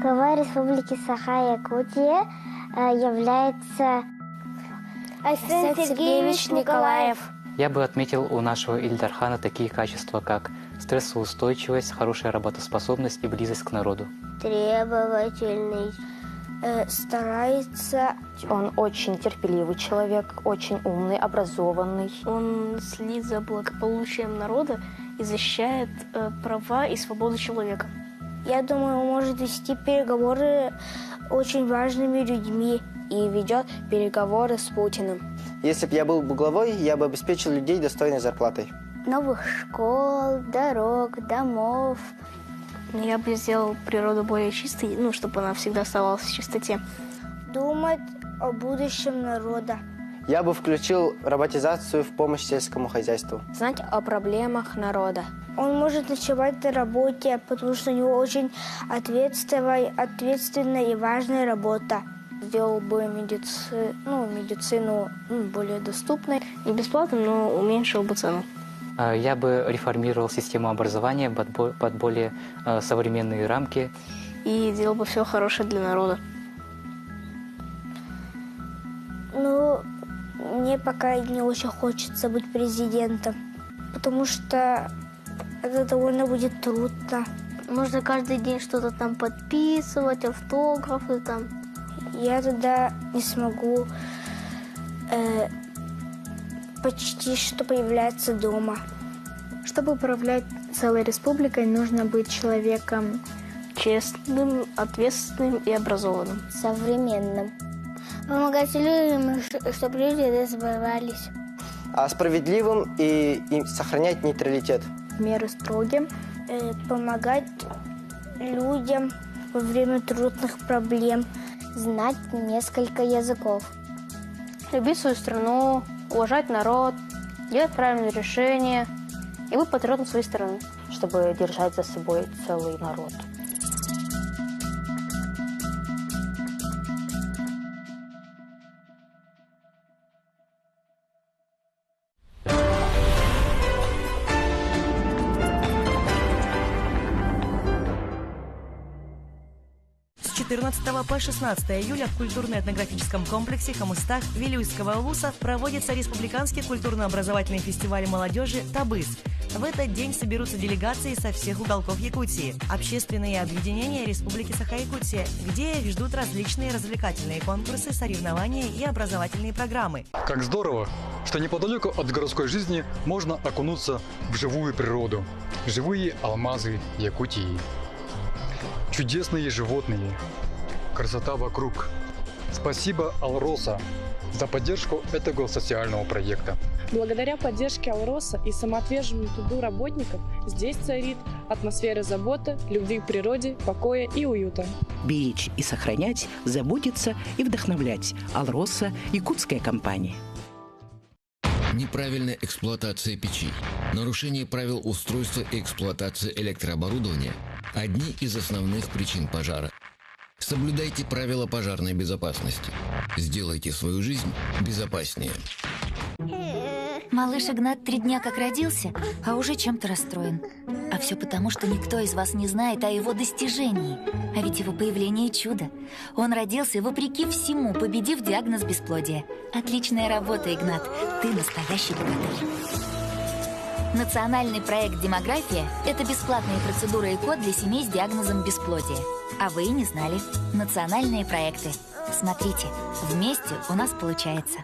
Глава Республики Саха-Якутия является Арсен Сергеевич Николаев. Я бы отметил у нашего Ильдархана такие качества, как стрессоустойчивость, хорошая работоспособность и близость к народу. Требовательный, старается. Он очень терпеливый человек, очень умный, образованный. Он следит за благополучием народа и защищает права и свободу человека. Я думаю, он может вести переговоры с очень важными людьми. и ведет переговоры с Путиным. Если бы я был бы главой, я бы обеспечил людей достойной зарплатой. Новых школ, дорог, домов. Я бы сделал природу более чистой, чтобы она всегда оставалась в чистоте. Думать о будущем народа. Я бы включил роботизацию в помощь сельскому хозяйству. Знать о проблемах народа. Он может ночевать на работе, потому что у него очень ответственная и важная работа. Сделал бы медицину более доступной. Не бесплатно, но уменьшил бы цену. Я бы реформировал систему образования под более современные рамки. И делал бы все хорошее для народа. Мне пока не очень хочется быть президентом, потому что это довольно будет трудно. Можно каждый день что-то там подписывать, автографы там. Я тогда не смогу почти что появляться дома. Чтобы управлять целой республикой, нужно быть человеком честным, ответственным и образованным. Современным. Помогать людям, чтобы люди развивались. Справедливым и сохранять нейтралитет. Меры строгим. Помогать людям во время трудных проблем. Знать несколько языков. Любить свою страну, уважать народ, делать правильные решения и быть патриотом своей страны. Чтобы держать за собой целый народ. С 14 по 16 июля в культурно-этнографическом комплексе Хамыстах Вилюйского улуса проводится республиканский культурно-образовательный фестиваль молодежи «Табыс». В этот день соберутся делегации со всех уголков Якутии, общественные объединения Республики Саха-Якутия, где их ждут различные развлекательные конкурсы, соревнования и образовательные программы. Как здорово, что неподалеку от городской жизни можно окунуться в живую природу, живые алмазы Якутии. Чудесные животные, красота вокруг. Спасибо Алроса за поддержку этого социального проекта. Благодаря поддержке Алроса и самоотверженному труду работников здесь царит атмосфера заботы, любви к природе, покоя и уюта. Беречь и сохранять, заботиться и вдохновлять. Алроса – якутская компания. Неправильная эксплуатация печи, нарушение правил устройства и эксплуатации электрооборудования – одни из основных причин пожара. Соблюдайте правила пожарной безопасности. Сделайте свою жизнь безопаснее. Малыш Игнат 3 дня как родился, а уже чем-то расстроен. А все потому, что никто из вас не знает о его достижении. А ведь его появление – чудо. Он родился вопреки всему, победив диагноз бесплодия. Отличная работа, Игнат. Ты настоящий богатырь. Национальный проект «Демография» – это бесплатные процедуры ЭКО для семей с диагнозом бесплодия. А вы и не знали. Национальные проекты. Смотрите, вместе у нас получается.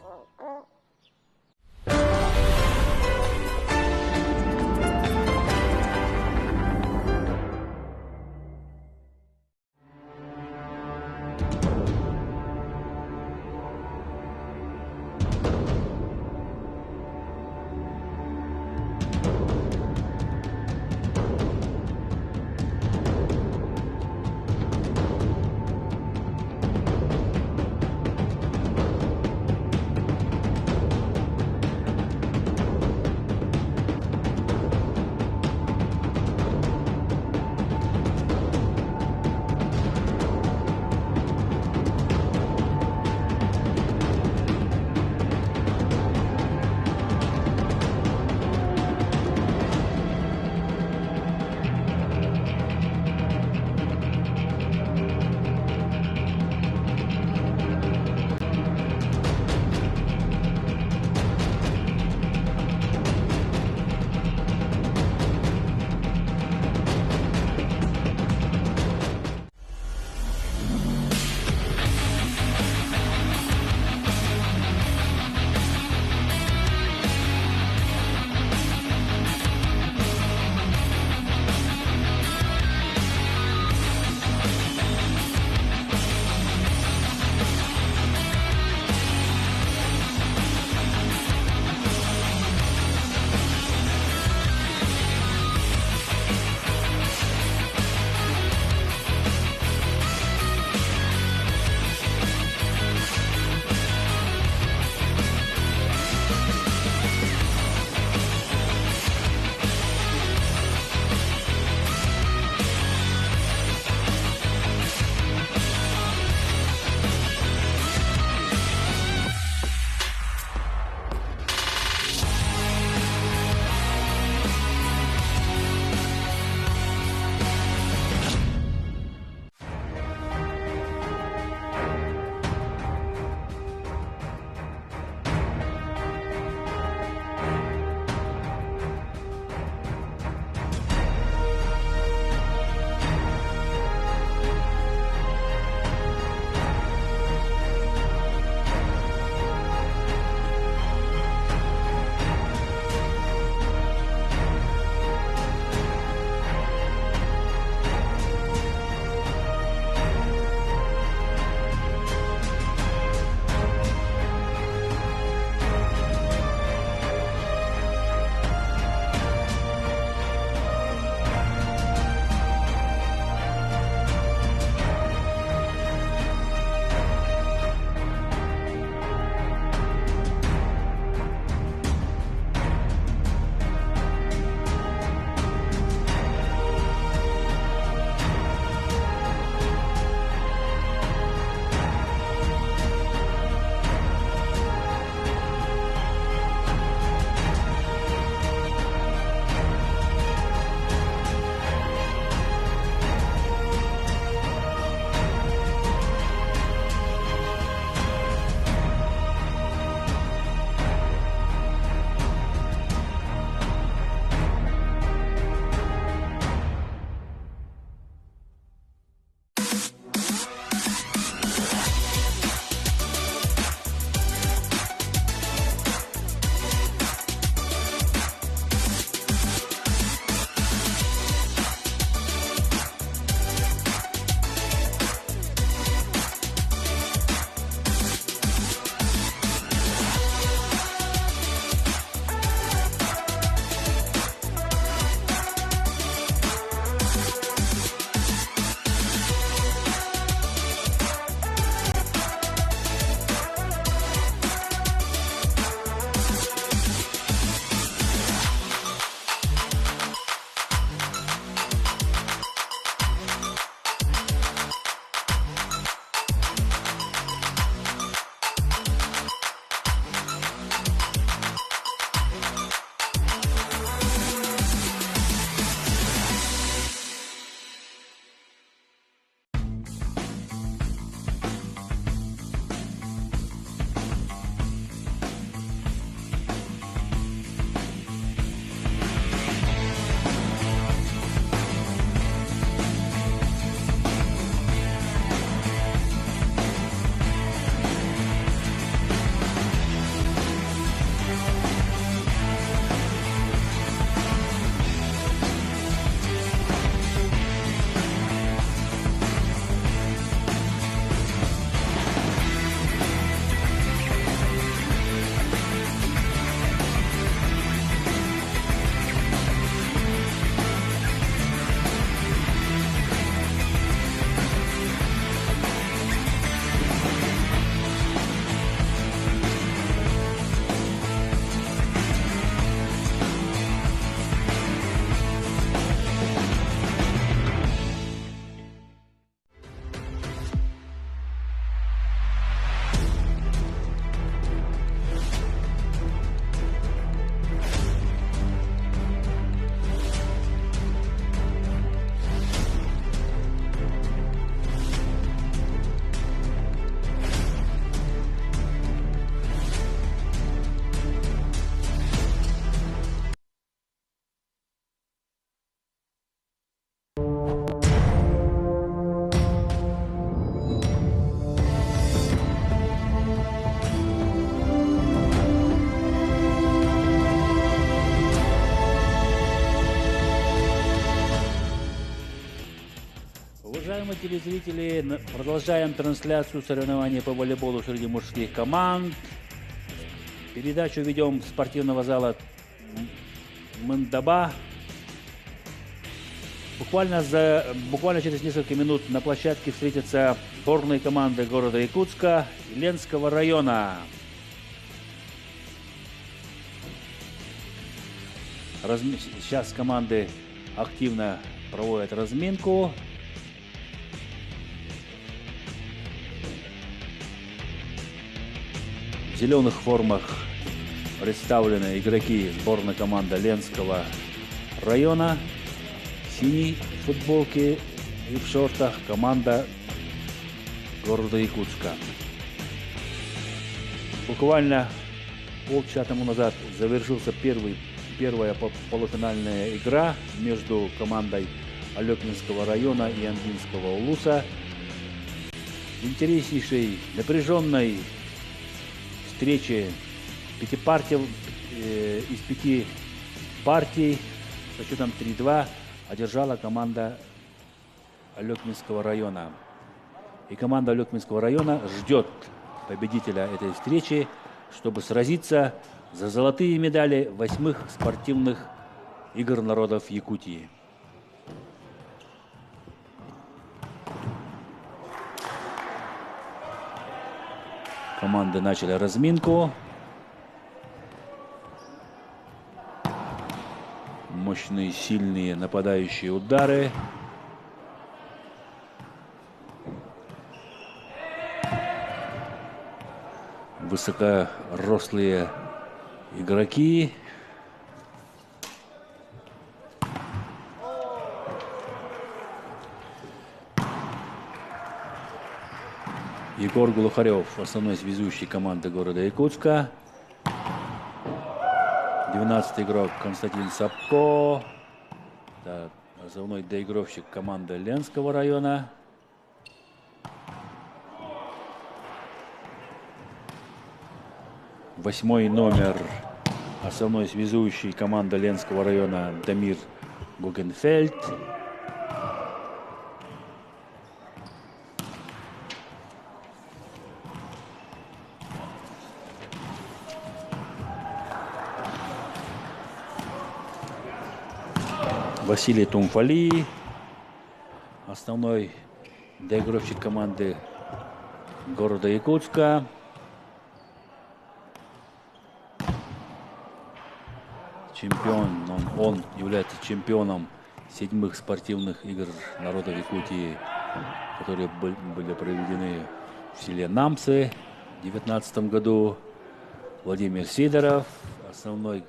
Уважаемые телезрители, продолжаем трансляцию соревнований по волейболу среди мужских команд. Передачу ведем с спортивного зала Мындаба. Буквально через несколько минут на площадке встретятся сборные команды города Якутска и Ленского района. Сейчас команды активно проводят разминку. В зеленых формах представлены игроки сборной команды Ленского района. В синей футболке и в шортах команда города Якутска. Буквально полчаса тому назад завершился первая полуфинальная игра между командой Алекминского района и Андинского улуса. Интереснейшей, напряженной встрече из 5 партий со счетом 3-2 одержала команда Алекминского района. И команда Алекминского района ждет победителя этой встречи, чтобы сразиться за золотые медали 8-х спортивных игр народов Якутии. Команды начали разминку. Мощные, сильные нападающие удары. Высокорослые игроки. Егор Глухарев, основной связующий команды города Якутска. 12-й игрок Константин Сапко. Это основной доигровщик команды Ленского района. Восьмой номер, основной связующий команды Ленского района Дамир Гугенфельд. Василий Тумфали, основной доигровщик команды города Якутска. Чемпион, он является чемпионом 7-х спортивных игр народа Якутии, которые были проведены в селе Намцы в 2019 году. Владимир Сидоров, основной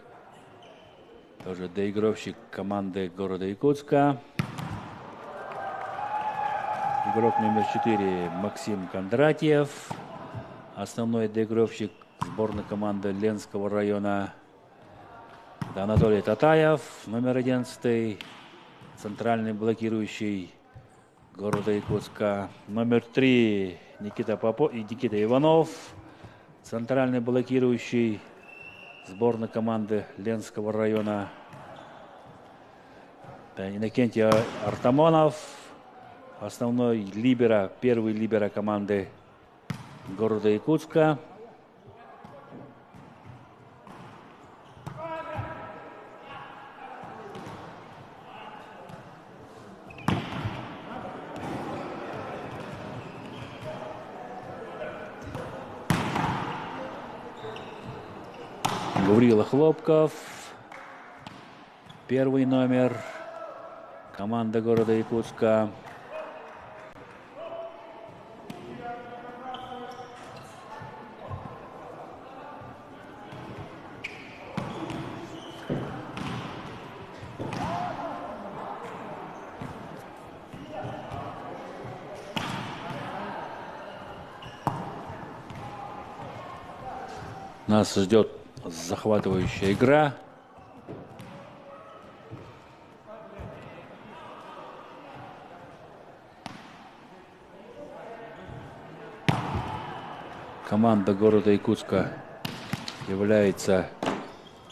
тоже доигровщик команды города Якутска. Игрок номер 4 Максим Кондратьев, основной доигровщик сборной команды Ленского района. Это Анатолий Татаев, номер 11, центральный блокирующий города Якутска. Номер 3 Никита Иванов, центральный блокирующий сборной команды Ленского района. Иннокентий Артамонов, основной либеро, первый либеро команды города Якутска. Гаврила Хлопков, первый номер, команда города Якутска. Нас ждет захватывающая игра. Команда города Якутска является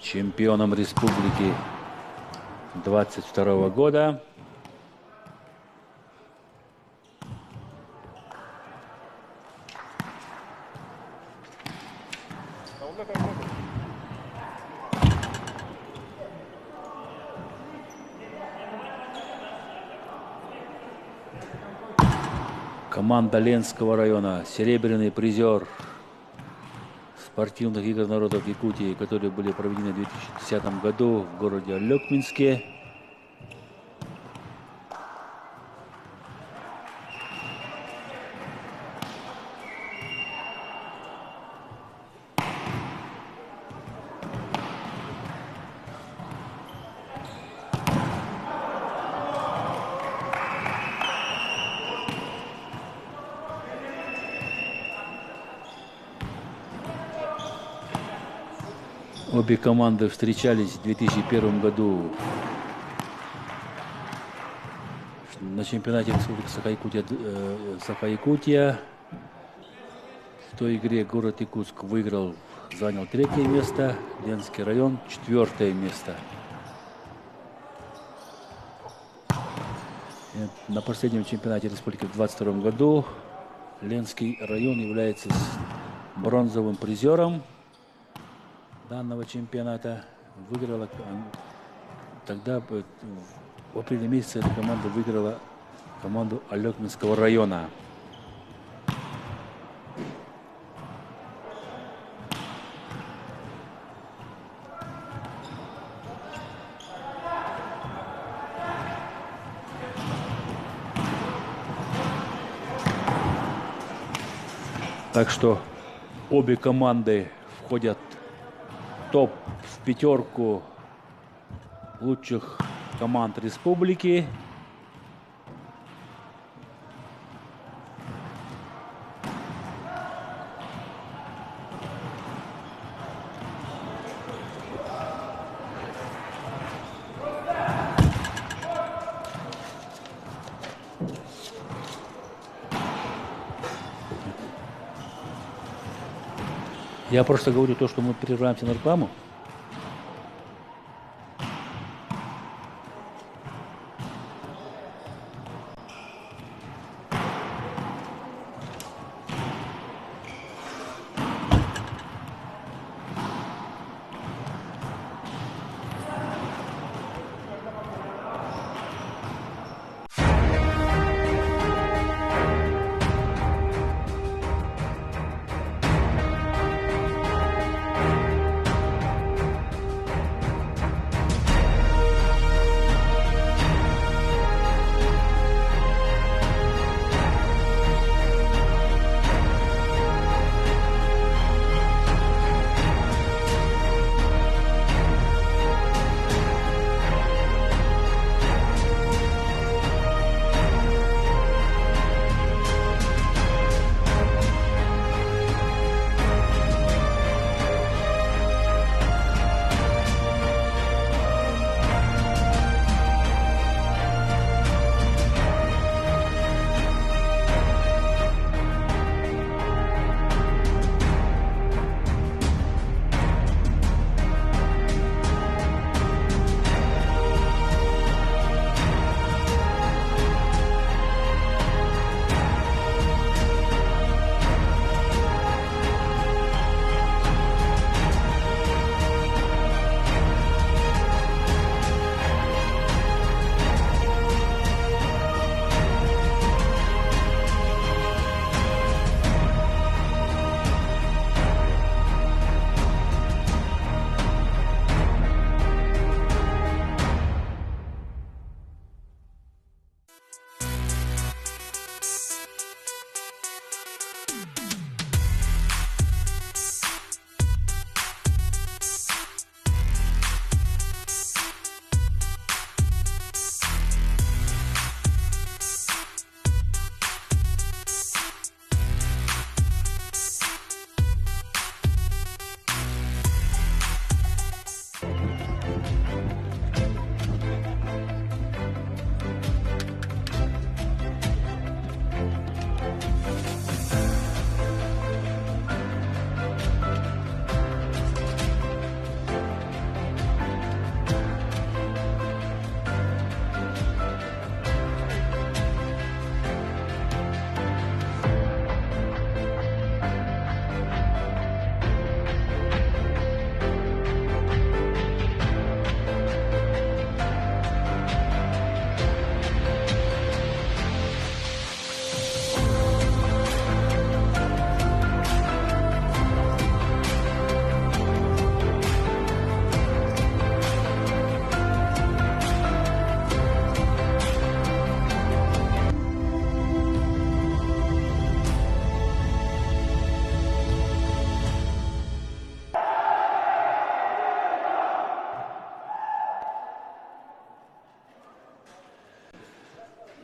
чемпионом республики 2022 года. Команда Ленского района, серебряный призер спортивных игр народов Якутии, которые были проведены в 2010 году в городе Алекминске. Обе команды встречались в 2001 году на чемпионате Республики Саха-Якутия. В той игре город Якутск занял 3-е место, Ленский район 4-е место. И на последнем чемпионате Республики в 2022 году Ленский район является бронзовым призером данного чемпионата. Выиграла тогда, в апреле месяце, эта команда выиграла команду Алекминского района. Так что обе команды входят в пятерку лучших команд республики. Я просто говорю то, что мы прерываемся на рекламу.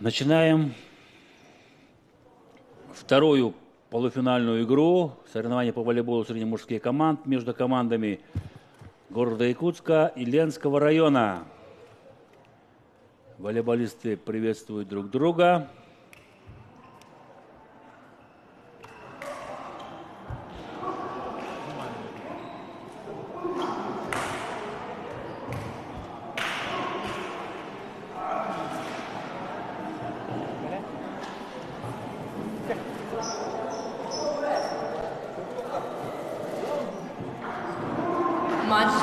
Начинаем вторую полуфинальную игру. Соревнования по волейболу среди мужских команд между командами города Якутска и Ленского района. Волейболисты приветствуют друг друга.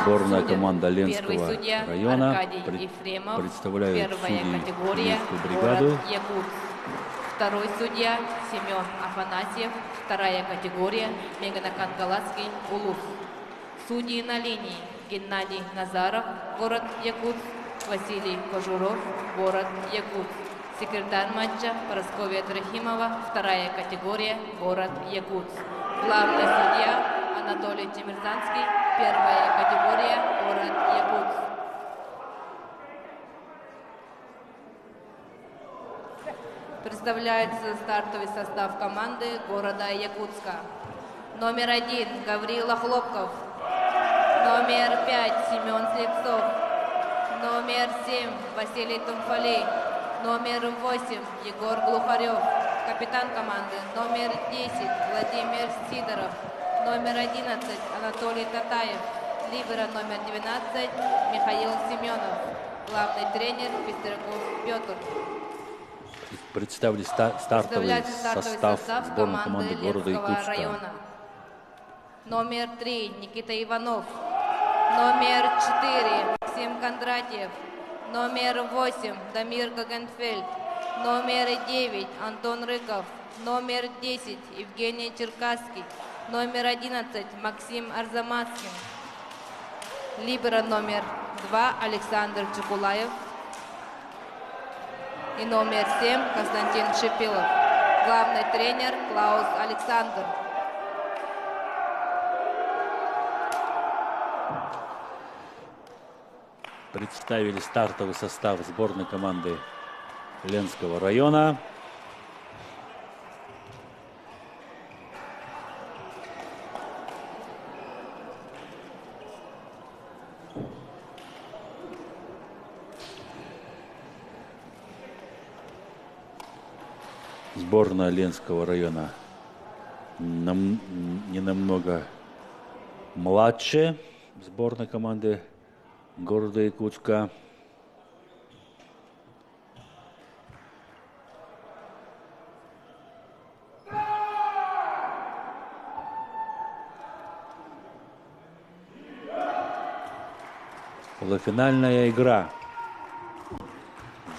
Сборная команда Ленского района представляет судейскую бригаду. Второй судья Семен Афанасьев, вторая категория Меганакан Галацкий, Улус. Судьи на линии Геннадий Назаров, город Якутск, Василий Кожуров, город Якутск. Секретарь матча Парасковья Трохимова, вторая категория, город Якутск. Главный судья Анатолий Тимирзанский, первая категория, город Якутск. Представляется стартовый состав команды города Якутска. Номер 1 Гаврила Хлопков. Номер 5 Семен Слепцов. Номер 7 Василий Тумфалей. Номер 8 Егор Глухарев. Капитан команды номер 10 Владимир Сидоров. Номер 11 Анатолий Татаев. Либеро номер 12 Михаил Семенов. Главный тренер Пестряков Петр. Представили стартовый состав сборной команды города Якутска. Района. Номер 3 Никита Иванов. Номер 4 Максим Кондратьев. Номер 8 Дамир Гагенфельд. Номер 9 Антон Рыков. Номер 10 Евгений Черкасский. Номер 11 Максим Арзамаскин. Либеро номер 2 Александр Чекулаев. И номер 7 Константин Шипилов. Главный тренер Клаус Александр. Представили стартовый состав сборной команды Ленского района. Сборная Ленского района не намного младше сборной команды города Якутска. Полуфинальная игра.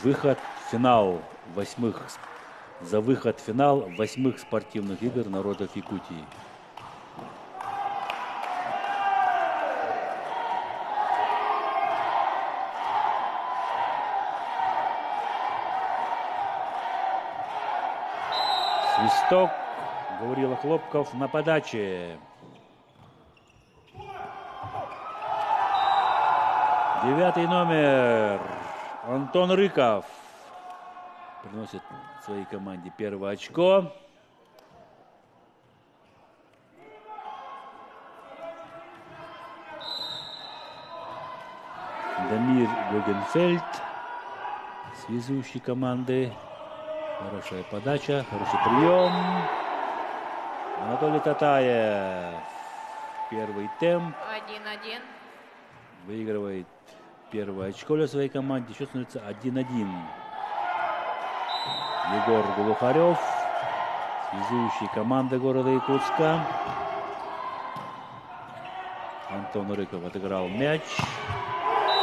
Выход в финал за выход в финал 8-х спортивных игр народов Якутии. Свисток. Гаврила Хлопков на подаче. 9-й номер Антон Рыков приносит своей команде первое очко. Дамир Гогенфельд, связующий команды. Хорошая подача, хороший прием. Анатолий Татаев. Первый темп. 1-1. Выигрывает первое очко для своей команды. Счет становится 1-1. Егор Глухарев, связующий команды города Якутска. Антон Рыков отыграл мяч.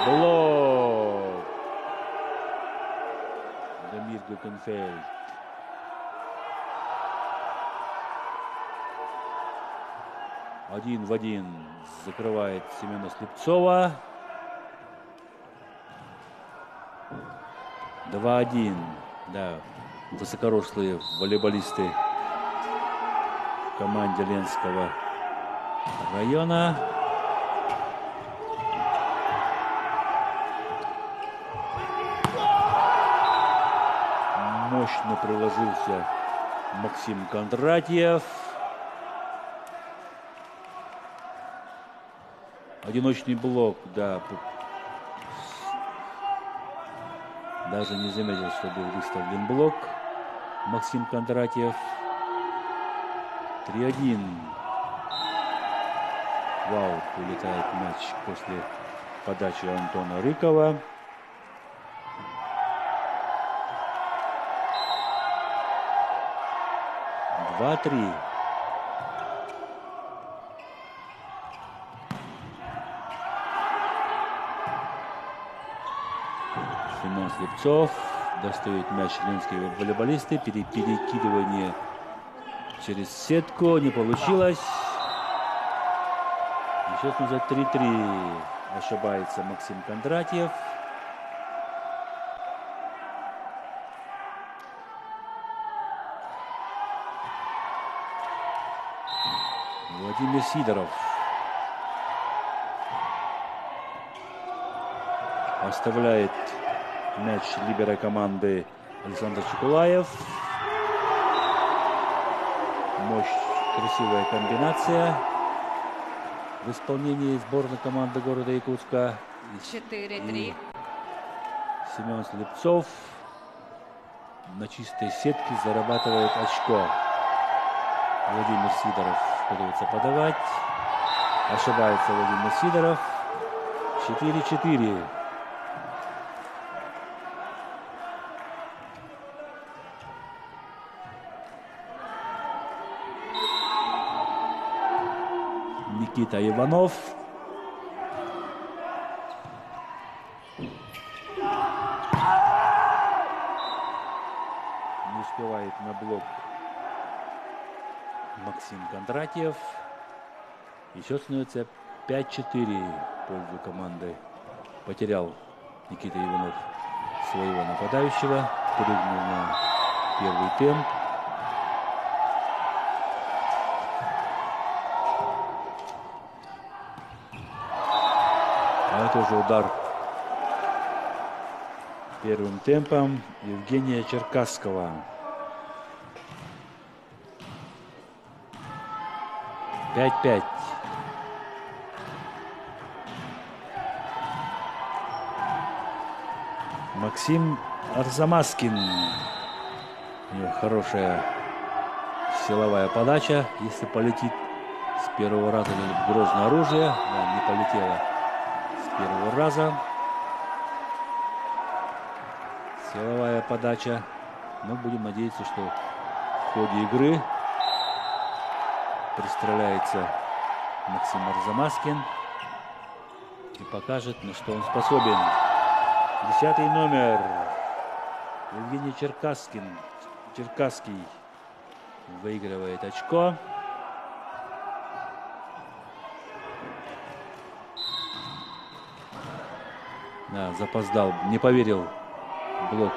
Блок. Дамир Гукенфельд. Один в один закрывает Семена Слепцова. 2-1. Да, высокорослые волейболисты в команде Ленского района. Мощно приложился Максим Кондратьев. Одиночный блок, да. Даже не заметил, что был выставлен блок. Максим Кондратьев. 3-1. В аут улетает мяч после подачи Антона Рыкова. Два-три. Семен Слепцов достает мяч ленинские волейболисты. Перекидывание через сетку не получилось. И счет за 3-3. Ошибается Максим Кондратьев. Владимир Сидоров оставляет мяч либеро команды Александр Чекулаев. Красивая комбинация в исполнении сборной команды города Якутска. 4-3. Семен Слепцов на чистой сетке зарабатывает очко. Владимир Сидоров пытается подавать. Ошибается Владимир Сидоров. 4-4. Никита Иванов. Не успевает на блок Максим Кондратьев. И счет становится 5-4 в пользу команды. Потерял Никита Иванов своего нападающего. Прыгнул на первый темп. А это уже удар первым темпом Евгения Черкасского. Пять. Максим Арзамаскин. У него хорошая силовая подача. Если полетит с первого раза, грозное оружие. Да, не полетело с первого раза. Силовая подача. Но будем надеяться, что в ходе игры пристреляется Максим Арзамаскин и покажет, на что он способен. 10-й номер Евгений Черкасский выигрывает очко. Да, запоздал, не поверил блок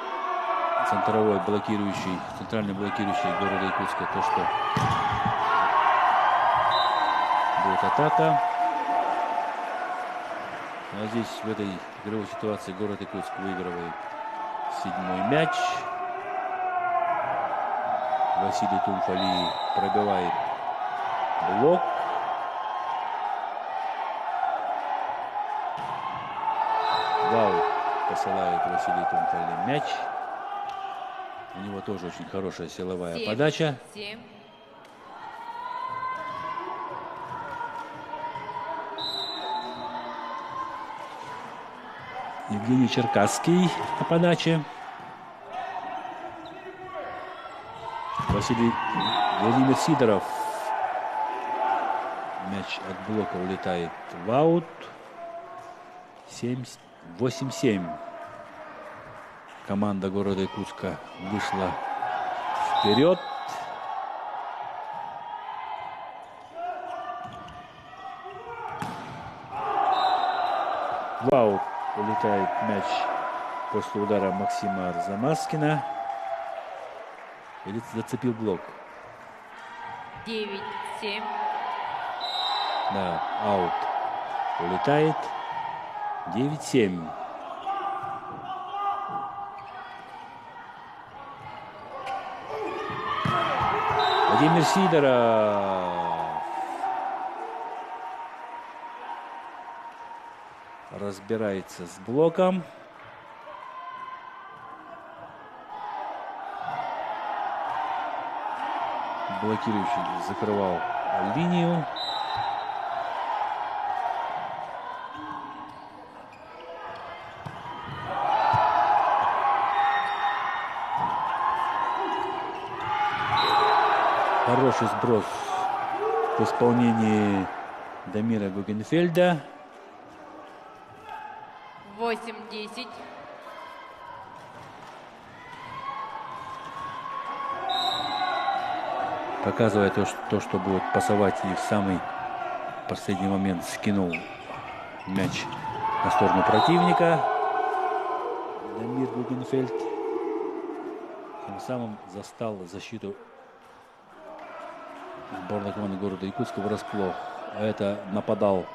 центральный блокирующий города Якутска, то, что будет атака. А здесь в этой игровой ситуации город Якутск выигрывает 7-й мяч. Василий Тумфали пробивает блок. Вау, посылает Василий Тумфали мяч. У него тоже очень хорошая силовая подача. 7. Евгений Черкасский на подаче. Владимир Сидоров. Мяч от блока улетает в аут. 8-7. Команда города Якутска вышла вперед. В аут улетает мяч после удара Максима Арзамаскина. Или зацепил блок. 9-7. Да, аут улетает. 9-7. Владимир Сидоров разбирается с блоком. Блокирующий закрывал линию. Хороший сброс в исполнении Дамира Гугенфельда. 8-10. Показывая то, что будет пасовать, и в самый последний момент скинул мяч на сторону противника. Дамир Гугенфельд тем самым застал защиту сборной команды города Якутска врасплох. А это нападал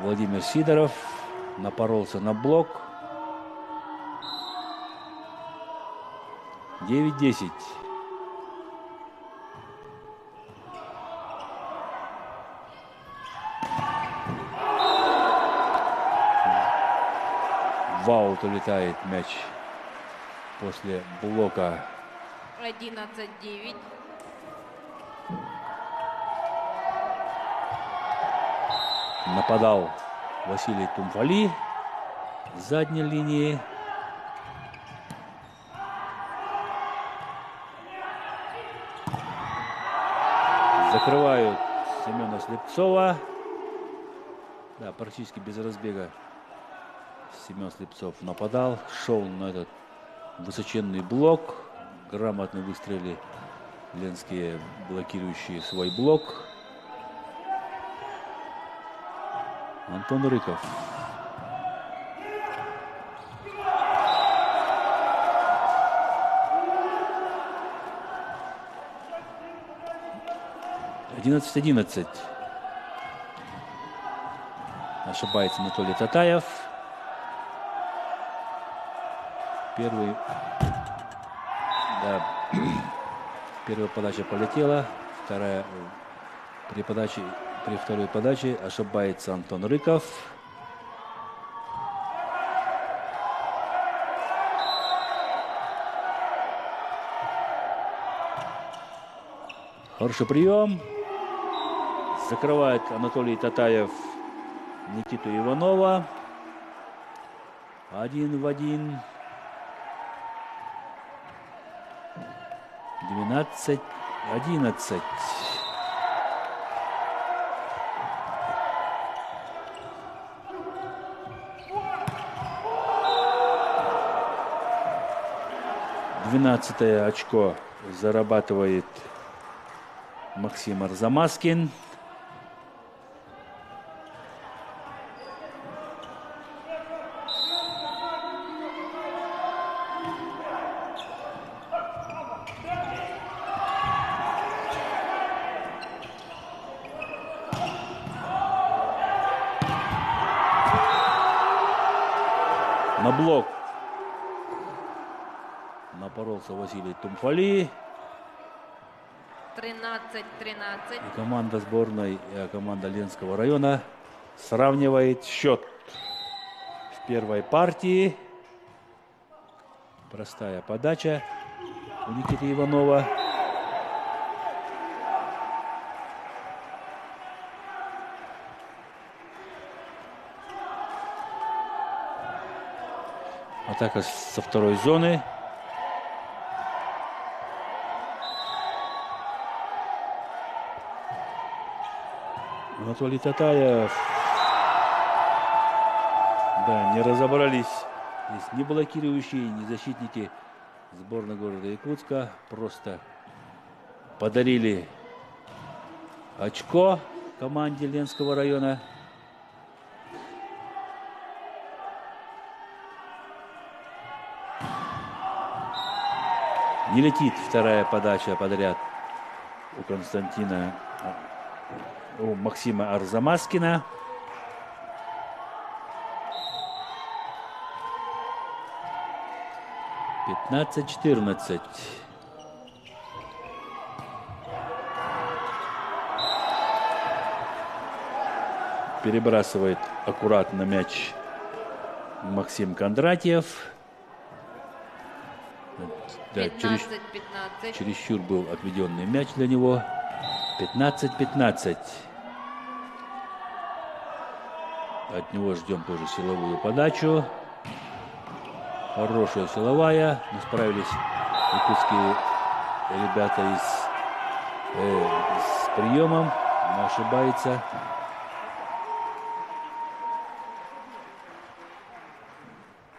Владимир Сидоров, напоролся на блок. 9-10. В аут улетает мяч после блока. 11-9. Нападал Василий Тумфали с задней линии. Закрывают Семена Слепцова. Да, практически без разбега Семен Слепцов нападал. Шел на этот высоченный блок. Грамотно выстрелили ленские блокирующие свой блок. Антон Рыков. «11-11». Ошибается Анатолий Татаев. Первая подача полетела. При второй подаче ошибается Антон Рыков. Хороший прием. Закрывает Анатолий Татаев Никиту Иванова. 1-1. 12-11. Двенадцатое очко зарабатывает Максим Арзамаскин. На блок напоролся Василий Тумфали. 13-13. И команда сборной, команда Ленского района сравнивает счет в первой партии. Простая подача у Никиты Иванова. Атака со второй зоны. Анатолий Татаев. Да, не разобрались здесь ни блокирующие, ни защитники сборной города Якутска. Просто подарили очко команде Ленского района. Не летит вторая подача подряд у Максима Арзамаскина. Перебрасывает аккуратно мяч Максим Кондратьев. Да, 15-15. чересчур был отведенный мяч для него. 15-15. От него ждем тоже силовую подачу. Хорошая силовая. Но справились якутские ребята с приемом. Не ошибается.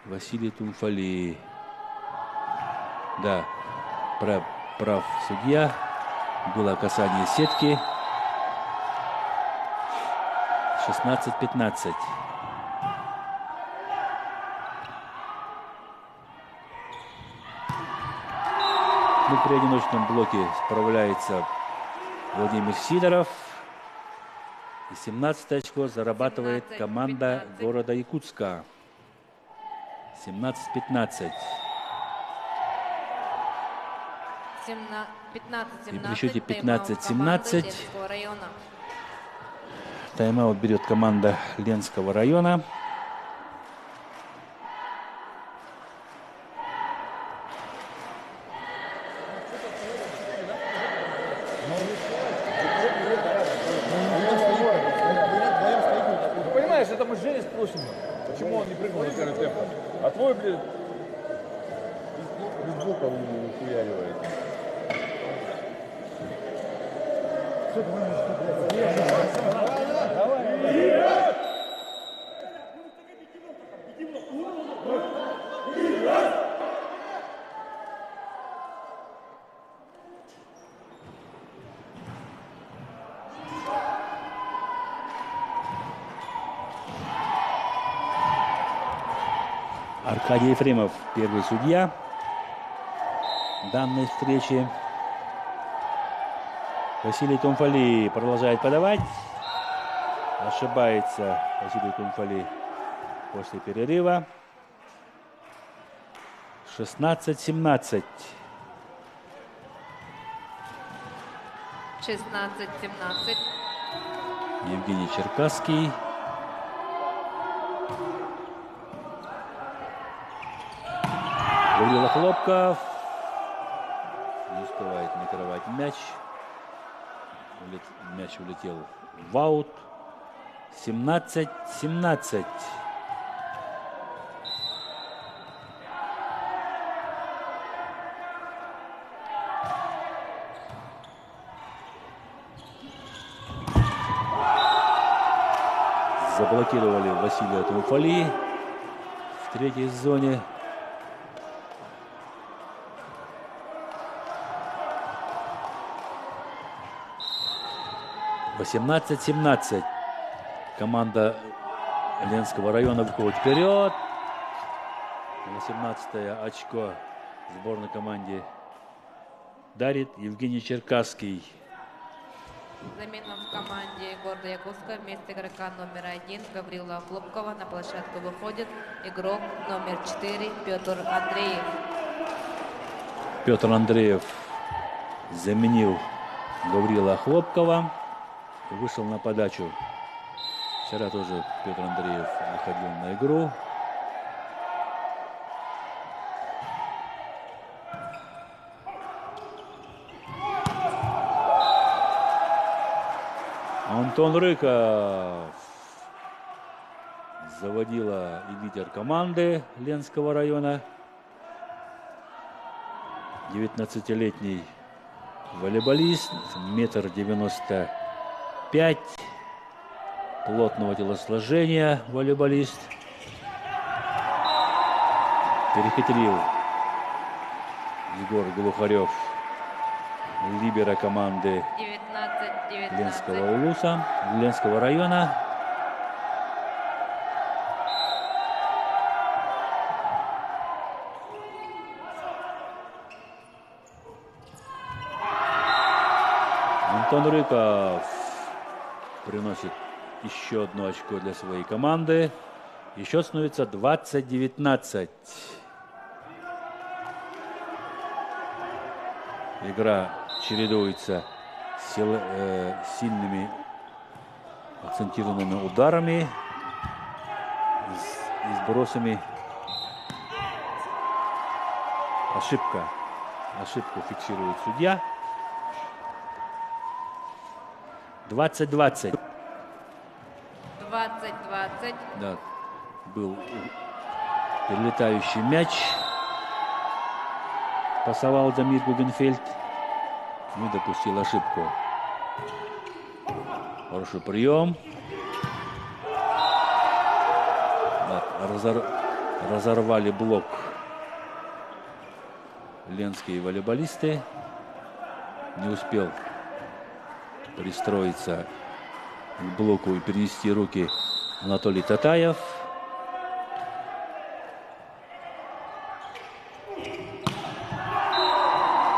Василий Тумфали. Да, прав судья. Было касание сетки. 16-15. Ну, при одиночном блоке справляется Владимир Сидоров. И 17 очко зарабатывает команда города Якутска. 17-15. 15-17. И при счете 15-17 тайм-аут берет команда Ленского района. Понимаешь, это мы Женя спросим, почему он не прыгнул на первый темп. А твой, блин, без бока ухуяривает. Аркадий Ефремов, первый судья данной встречи. Василий Тумфали продолжает подавать. Ошибается Василий Тумфали после перерыва. 16-17. 16-17. Евгений Черкасский. Гаврила Хлопков. Не успевает накрывать мяч. Мяч улетел в аут. 17-17. Заблокировали Василия Тумфали в третьей зоне. По 17-17. Команда Ленского района выходит вперед. 18-е очко сборной команде дарит Евгений Черкасский. Замена в команде города Якутска. Вместо игрока номер 1 Гаврила Хлопкова на площадку выходит игрок номер 4 Петр Андреев. Петр Андреев заменил Гаврила Хлопкова. Вышел на подачу. Вчера тоже Петр Андреев выходил на игру. Антон Рыков заводила и лидер команды Ленского района. 19-летний волейболист, 1,95 м, плотного телосложения волейболист. Перехитрил Егор Глухарев либера команды 19-19. Ленского района. Антон Рыков приносит еще одно очко для своей команды. И счет становится 20-19. Игра чередуется сильными акцентированными ударами и сбросами. Ошибку фиксирует судья. 20-20. 20-20. Да, был перелетающий мяч. Пасовал Дамир Гугенфельд. Не допустил ошибку. Хороший прием. Да, разорвали блок ленские волейболисты. Не успел пристроиться к блоку и перенести руки Анатолий Татаев.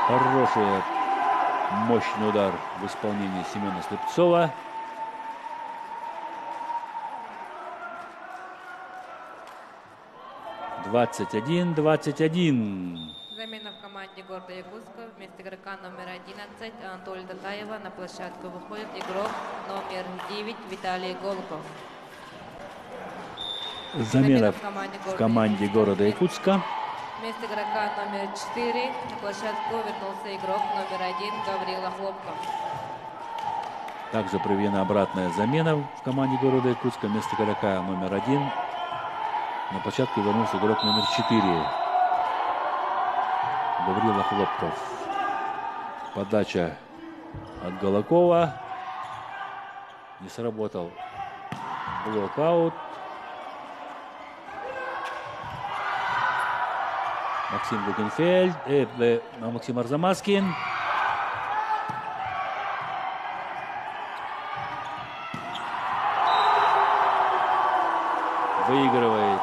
Хороший, мощный удар в исполнении Семена Слепцова. «21-21». Замена в команде города Якутска. Вместо игрока номер 11 Анатолия Татаева на площадку выходит игрок номер 9 Виталий Голубов. Замена в команде города Якутска. Вместо игрока номер 4 на площадку вернулся игрок номер 1 Гаврила Хлопков. Также проведена обратная замена в команде города Якутска. Вместо игрока номер 1 на площадку вернулся игрок номер 4 Гаврила Хлопков. Подача от Голокова. Не сработал блокаут. Максим Гугенфельд, Максим Арзамаскин. Выигрывает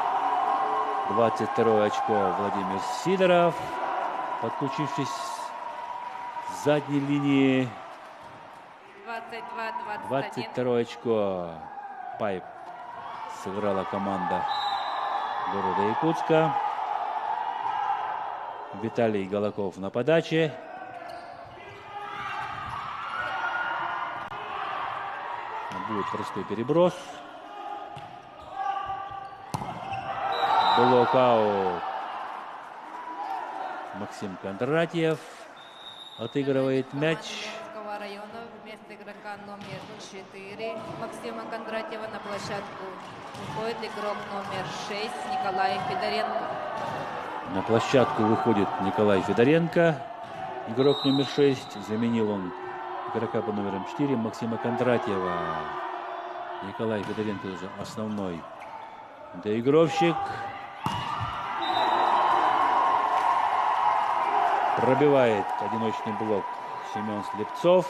22 очко Владимир Сидоров, подключившись с задней линии. 22 очко Пайп сыграла команда города Якутска. Виталий Голоков на подаче. Будет простой переброс. Блокаут. Максим Кондратьев отыгрывает мяч. Района вместо игрока номер 4 Максима Кондратьева на площадку выходит игрок номер 6 Николай Федоренко. На площадку выходит Николай Федоренко, игрок номер 6. Заменил он игрока под номером 4 Максима Кондратьева. Николай Федоренко уже основной доигровщик. Пробивает одиночный блок Семен Слепцов.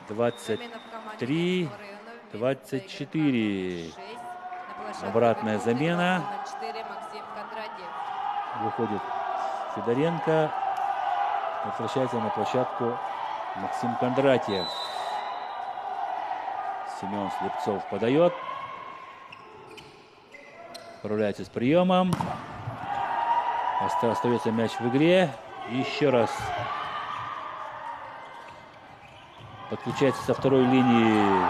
23-24. Обратная замена. Выходит Федоренко. Возвращается на площадку Максим Кондратьев. Семен Слепцов подает. Справляется с приемом. Остается мяч в игре. И еще раз подключается со второй линии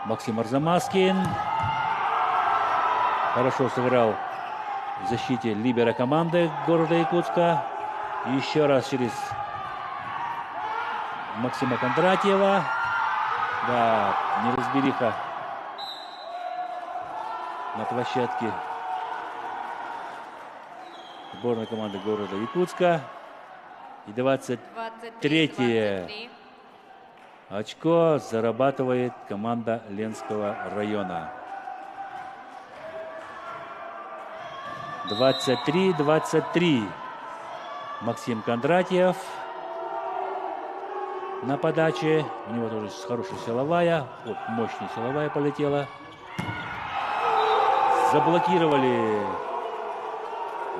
Максим Арзамаскин. Хорошо сыграл в защите либеро команды города Якутска. И еще раз через Максима Кондратьева. Да, неразбериха на площадке сборной команды города Якутска. И 23 очко зарабатывает команда Ленского района. 23-23. Максим Кондратьев на подаче. У него тоже хорошая силовая. Вот мощная силовая полетела. Заблокировали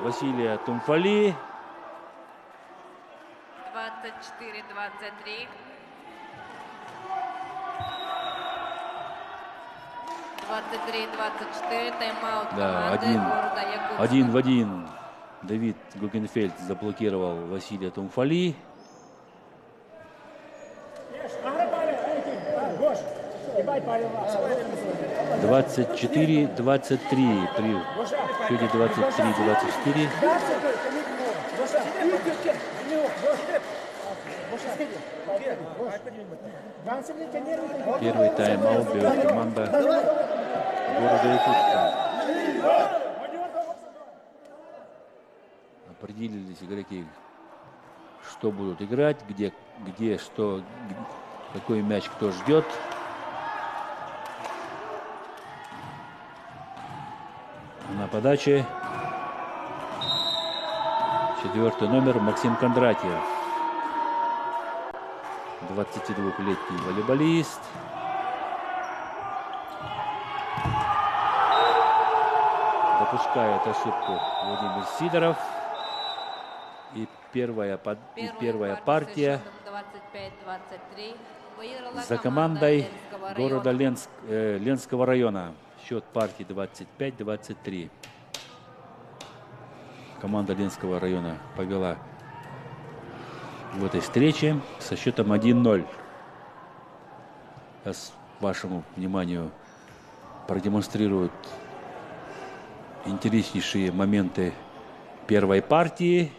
Василия Тумфали. 24-23. 23-24. Тайм-аут команды города Якутска. 1 в 1. Давид Гугенфельд заблокировал Василия Тумфали. 24-23 при счете 23-24. Первый тайм-аут берет команда города Якутска. Определились игроки, что будут играть, где что, какой мяч кто ждет. На подаче 4-й номер Максим Кондратьев. 22-летний волейболист. Допускает ошибку Владимир Сидоров. И первая партия за командой города Ленского района. Счет партии 25-23. Команда Ленского района повела в этой встрече со счетом 1-0. Сейчас вашему вниманию продемонстрируют интереснейшие моменты первой партии.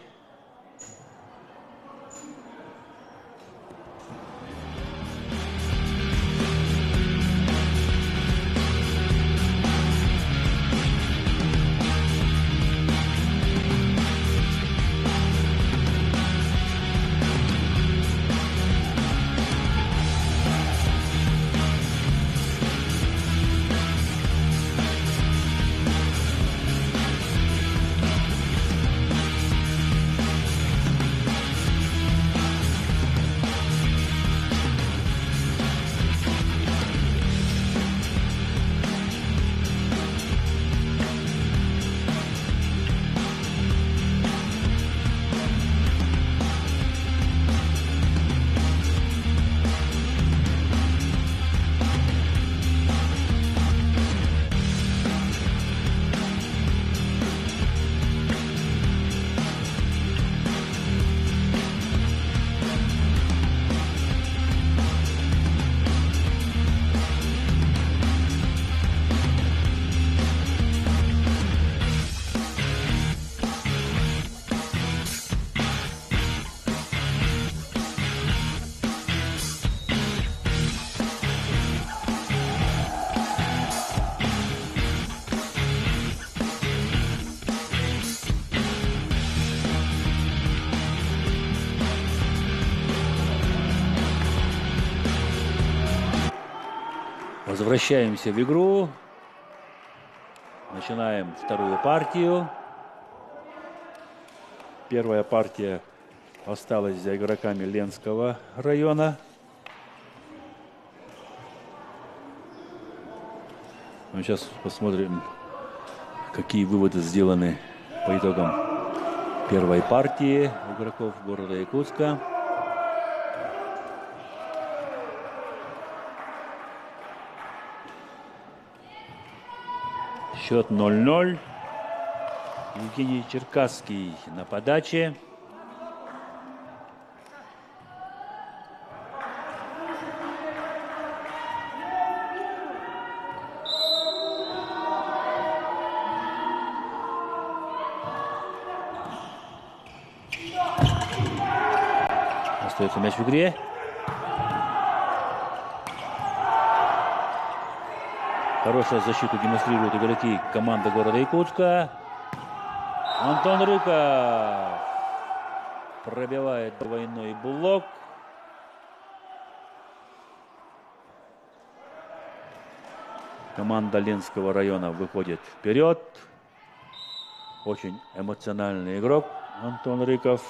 Возвращаемся в игру. Начинаем вторую партию. Первая партия осталась за игроками Ленского района. Мы сейчас посмотрим, какие выводы сделаны по итогам первой партии игроков города Якутска. Счет 0-0. Евгений Черкасский на подаче. Остается мяч в игре. Хорошую защиту демонстрируют игроки команды города Якутска. Антон Рыков пробивает двойной блок. Команда Ленского района выходит вперед. Очень эмоциональный игрок Антон Рыков.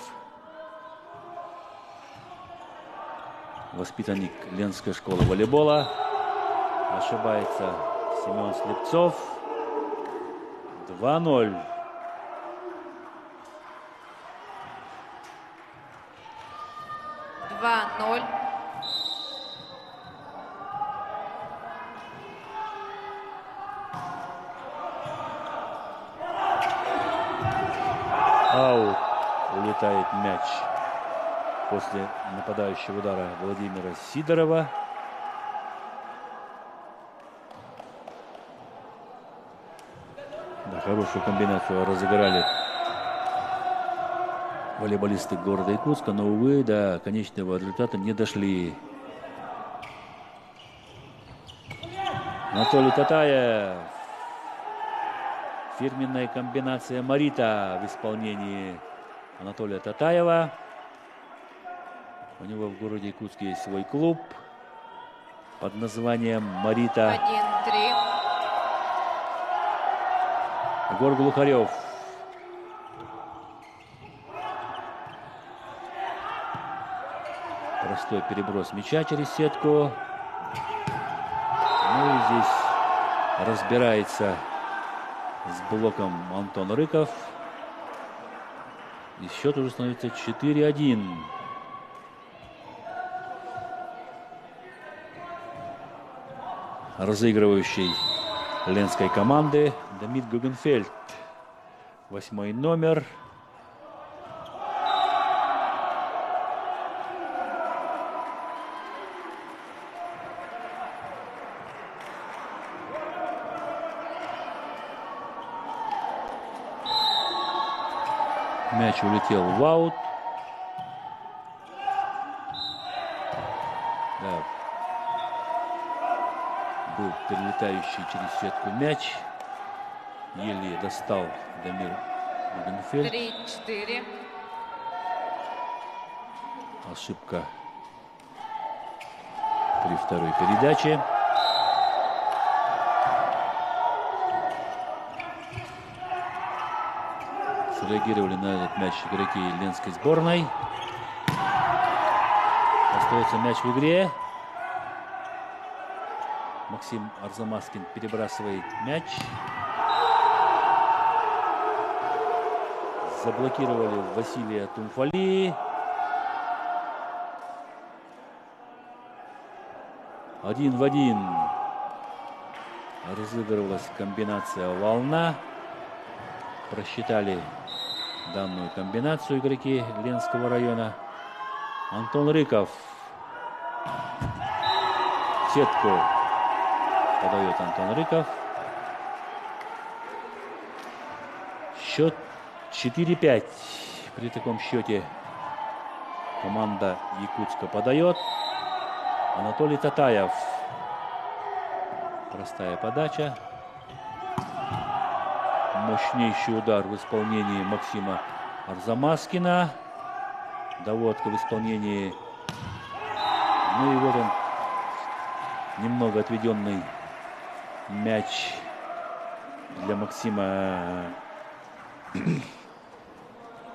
Воспитанник Ленской школы волейбола. Ошибается Семен Слепцов. 2-0. Аут. Улетает мяч после нападающего удара Владимира Сидорова. Хорошую комбинацию разыграли волейболисты города Якутска, но, увы, до конечного результата не дошли. Анатолий Татаев. Фирменная комбинация Марита в исполнении Анатолия Татаева. У него в городе Якутске есть свой клуб под названием Марита. 1-3. Егор Глухарев. Простой переброс мяча через сетку. Ну и здесь разбирается с блоком Антон Рыков. И счет уже становится 4-1. Разыгрывающий ленской команды Дамит Гугенфельд. 8-й номер. Мяч улетел в аут. Да. Был перелетающий через сетку мяч. Еле достал Дамир Гугенфельд. 3-4. Ошибка при второй передаче. Среагировали на этот мяч игроки ленской сборной. Остается мяч в игре. Максим Арзамаскин перебрасывает мяч. Заблокировали Василия Тумфали. 1-1. Разыгрывалась комбинация «Волна». Просчитали данную комбинацию игроки Ленского района. Антон Рыков. Сетку подает Антон Рыков. Счет 4-5. При таком счете команда Якутска подает. Анатолий Татаев. Простая подача. Мощнейший удар в исполнении Максима Арзамаскина. Доводка в исполнении. Ну и вот он. Немного отведенный мяч для Максима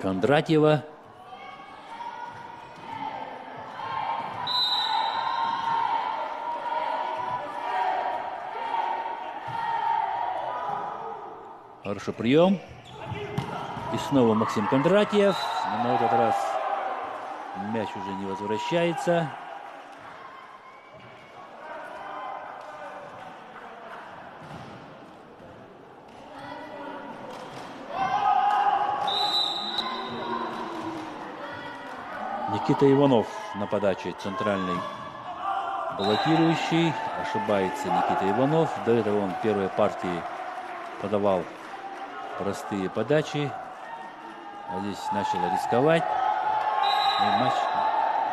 Кондратьева. Хороший прием. И снова Максим Кондратьев. Но на этот раз мяч уже не возвращается. Никита Иванов на подаче центральный блокирующий. Ошибается Никита Иванов. До этого он в первой партии подавал простые подачи. А здесь начал рисковать. И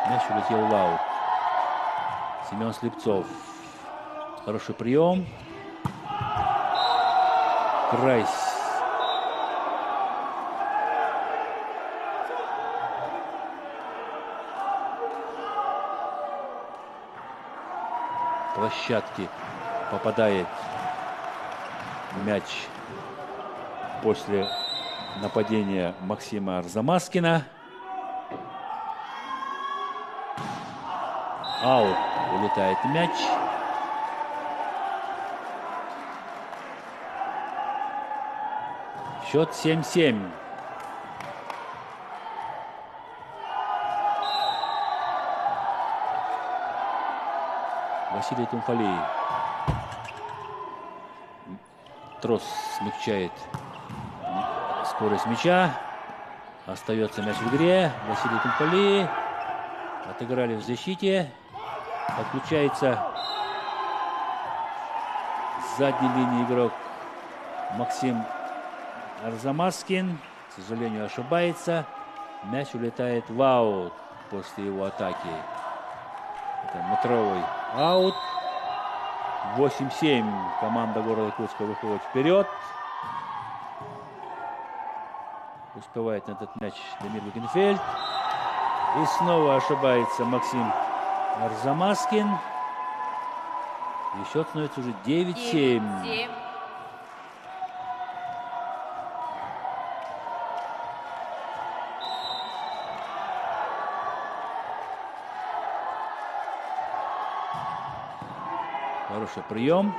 мяч улетел в аут. Семен Слепцов. Хороший прием. Крайс. Площадки попадает мяч после нападения Максима Арзамаскина. Аут. Улетает мяч. Счет 7-7. Василий Тумфали. Трос смягчает скорость мяча. Остается мяч в игре. Василий Тумфали. Отыграли в защите. Подключается с задней линии игрок Максим Арзамаскин, к сожалению, ошибается. Мяч улетает в аут после его атаки. Это метровый аут. 8-7. Команда города Якутска выходит вперед. Успевает на этот мяч Дамир Гuggenfeld. И снова ошибается Максим Арзамаскин. И счет становится уже 9-7. 9-7. Хороший прием.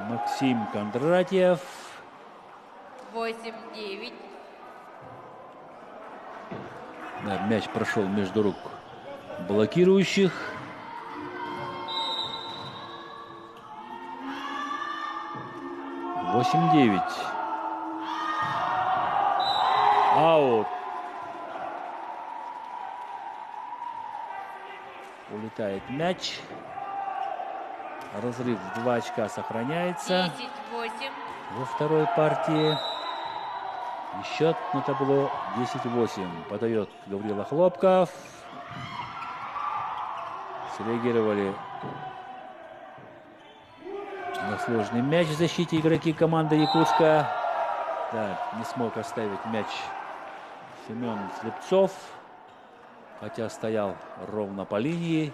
Максим Кондратьев. 8-9. Да, мяч прошел между рук блокирующих. Аут. Улетает мяч. Разрыв в 2 очка сохраняется 10-8. во второй партии. И счет на табло 10-8. Подает Гаврила Хлопков. Среагировали на сложный мяч в защите игроки команды Якутска. Да, не смог оставить мяч Семен Слепцов. Хотя стоял ровно по линии.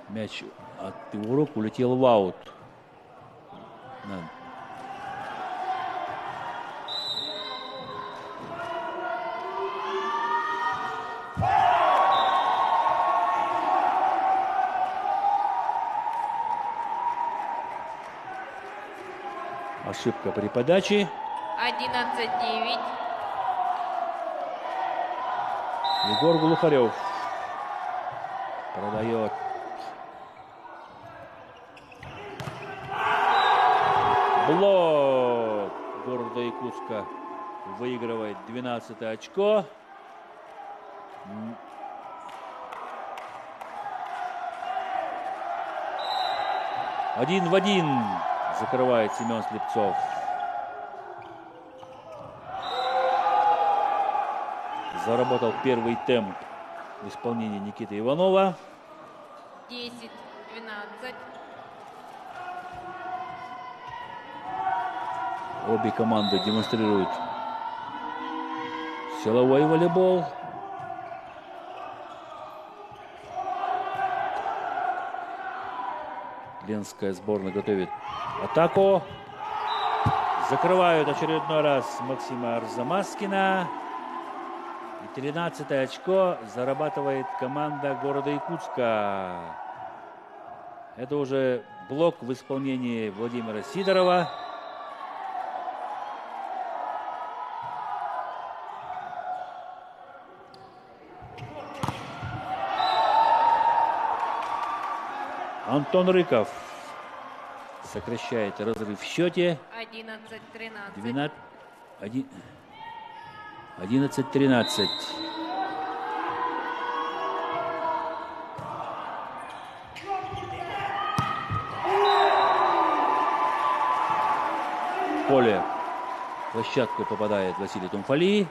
Мяч от его рук улетел в аут. Да. Ошибка при подаче. 11-9. Егор Глухарев продает. Блок города Якутска выигрывает 12-е очко. Один в один закрывает Семен Слепцов. Заработал первый темп в исполнении Никиты Иванова. 10-12. Обе команды демонстрируют силовой волейбол. Ленская сборная готовит атаку. Закрывают очередной раз Максима Арзамаскина. И 13-е очко зарабатывает команда города Якутска. Это уже блок в исполнении Владимира Сидорова. Антон Рыков сокращает разрыв в счете. 11-13. 11-13. В поле площадку попадает Василий Тумфали.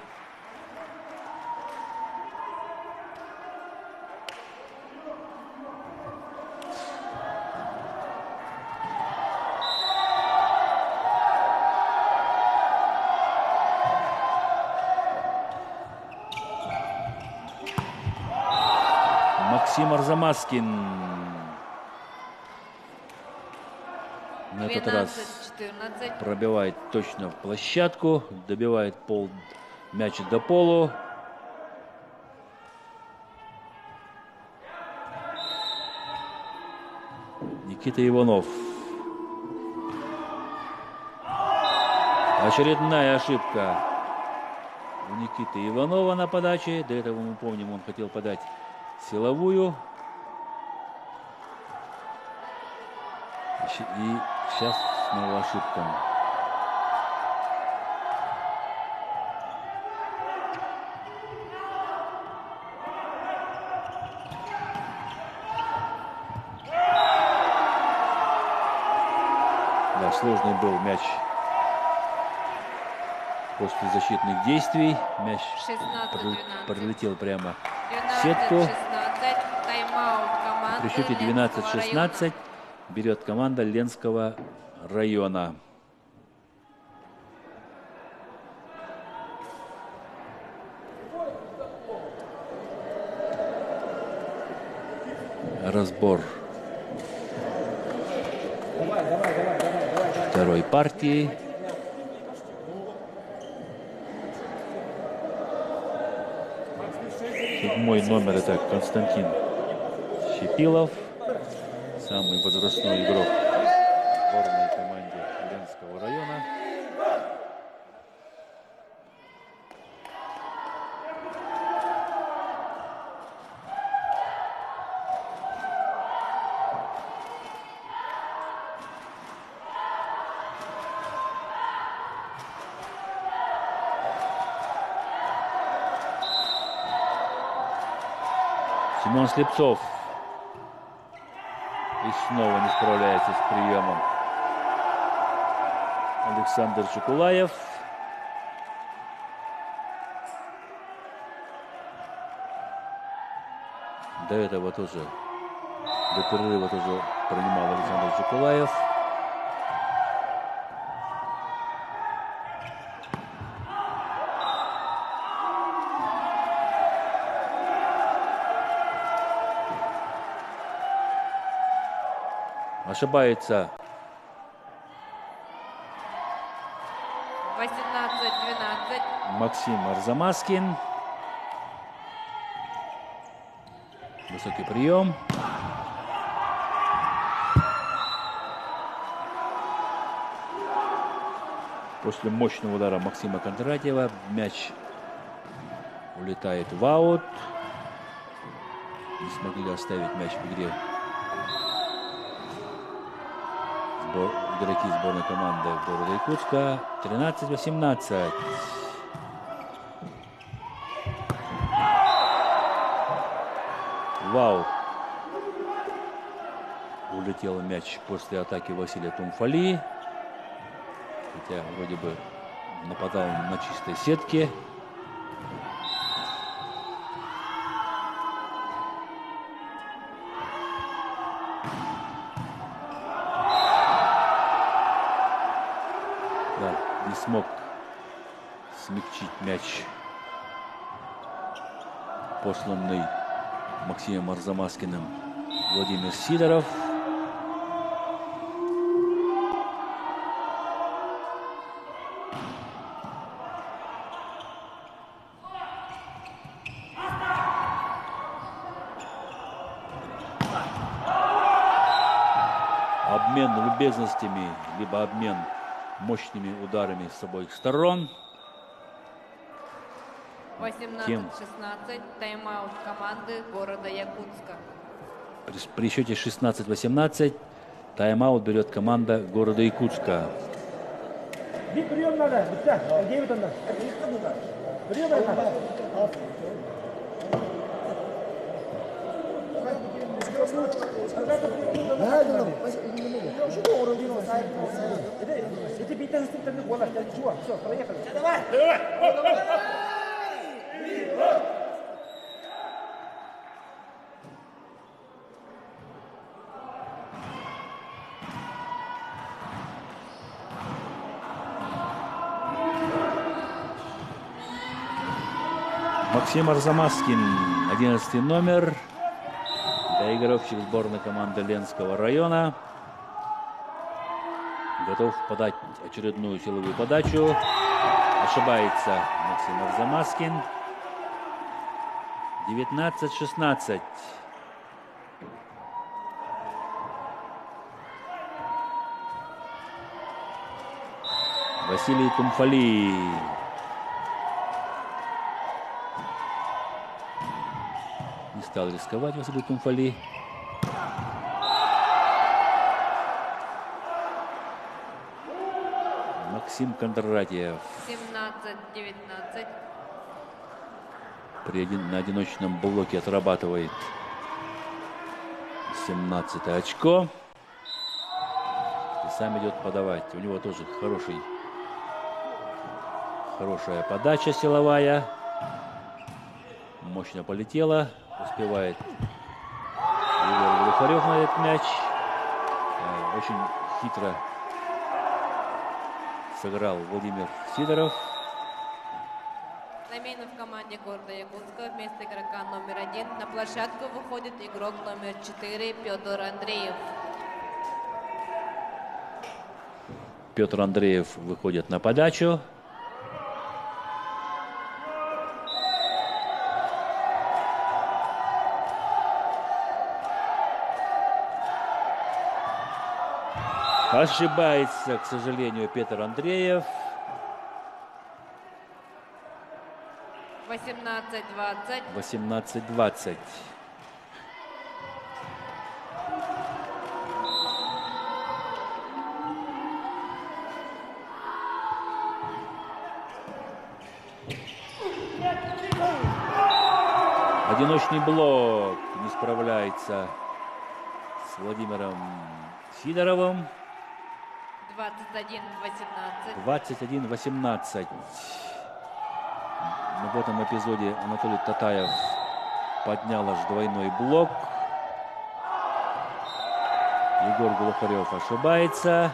Максим Арзамаскин на этот раз 12-14. пробивает точно в площадку, добивает мяч до полу. Никита Иванов. Очередная ошибка у Никиты Иванова на подаче. До этого мы помним, он хотел подать силовую. И сейчас снова ошибка. сложный был мяч после защитных действий. Мяч 16-12. прилетел прямо в сетку. 12-16. Тайм-аут команды При счете Ленского 12-16 района. берет команда Ленского района. Разбор второй партии. Седьмой номер — это Константин Щепилов, самый возрастной игрок в сборной команде Ленского района. Семен Слепцов и снова не справляется с приемом. Александр Чекулаев. До этого тоже, до перерыва тоже принимал Александр Чекулаев. Ошибается 18-12. Максим Арзамаскин. Высокий прием. После мощного удара Максима Кондратьева мяч улетает в аут. Не смогли оставить мяч в игре игроки сборной команды города Якутска. 13-18. Вау! Улетел мяч после атаки Василия Тумфали. Хотя вроде бы нападал на чистой сетке. Не смог смягчить мяч, посланный Максимом Арзамаскиным Владимир Сидоров. Обмен любезностями, либо обмен мощными ударами с обоих сторон. 18-16. Тайм-аут команды города Якутска. При счете 16-18 тайм-аут берет команда города Якутска. Максим Арзамаскин, 11 номер, доигровщик сборной команды Ленского района. Готов подать очередную силовую подачу. Ошибается Максим Арзамаскин. 19-16. Василий Тумфали. Не стал рисковать Василий Тумфали. Максим Кондратьев. 17-19. На одиночном блоке отрабатывает 17 очко. сам идет подавать. У него тоже хорошая подача силовая. Мощно полетела. Успевает Егор Глухарев на этот мяч. Очень хитро сыграл Владимир Сидоров. Замена в команде города Якутска. Вместо игрока номер 1 на площадку выходит игрок номер 4 Петр Андреев. Петр Андреев выходит на подачу. Ошибается, к сожалению, Петр Андреев. 18-20. 18-20. Одиночный блок не справляется с Владимиром Сидоровым. 21-18. 21-18. Но в этом эпизоде Анатолий Татаев поднял аж двойной блок. Егор Глухарев ошибается.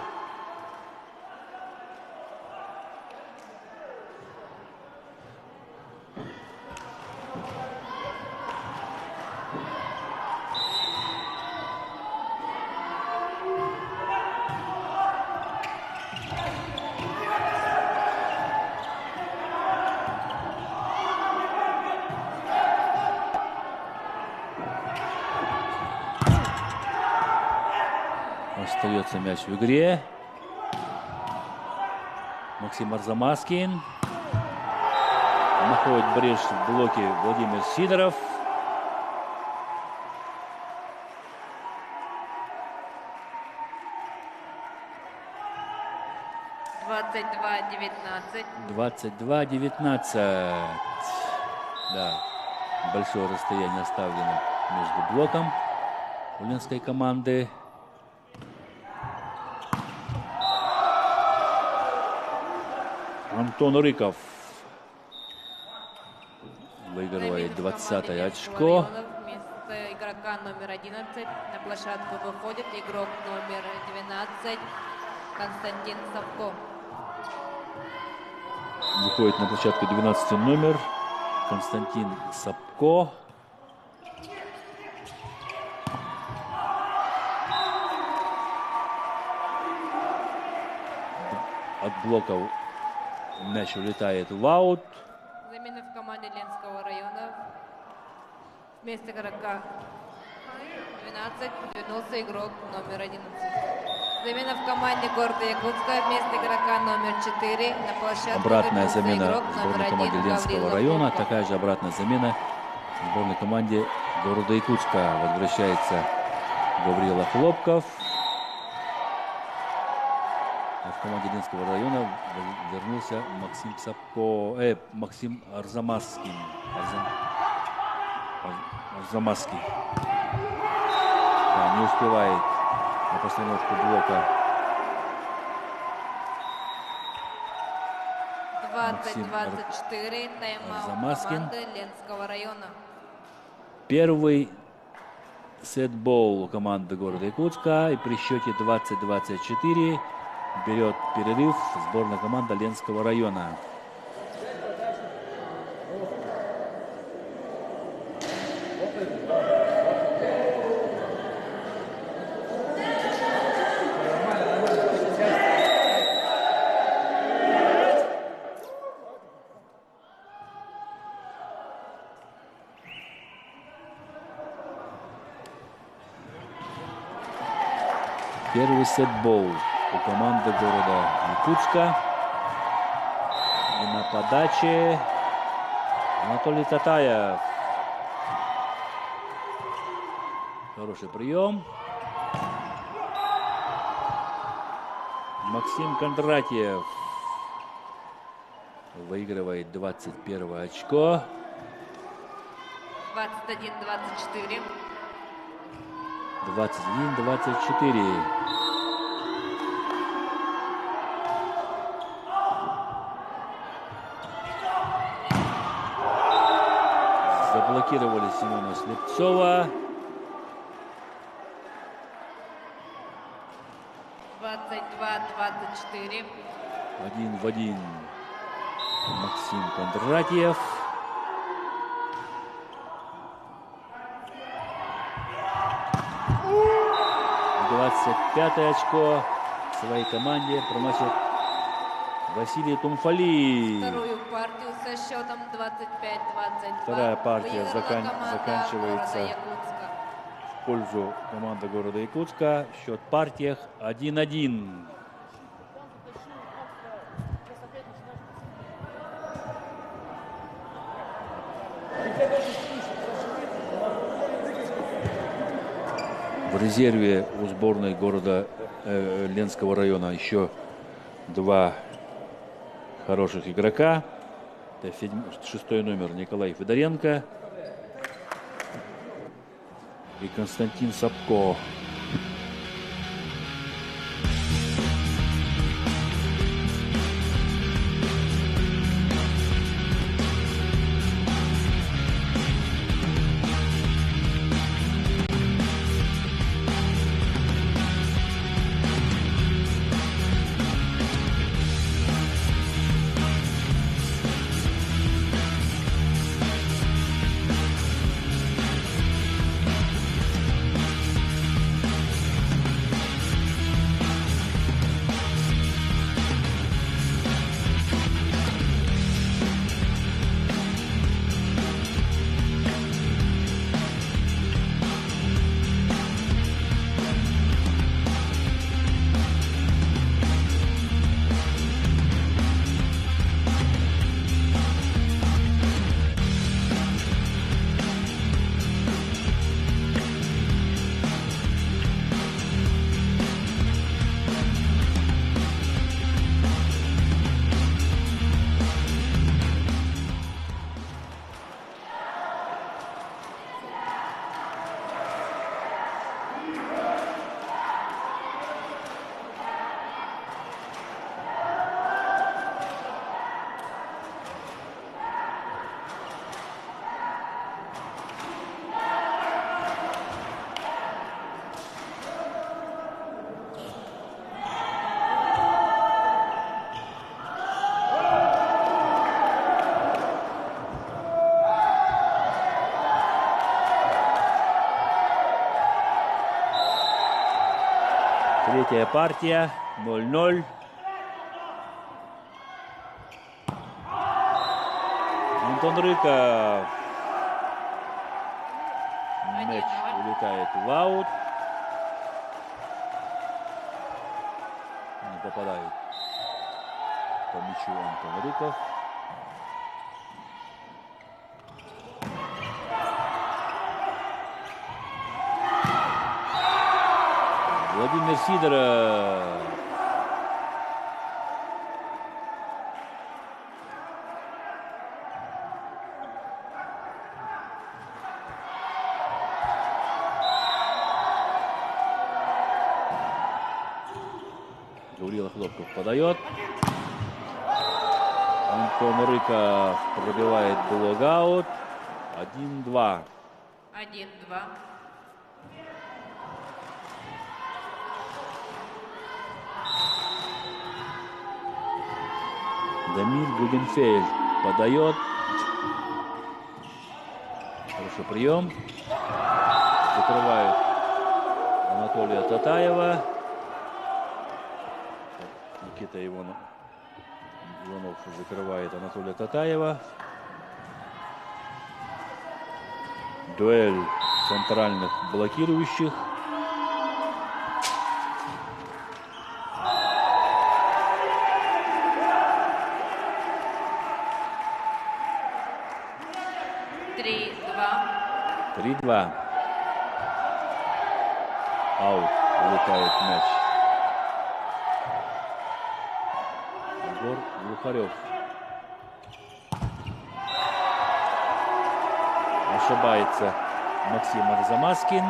Остается мяч в игре. Максим Арзамаскин. Находит брешь в блоке Владимир Сидоров. — 22-19. Да, большое расстояние оставлено между блоком ульяновской команды. Антон Рыков выигрывает 20-е очко. Вместо игрока номер 11 на площадку выходит игрок номер 12 Константин Савко. Выходит на площадку 12 номер Константин Сапко. От блоков мяч улетает в аут. Замена в команде Ленского района. Вместо игрока 12 вернулся игрок номер 11. Замена в команде города Якутска. Вместо игрока номер 4 на площадку Обратная вернулся замена игрок в номер сборной 1 команде Ленского Гаврилов района. Луков. Такая же обратная замена в сборной команде города Якутска. Возвращается Гаврилов Хлопков. А в команде Ленского района вернулся Максим Сапко, Максим Арзамасский. Арзамасский. Да, не успевает на постановку блока. 20-24. Тайм-аут Арзамаскин. команды Ленского района. Первый сетбол у команды города Якутска. И при счете 20-24 берет перерыв сборная команда Ленского района. Первый сетбол у команды города Якутска. И на подаче Анатолий Татаев. Хороший прием. Максим Кондратьев выигрывает 21 очко. 21-24. 21-24. Заблокировали Семена Слепцова. 22-24. 1-1 Максим Кондратьев. Двадцать 25-е очко своей команде проносит Василий Тумфали. Вторую партию со счетом 25-22. Вторая партия выиграла команда заканчивается города Якутска. в пользу команды города Якутска. Счет в партиях 1-1. В резерве у сборной города Ленского района еще два хороших игрока. Это 6-й номер Николай Федоренко и Константин Сапко. Третья партия 0-0. Антон Рыков. Мяч улетает в аут. Не попадает по мячу Антон Рыков. Владимир Сидоров. Гаврила Хлопков подает. Антон Рыков пробивает блокаут. 1-2. 1-2. Дамир Гугенфельд подает. Хороший прием. Закрывает Анатолия Татаева. Никита Иванов закрывает Анатолия Татаева. Дуэль центральных блокирующих. Аут. Улетает мяч. Егор Глухарев. Ошибается Максим Арзамаскин.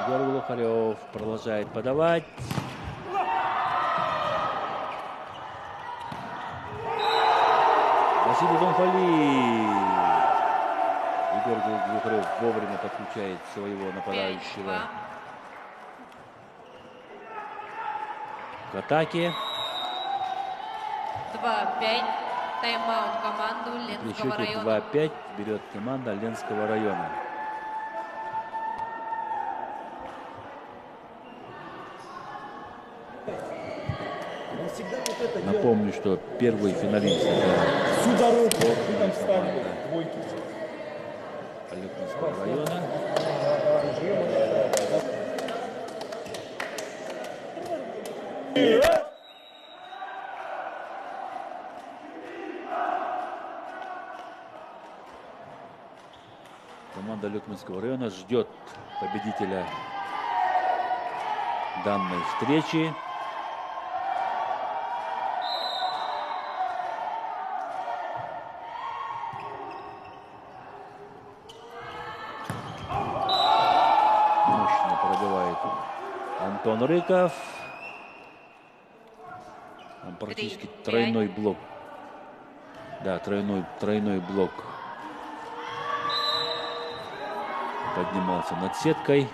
Егор Глухарев продолжает подавать. Василий Тумфали. Егор Глухарев вовремя подключает своего нападающего к атаке. 2-5. Тайм-аут команду При Ленского счете района. 2-5 берет команда Ленского района. Напомню, что первый финалист Всю дорогу вы там встали, двойки. Ленского района. Команда Люкманского района ждет победителя данной встречи. Мощно пробивает Антон Рыков. Там практически тройной блок. Да, тройной блок поднимался над сеткой.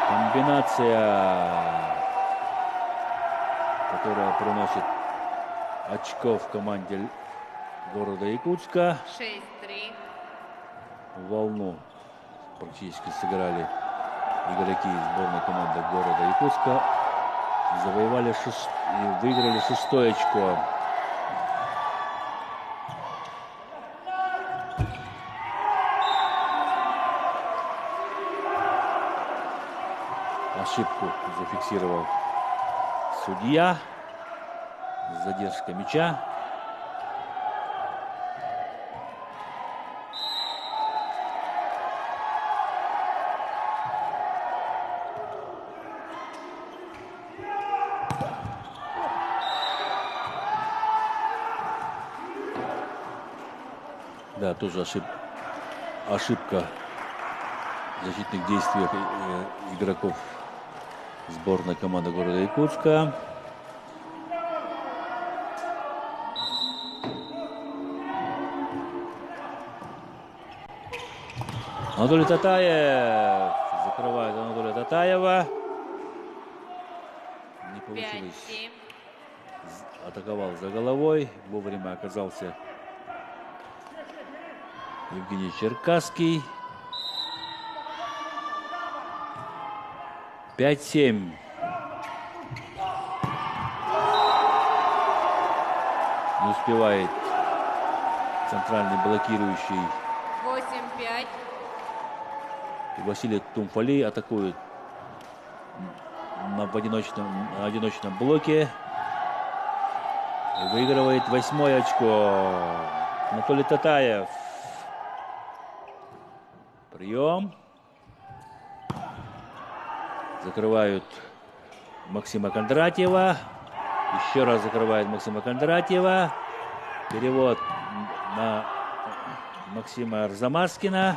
Комбинация, которая приносит очков команде города Якутска. 6-3. Волну практически сыграли игроки сборной команды города Якутска. Завоевали и выиграли 6-е очко. Ошибку зафиксировал судья. Задержка мяча. Да, тоже ошибка в защитных действиях игроков сборной команды города Якутска. Анатолий Татаев закрывает Анатолия Татаева. Не получилось. Атаковал за головой. Вовремя оказался Евгений Черкасский. 5-7. Не успевает центральный блокирующий. 8-5. И Василий Тумфали атакует на одиночном блоке. И выигрывает 8-е очко. Анатолий Татаев. Прием. Закрывают Максима Кондратьева. Еще раз закрывает Максима Кондратьева. Перевод на Максима Арзамаскина.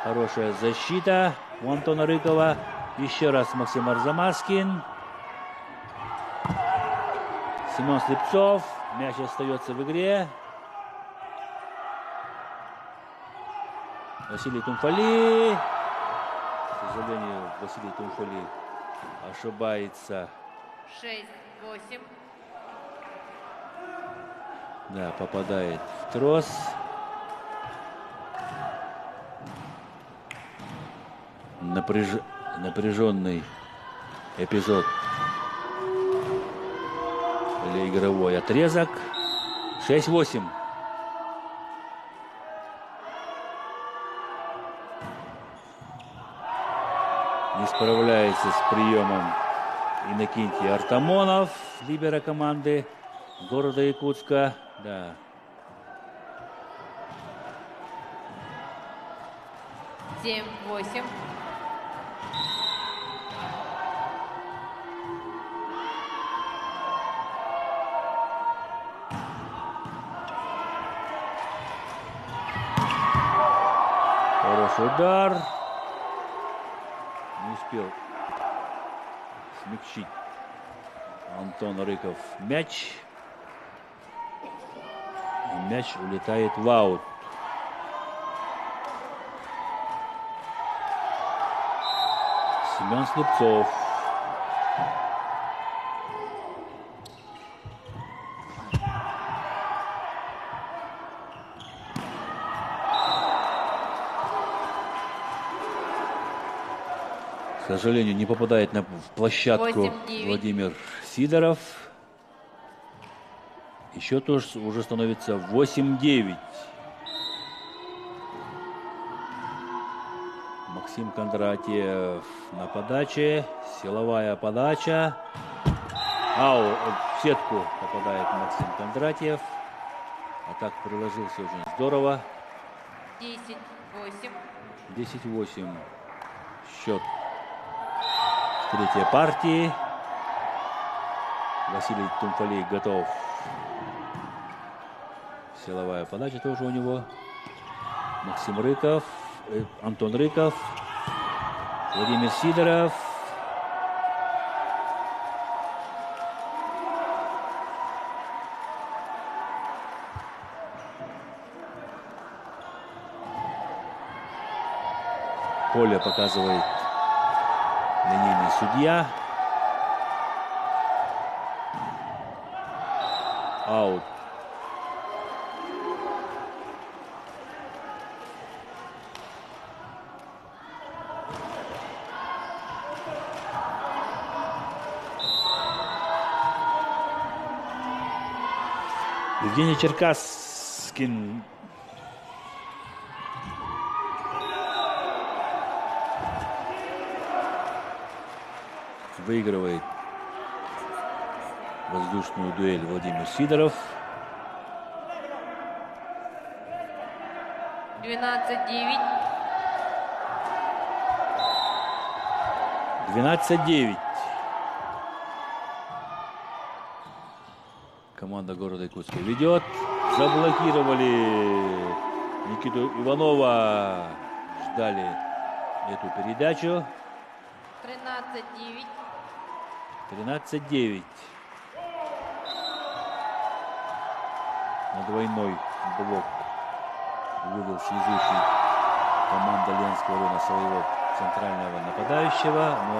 Хорошая защита у Антона Рыкова. Еще раз Максим Арзамаскин. Семен Слепцов. Мяч остается в игре. Василий Тумфали. К сожалению, Василий Тумфали ошибается. 6-8. Да, попадает в трос. Напряженный эпизод или игровой отрезок. 6-8. Не справляется с приемом Иннокентий Артамонов, либеро команды города Якутска. Да. 7-8. Хороший удар. Не успел смягчить Антон Рыков мяч. И мяч улетает в аут. Семен Слепцов. К сожалению, не попадает на площадку 8-9. Владимир Сидоров. И счет уже становится 8-9. Максим Кондратьев на подаче. Силовая подача. В сетку попадает Максим Кондратьев. А так приложился очень здорово. 10-8. 10-8. Счет в третьей партии. Василий Тумфалей готов. Силовая подача тоже у него. Максим Рыков. Антон Рыков. Владимир Сидоров. Поле показывает линейный судья. Аут. Евгений Черкасскин. Выигрывает воздушную дуэль Владимир Сидоров. 12-9. 12-9. Команда города Якутска ведет. Заблокировали Никиту Иванова. Ждали эту передачу. 13-9. 13-9. На двойной блок вывел связующий команда Ленского района своего центрального нападающего. Но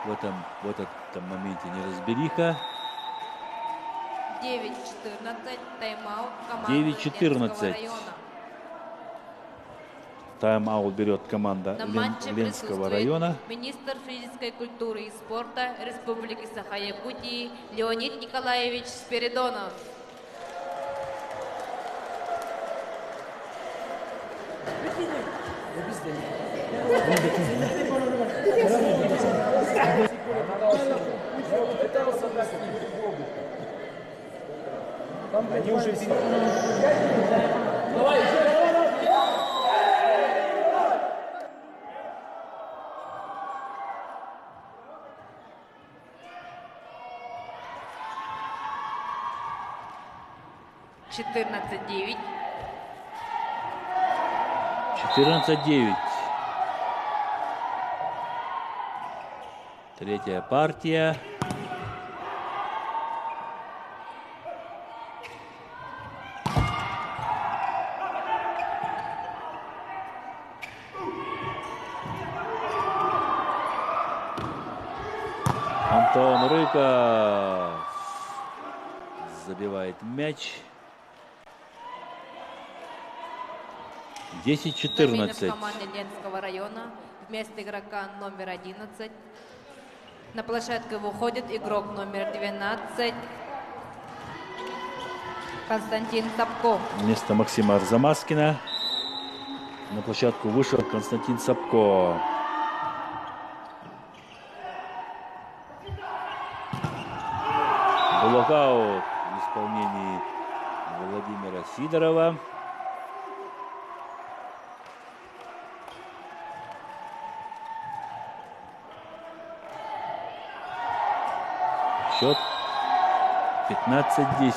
в этом моменте неразбериха. 9-14. Тайм-аут команды 9-14. Ленского района. Тайм-аут берет команда На матче Ленского присутствует района. министр физической культуры и спорта Республики Саха-Якутии Леонид Николаевич Спиридонов. Они уже все... Четырнадцать 9. 14-9. Третья партия. Антон Рыков забивает мяч. 10-14. В команде Ленского района вместо игрока номер 11 на площадку выходит игрок номер 12 Константин Сапко. Вместо Максима Арзамаскина на площадку вышел Константин Сапко. Блокаут в исполнении Владимира Сидорова. Счет 15-10.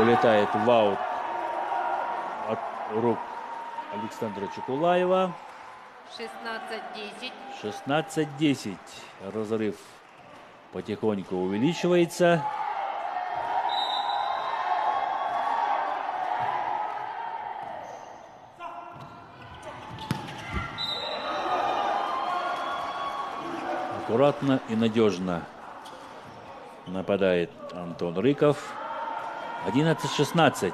вылетает в аут от рук Александра Чекулаева. 16-10. 16-10. Разрыв потихоньку увеличивается. Аккуратно и надежно нападает Антон Рыков. 11-16.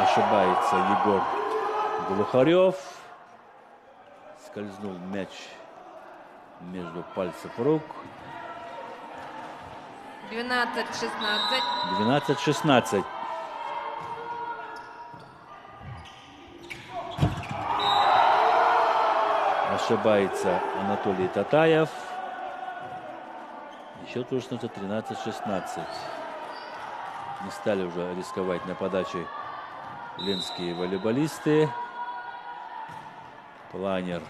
Ошибается Егор Глухарев. Скользнул мяч между пальцев рук. 12-16. 12-16. Ошибается Анатолий Татаев. Еще тоже становится 13-16. Не стали уже рисковать на подаче ленские волейболисты. Планер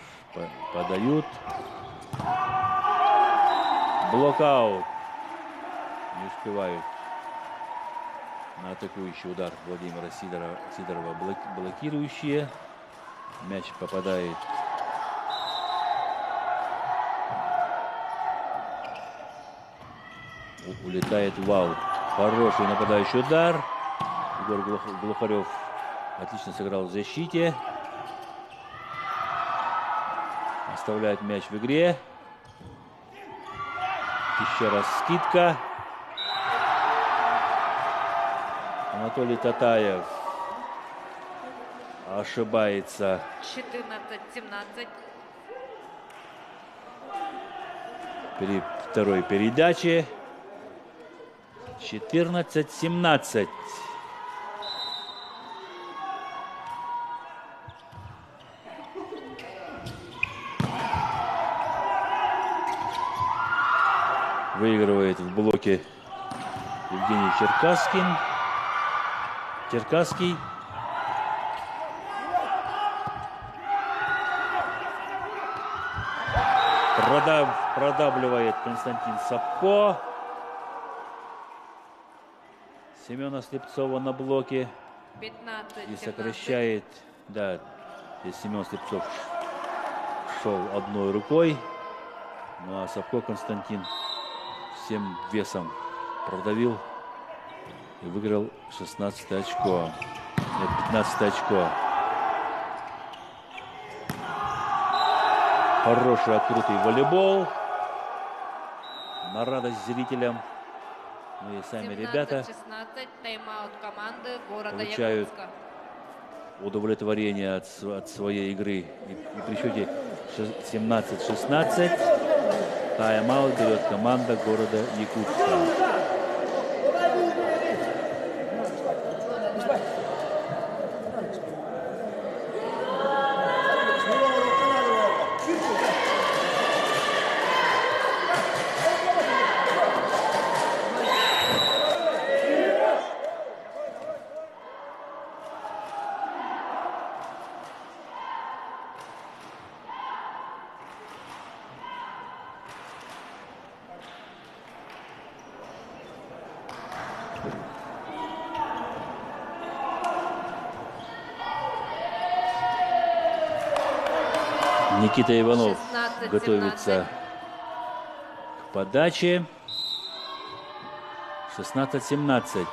подают. Блокаут. Не успевают на атакующий удар Владимира Сидорова блокирующие. Мяч попадает улетает в аут. Хороший нападающий удар. Егор Глухарев отлично сыграл в защите. Оставляет мяч в игре. Еще раз скидка. Анатолий Татаев ошибается. 14-17. При второй передаче. 14-17. Выигрывает в блоке Евгений Черкасский. Продавливает Константин Сапко. Семена Слепцова на блоке. 15, и сокращает. Да, здесь Семен Слепцов шел одной рукой. Ну а Сапко Константин всем весом продавил и выиграл 16 очко. Нет, 15 очко. Хороший открытый волейбол. На радость зрителям. Ну и сами ребята 17-16, тайм-аут команды города получают Якутска. удовлетворение от своей игры. И при счете 17-16 тайм-аут берет команда города Якутска. Никита Иванов 16-17. готовится к подаче. 16-17.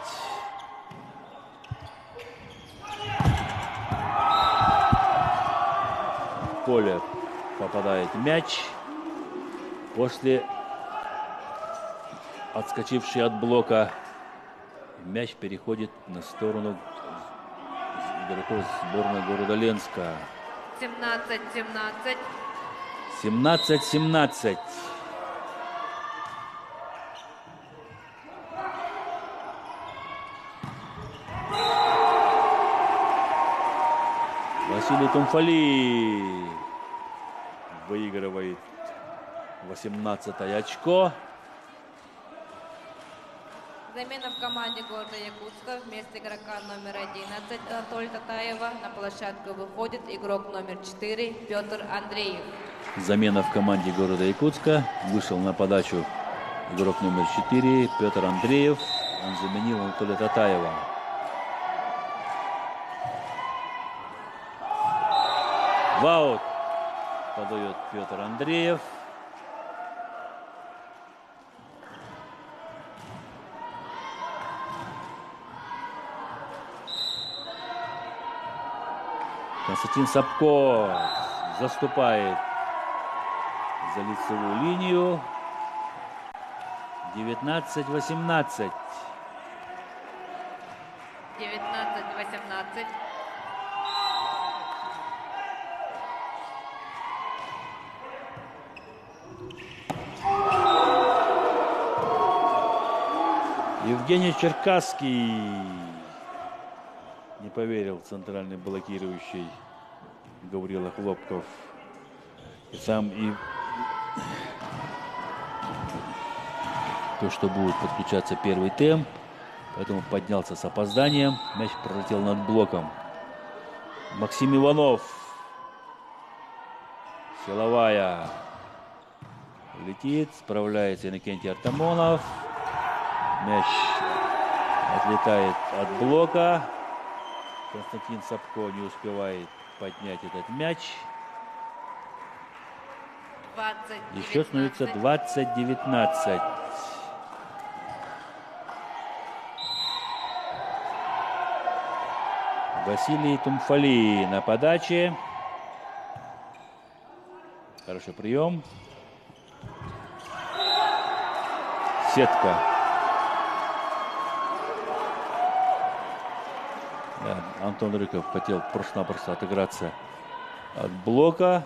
В поле попадает мяч. После отскочивший от блока мяч переходит на сторону игроков сборной города Ленска. 17-17. 17-17. Василий Тумфали выигрывает 18-е очко. Замена в команде города Якутска. Вместо игрока номер 11 Анатолия Татаева на площадку выходит игрок номер 4 Петр Андреев. Замена в команде города Якутска. Вышел на подачу игрок номер 4 Петр Андреев. Он заменил Анатолия Татаева. В аут подает Петр Андреев. Константин Сапко заступает за лицевую линию. 19-18. 19-18. Евгений Черкасский не поверил центральный блокирующий Гаврила Хлопков. И то, что будет подключаться первый темп, поэтому поднялся с опозданием. Мяч пролетел над блоком. Максим Иванов. Силовая. Летит, справляется Иннокентий Артамонов. Мяч отлетает от блока. Константин Сапко не успевает поднять этот мяч. 20, и счет становится 20-19. Василий Тумфали на подаче. Хороший прием. Сетка. Да, Антон Рыков хотел просто-напросто отыграться от блока,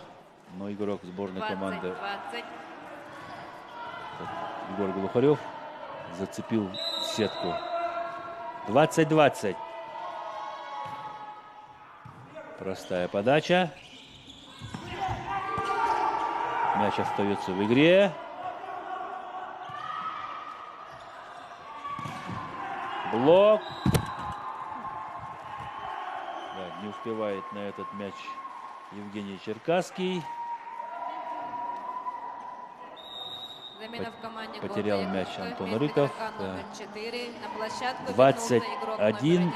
но игрок сборной 20, команды 20. Егор Глухарев зацепил сетку. 20-20. Простая подача. Мяч остается в игре. Блок. Да, не успевает на этот мяч Евгений Черкасский. Замена в команде Потерял города мяч Якутска. Антон Вместо Рыков. игрока номер 4 на площадку 21-20. Анатолий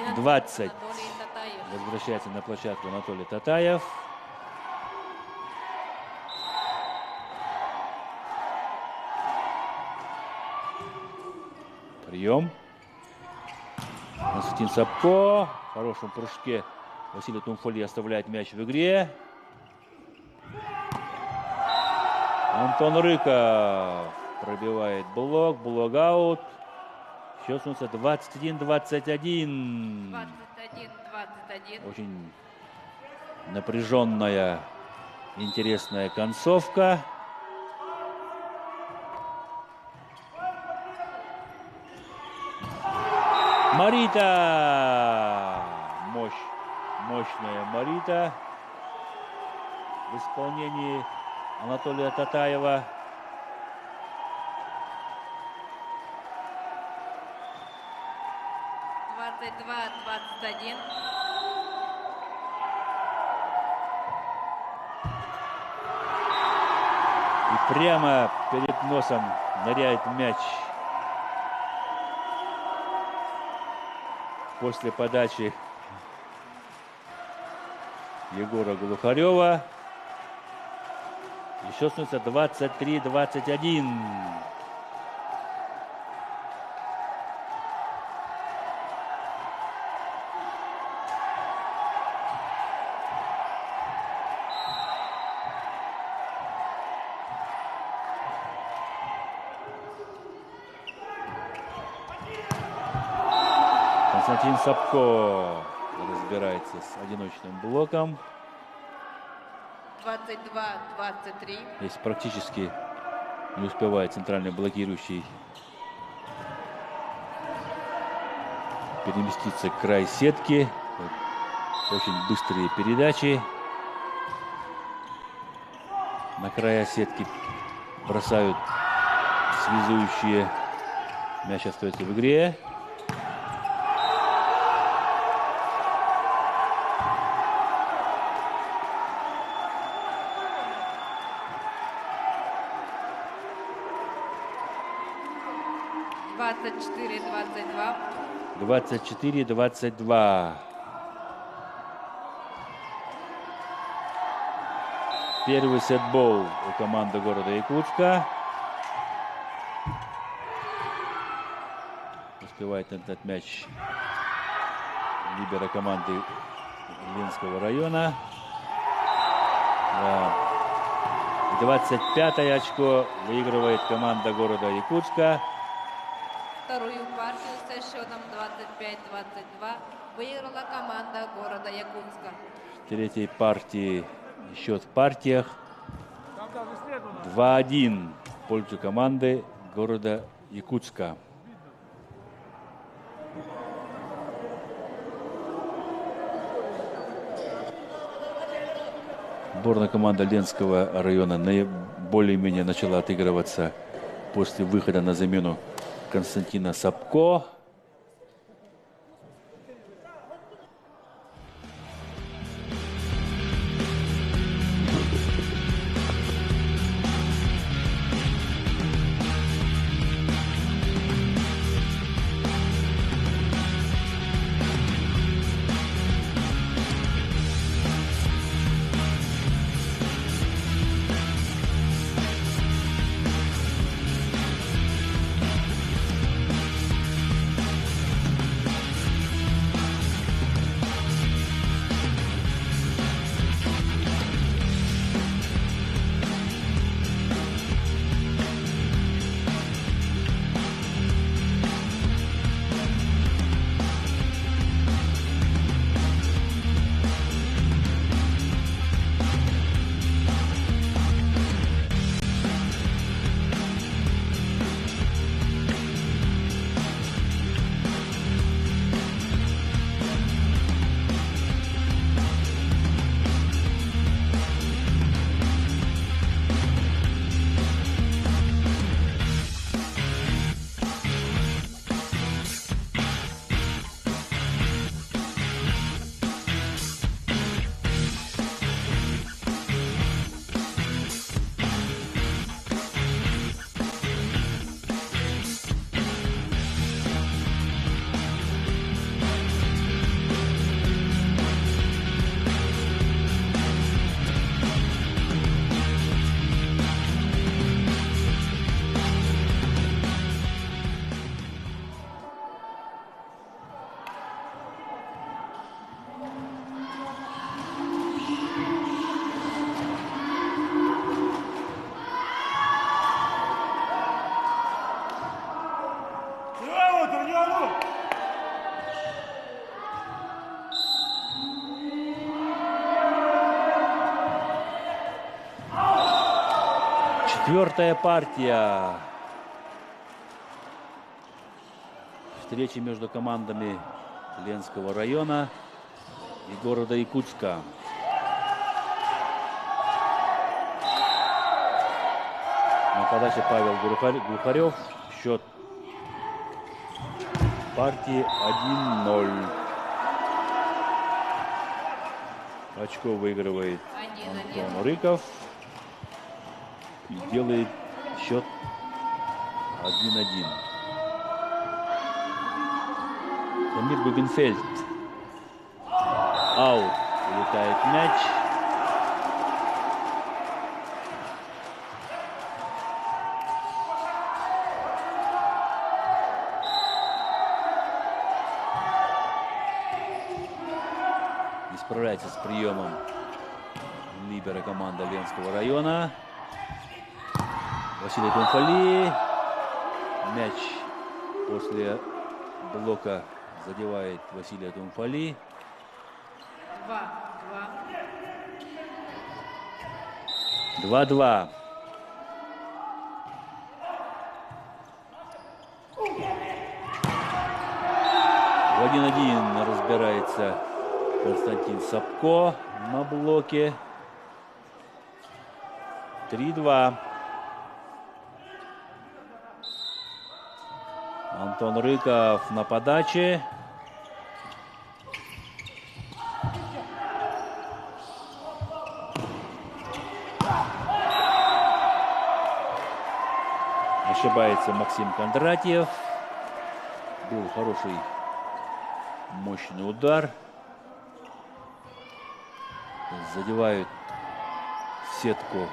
Татаев. Возвращается на площадку Анатолий Татаев. Прием. Константин Сапко. В хорошем прыжке Василий Тумфали оставляет мяч в игре. Антон Рыков пробивает блок. Блок-аут. Счет становится 21-21. 21-21. Очень напряженная, интересная концовка. Марита! Мощная Марита в исполнении Анатолия Татаева. И прямо перед носом ныряет мяч. После подачи Егора Глухарева. Еще становится 23-21. Константин Сапко разбирается с одиночным блоком. 22-23. Здесь практически не успевает центральный блокирующий переместиться к краю сетки. Очень быстрые передачи. На края сетки бросают связующие. Мяч остается в игре. 24-22. 24-22. Первый сетбол у команды города Якутска. Успевает этот мяч либеро команды Ленского района. Да. 25-е очко выигрывает команда города Якутска. Вторую партию со счетом 25-22 выиграла команда города Якутска. В третьей партии счет в партиях 2-1 в пользу команды города Якутска. Сборная команда Ленского района более-менее начала отыгрываться после выхода на замену Константина Сапко. Четвертая партия. Встречи между командами Ленского района и города Якутска. На подаче Павел Глухарев. Счет партии 1-0. Очко выигрывает Антон Рыков. И делает счет 1-1. Дамир Губенфельд. Аут. Улетает мяч. Не справляется с приемом либеро команда Ленского района. Василий Тумфали. Мяч после блока задевает Василия Тумфали. 2-2. В 1-1 разбирается Константин Сапко на блоке. 3-2. Антон Рыков на подаче. Ошибается Максим Кондратьев. Был хороший, мощный удар. Задевают сетку.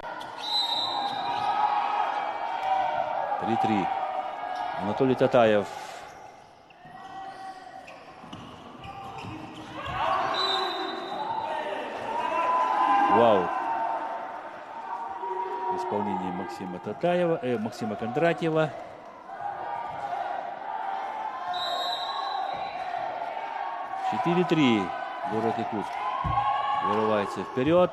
3-3. Анатолий Татаев. Вау. В исполнении Максима Татаева, Максима Кондратьева. «4-3». Город Якутск вырывается вперед.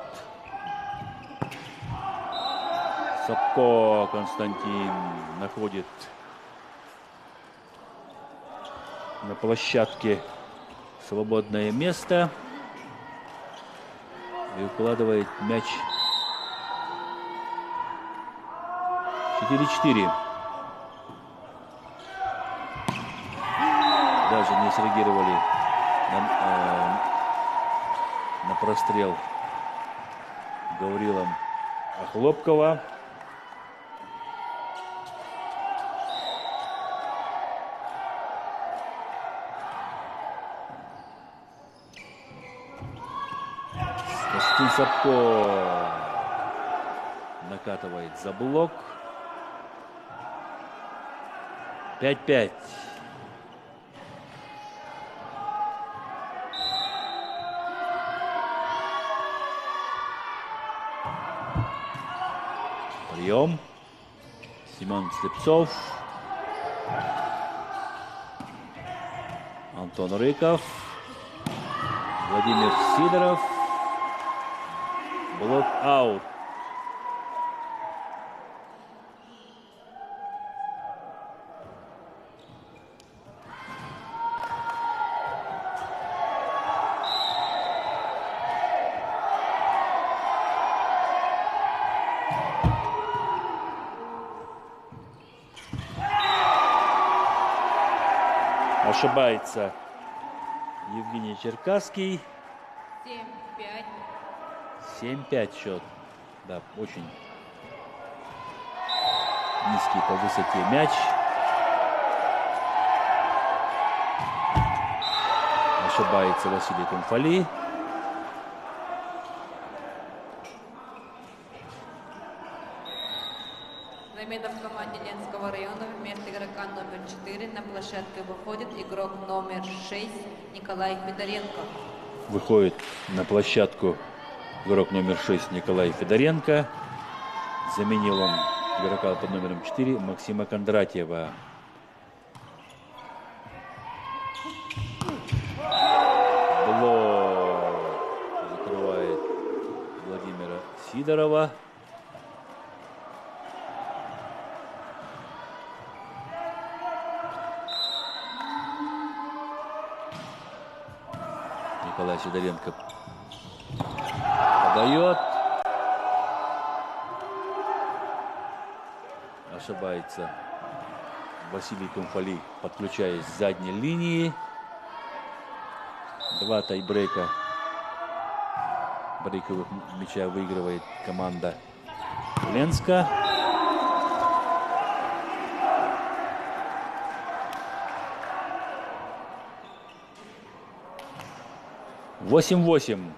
Сапко Константин находит на площадке свободное место и укладывает мяч. 4-4. Даже не среагировали на прострел Гаврилом Охлопкова. Костин Сапко накатывает за блок. 5-5. Прием. Семен Слепцов. Антон Рыков. Владимир Сидоров. Блок аут. Ошибается Евгений Черкасский. 7-5. 7-5 счет. Да, очень низкий по высоте мяч. Ошибается Василий Кумфали. Замена в команде Ленского района. Вместо игрока номер 4 на площадке выходит игрок номер 6 Николай Федоренко. Выходит на площадку игрок номер 6 Николай Федоренко. Заменил он игрока под номером 4 Максима Кондратьева. Блок закрывает Владимира Сидорова. Николай Сидоренко подает. Ошибается Василий Кумфали, подключаясь с задней линии. 2 тайбрейка. Брейковых мяча выигрывает команда Ленска. «8-8».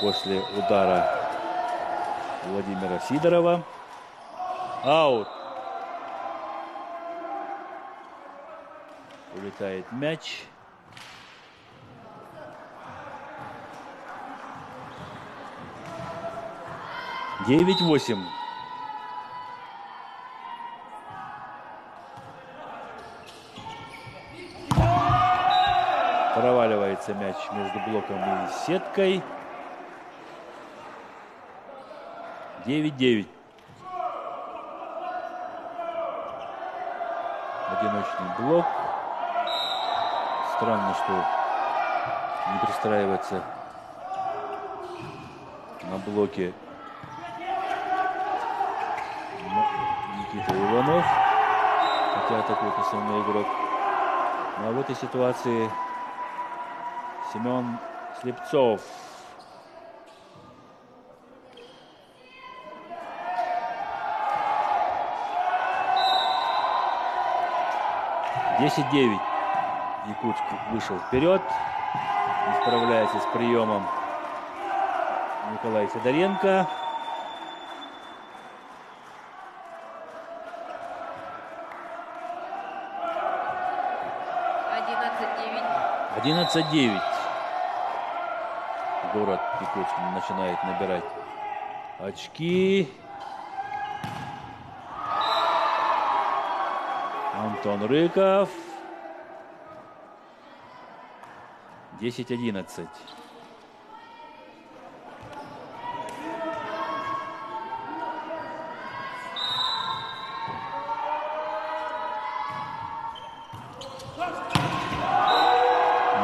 После удара Владимира Сидорова. Аут. Улетает мяч. «9-8». Проваливается мяч между блоком и сеткой. 9-9. Одиночный блок. Странно, что не пристраивается на блоке Никита Иванов, хотя атакует основной игрок. Но в этой ситуации Семен Слепцов. 10-9. Якутск вышел вперед. Не справляется с приемом Николай Федоренко. 11-9. Город Якутск начинает набирать очки. Антон Рыков. 10-11.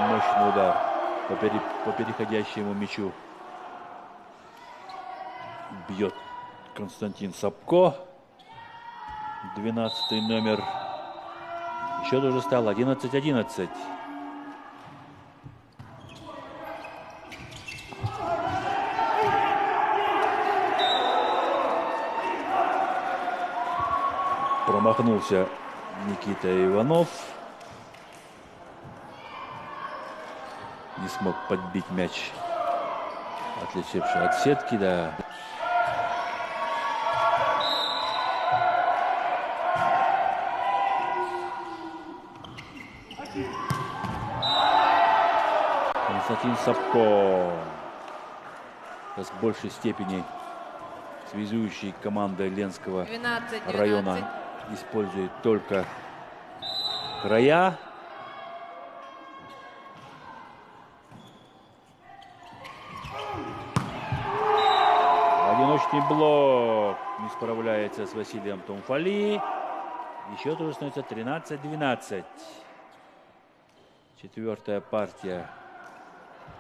Мощный удар по переходящему мячу. Бьет Константин Сапко. 12-й номер. Счет уже стал 11-11. Промахнулся Никита Иванов. Не смог подбить мяч, отлетевший от сетки, да. Константин Сапко с большей степени связующий командой Ленского 12-12. района использует только края. Одиночный блок не справляется с Василием Тумфали. И счет уже становится 13-12. Четвертая партия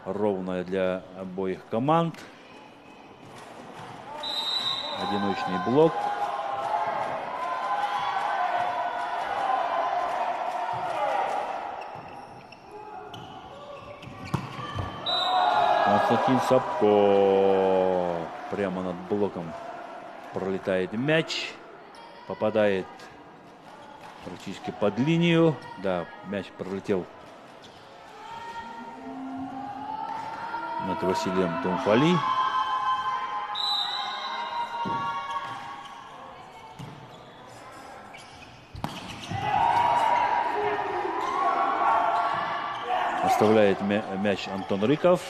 ровная для обоих команд. Одиночный блок. Константин Сапко. Прямо над блоком пролетает мяч. Попадает практически под линию. Да, мяч пролетел над Василием Тумфали. Оставляет мяч Антон Рыков.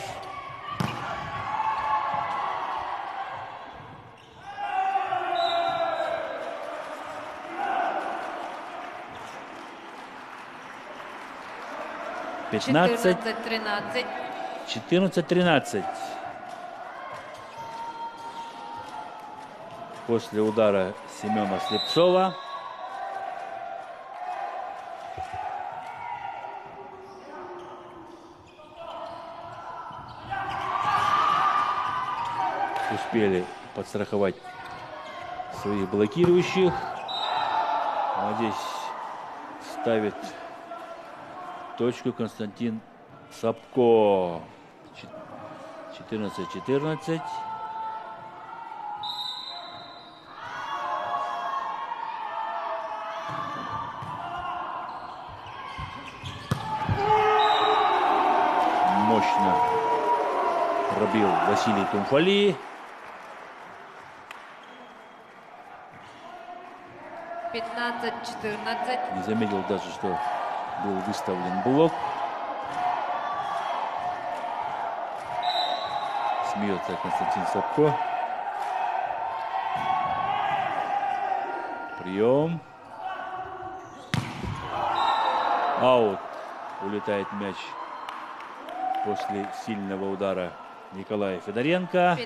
Четырнадцать 14-13. После удара Семена Слепцова. Успели подстраховать своих блокирующих. А здесь ставит точку Константин Сапко. 14-14. Мощно пробил Василий Тумфали. 15-14. Не заметил даже, что был выставлен блок. Смеется Константин Сапко. Прием. Аут. Улетает мяч после сильного удара Николая Федоренко.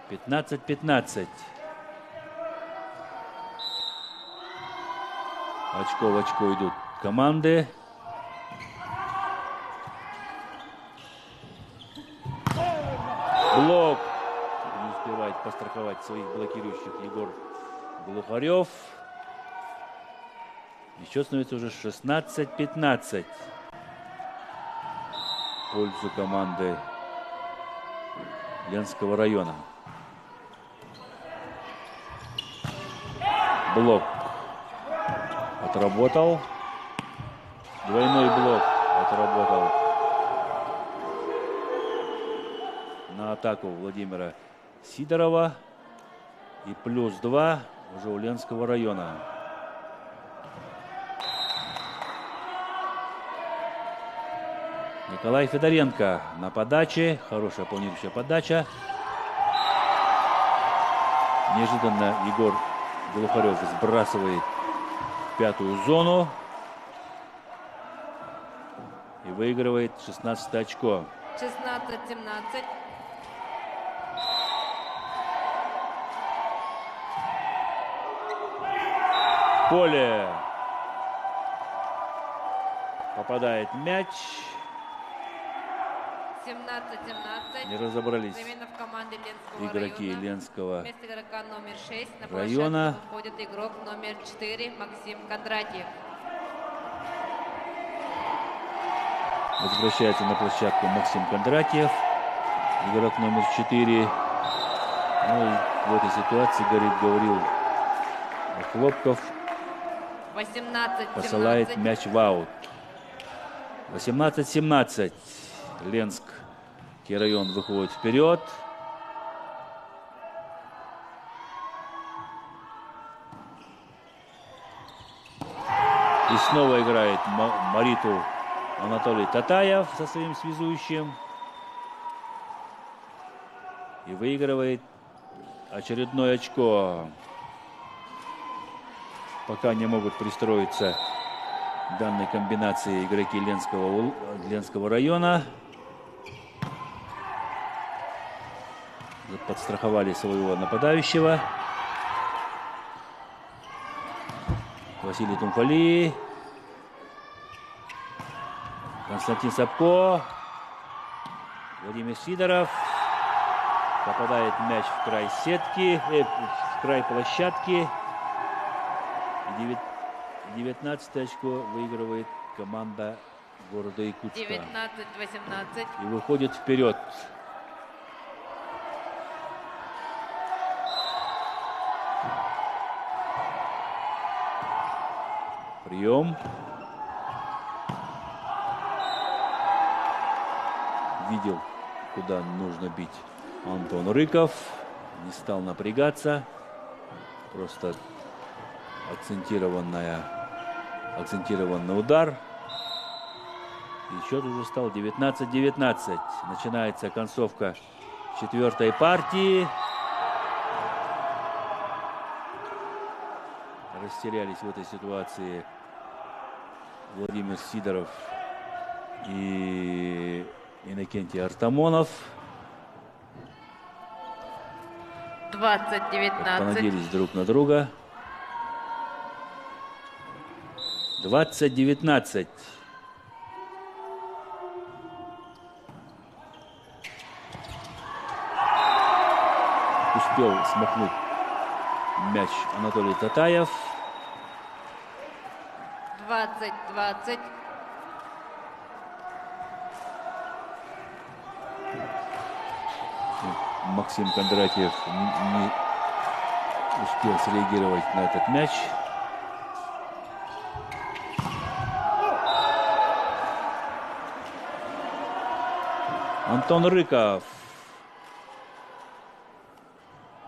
15-15. Очко в очко идут команды. Блок. Не успевает постраховать своих блокирующих Егор Глухарев. И счет становится уже 16-15. В пользу команды Ленского района. Блок. Отработал. Двойной блок отработал на атаку Владимира Сидорова. И +2 уже у Ленского района. Николай Федоренко на подаче. Хорошая планирующая подача. Неожиданно Егор Белухарев сбрасывает в пятую зону. И выигрывает 16 очко. 16-17. Поле. Попадает мяч. 17-17. Не разобрались Замена в команде Ленского игроки района. Ленского Вместо игрока номер 6 на района. площадку выходит игрок номер 4 Максим Кондратьев. Возвращается на площадку Максим Кондратьев, игрок номер 4. Ну и в этой ситуации, говорил Хлопков, 18-17. посылает мяч в аут. 18-17. Ленский район выходит вперед. И снова играет Мариту Анатолий Татаев со своим связующим. И выигрывает очередное очко. Пока не могут пристроиться данной комбинации игроки Ленского района. Подстраховали своего нападающего. Василий Тумфали. Константин Сапко. Владимир Сидоров. Попадает мяч в край сетки, в край площадки. 19 очко выигрывает команда города Якутска. 19-18. И выходит вперед. Прием. Видел, куда нужно бить Антон Рыков. Не стал напрягаться. Просто акцентированный удар. И счет уже стал 19-19. Начинается концовка четвертой партии. Растерялись в этой ситуации Владимир Сидоров и Иннокентий Артамонов. 20-19. Понадеялись друг на друга. 20-19. Успел смахнуть мяч Анатолий Татаев. 20-20. Максим Кондратьев не успел среагировать на этот мяч. Антон Рыков.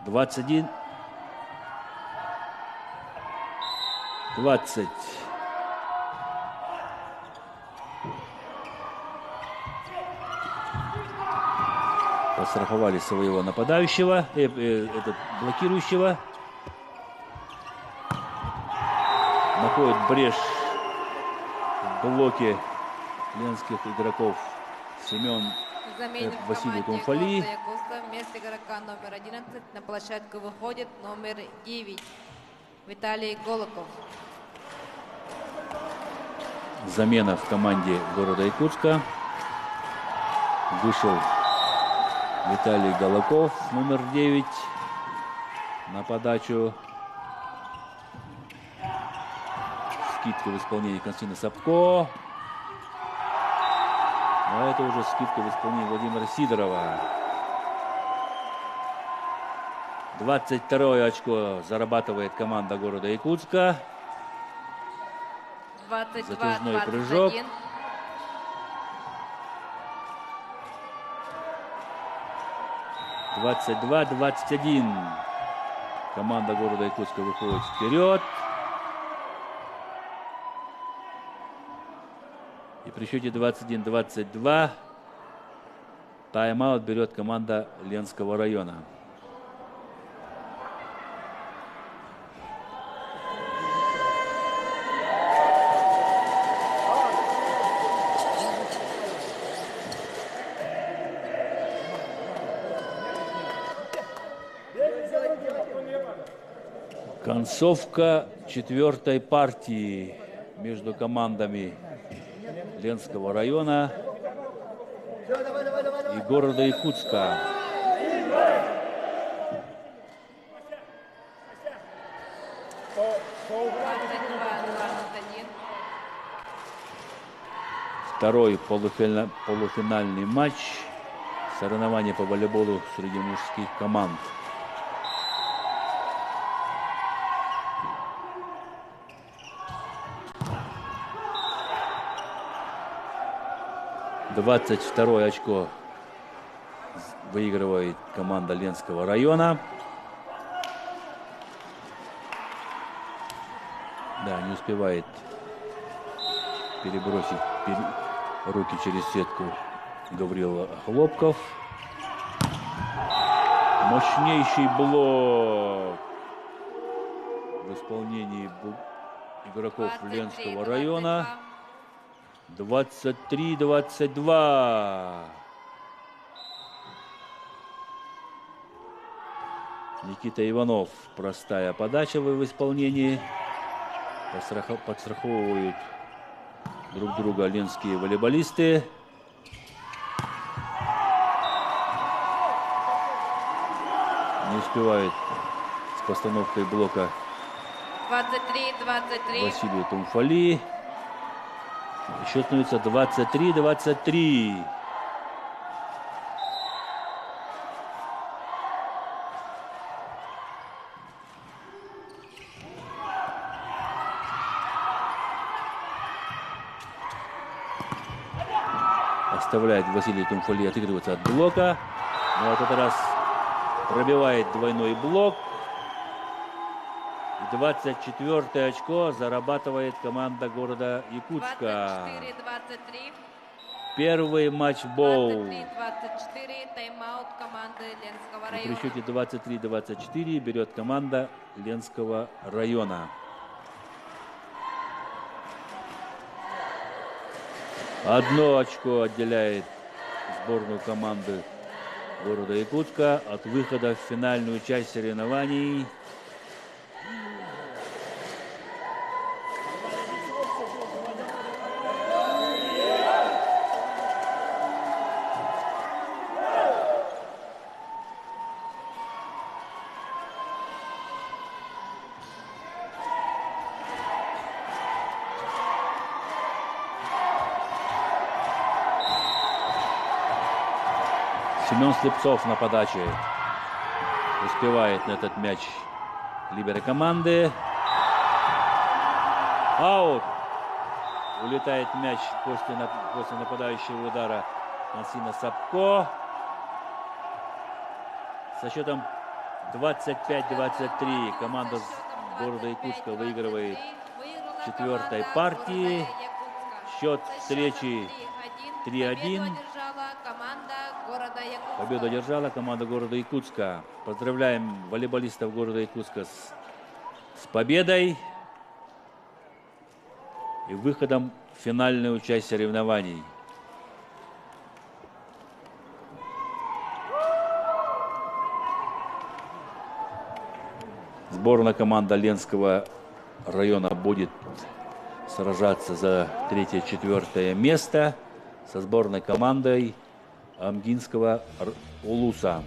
21-20. Подстраховали своего нападающего, блокирующего. Находит брешь в блоке ленских игроков Семен Василий Тумфали. Вместо игрока номер 11 на площадку выходит номер 9 Виталий Голоков. Замена в команде города Якутска. Вышел Виталий Голоков, номер 9, на подачу. Скидка в исполнении Константина Сапко. А это уже скидка в исполнении Владимира Сидорова. 22 очко зарабатывает команда города Якутска. Затяжной прыжок. 22-21. «22-21». Команда города Якутска выходит вперед. И при счете 21-22 тайм-аут берет команда Ленского района. Концовка четвертой партии между командами Ленского района и города Якутска. Второй полуфинальный матч соревнования по волейболу среди мужских команд. Двадцать второе очко выигрывает команда Ленского района. Да, не успевает перебросить руки через сетку Гаврила Хлопков. Мощнейший блок в исполнении игроков Ленского района. 23-22. Никита Иванов. Простая подача в исполнении. Подстраховывают друг друга ленские волейболисты. Не успевает с постановкой блока 23-23. Василий Тумфали. Счет становится 23-23. Оставляет Василий Тумфали отыгрываться от блока. Но в этот раз пробивает двойной блок. 24-е очко зарабатывает команда города Якутска. 24-23. Первый матч-боул. 23-24. Тайм-аут команды Ленского При района. счете 23-24 берет команда Ленского района. Одно очко отделяет сборную команды города Якутска от выхода в финальную часть соревнований. Семен Слепцов на подаче. Успевает на этот мяч либеро команды. Аут. Улетает мяч после нападающего удара Мансина Сапко. Со счетом 25-23 команда города Якутска выигрывает в четвертой партии. Счет встречи 3-1. Победу одержала команда города Якутска. Поздравляем волейболистов города Якутска с победой и выходом в финальную часть соревнований. Сборная команда Ленского района будет сражаться за 3-4 место со сборной командой Амгинского Улуса.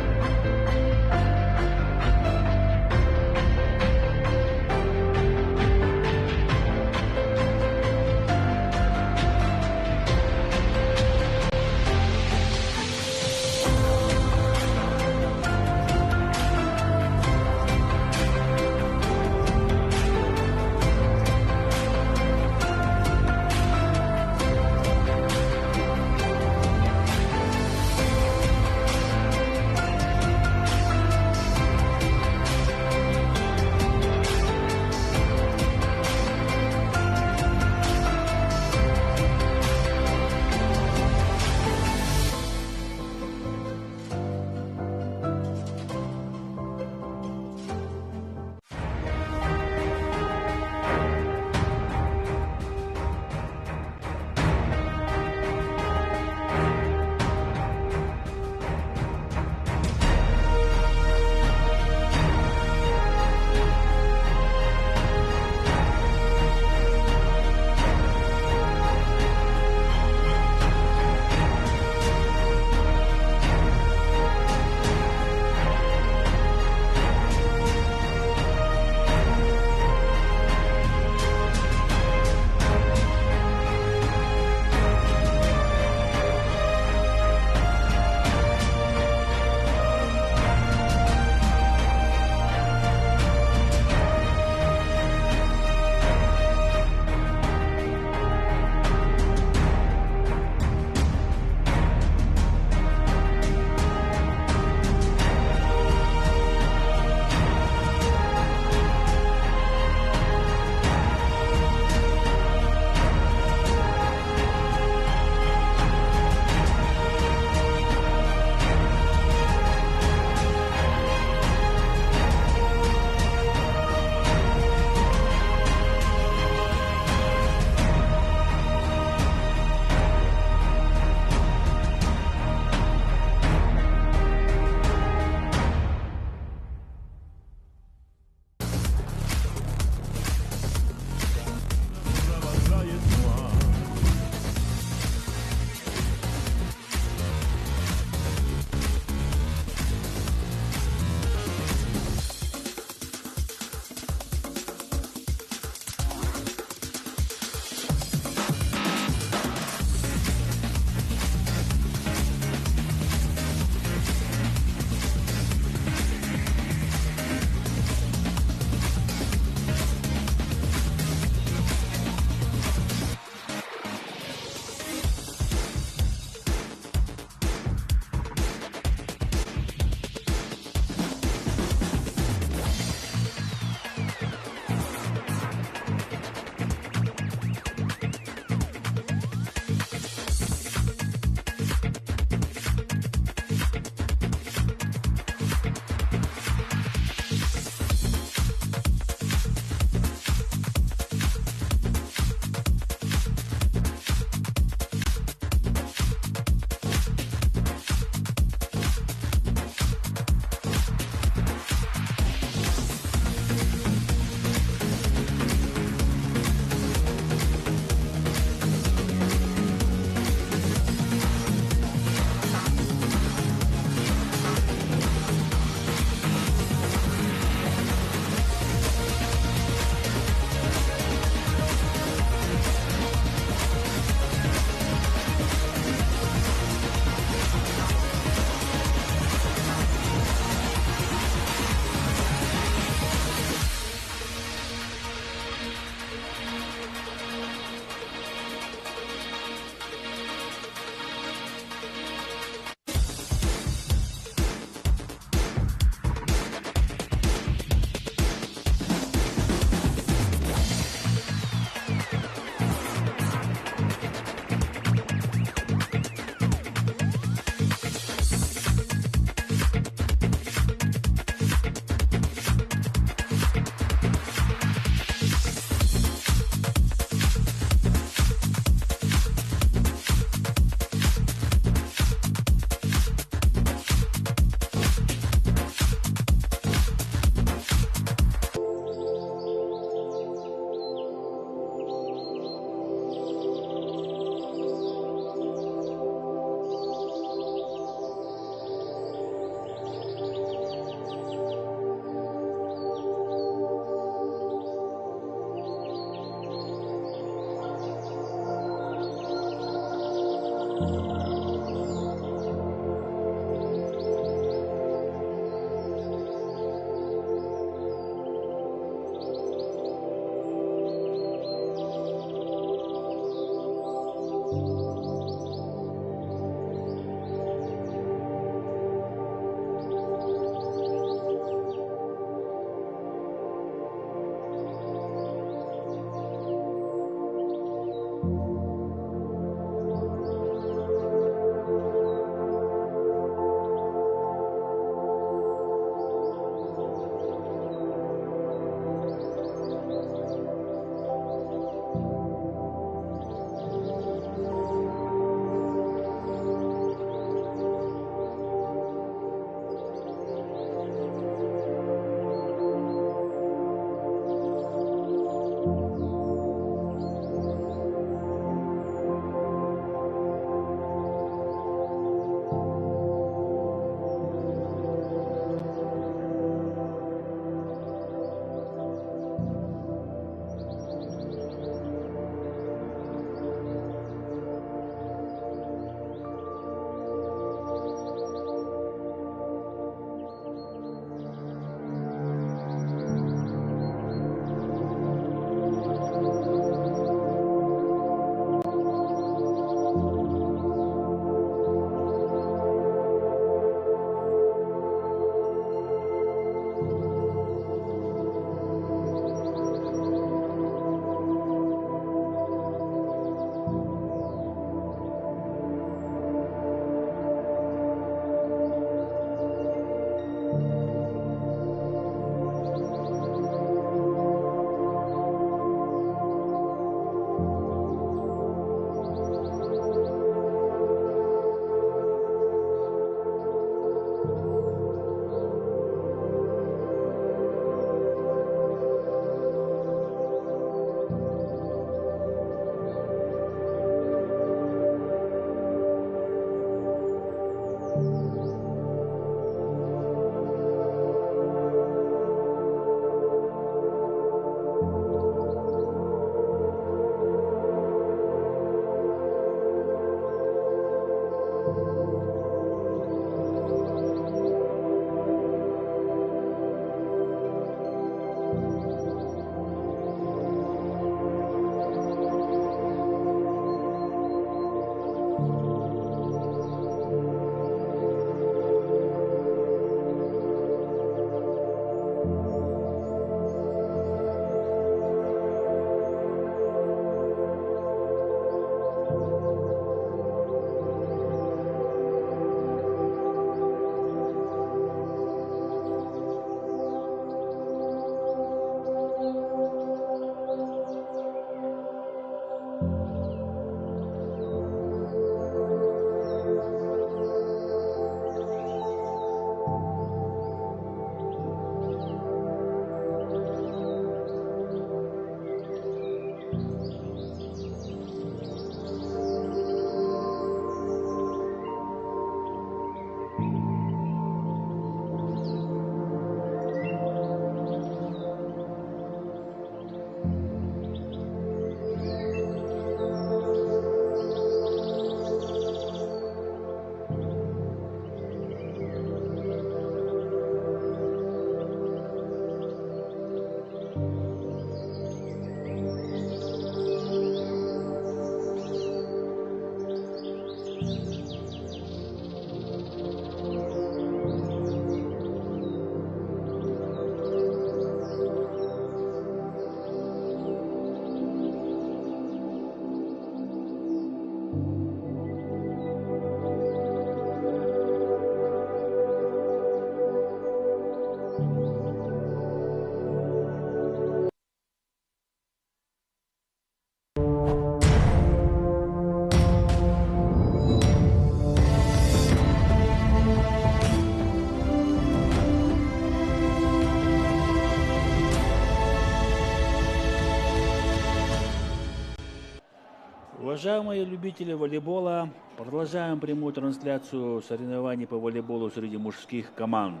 Уважаемые любители волейбола, продолжаем прямую трансляцию соревнований по волейболу среди мужских команд.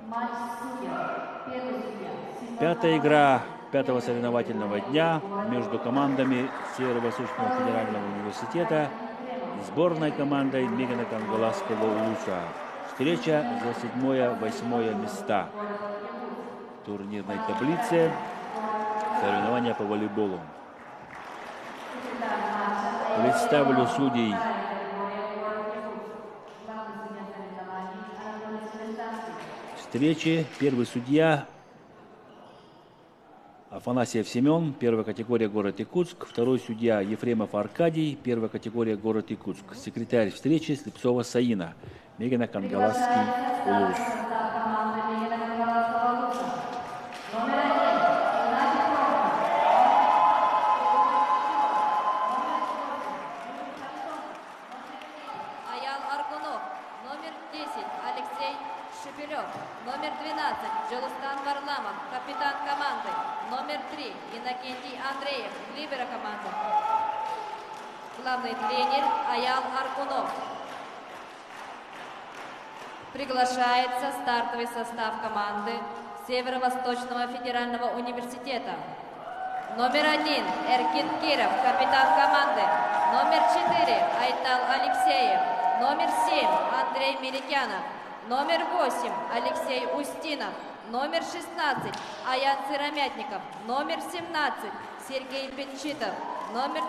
Пятая игра пятого соревновательного дня между командами Северо-Восточного федерального университета сборной командой Мегана Кангаласского улуса. Встреча за 7-8 места в турнирной таблице соревнования по волейболу. Представлю судей. Встречи. Первый судья Афанасьев Семен, первая категория, город Якутск. Второй судья Ефремов Аркадий, первая категория, город Якутск. Секретарь встречи Слепцова Саина, Мегана Кангаласский улус. Аял Аргунов, номер 10 Алексей Шепелев, номер 12 Джолустан Варламов, капитан команды, номер 3 Иннокентий Андреев, либеро команды. Главный тренер Аял Аргунов. Приглашается стартовый состав команды Северо-Восточного федерального университета. Номер 1 Эркин Киров, капитан команды. Номер 4 Айтал Алексеев. Номер 7 Андрей Мерикянов. Номер 8 Алексей Устинов. Номер 16 Аян Сыромятников. Номер 17 Сергей Петчитов. Номер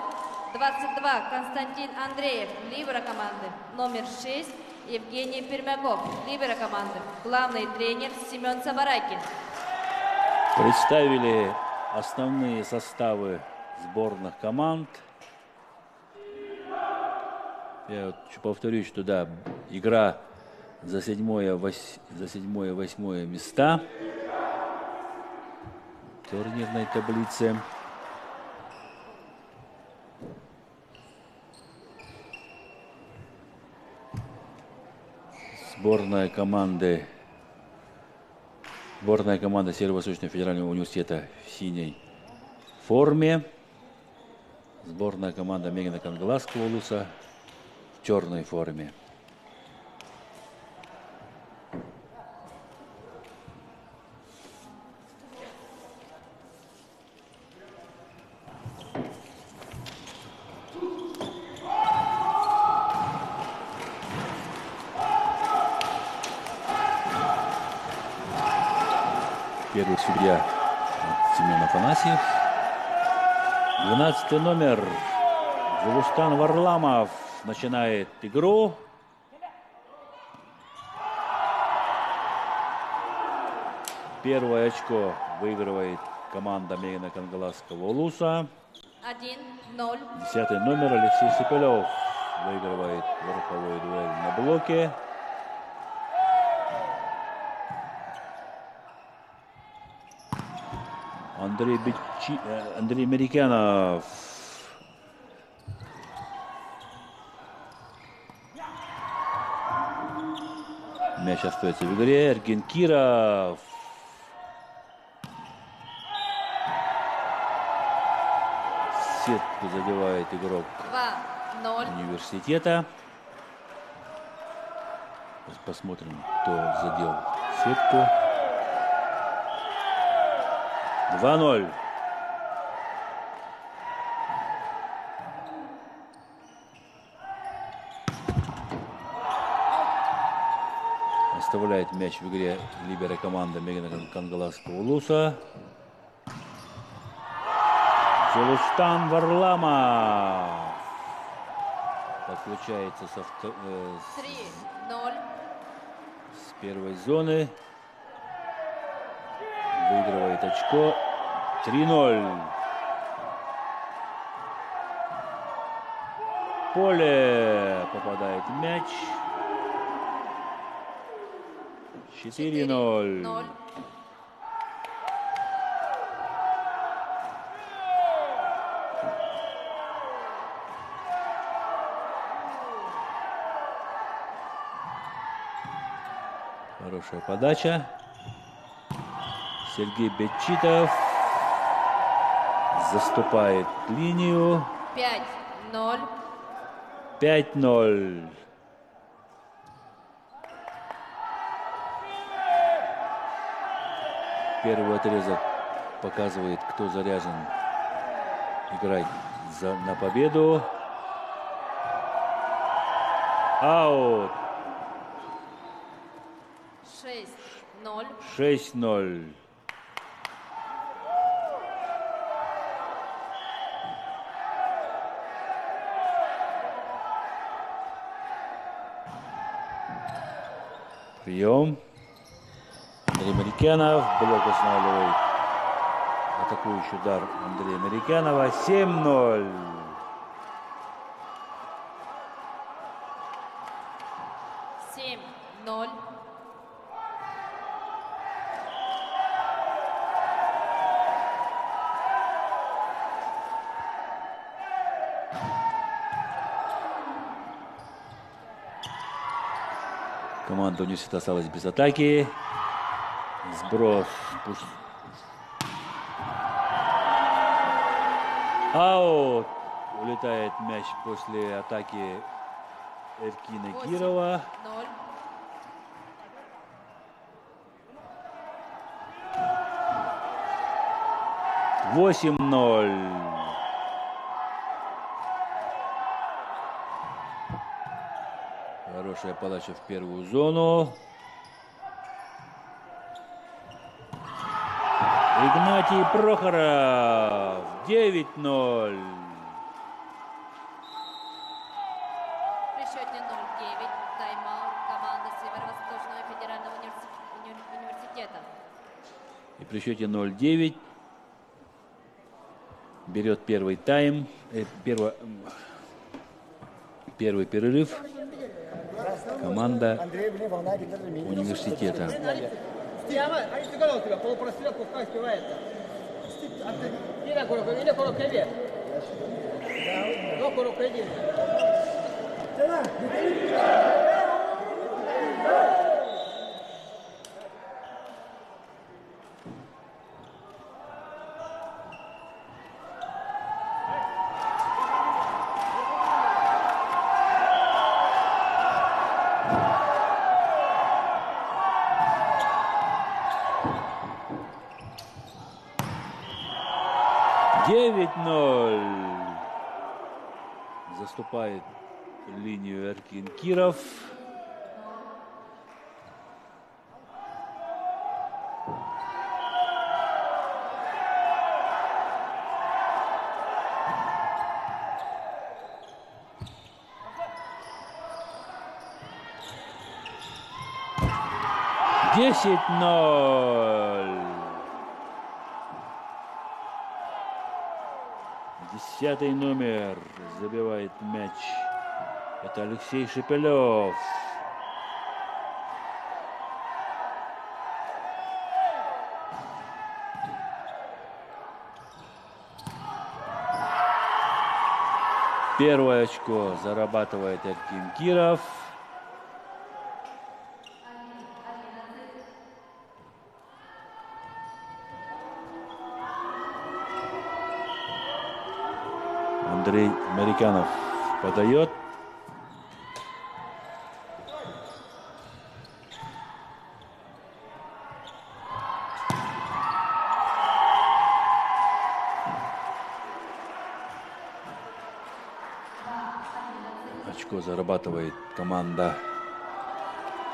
22 Константин Андреев, либеро команды. Номер 6 Евгений Пермяков, либеро команды. Главный тренер Семен Сабаракин. Представили основные составы сборных команд. Я вот повторюсь, что да, игра за 7-8 места в турнирной таблице. Сборная команда Северо-Восточного федерального университета в синей форме. Сборная команда Мегана Кангаласского улуса в черной форме. Первый судья Семен Афанасьев. 12 номер Джолустан Варламов начинает игру. Первое очко выигрывает команда Мегана Кангаласского улуса. 1-0. 10 номер Алексей Шепелев выигрывает верховую дуэль на блоке. Андрей Мерикянов. Мяч остается в игре. Эргин Киров. Сетку задевает игрок 2-0. университета. Посмотрим, кто задел сетку. 2-0. Оставляет мяч в игре либеро команда Мегана Кангаласского улуса. Джолустан Варламов подключается с первой зоны. Выигрывает очко. 3-0. Поле попадает мяч. 4-0. Хорошая подача. Сергей Бетчитов заступает линию. 5-0. 5-0. Первый отрезок показывает, кто заряжен играть на победу. Аут. 6-0. 6-0. Прием. Андрей Марикянов. Блок устанавливает атакующий удар Андрея Марикянова. 7-0. Команда университета осталась без атаки. Сброс. Аут. Улетает мяч после атаки Эркина Кирова. 8-0. Хорошая подача в первую зону. Игнатий Прохоров. 9-0. При счете 0-9. Тайм-аут команды Северо-Восточного федерального университета. И при счете 0-9 берет первый тайм, первый перерыв команда университета. Заступает в линию Эркин Киров. Десять 0. 10-й номер забивает мяч. Это Алексей Шепелев. Первое очко зарабатывает Эркин Киров. Андрей Марикянов подает. Очко зарабатывает команда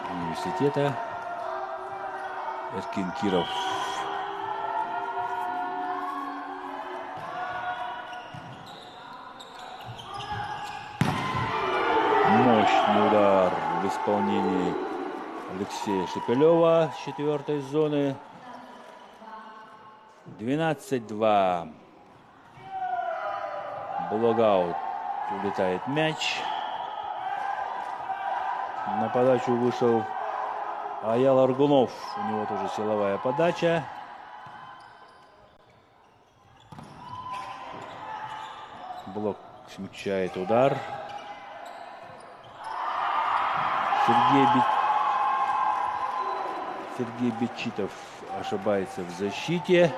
университета. Эркин Киров. Мощный удар в исполнении Алексея Шепелева с 4-й зоны. 12-2. Блогаут. Улетает мяч. На подачу вышел Аял Аргунов. У него тоже силовая подача. Блок смягчает удар. Сергей Бечитов ошибается в защите.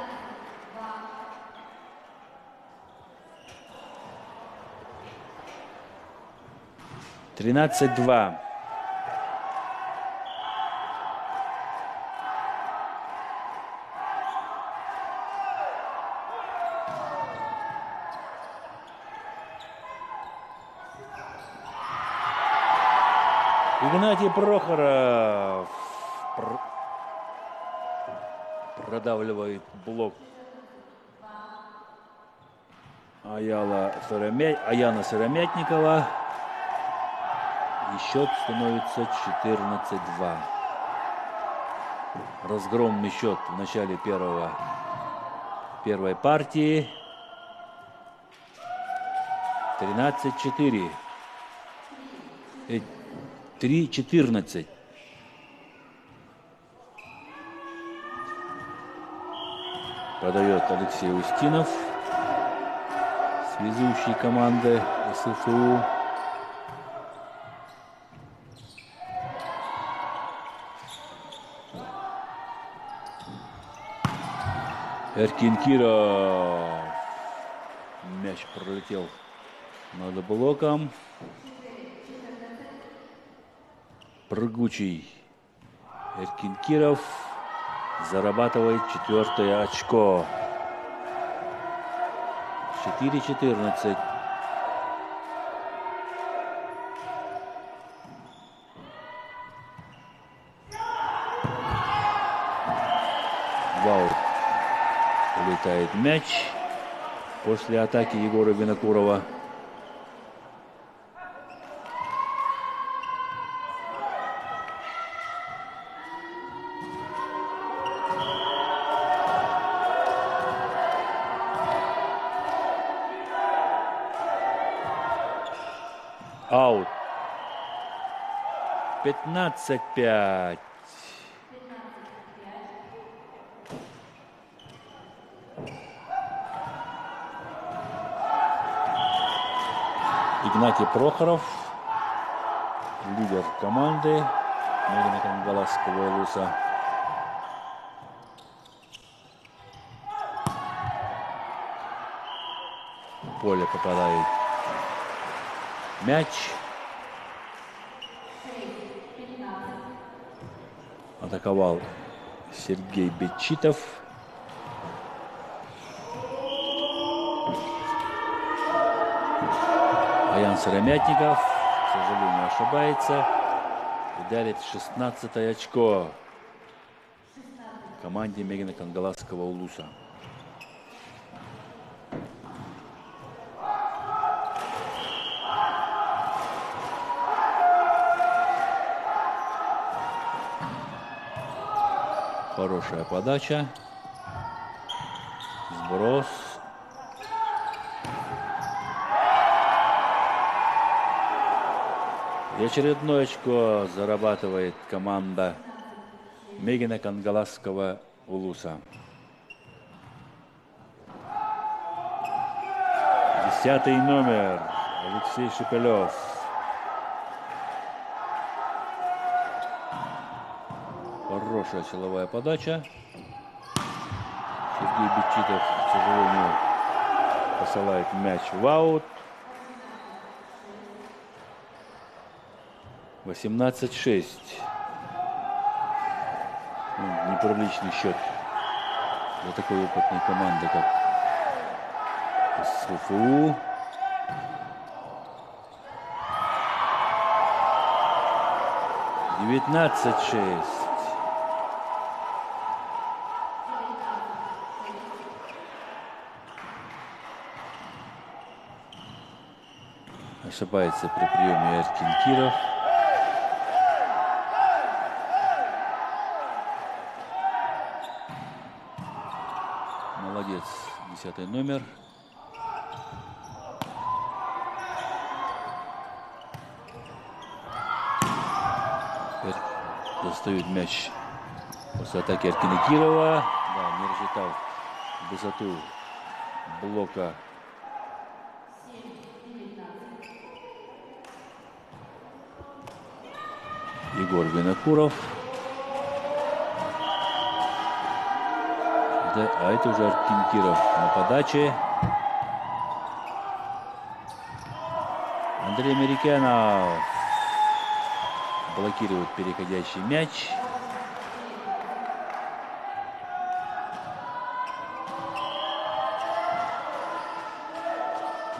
(13-2). Игнатий Прохоров продавливает блок Аяна Сыромятникова. И счет становится 14-2. Разгромный счет в начале первой партии. 13-4. 3-14. Подает Алексей Устинов, связующий команды СФУ. Эркин Киров. Мяч пролетел над блоком. Прыгучий Эркин Киров зарабатывает 4-е очко. 4-14. Вау. Улетает мяч после атаки Егора Винокурова. Аут. 15-5. Игнатий Прохоров, лидер команды Мегина Улуса. В поле попадает мяч. Атаковал Сергей Бечитов. Аян Сыромятников, к сожалению, ошибается и дарит 16-е очко команде Мегина Кангаласского Улуса. Хорошая подача. Сброс. И очередное очко зарабатывает команда Мегина Кангаласского Улуса. 10-й номер Алексей Шепелев. Хорошая силовая подача. Сергей Бечитов, к сожалению, посылает мяч в аут. 18-6. Неприличный счет для такой опытной команды, как СФУ. «19-6». Ошибается при приеме Эркин Киров. Молодец, 10-й номер. Достают мяч после атаки Эркина Кирова. Да, не рассчитал высоту блока Егор Винокуров. Да, а это уже Эркин Киров на подаче. Андрей Американов блокирует переходящий мяч.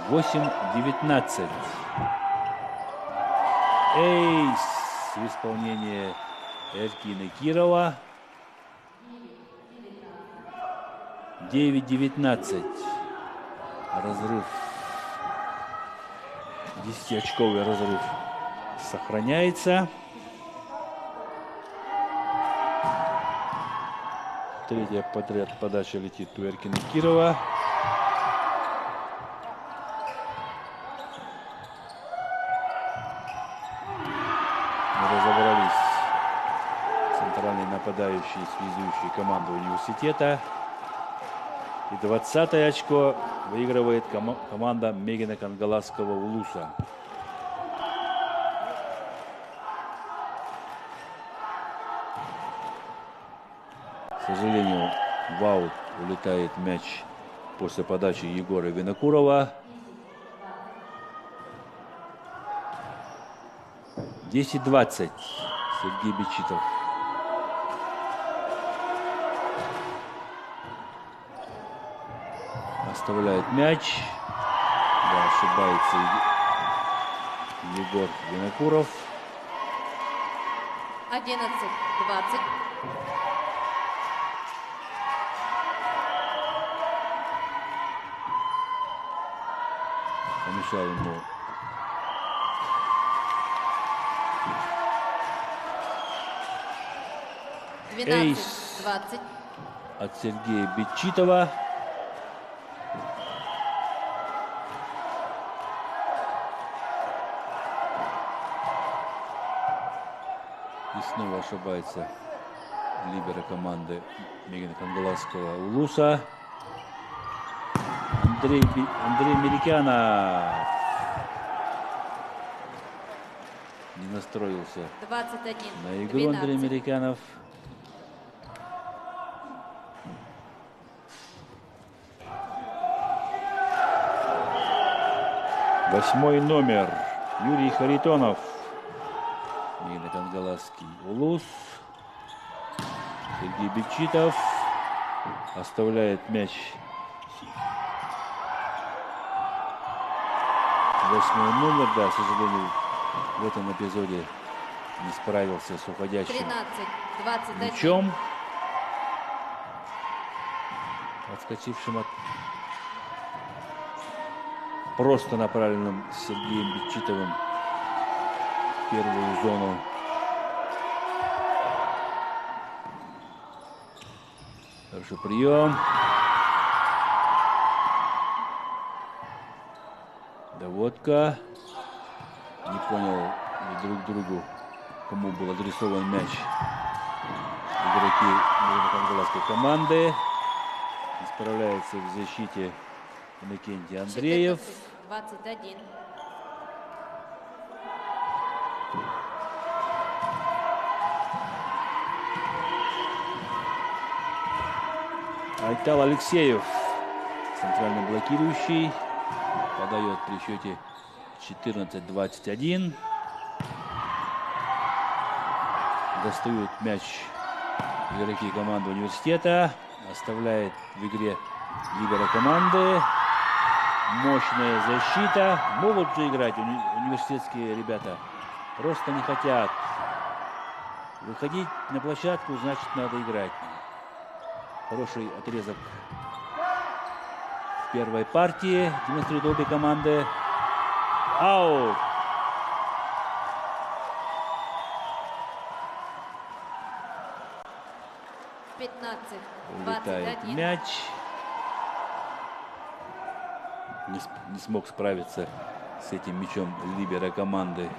«8-19». Эйс. в исполнении Эркины Кирова. 9-19. Разрыв. 10-очковый разрыв сохраняется. Третья подряд подача летит у Эркины Кирова. Разобрались центральные нападающие, связующие команду университета. И 20-е очко выигрывает команда Мегина Кангаласского Улуса. К сожалению, в аут улетает мяч после подачи Егора Винокурова. 10-20. Сергей Бечитов. Оставляет мяч. Да, ошибается Егор Винокуров. 11-20. Помешал ему эйс 12-20. от Сергея Бечитова. И снова ошибается либеро команды Мегина Кангаласского Улуса. Андрей Меликянов не настроился 21. на игру. Андрей Меликянов. Восьмой номер Юрий Харитонов. Мегина Кангаласский Улус. Сергей Бечитов оставляет мяч. Восьмой номер, да, к сожалению, в этом эпизоде не справился с уходящим 13-21. мячом, отскочившим от просто направленным Сергеем Бечитовым в первую зону. Хороший прием. Доводка. Не понял ли друг другу, кому был адресован мяч. Игроки Кангаласской команды. Справляется в защите Иннокентий Андреев. 21. Айтал Алексеев, центральный блокирующий, подает при счете 14-21. Достают мяч игроки команды университета. Оставляет в игре либеро команды. Мощная защита. Могут же играть университетские ребята. Просто не хотят. Выходить на площадку, значит, надо играть. Хороший отрезок в первой партии. Демонстрируют обе команды. Аут. Улетает мяч. Не смог справиться с этим мячом либеро команды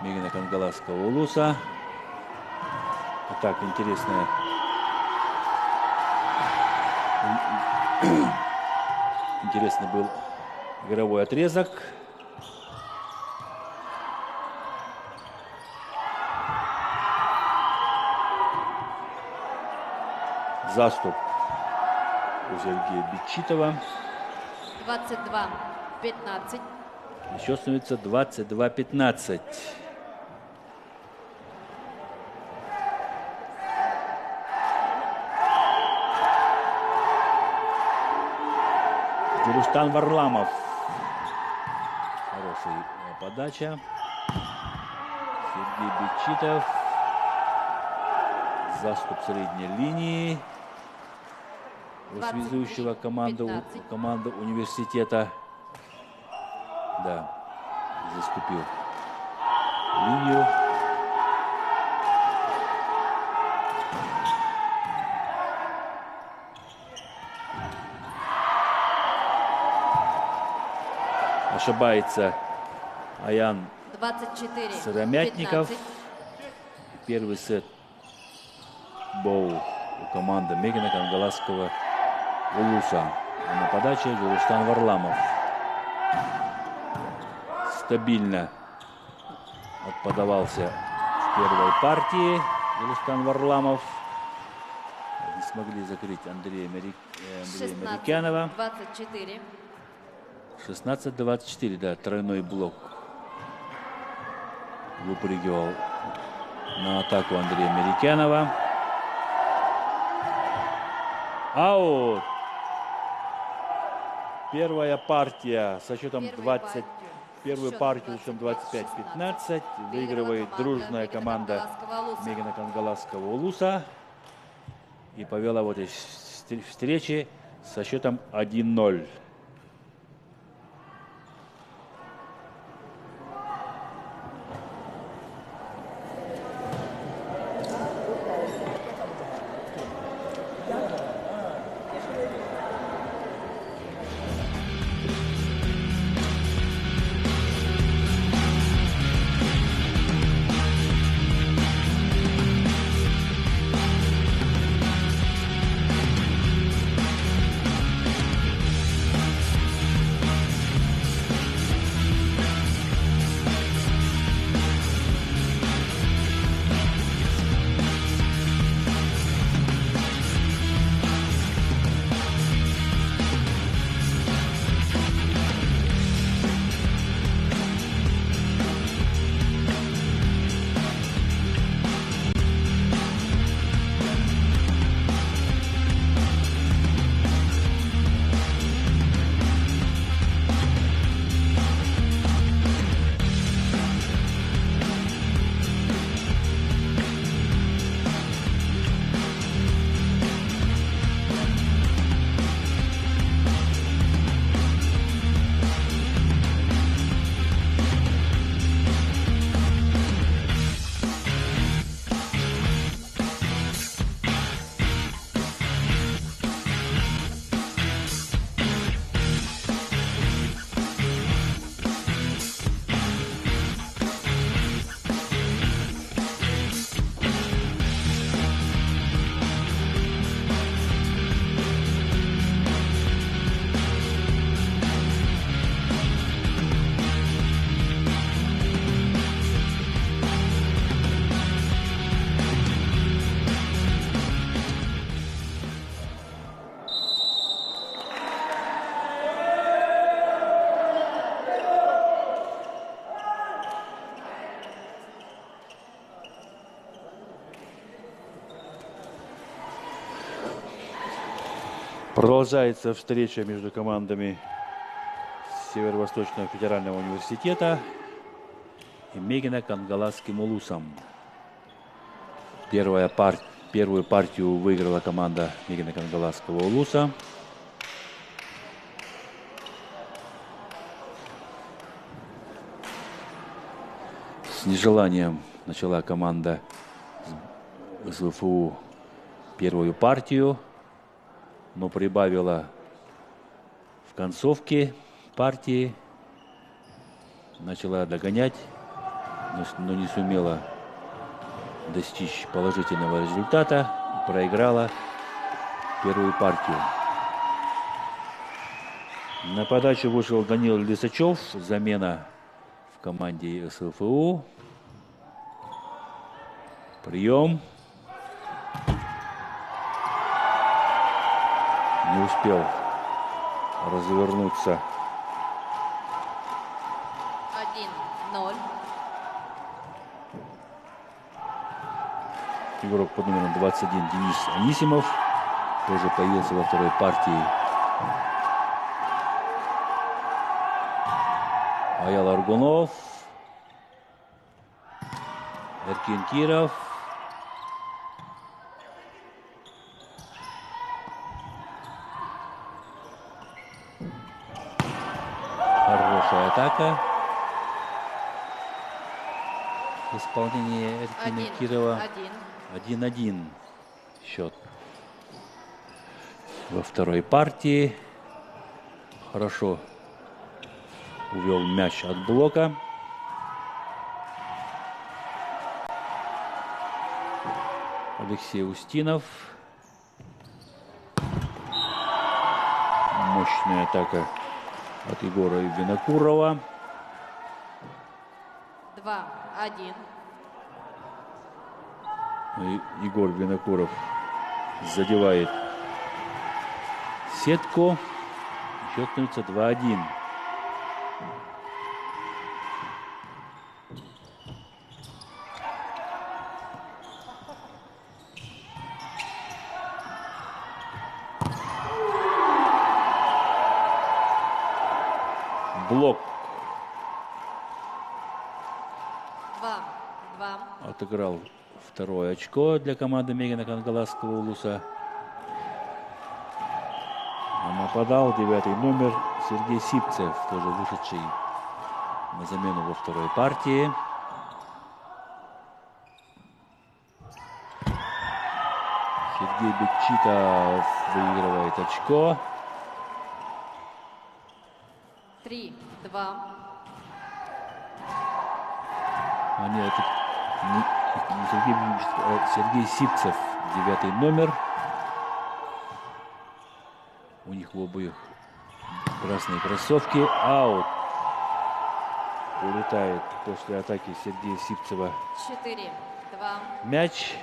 Мегина Кангаласского Улуса. Так, интересный был игровой отрезок. Заступ у Сергея Бечитова. 22-15. Еще становится 22-15. Рустам Варламов. Хорошая подача. Сергей Бечитов. Заступ средней линии у связующего команды университета. Да, заступил линию. Ошибается Аян 24, Сыромятников. 15. Первый сет был у команды Мегина Кангаласского Улуса. А на подаче Гулустан Варламов. Стабильно отподавался в первой партии Гулустан Варламов. Не смогли закрыть Андрея Мерикянова. 24. 16-24, да, тройной блок. Выпрыгивал на атаку Андрея Мерикянова. Аут. Первая партия со счетом 20. Первую партию со счетом 25-15 выигрывает дружная команда Мегина Кангаласского Улуса. И повела в этой встрече со счетом 1-0. Продолжается встреча между командами Северо-Восточного федерального университета и Мегина Кангаласским Улусом. Первую партию выиграла команда Мегина Кангаласского Улуса. С нежеланием начала команда СВФУ первую партию, но прибавила в концовке партии, начала догонять, но не сумела достичь положительного результата и проиграла первую партию. На подачу вышел Данил Лисачев, замена в команде СВФУ. Прием. Не успел развернуться. 1-0. Игрок под номером 21 Денис Анисимов тоже появился во второй партии. Аял Аргунов. Эркин Киров. Хорошая атака. Исполнение Эркина Кирова. 1-1 счет. Во второй партии. Хорошо увел мяч от блока. Алексей Устинов. Мощная атака от Егора Винокурова. 2-1. Егор Винокуров задевает сетку. Счет становится 2-1. Блок. 2-2. Отыграл второе очко для команды Мегина Кангаласского улуса. А нападал 9-й номер Сергей Сипцев, тоже вышедший на замену во второй партии. Сергей Бекчитов выигрывает очко. 3-2. А нет, это не Сергей Бекчитов, а Сергей Сипцев, 9-й номер. У них в обоих красные кроссовки. Аут. Улетает после атаки Сергея Сипцева 4-2. мяч.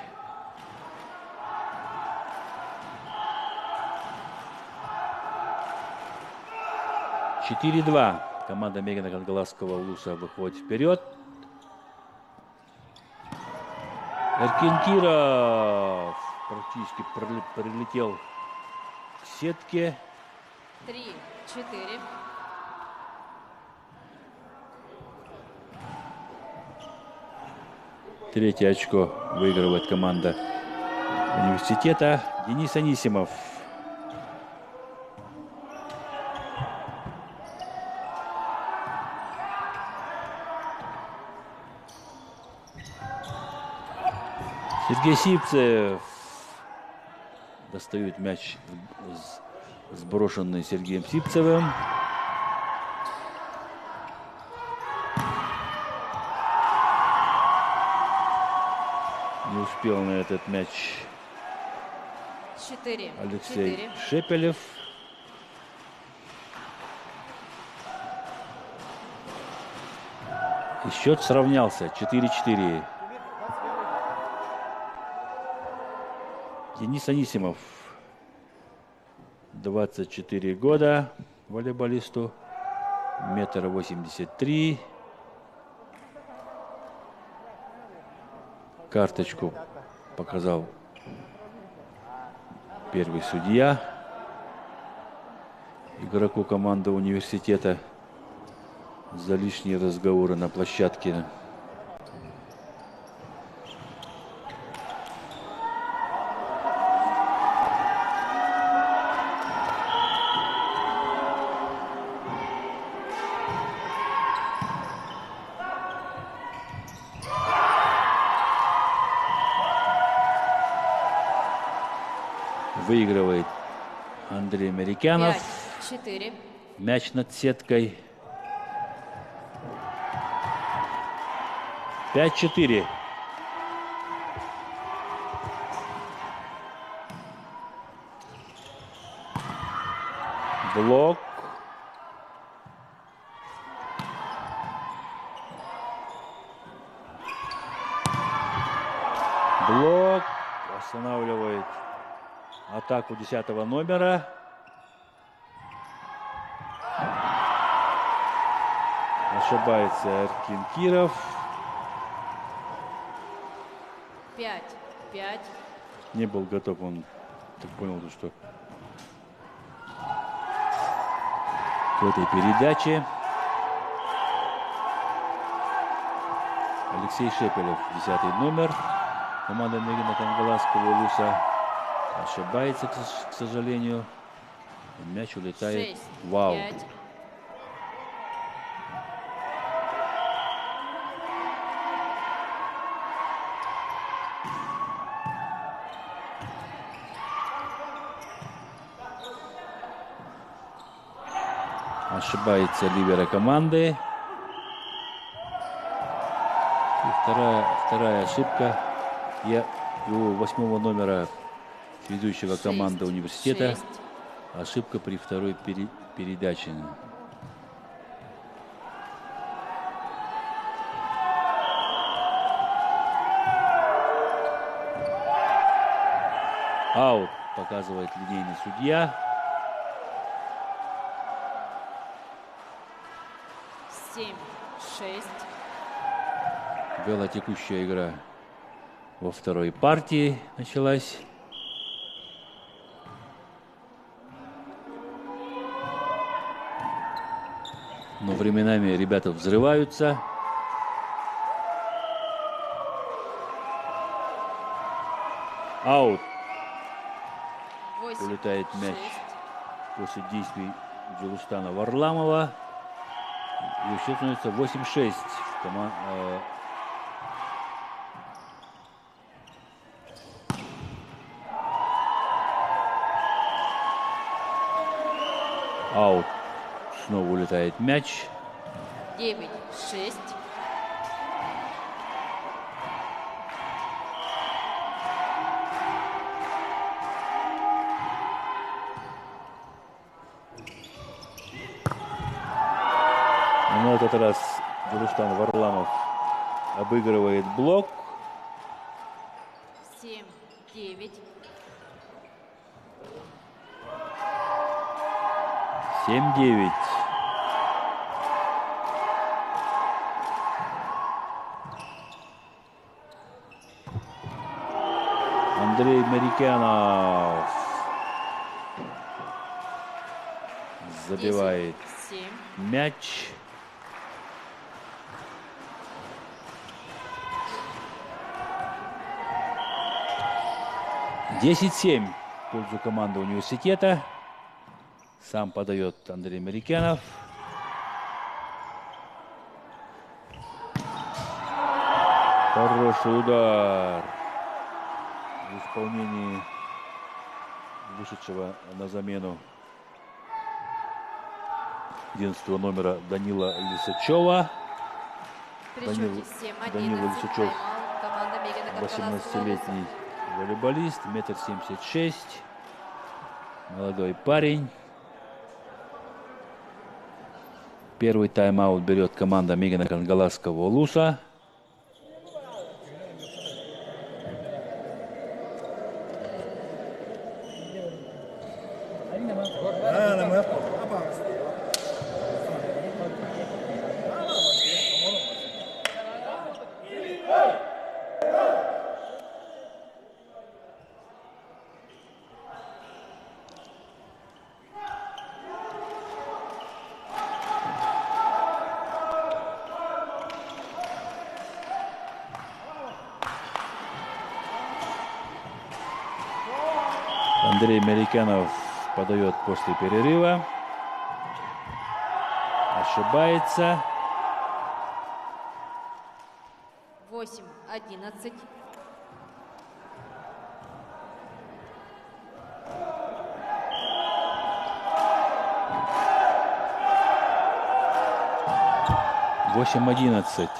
«4-2». Команда Мегина Кангаласского улуса выходит вперед. Эркин Киров практически прилетел к сетке. 3-4. Третье очко выигрывает команда университета. Денис Анисимов. Сергей Сипцев достает мяч, сброшенный Сергеем Сипцевым. Не успел на этот мяч 4. Алексей Шепелев. И счет сравнялся 4-4. Денис Анисимов, 24 года, волейболисту, 1,83 м. Карточку показал первый судья игроку команды университета за лишние разговоры на площадке. Выигрывает Андрей Американов. 5-4. Мяч над сеткой. 5-4. Блок. Блок. Останавливает атаку 10-го номера. Ошибается Эркин Киров. 5-5. Не был готов, он так понял, что к этой передаче. Алексей Шепелев, 10-й номер. Команда Мегина Кангаласского Улуса ошибается, к сожалению. Мяч улетает в аут. 5. Ошибается либеро команды. И вторая ошибка. У 8-го номера ведущего команды университета. 6. Ошибка при второй передаче. Аут, показывает линейный судья. 7. 6. Вялотекущая игра во второй партии началась. Но временами ребята взрываются. Аут. 8. Улетает мяч 6. после действий Джилустана Варламова. И счет становится 8-6. Аут. Снова улетает мяч. 9. 6. На этот раз Джилустан Варламов обыгрывает блок. 7. 9. 7-9. Андрей Марикянов забивает 10, 7. мяч. «10-7» в пользу команды университета. Сам подает Андрей Марикянов. Хороший удар в исполнении вышедшего на замену 11-го номера Данила Лисачева. Данила Лисачев, 18-летний волейболист, 1,76 м. Молодой парень. Первый тайм-аут берет команда Мегина Кангаласского Улуса. Андрей Марикянов подает после перерыва. Ошибается. 8. 11. Восемь 11.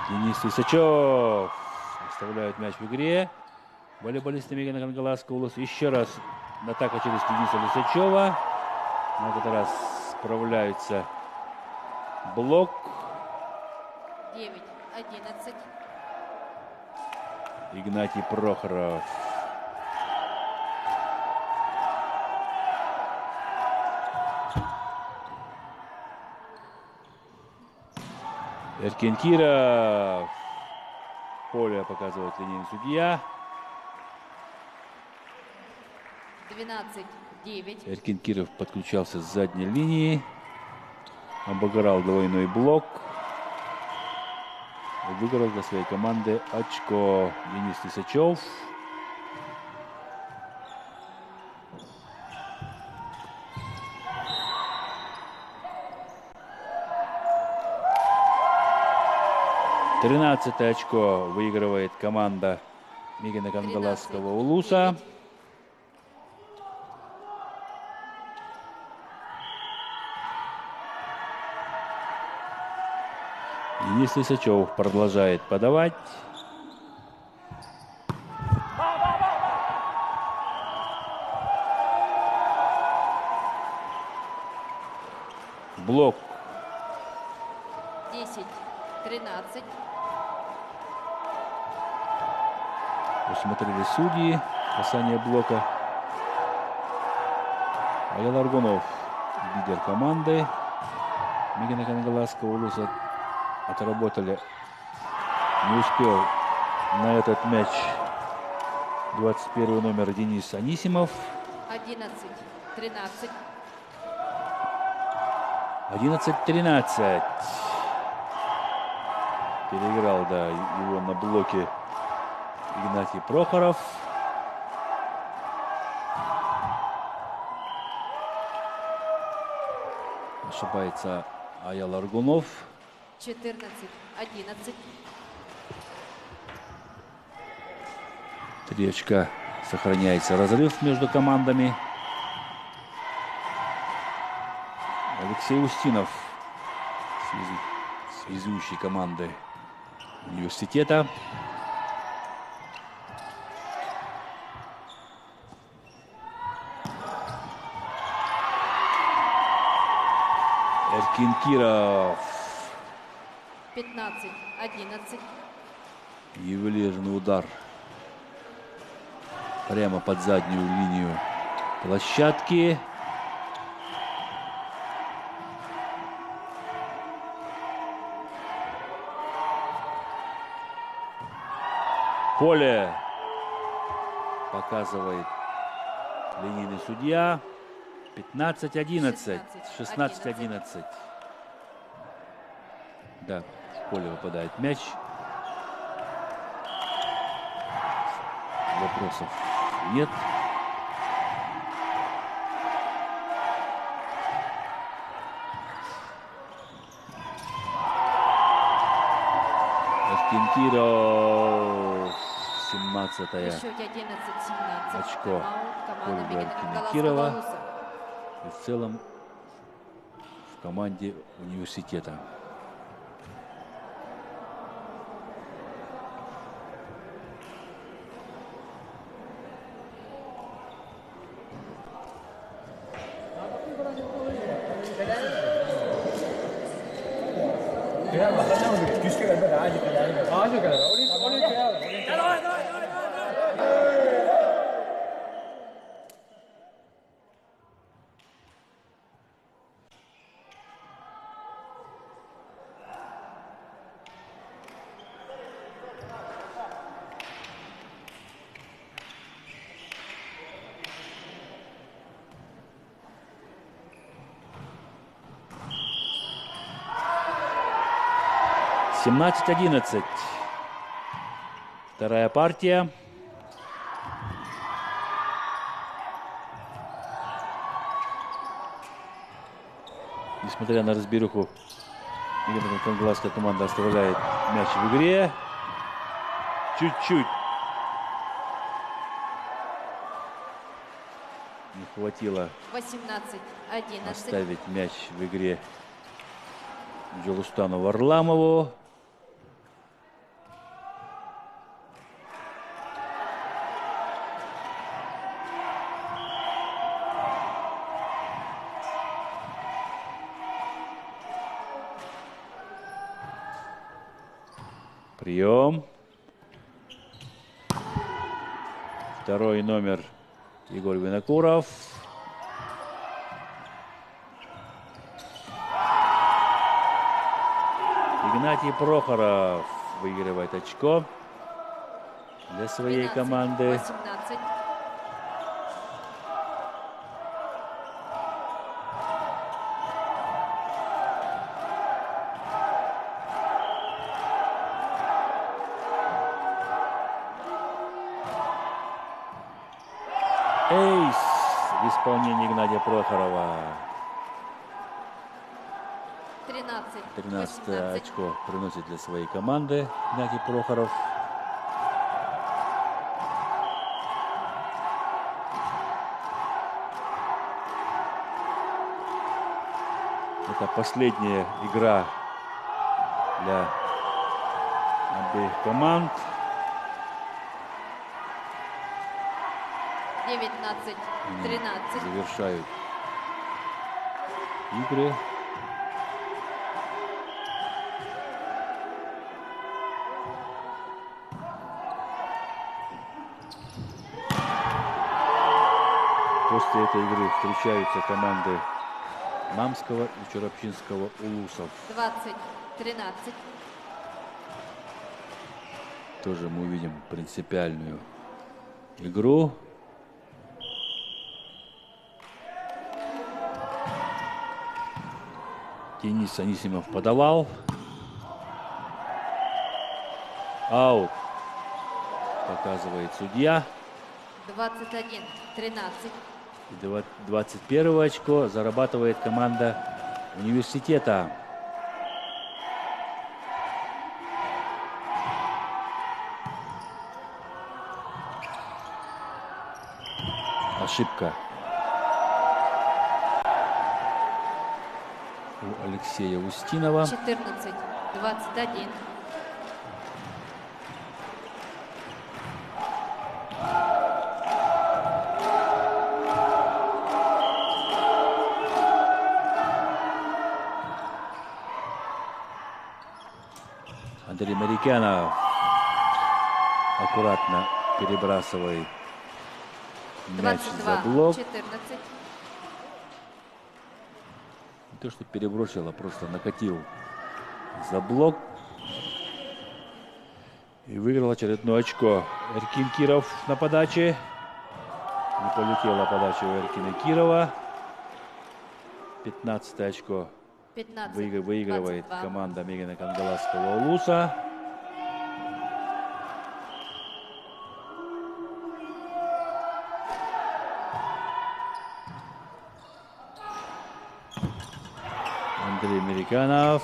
Денис Лисачев оставляют мяч в игре. Волейболисты Мегина Кангаласского Улуса. Еще раз атака через Дениса Лисачева. На этот раз справляются блок. 9. 11. Игнатий Прохоров. Эркин Киров. Поле показывает линейный судья. 12. 9. Эркин Киров подключался с задней линии. Обыграл двойной блок. выиграл для своей команды очко. Денис Лисачев. Тринадцатое очко выигрывает команда Мигина Кангаласского Улуса. Денис Лисачев продолжает подавать. Блок. 10-13. Посмотрели судьи. Касание блока. Аял Аргунов, лидер команды Мигина Кангаласского Улуса, отработали. Не успел на этот мяч 21 номер Денис Анисимов. 11-13. 11-13. Переиграл, да, его на блоке Игнатий Прохоров. Ошибается Аял Аргунов. 14-11. 3 очка. Сохраняется разрыв между командами. Алексей Устинов, связующий команды университета. Эркин Киров. 15-11. Ювелирный удар прямо под заднюю линию площадки. Поле показывает линейный судья. 15-11. 16-11. Да, в поле выпадает мяч. Вопросов нет. Эркин-Киров. 17-е очко Ольги Эркина-Кирова. И в целом в команде университета. (17-11). Вторая партия. Несмотря на разберуху, кангаласская команда оставляет мяч в игре. Чуть-чуть не хватило 18-11. оставить мяч в игре Джолустану Варламову. Прием. Второй номер Егор Винокуров. Игнатий Прохоров выигрывает очко для своей команды. 18. Эйс в исполнении Геннадия Прохорова. 13 очко приносит для своей команды Геннадий Прохоров. Это последняя игра для обеих команд. 19-13. Завершают игры. После этой игры встречаются команды Мамского и Чурапчинского улусов. 20-13. Тоже мы увидим принципиальную игру. Денис Анисимов подавал. Аут, показывает судья. 21-13. 21 очко зарабатывает команда университета. Ошибка у Алексея Устинова. 14-21. Андрей Марикянов аккуратно перебрасывает мяч за блок. 22-14. Не то, что перебросил, а просто накатил за блок. И выиграл очередное очко. Эркин Киров на подаче. Не полетела подача у Эркина Кирова. 15 очко 15, выигрывает 22. команда Мегина Кангаласского улуса. Андрей Американов.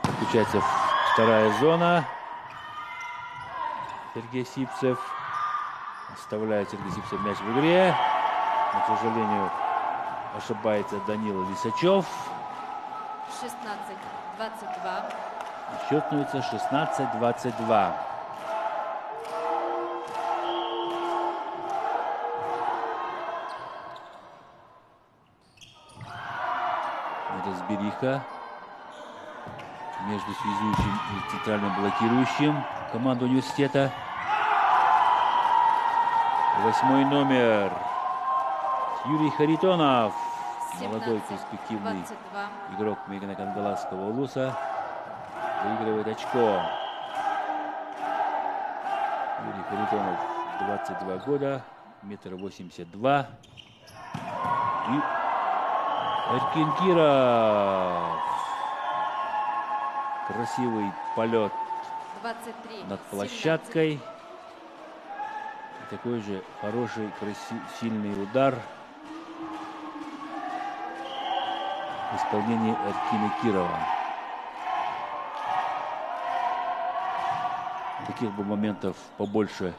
Включается вторая зона. Сергей Сипцев. Оставляет Сергей Сипцев мяч в игре. Но, к сожалению, ошибается Данила Лисачев. 16-22. Счет становится 16-22. Разбериха между связующим и центральным блокирующим команды университета. 8 номер Юрий Харитонов, молодой перспективный 22. игрок Мегина Кангаласского улуса, выигрывает очко. Юрий Харитонов, 22 года, 1,82 м. И Эркин Киров. Красивый полет 23, над площадкой. И такой же хороший, сильный удар в исполнении Эркина Кирова. Таких бы моментов побольше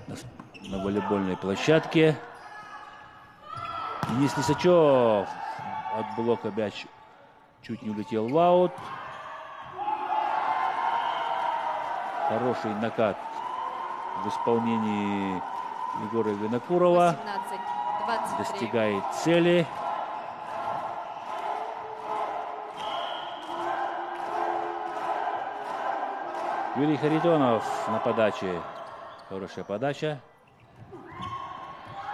на волейбольной площадке. Денис Лисачев от блока мяч чуть не улетел в аут. Хороший накат в исполнении Егора Винокурова. 18-23. Достигает цели. Юрий Харитонов на подаче. Хорошая подача.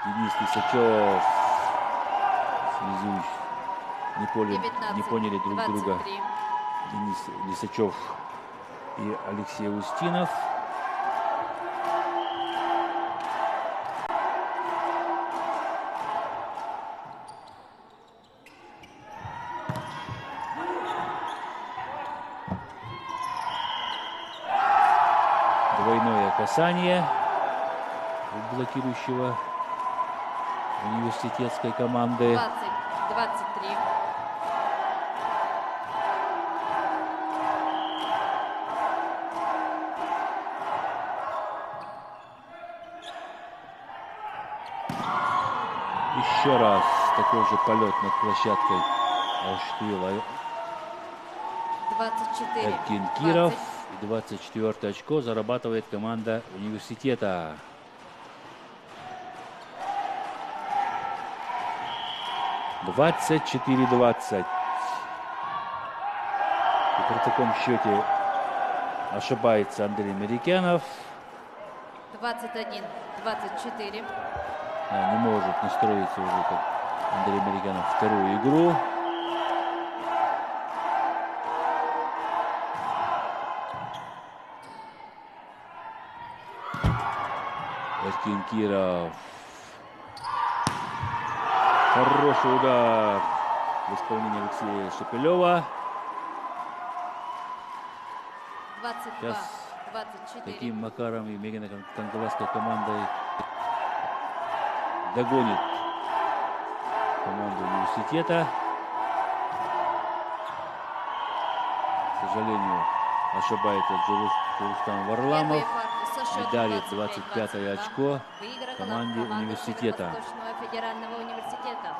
Денис Лисачев. Не поняли друг друга. Денис Лисачев и Алексей Устинов. Двойное касание. у блокирующего университетской команды. 20-23. Еще раз такой же полет над площадкой осуществил 24. Эркин Киров. И 24 очко зарабатывает команда университета. «24-20». И при таком счете ошибается Андрей Мерикянов. 21-24. Не может настроиться уже, как Андрей Мерикянов, вторую игру. Эркин Киров. Хороший удар в исполнении Алексея Шепелева. 22-24. Таким макаром и Мегина Кангаласской командой догонит команду университета. К сожалению, ошибается Джурустам Варламов и дарит 25-е очко команде университета. Восточного федерального университета.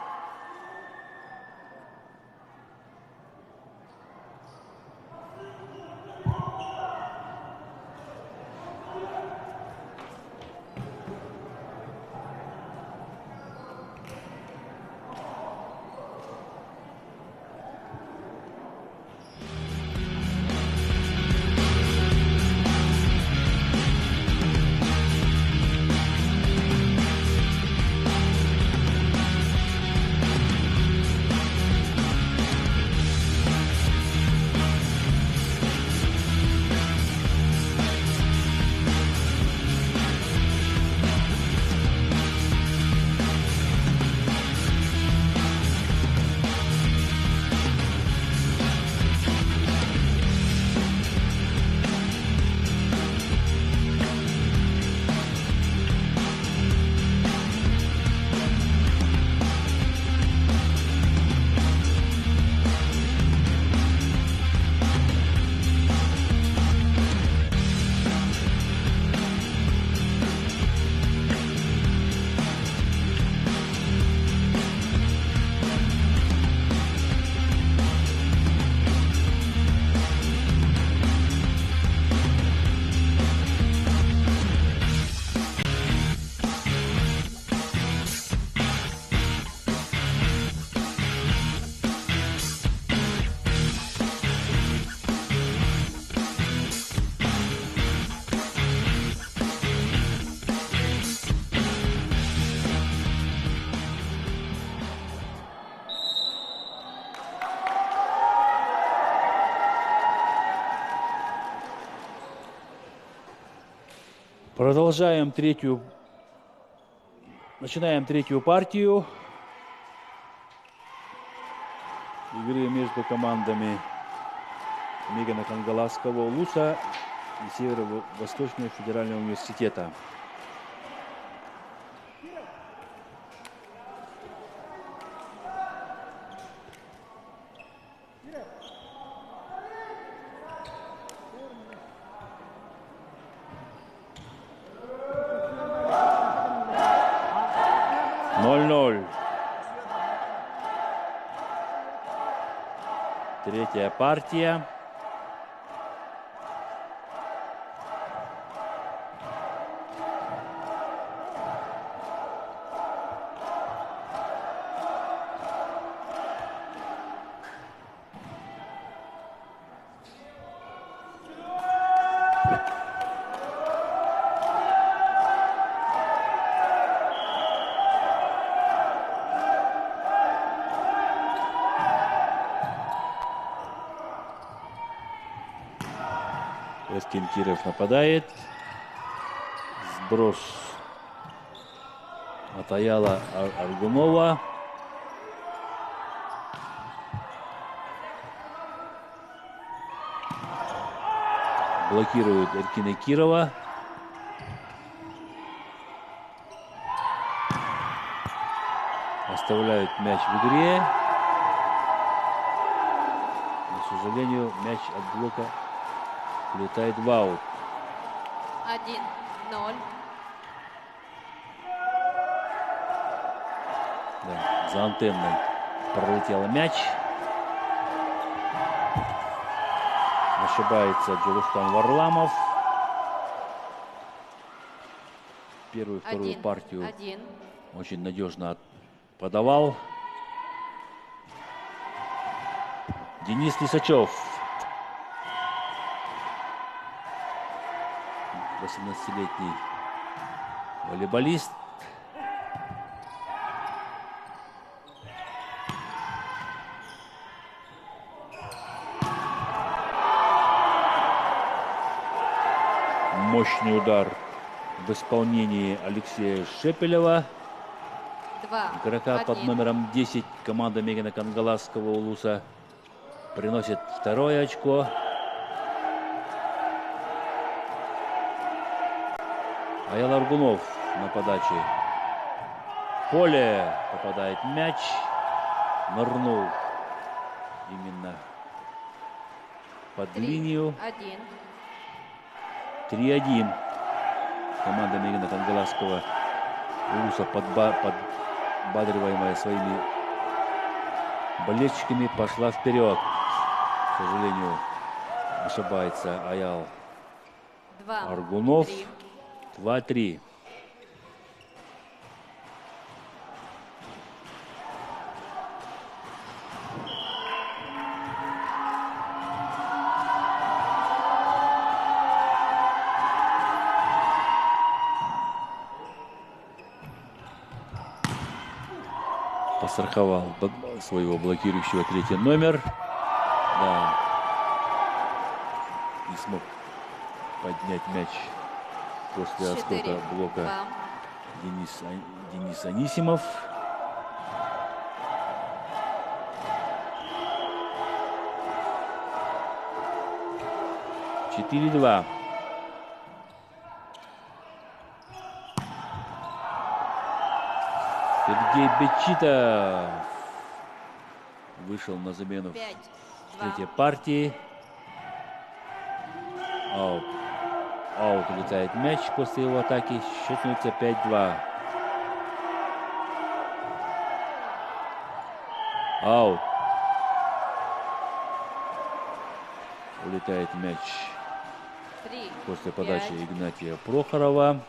Начинаем третью партию игры между командами Мегина Кангаласского улуса и Северо-Восточного федерального университета. Третья партия. Эркин Киров нападает. Сброс от Аяла Аргунова. Блокирует Эркина Кирова. оставляют мяч в игре. Но, к сожалению, мяч от блока улетает в аут. 1-0. Да, за антенной пролетел мяч. Ошибается Джулуштан Варламов. Первую и вторую партию очень надежно подавал. Денис Лисачев. 18-летний волейболист. Мощный удар в исполнении Алексея Шепелева, игрока под номером 10 команда Мегина Кангаласского Улуса, приносит второе очко. Аял Аргунов на подаче. В поле попадает мяч, нырнул именно под линию. 3-1. Команда Мегина Кангаласского Улуса, подбадриваемая своими болельщиками, пошла вперед. К сожалению, ошибается Аял Аргунов. 2-3. Постраховал своего блокирующего третий номер. Да. Не смог поднять мяч после отскока блока Денис Анисимов. Четыре-2. Сергей Бечитов вышел на замену в третьей партии. Аут. Аут, улетает мяч после его атаки. Счет становится 5-2. Аут. Улетает мяч после подачи Игнатия Прохорова.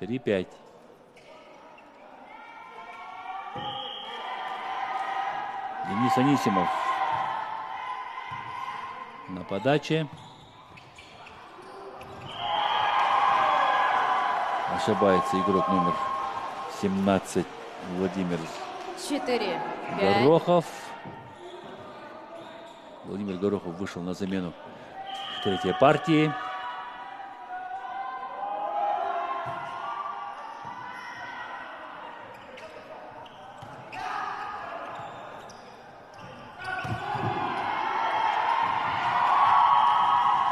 3-5. Денис Анисимов на подаче. Ошибается игрок номер 17 Владимир 4-5. Горохов. Владимир Горохов вышел на замену в третьей партии.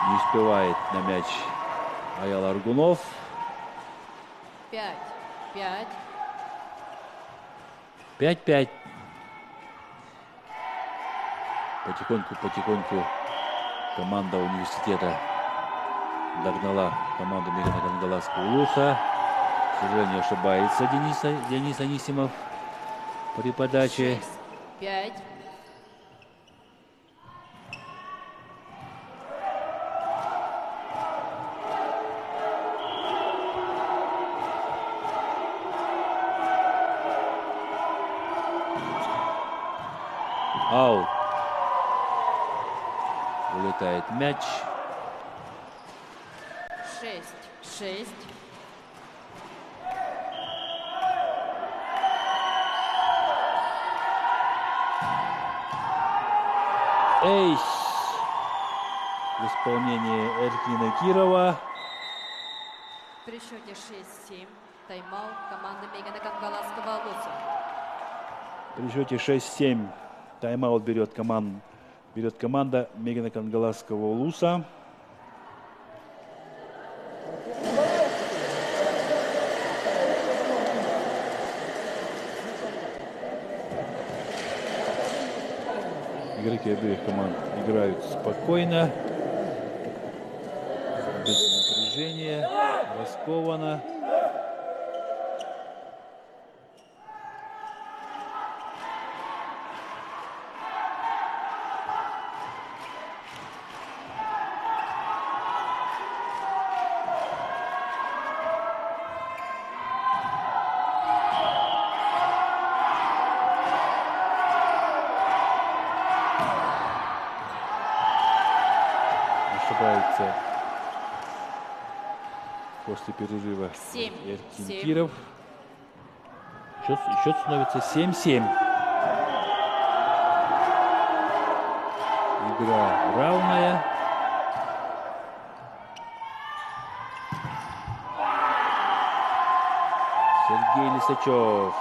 Не успевает на мяч Аял Аргунов. 5-5. 5-5. Потихоньку команда университета догнала команду Мегина Кангаласского Улуса. К сожалению, ошибается Денис Анисимов при подаче. 5. Аут. Улетает мяч. 6-6. Эйс в исполнении Эркина Кирова. При счете 6-7. Тайм-аут команды Мегина Кангаласского Улуса. При счете 6-7 тайм-аут берет команда Мегина Кангаласского Улуса. Игроки обеих команд играют спокойно, без напряжения, раскованно. Ошибается после перерыва Эркин Киров. Счет становится 7-7. Игра равная. Сергей Лисачев.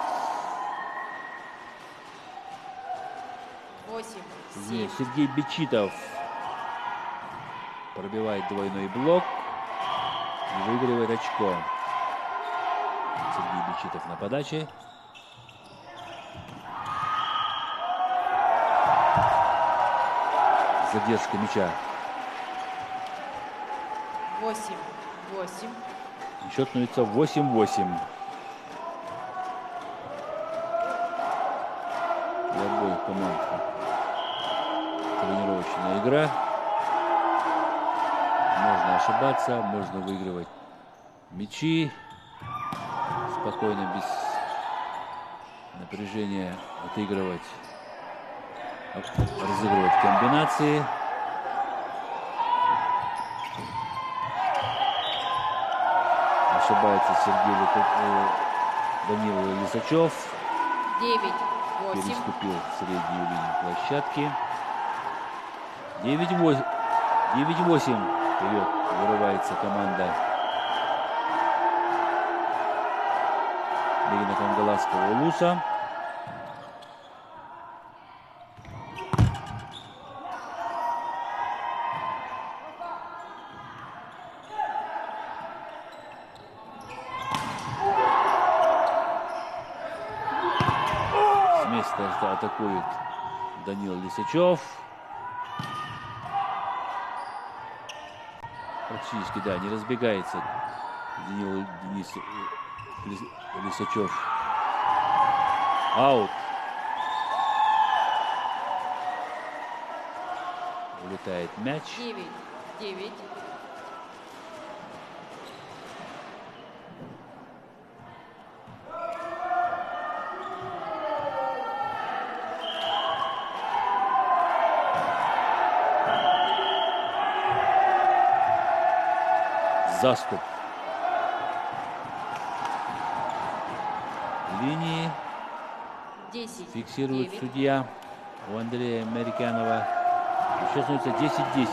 8-7. Сергей Бечитов пробивает двойной блок и выигрывает очко. Сергей Бечитов на подаче. Задержка мяча. 8-8. Счет становится 8-8. Для обоих команд тренировочная игра. Можно ошибаться, можно выигрывать мячи. Спокойно, без напряжения отыгрывать, разыгрывать комбинации. Ошибается Данила Лисачев. 9-8. Переступил среднюю линию площадки. 9-8. 9-8. Вперед вырывается команда Легина Кангаласского Улуса. С места атакует Данил Лисачев. Практически, да, не разбегается Денис Лисачев. Аут. Улетает мяч. 9-9. Заступ линии 10, фиксирует 9. судья у Андрея Американова. Сейчас становится 10-10.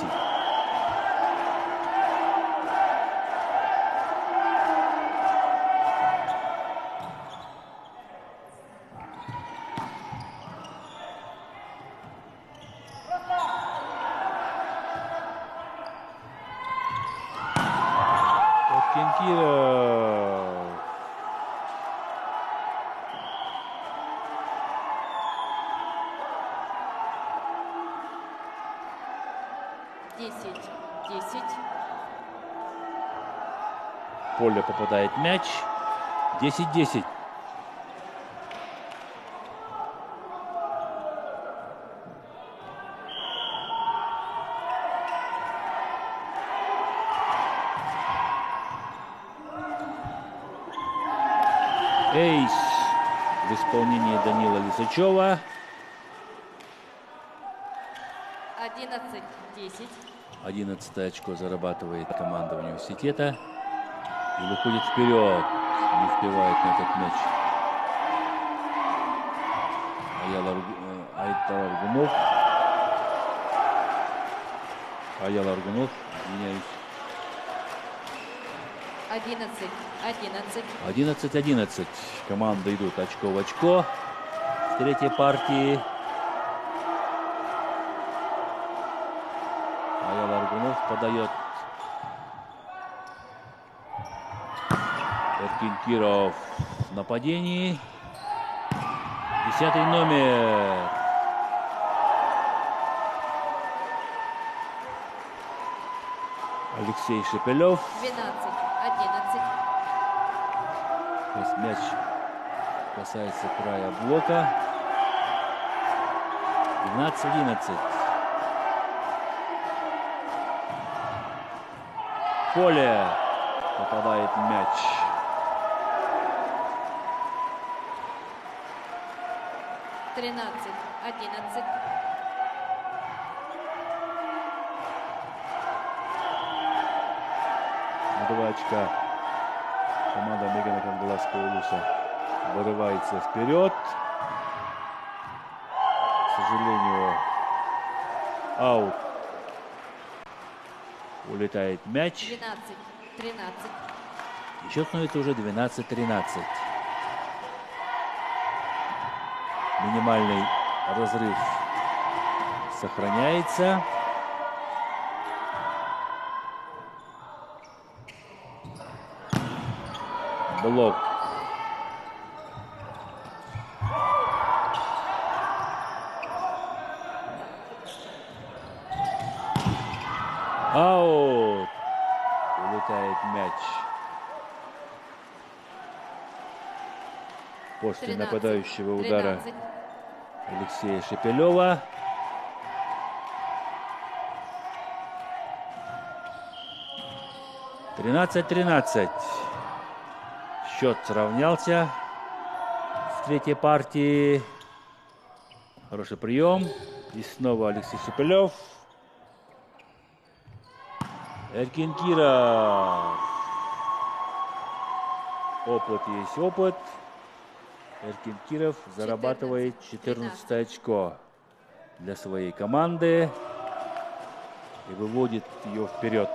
Киров. Десять. В поле попадает мяч. 10-10. Эйс в исполнении Данила Лисачева. 11-10. 11 очко зарабатывает команда университета. И выходит вперед. Не успевает на этот мяч Аял Аргунов. Извиняюсь. 11-11. Команда идут очко в очко в третьей партии. Аял Аргунов подает. Эркин Киров в нападении. 10-й номер. Алексей Шепелев. 12-11. Сейчас мяч касается края блока. 12-11. Поле. Попадает мяч. Тринадцать, 11. На 2 очка команда Мегана Кангаласского Улуса вырывается вперед. К сожалению, аут. Улетает мяч. 12-13. И счет становится уже 12-13. Минимальный разрыв сохраняется. Блок. Аут. Улетает мяч. После 13, нападающего удара 13. Алексея Шепелева. «13-13». Счет сравнялся в третьей партии. Хороший прием. И снова Алексей Шепелев. Эркин Киров. Опыт есть опыт. Эркин Киров зарабатывает 14 очко для своей команды и выводит ее вперед.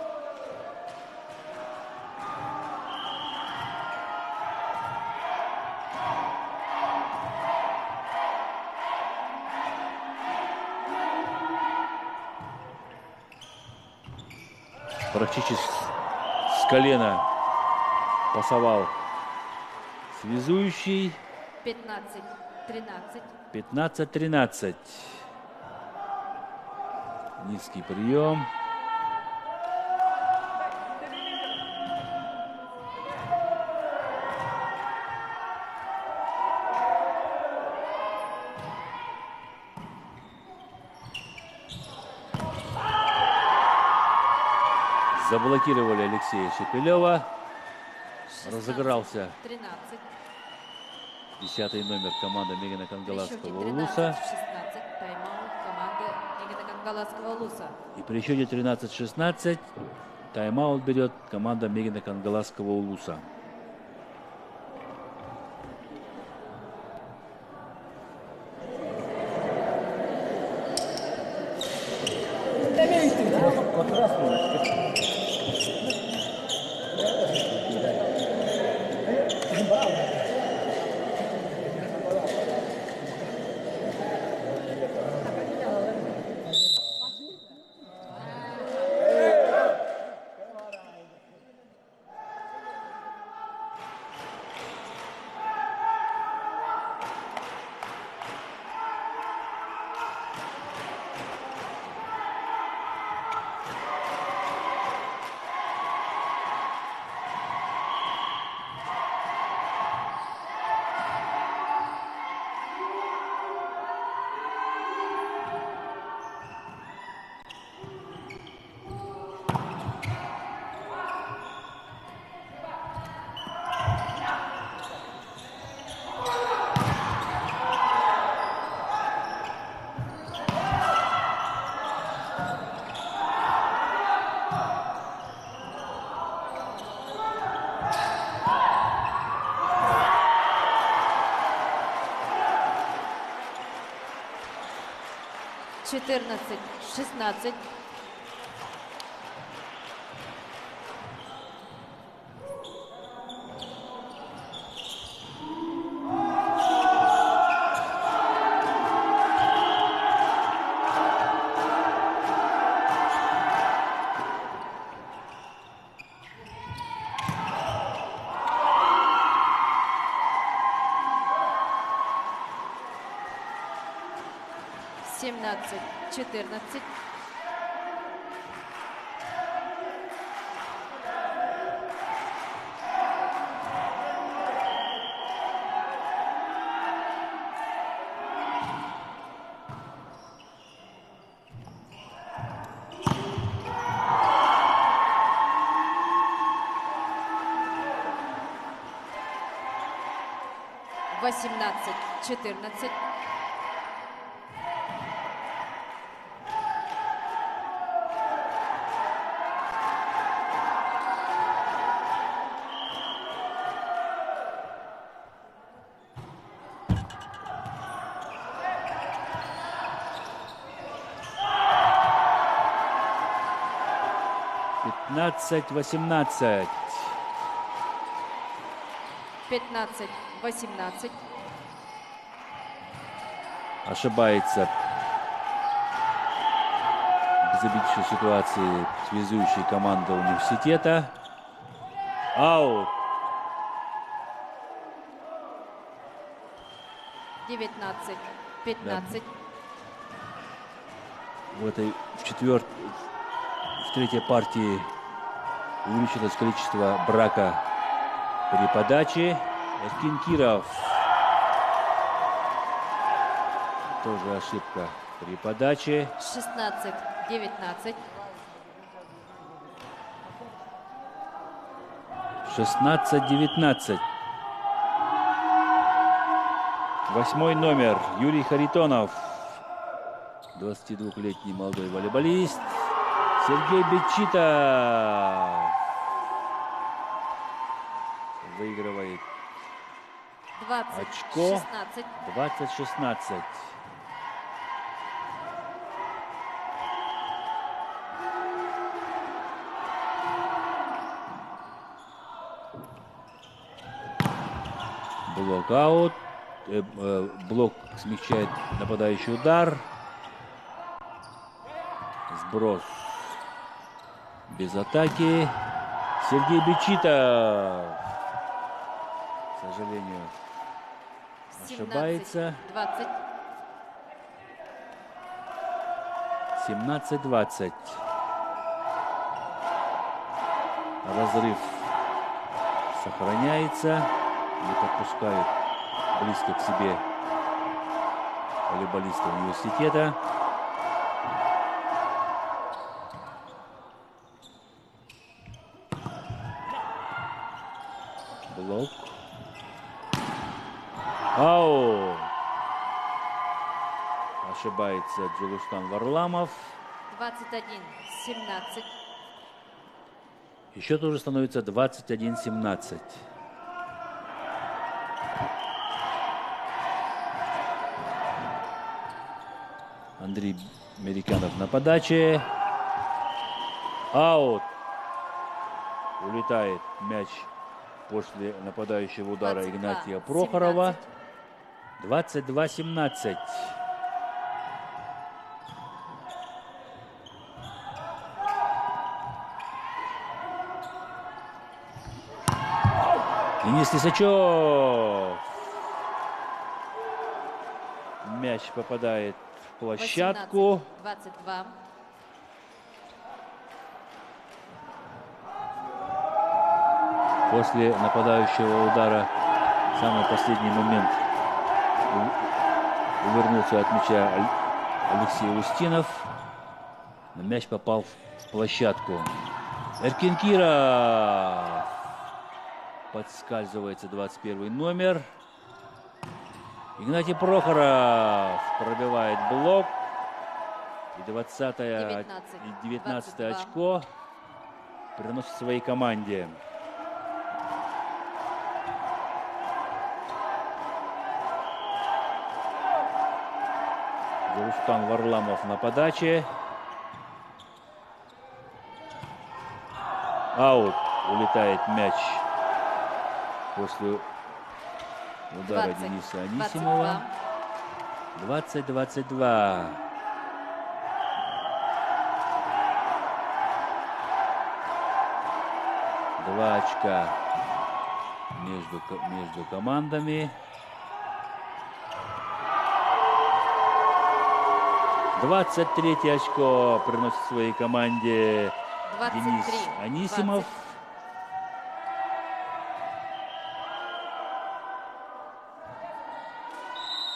Практически с колена пасовал связующий. 15-13. 15-13. Низкий прием. Заблокировали Алексея Шепелева. Разыгрался 13. 10-й номер команды Мегана Кангаласского Улуса. 13-16. Тайм-аут команды Мегана Кангаласского Улуса. И при счете 13-16 тайм-аут берет команда Мегана Кангаласского Улуса. Четырнадцать, 16. Семнадцать, 14. 18-14. Пятнадцать, 18. 15-18. Ошибается в безобидной ситуации связующая команда университета. Аут. 19-15. В третьей партии увеличилось количество брака при подаче. Эркин Киров. Тоже ошибка при подаче. 16-19. 16-19. 8 номер Юрий Харитонов. 22-летний молодой волейболист. Сергей Бечитов выигрывает 20, очко. 16. 20-16. Блок-аут. Блок смягчает нападающий удар. Сброс без атаки. Сергей Бечитов, к сожалению, ошибается. 17-20. Разрыв сохраняется. Не подпускают близко к себе волейболисты университета. Блок. Ау! Ошибается Джулустан Варламов. 21-17. И счет уже становится 21-17. Андрей Мериканов на подаче. Аут. Улетает мяч после нападающего удара Игнатия Прохорова. 22-17. Денис Лисачев. Мяч попадает в площадку. 18-22. После нападающего удара в самый последний момент увернулся от мяча Алексей Устинов. Но мяч попал в площадку. Эркин Киров. Подскальзывается 21 номер. Игнатий Прохоров пробивает блок. И 19 очко приносит своей команде. Рустам Варламов на подаче. Аут. Улетает мяч после удара 20, Дениса Анисимова. 20-22. Два очка между командами. 23 очко приносит своей команде 23, Денис Анисимов. 20.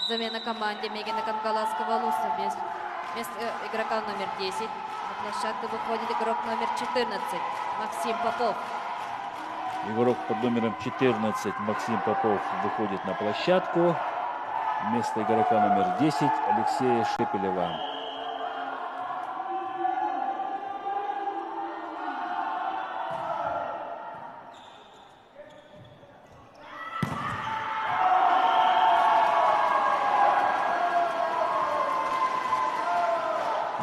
Замена команде Мегина Кангаласского Луса. Вместо игрока номер 10 на площадку выходит игрок номер 14 Максим Попов. Игрок под номером 14 Максим Попов выходит на площадку. Вместо игрока номер 10 Алексея Шепелева.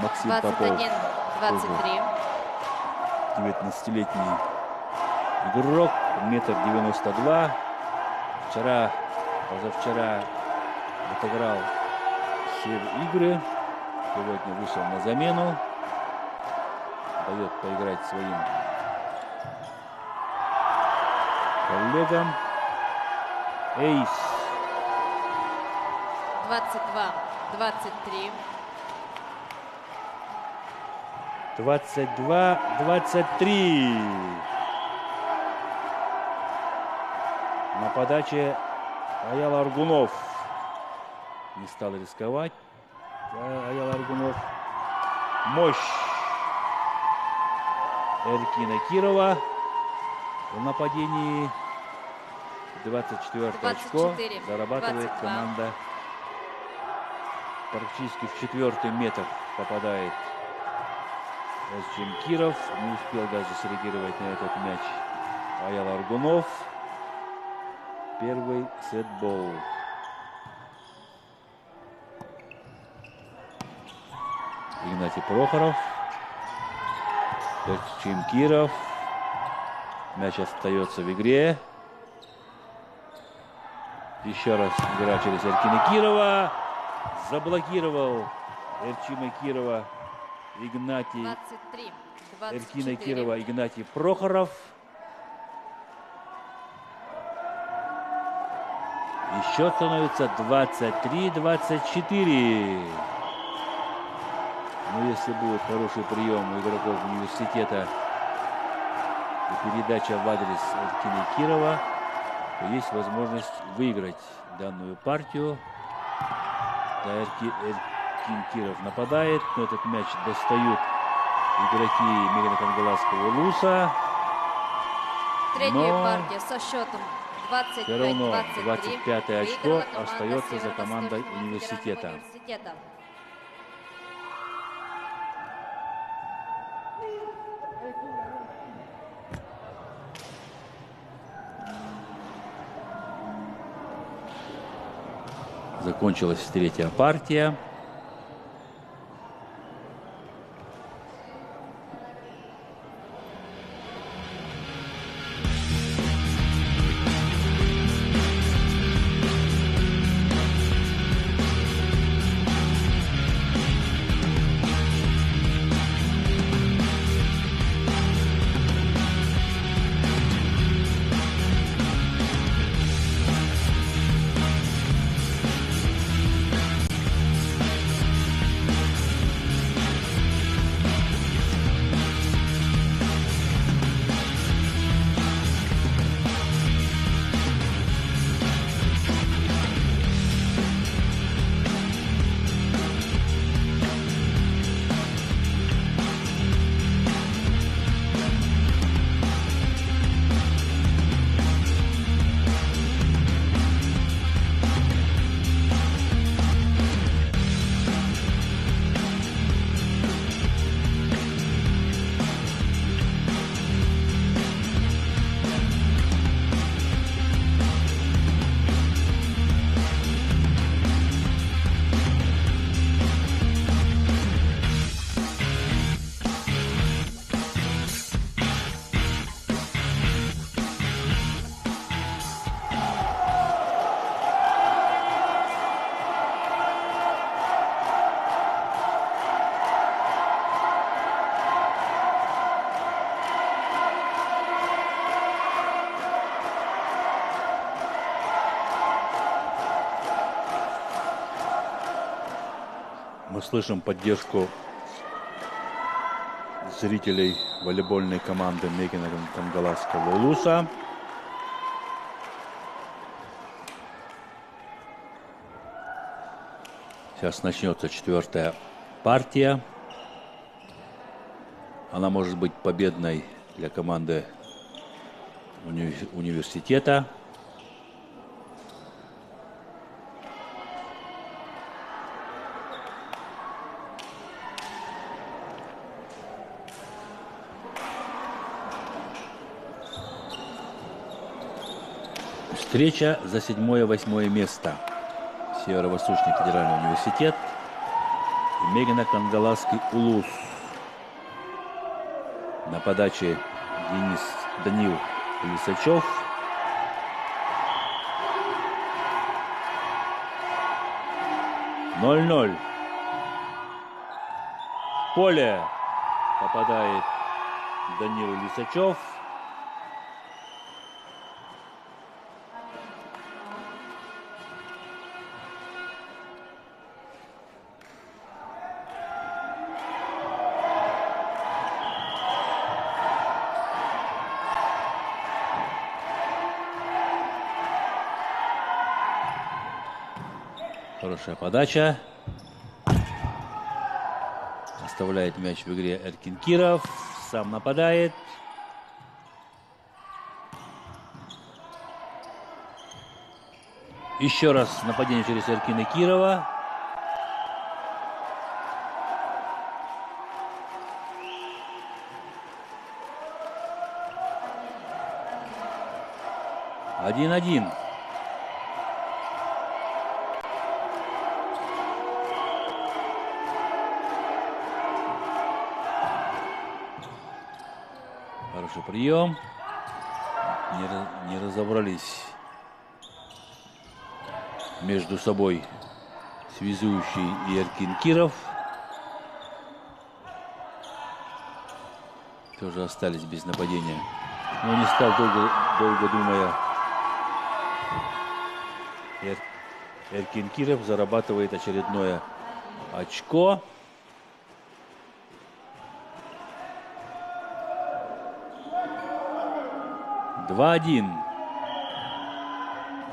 Максим Попов, 21-23. 19-летний игрок, 1,92 м. Позавчера отыграл все игры. Сегодня вышел на замену. Дает поиграть своим коллегам. Эйс. 22-23. 22-23. На подаче Аял Аргунов. Не стал рисковать. Аял Аргунов. Мощь Эркина Кирова. В нападении 24 очко зарабатывает 22. команда. Практически в 4-й метр попадает Эсджим Киров. Не успел даже среагировать на этот мяч Аял Аргунов. Первый сетбол. Игнатий Прохоров. Эсджим Киров. Мяч остается в игре. Еще раз игра через Эркина Кирова. Заблокировал Эрчима Кирова Игнатий. 23-24. Эркина Кирова Игнатий Прохоров. И счет становится 23-24. Но если будет хороший прием у игроков университета и передача в адрес Эркина Кирова, то есть возможность выиграть данную партию. Да, Эркин Киров нападает, но этот мяч достают игроки Мегано-Кангаласского Улуса. Третья Но партия со счетом 25-23. все равно 25-е очко выиграла команда остается за командой Северо-Восточного университета. федерального университета. Закончилась третья партия. Мы слышим поддержку зрителей волейбольной команды Мегано-Кангаласского Улуса. Сейчас начнется четвертая партия. Она может быть победной для команды университета. Встреча за 7-8 место. Северо-Восточный федеральный университет и Мегано-Кангаласский Улус. На подаче Данил Лисачев. (0-0). В поле попадает Данил Лисачев. Хорошая подача. Оставляет мяч в игре Эркин Киров. Сам нападает. Еще раз нападение через Эркина Кирова. Один-один. Хороший прием. Не разобрались между собой связующий и Эркин Киров. Тоже остались без нападения. Но не стал долго думая. Эркин Киров зарабатывает очередное очко. (2-1).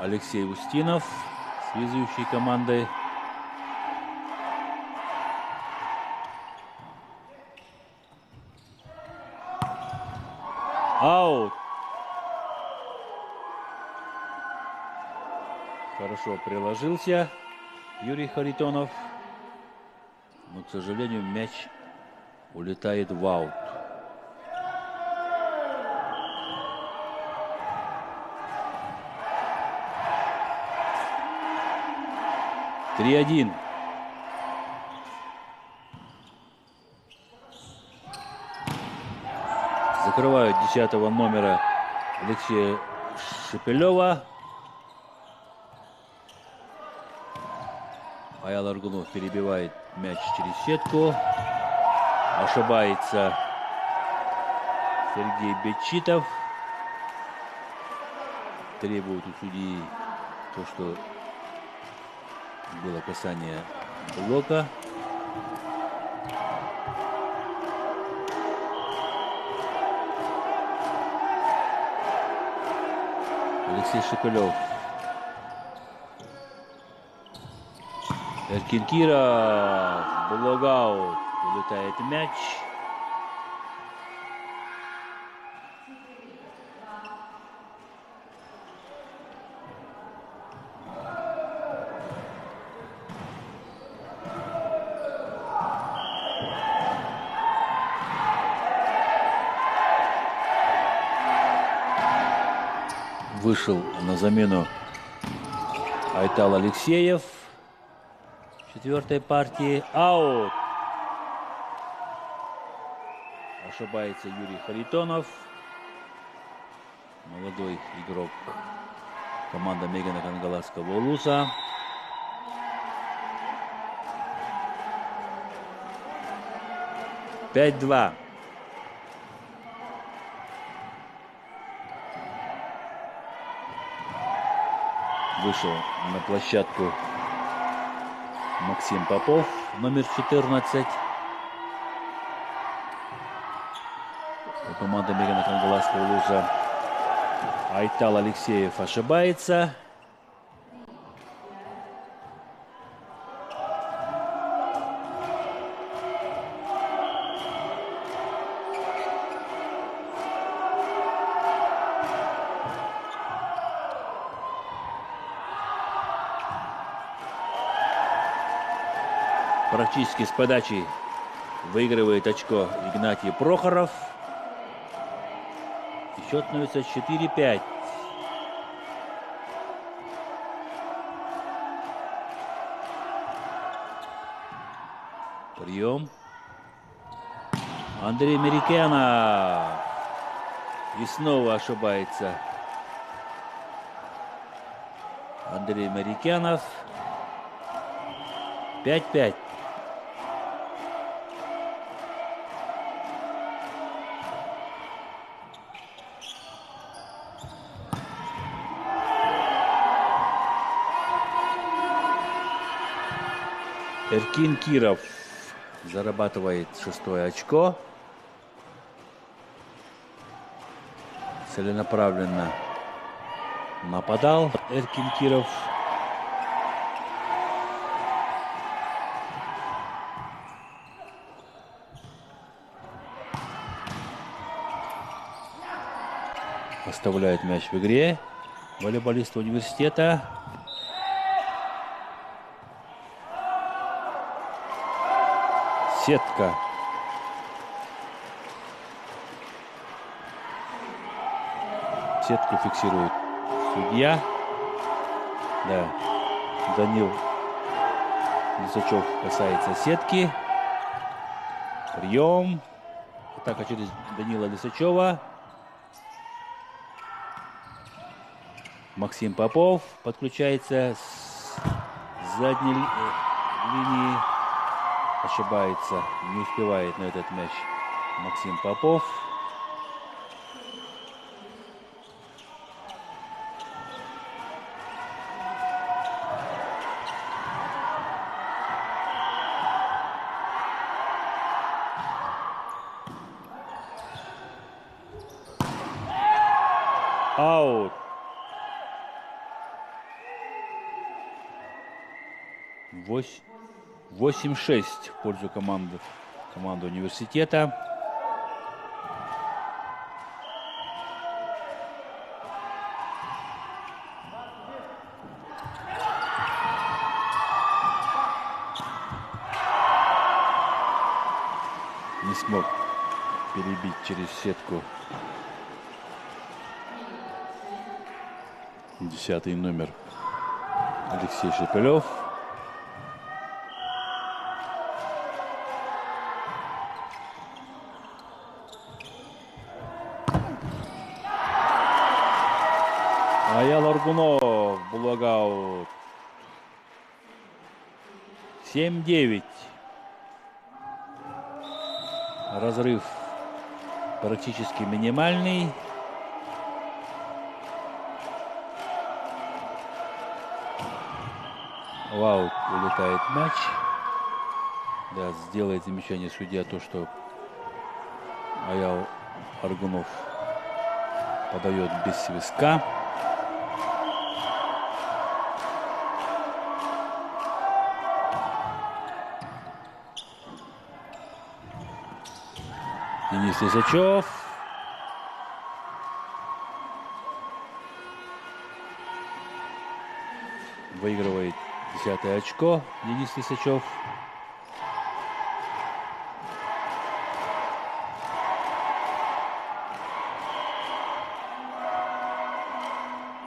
Алексей Устинов, связующий командой. Аут. Хорошо приложился Юрий Харитонов, но, к сожалению, мяч улетает в аут. (3-1). Закрывают 10-го номера Алексея Шепелева. Аял Аргунов перебивает мяч через сетку. Ошибается Сергей Бечитов. Требует у судьи то, что было касание блока. Алексей Шепелев. Эркин Киров. Блокаут. Улетает мяч. Вышел на замену Айтал Алексеев в 4-й партии. Аут. Ошибается Юрий Харитонов. Молодой игрок команды Мегано-Кангаласского Улуса. (5-2). Вышел на площадку Максим Попов, номер 14. Команда Мегано-Кангаласского Улуса. Айтал Алексеев ошибается. Практически с подачи выигрывает очко Игнатий Прохоров. И счет становится 4-5. Прием. Андрей Мерикянов. И снова ошибается Андрей Мерикянов. 5-5. Эркин Киров зарабатывает 6-е очко. Целенаправленно нападал Эркин Киров. Оставляет мяч в игре волейболист университета. Сетка. Сетку фиксирует судья. Да. Данил Лисачев касается сетки. Прием. Атака через Данила Лисачева. Максим Попов подключается с задней линии. Ошибается, не успевает на этот мяч Максим Попов. Аут. 8-6 в пользу команды университета. Не смог перебить через сетку 10-й номер Алексей Шепелев. Аял Аргунов, блокаут. 7-9. Разрыв практически минимальный. В аут улетает мяч. Да, сделает замечание судья то, что Аял Аргунов подает без свистка. Денис Лисачев. Выигрывает 10-е очко Денис Лисачев.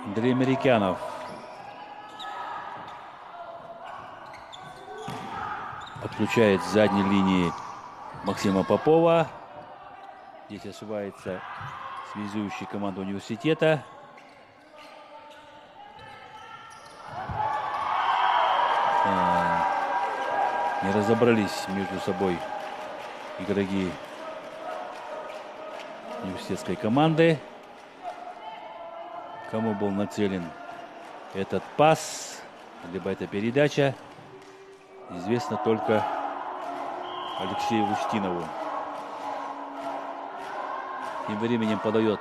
Андрей Мерикянов. Подключает с задней линии Максима Попова. Здесь ошибается связующий команду университета. Не разобрались между собой игроки университетской команды. Кому был нацелен этот пас, либо эта передача, известно только Алексею Устинову. Тем временем подает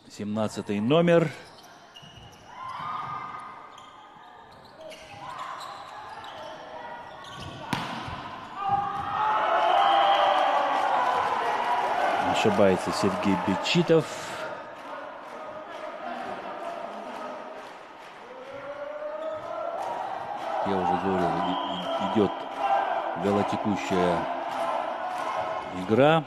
17-й номер. Ошибается Сергей Бечитов. Я уже говорил, идет вялотекущая игра.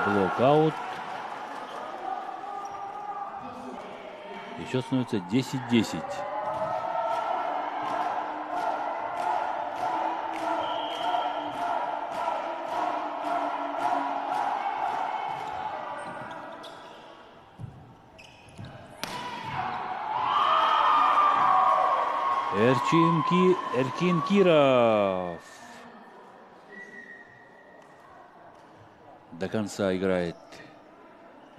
Блокаут. Еще становится 10-10. Эркин Киров до конца играет.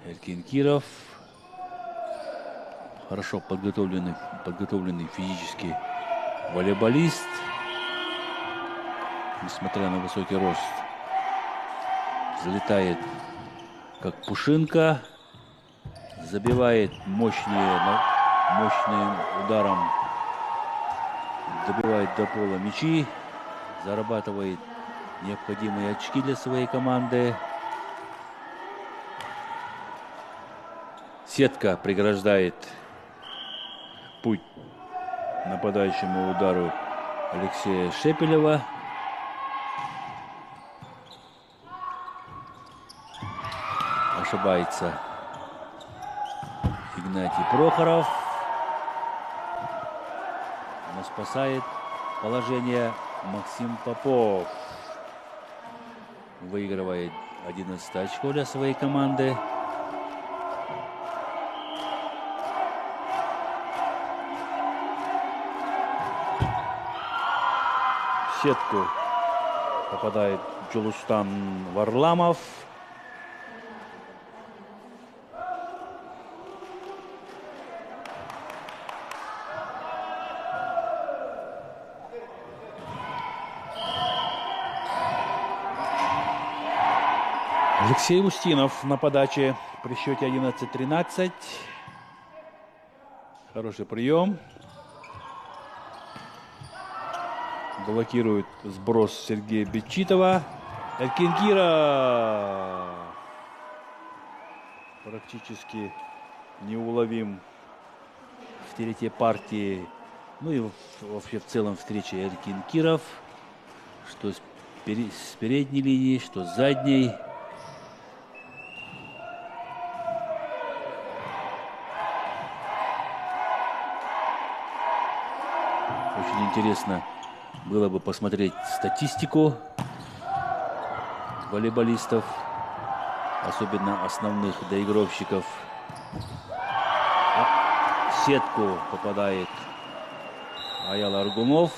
Эркин Киров хорошо подготовленный физически волейболист, несмотря на высокий рост, залетает как пушинка, забивает мощным ударом, добивает до пола мячи, зарабатывает необходимые очки для своей команды. Сетка преграждает путь нападающему удару Алексея Шепелева. Ошибается Игнатий Прохоров. Но спасает положение Максим Попов. Выигрывает 11 очко для своей команды. В сетку попадает Джулустан Варламов. Алексей Устинов на подаче при счете 11-13. Хороший прием. Блокирует сброс Сергея Бечитова. Эркин Киров практически неуловим в телете партии. Ну и вообще в целом встрече Эркин Киров. Что с передней линии, что с задней. Очень интересно было бы посмотреть статистику волейболистов, особенно основных доигровщиков. В сетку попадает Аял Аргунов.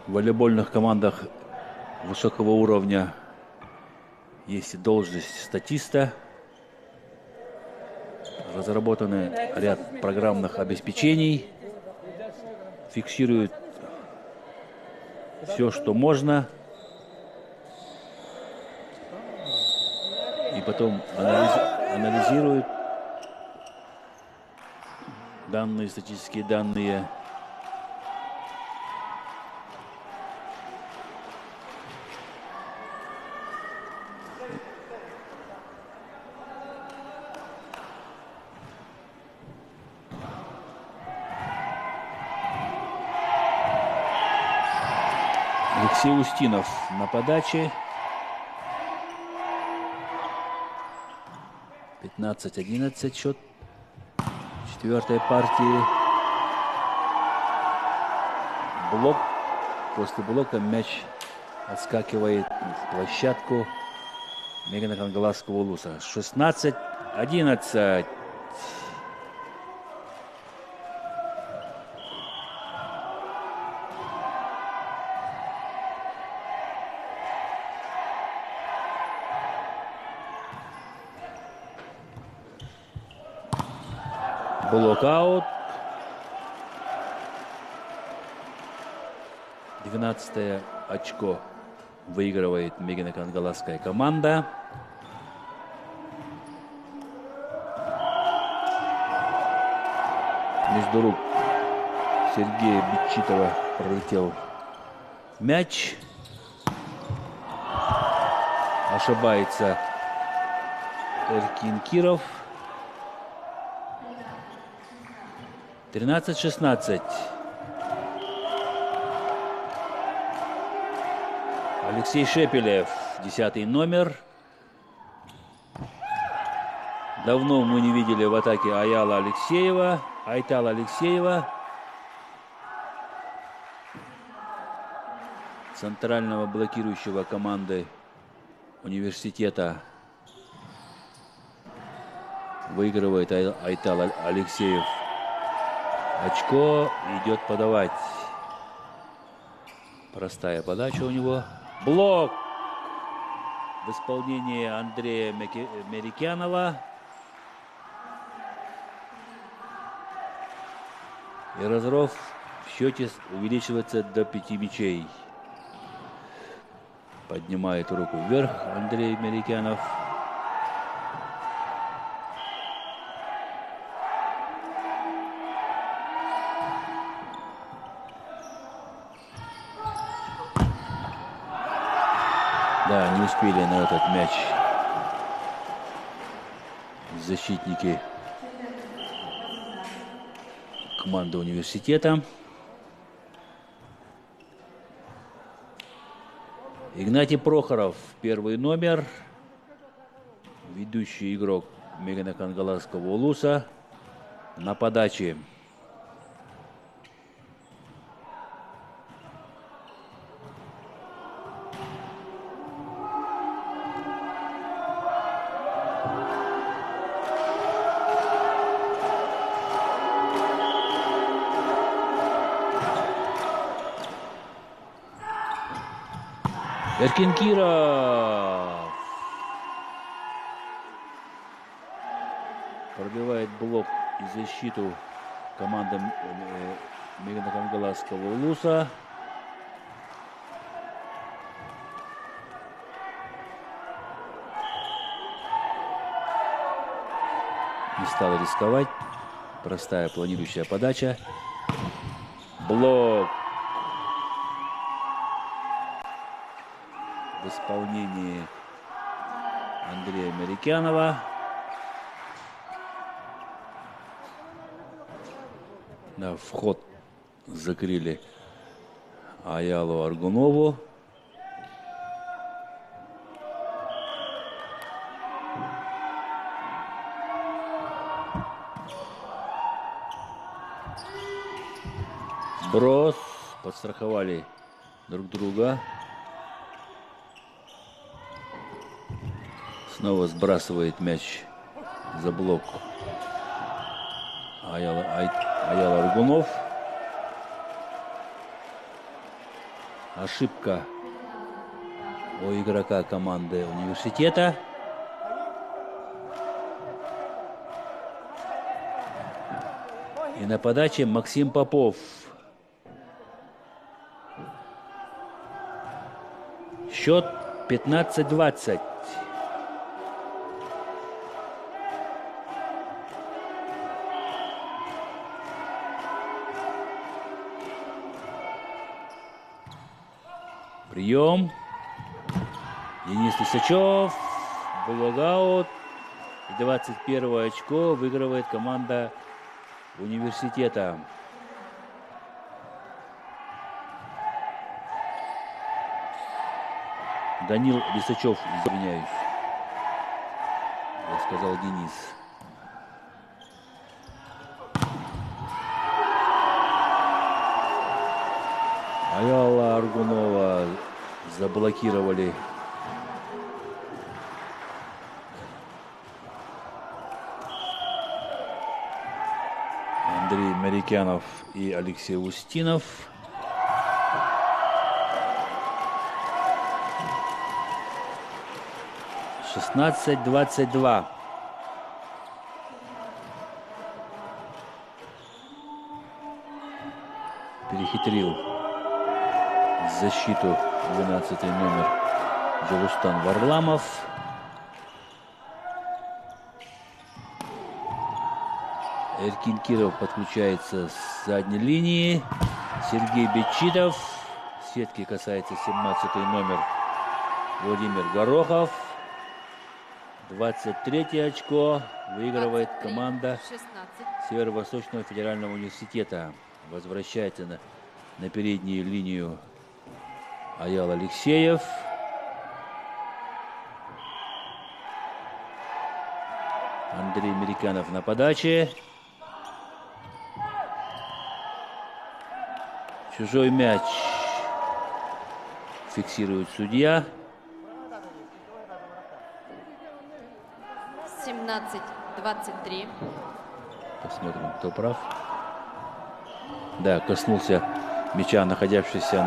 В волейбольных командах высокого уровня есть и должность статиста. Разработаны ряд программных обеспечений. Фиксируют все, что можно. И потом анализируют данные, статистические данные. Алексей Устинов на подаче. 15-11 счет четвертой партии. Блок. После блока мяч отскакивает в площадку Мегана Кангаласского Улуса. 16-11. Блокаут. 12-е очко выигрывает Мегана Кангаласская команда. Между рук Сергея Битчитова пролетел мяч. Ошибается Эркин Киров. 13-16. Алексей Шепелев, 10-й номер. Давно мы не видели в атаке Айтала Алексеева, центрального блокирующего команды университета. Выигрывает Айтал Алексеев очко, идет подавать. Простая подача у него. Блок в исполнении Андрея Мерикянова. И разрыв в счете увеличивается до 5 мячей. Поднимает руку вверх Андрей Мерикянов. Да, не успели на этот мяч защитники команды университета. Игнатий Прохоров, 1-й номер, ведущий игрок Мегана-Кангаласского Улуса, на подаче. Эркин Киров пробивает блок и защиту команды Мегана-Кангаласского Улуса. Не стал рисковать. Простая планирующая подача. Блок в исполнении Андрея Мерикянова. Да, вход закрыли Аялу Аргунову. Брос. Подстраховали друг друга. Снова сбрасывает мяч за блок Аяла Аргунов. Ошибка у игрока команды университета. И на подаче Максим Попов. Счет 15-20. Прием. Денис Лисачев. Блокаут. И 21 очко выигрывает команда университета. Данил Лисачев, извиняюсь. Я сказал Денис. Аяла Аргунова заблокировали. Андрей Мерикянов и Алексей Устинов. — 16-22. Перехитрил защиту 12-й номер Джалустан Варламов. Эркин Киров подключается с задней линии. Сергей Бечитов. Сетки касается 17-й номер Владимир Горохов. 23-е очко выигрывает команда Северо-Восточного федерального университета. Возвращается на переднюю линию Аял Алексеев. Андрей Мериканов на подаче. Чужой мяч фиксирует судья. 17-23. Посмотрим, кто прав. Да, коснулся мяча, находящегося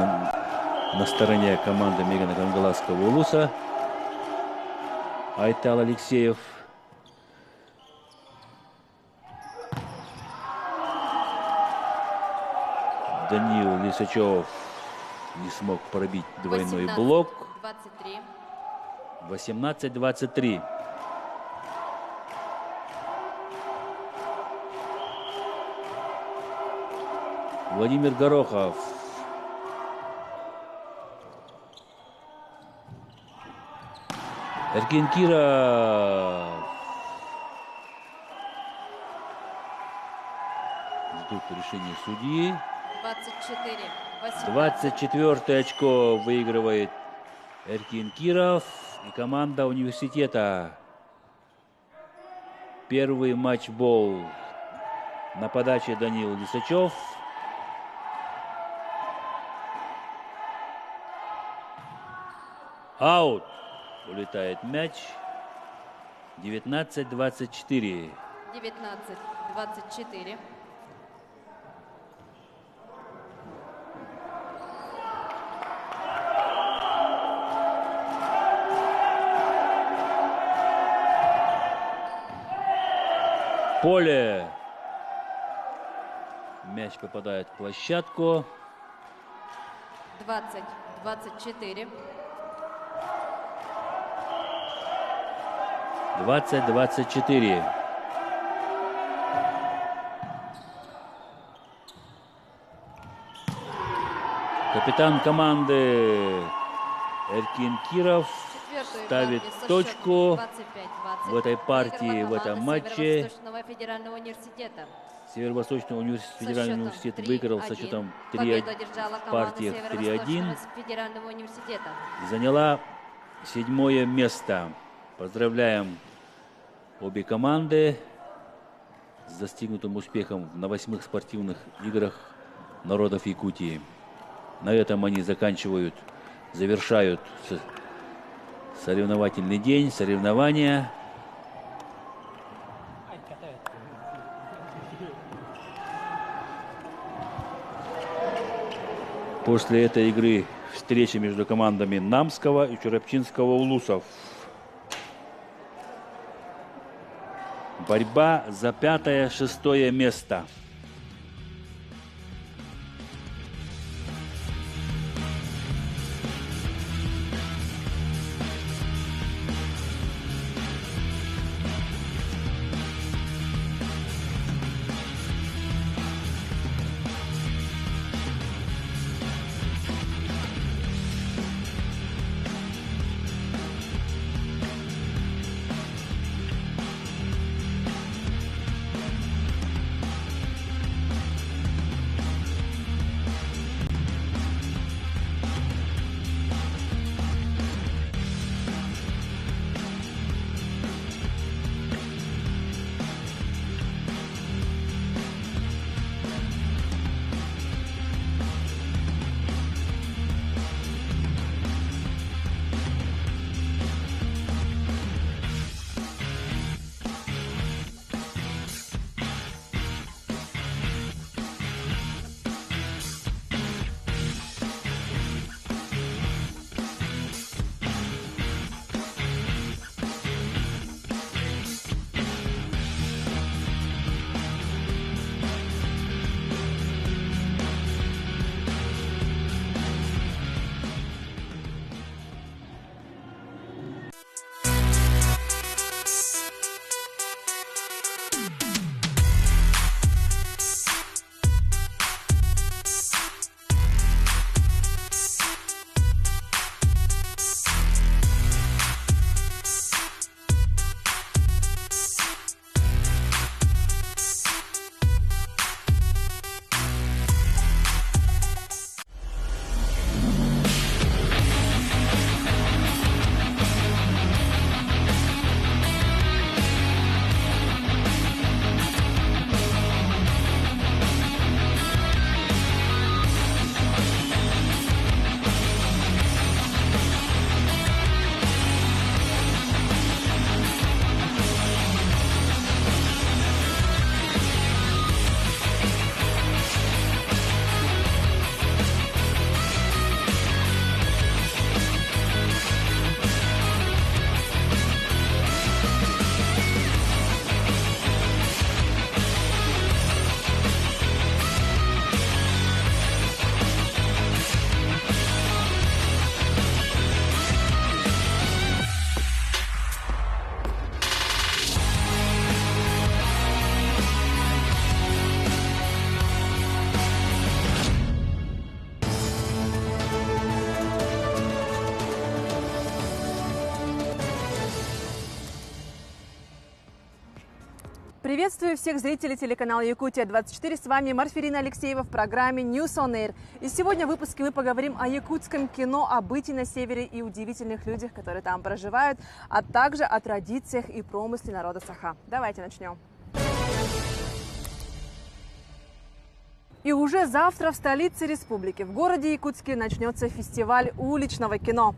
на стороне команды Мегана Кангаласского Улуса. Айтал Алексеев. Даниил Лисачев не смог пробить двойной блок. 18-23. Владимир Горохов. Эркин Киров. Ждут решения судьи. 24 очко выигрывает Эркин Киров и команда университета. Первый матчбол на подаче Даниил Лисачев. Аут. Улетает мяч. 19-24. 19-24. Поле. Мяч попадает в площадку. 20-24. 20-24. Капитан команды Эркин Киров ставит точку в этой партии, в этом матче. Северо-Восточный федеральный университет выиграл со счетом 3 в партиях 3-1. Заняла 7-е место. Поздравляем обе команды с достигнутым успехом на 8-х спортивных играх народов Якутии. На этом они завершают соревновательный день, соревнования. После этой игры встреча между командами Намского и Чурапчинского улусов. Борьба за 5-6 место. Приветствую всех зрителей телеканала «Якутия-24». С вами Марфирина Алексеева в программе News on Air. И сегодня в выпуске мы поговорим о якутском кино, о быте на севере и удивительных людях, которые там проживают, а также о традициях и промысле народа Саха. Давайте начнем. И уже завтра в столице республики, в городе Якутске, начнется фестиваль уличного кино.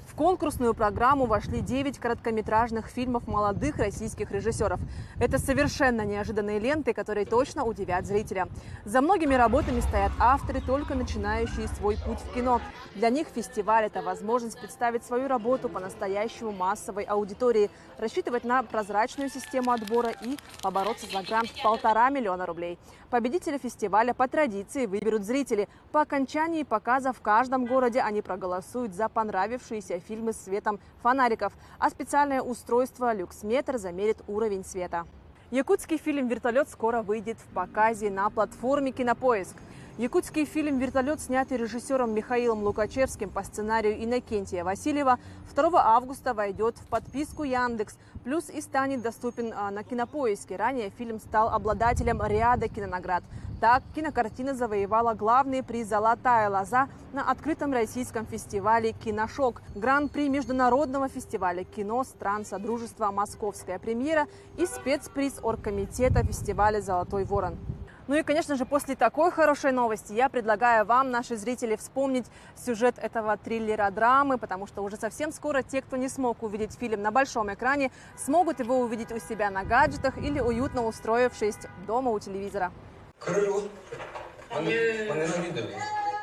В конкурсную программу вошли 9 короткометражных фильмов молодых российских режиссеров. Это совершенно неожиданные ленты, которые точно удивят зрителя. За многими работами стоят авторы, только начинающие свой путь в кино. Для них фестиваль – это возможность представить свою работу по-настоящему массовой аудитории, рассчитывать на прозрачную систему отбора и побороться за грант в 1,5 миллиона рублей. Победителя фестиваля по традиции выберут зрители. По окончании показа в каждом городе они проголосуют за понравившиеся фильмы с светом фонариков, а специальное устройство «Люксметр» замерит уровень света. Якутский фильм «Вертолет» скоро выйдет в показе на платформе «Кинопоиск». Якутский фильм «Вертолет», снятый режиссером Михаилом Лукачевским по сценарию Иннокентия Васильева, 2 августа войдет в подписку Яндекс, плюс и станет доступен на Кинопоиске. Ранее фильм стал обладателем ряда кинонаград. Так, кинокартина завоевала главный приз «Золотая лоза» на открытом российском фестивале «Киношок», гран-при международного фестиваля кино стран Содружества «Московская премьера» и спецприз оргкомитета фестиваля «Золотой ворон». Ну и, конечно же, после такой хорошей новости я предлагаю вам, наши зрители, вспомнить сюжет этого триллера-драмы, потому что уже совсем скоро те, кто не смог увидеть фильм на большом экране, смогут его увидеть у себя на гаджетах или уютно устроившись дома у телевизора.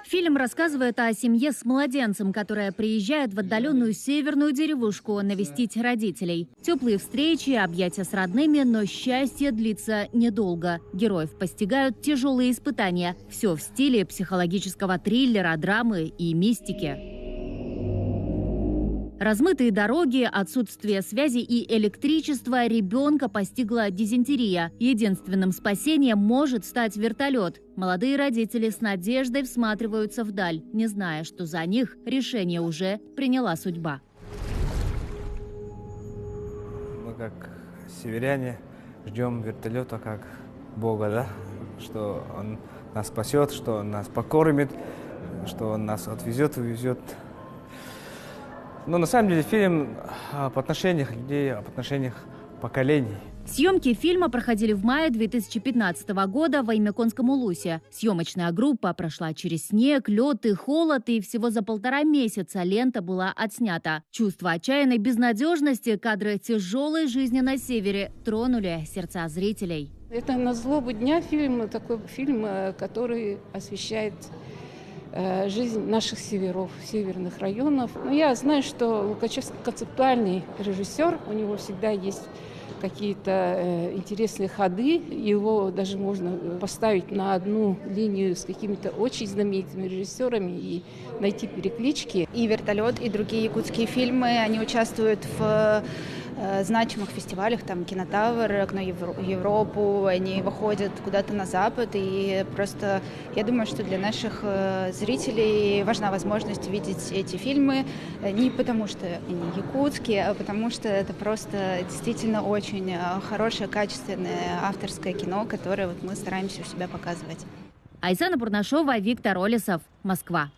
Фильм рассказывает о семье с младенцем, которая приезжает в отдаленную северную деревушку навестить родителей. Теплые встречи, объятия с родными, но счастье длится недолго. Героев постигают тяжелые испытания. Все в стиле психологического триллера, драмы и мистики. Размытые дороги, отсутствие связи и электричества, ребенка постигла дизентерия. Единственным спасением может стать вертолет. Молодые родители с надеждой всматриваются вдаль, не зная, что за них решение уже приняла судьба. Мы как северяне ждем вертолета как Бога, да? Что Он нас спасет, что Он нас покормит, что Он нас отвезет, увезет. Но на самом деле фильм об отношениях людей, об отношениях поколений. Съемки фильма проходили в мае 2015 года в Аймяконском Улусе. Съемочная группа прошла через снег, лед и холод, и всего за 1,5 месяца лента была отснята. Чувство отчаянной безнадежности, кадры тяжелой жизни на севере тронули сердца зрителей. Это «На злобу дня» фильм, такой фильм, который освещает жизнь наших северов, северных районов. Но я знаю, что Лукачевский концептуальный режиссер, у него всегда есть какие-то интересные ходы, его даже можно поставить на одну линию с какими-то очень знаменитыми режиссерами и найти переклички. И «Вертолет», и другие якутские фильмы, они участвуют в значимых фестивалях, там «Кинотавр», «Окно в Европу», они выходят куда-то на Запад, и просто я думаю, что для наших зрителей важна возможность видеть эти фильмы не потому, что они якутские, а потому что это просто действительно очень хорошее, качественное авторское кино, которое вот мы стараемся у себя показывать. Айсана Пурнашова, Виктор Олесов, Москва.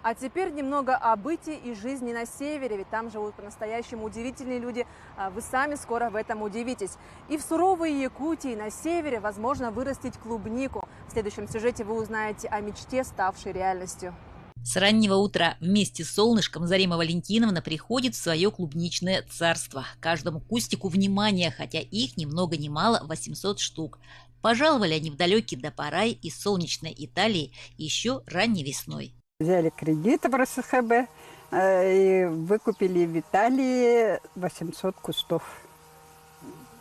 А теперь немного о быте и жизни на севере, ведь там живут по-настоящему удивительные люди. Вы сами скоро в этом удивитесь. И в суровой Якутии на севере возможно вырастить клубнику. В следующем сюжете вы узнаете о мечте, ставшей реальностью. С раннего утра вместе с солнышком Зарима Валентиновна приходит в свое клубничное царство. Каждому кустику внимание, хотя их ни много ни мало 800 штук. Пожаловали они в далекий Дапарай из солнечной Италии еще ранней весной. Взяли кредит в РСХБ и выкупили в Италии 800 кустов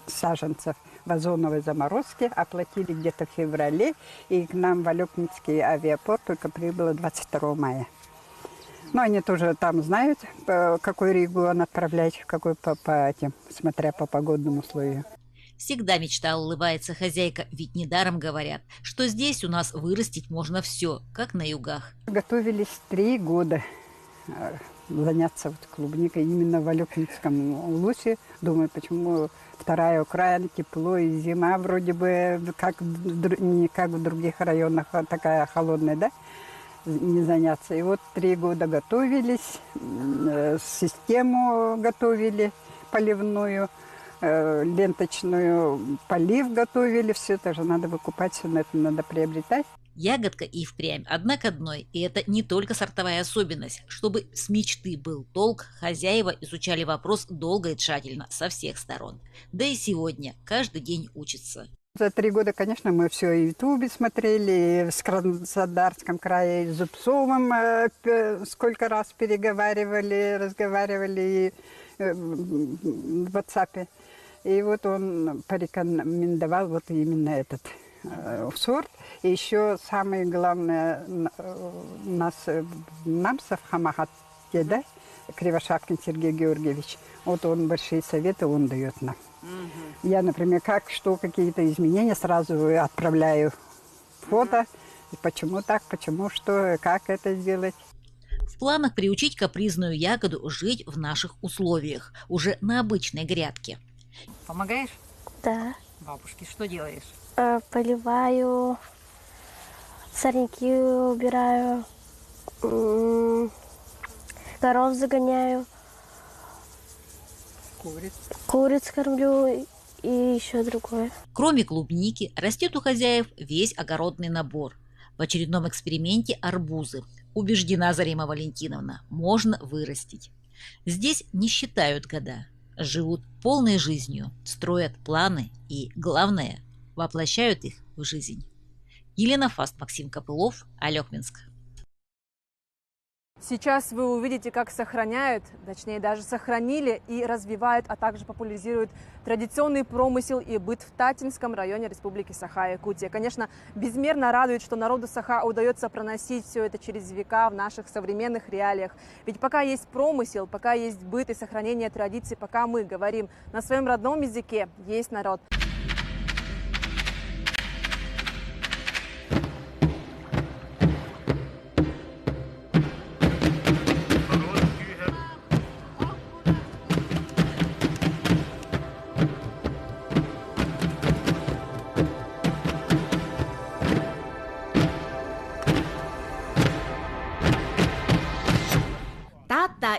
саженцев в озоновой заморозке, оплатили где-то в феврале, и к нам в Алекницкий авиапорт только прибыло 22 мая. Но они тоже там знают, какой регион отправлять, какой смотря по погодным условиям. Всегда мечта, улыбается хозяйка, ведь недаром говорят, что здесь у нас вырастить можно все, как на югах. Готовились 3 года. заняться вот клубникой именно в Алекминском улусе. Думаю, почему вторая Украина, тепло и зима вроде бы не как в других районах, такая холодная, да? Не заняться. И вот 3 года готовились, систему готовили поливную, ленточную, полив готовили. Все это же надо выкупать, все это надо приобретать. Ягодка и впрямь одна к одной, и это не только сортовая особенность. Чтобы с мечты был толк, хозяева изучали вопрос долго и тщательно, со всех сторон. Да и сегодня каждый день учатся. За 3 года, конечно, мы все и в Ютубе смотрели, и в Краснодарском крае, и с Зубцовым сколько раз переговаривали, разговаривали в WhatsApp. И вот он порекомендовал вот именно этот сорт. И еще самое главное, нас в Намсов, Хамахате, да, Кривошапкин Сергей Георгиевич, вот он большие советы он дает нам. Я, например, какие-то изменения, сразу отправляю фото. Почему так, почему что, как это сделать. В планах приучить капризную ягоду жить в наших условиях, уже на обычной грядке. Помогаешь? Да. Бабушке что делаешь? Поливаю, сорняки убираю, коров загоняю. Куриц кормлю и еще другое. Кроме клубники, растет у хозяев весь огородный набор. В очередном эксперименте арбузы. Убеждена Зарима Валентиновна, можно вырастить. Здесь не считают года. Живут полной жизнью, строят планы и, главное, воплощают их в жизнь. Елена Фаст, Максим Копылов, Алекминск. Сейчас вы увидите, как сохраняют, точнее даже сохранили и развивают, а также популяризируют традиционный промысел и быт в Татинском районе Республики Саха-Якутия. Конечно, безмерно радует, что народу Саха удается проносить все это через века в наших современных реалиях. Ведь пока есть промысел, пока есть быт и сохранение традиций, пока мы говорим на своем родном языке, есть народ.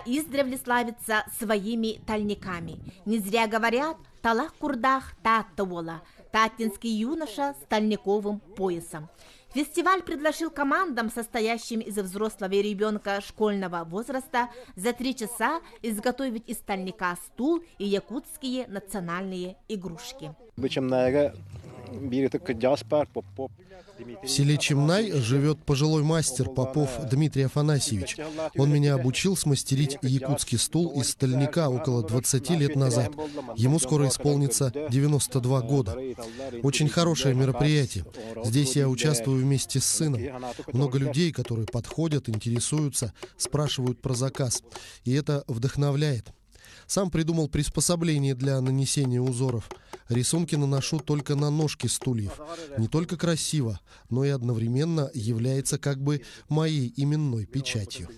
Издревле славится своими тальниками. Не зря говорят «Талах курдах таттавола», татинский юноша с тальниковым поясом. Фестиваль предложил командам, состоящим из взрослого и ребенка школьного возраста, за 3 часа изготовить из тальника стул и якутские национальные игрушки. В селе Чемнай живет пожилой мастер Попов Дмитрий Афанасьевич. Он меня обучил смастерить якутский стул из стальника около 20 лет назад. Ему скоро исполнится 92 года. Очень хорошее мероприятие. Здесь я участвую вместе с сыном. Много людей, которые подходят, интересуются, спрашивают про заказ. И это вдохновляет. Сам придумал приспособление для нанесения узоров. Рисунки наношу только на ножки стульев. Не только красиво, но и одновременно является как бы моей именной печатью.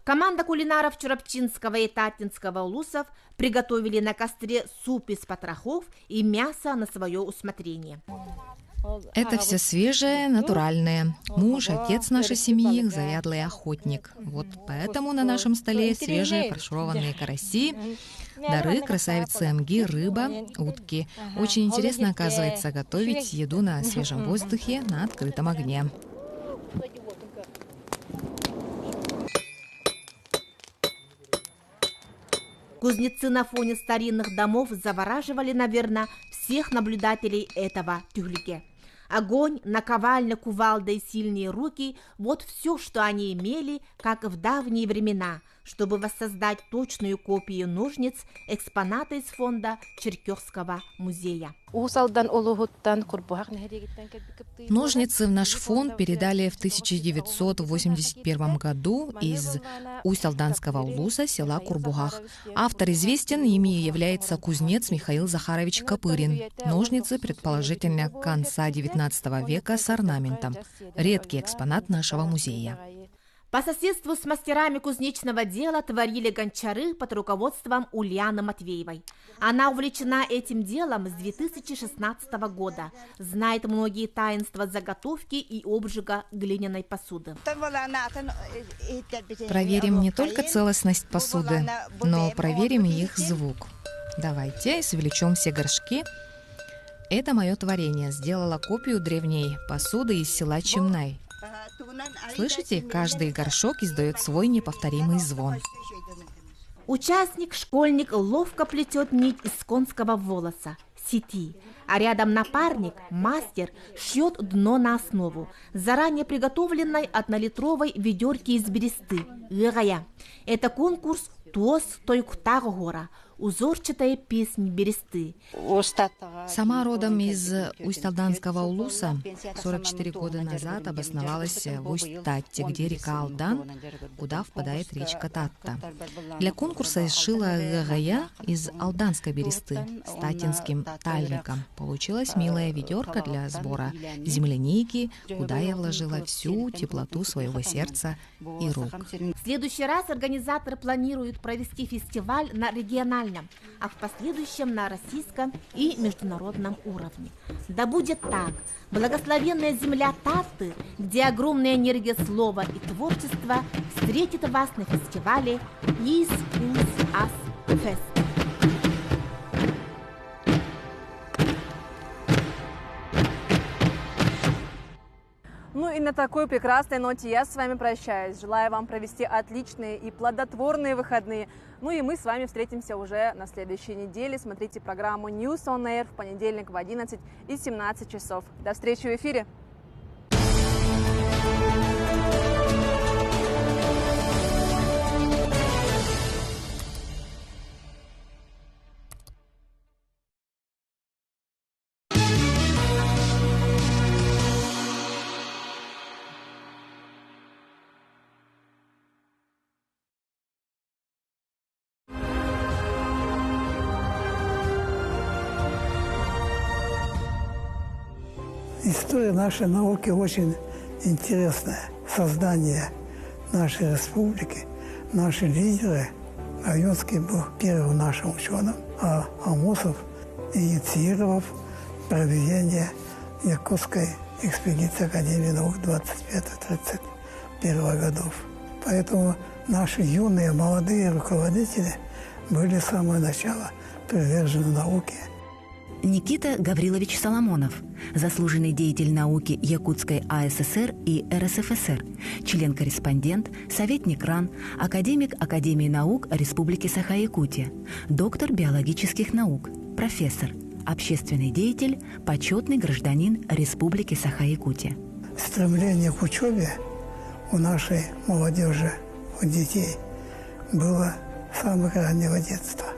Команда кулинаров Чурапчинского и Татинского улусов приготовили на костре суп из потрохов и мясо на свое усмотрение. Это все свежее, натуральное. Муж, отец нашей семьи, заядлый охотник. Вот поэтому на нашем столе свежие фаршированные караси, дары красавицы Амги, рыба, утки. Очень интересно, оказывается, готовить еду на свежем воздухе на открытом огне. Кузнецы на фоне старинных домов завораживали, наверное, всех наблюдателей этого тюльки. Огонь, наковальня, кувалда и сильные руки – вот все, что они имели, как в давние времена. чтобы воссоздать точную копию ножниц, экспоната из фонда Черкесского музея. Ножницы в наш фонд передали в 1981 году из Усть-Алданского улуса села Курбугах. Автор известен, ими является кузнец Михаил Захарович Копырин. Ножницы, предположительно, конца XIX века с орнаментом. Редкий экспонат нашего музея. По соседству с мастерами кузнечного дела творили гончары под руководством Ульяны Матвеевой. Она увлечена этим делом с 2016 года, знает многие таинства заготовки и обжига глиняной посуды. Проверим не только целостность посуды, но проверим и их звук. Давайте извлечем все горшки. Это мое творение. Сделала копию древней посуды из села Чимнай. Слышите, каждый горшок издает свой неповторимый звон. Участник, школьник, ловко плетет нить из конского волоса, сети, а рядом напарник, мастер, шьет дно на основу, заранее приготовленной однолитровой ведерки из бересты, гырая. Это конкурс «Туос Тойктар гора», узорчатая песнь бересты. Сама родом из Усть-Алданского улуса. 44 года назад обосновалась в Усть-Татте, где река Алдан, куда впадает речка Татта. Для конкурса сшила гырая из алданской бересты с татинским тальником. Получилась милая ведерко для сбора земляники, куда я вложила всю теплоту своего сердца и рук. В следующий раз организаторы планируют провести фестиваль на региональном, а в последующем на российском и международном уровне. Да будет так. Благословенная земля Татты, где огромная энергия слова и творчества, встретит вас на фестивале Is Us As Fest. Ну и на такой прекрасной ноте я с вами прощаюсь. Желаю вам провести отличные и плодотворные выходные. Ну и мы с вами встретимся уже на следующей неделе. Смотрите программу News on Air в понедельник в 11 и 17 часов. До встречи в эфире! История нашей науки очень интересная. Создание нашей республики, наши лидеры. Аюнский был первым нашим ученым, а Амосов инициировал проведение Якутской экспедиции Академии наук 25-31 годов. Поэтому наши юные, молодые руководители были с самого начала привержены науке. Никита Гаврилович Соломонов, заслуженный деятель науки Якутской АССР и РСФСР, член-корреспондент, советник РАН, академик Академии наук Республики Саха-Якутия, доктор биологических наук, профессор, общественный деятель, почетный гражданин Республики Саха-Якутия. Стремление к учебе у нашей молодежи, у детей, было с самого раннего детства.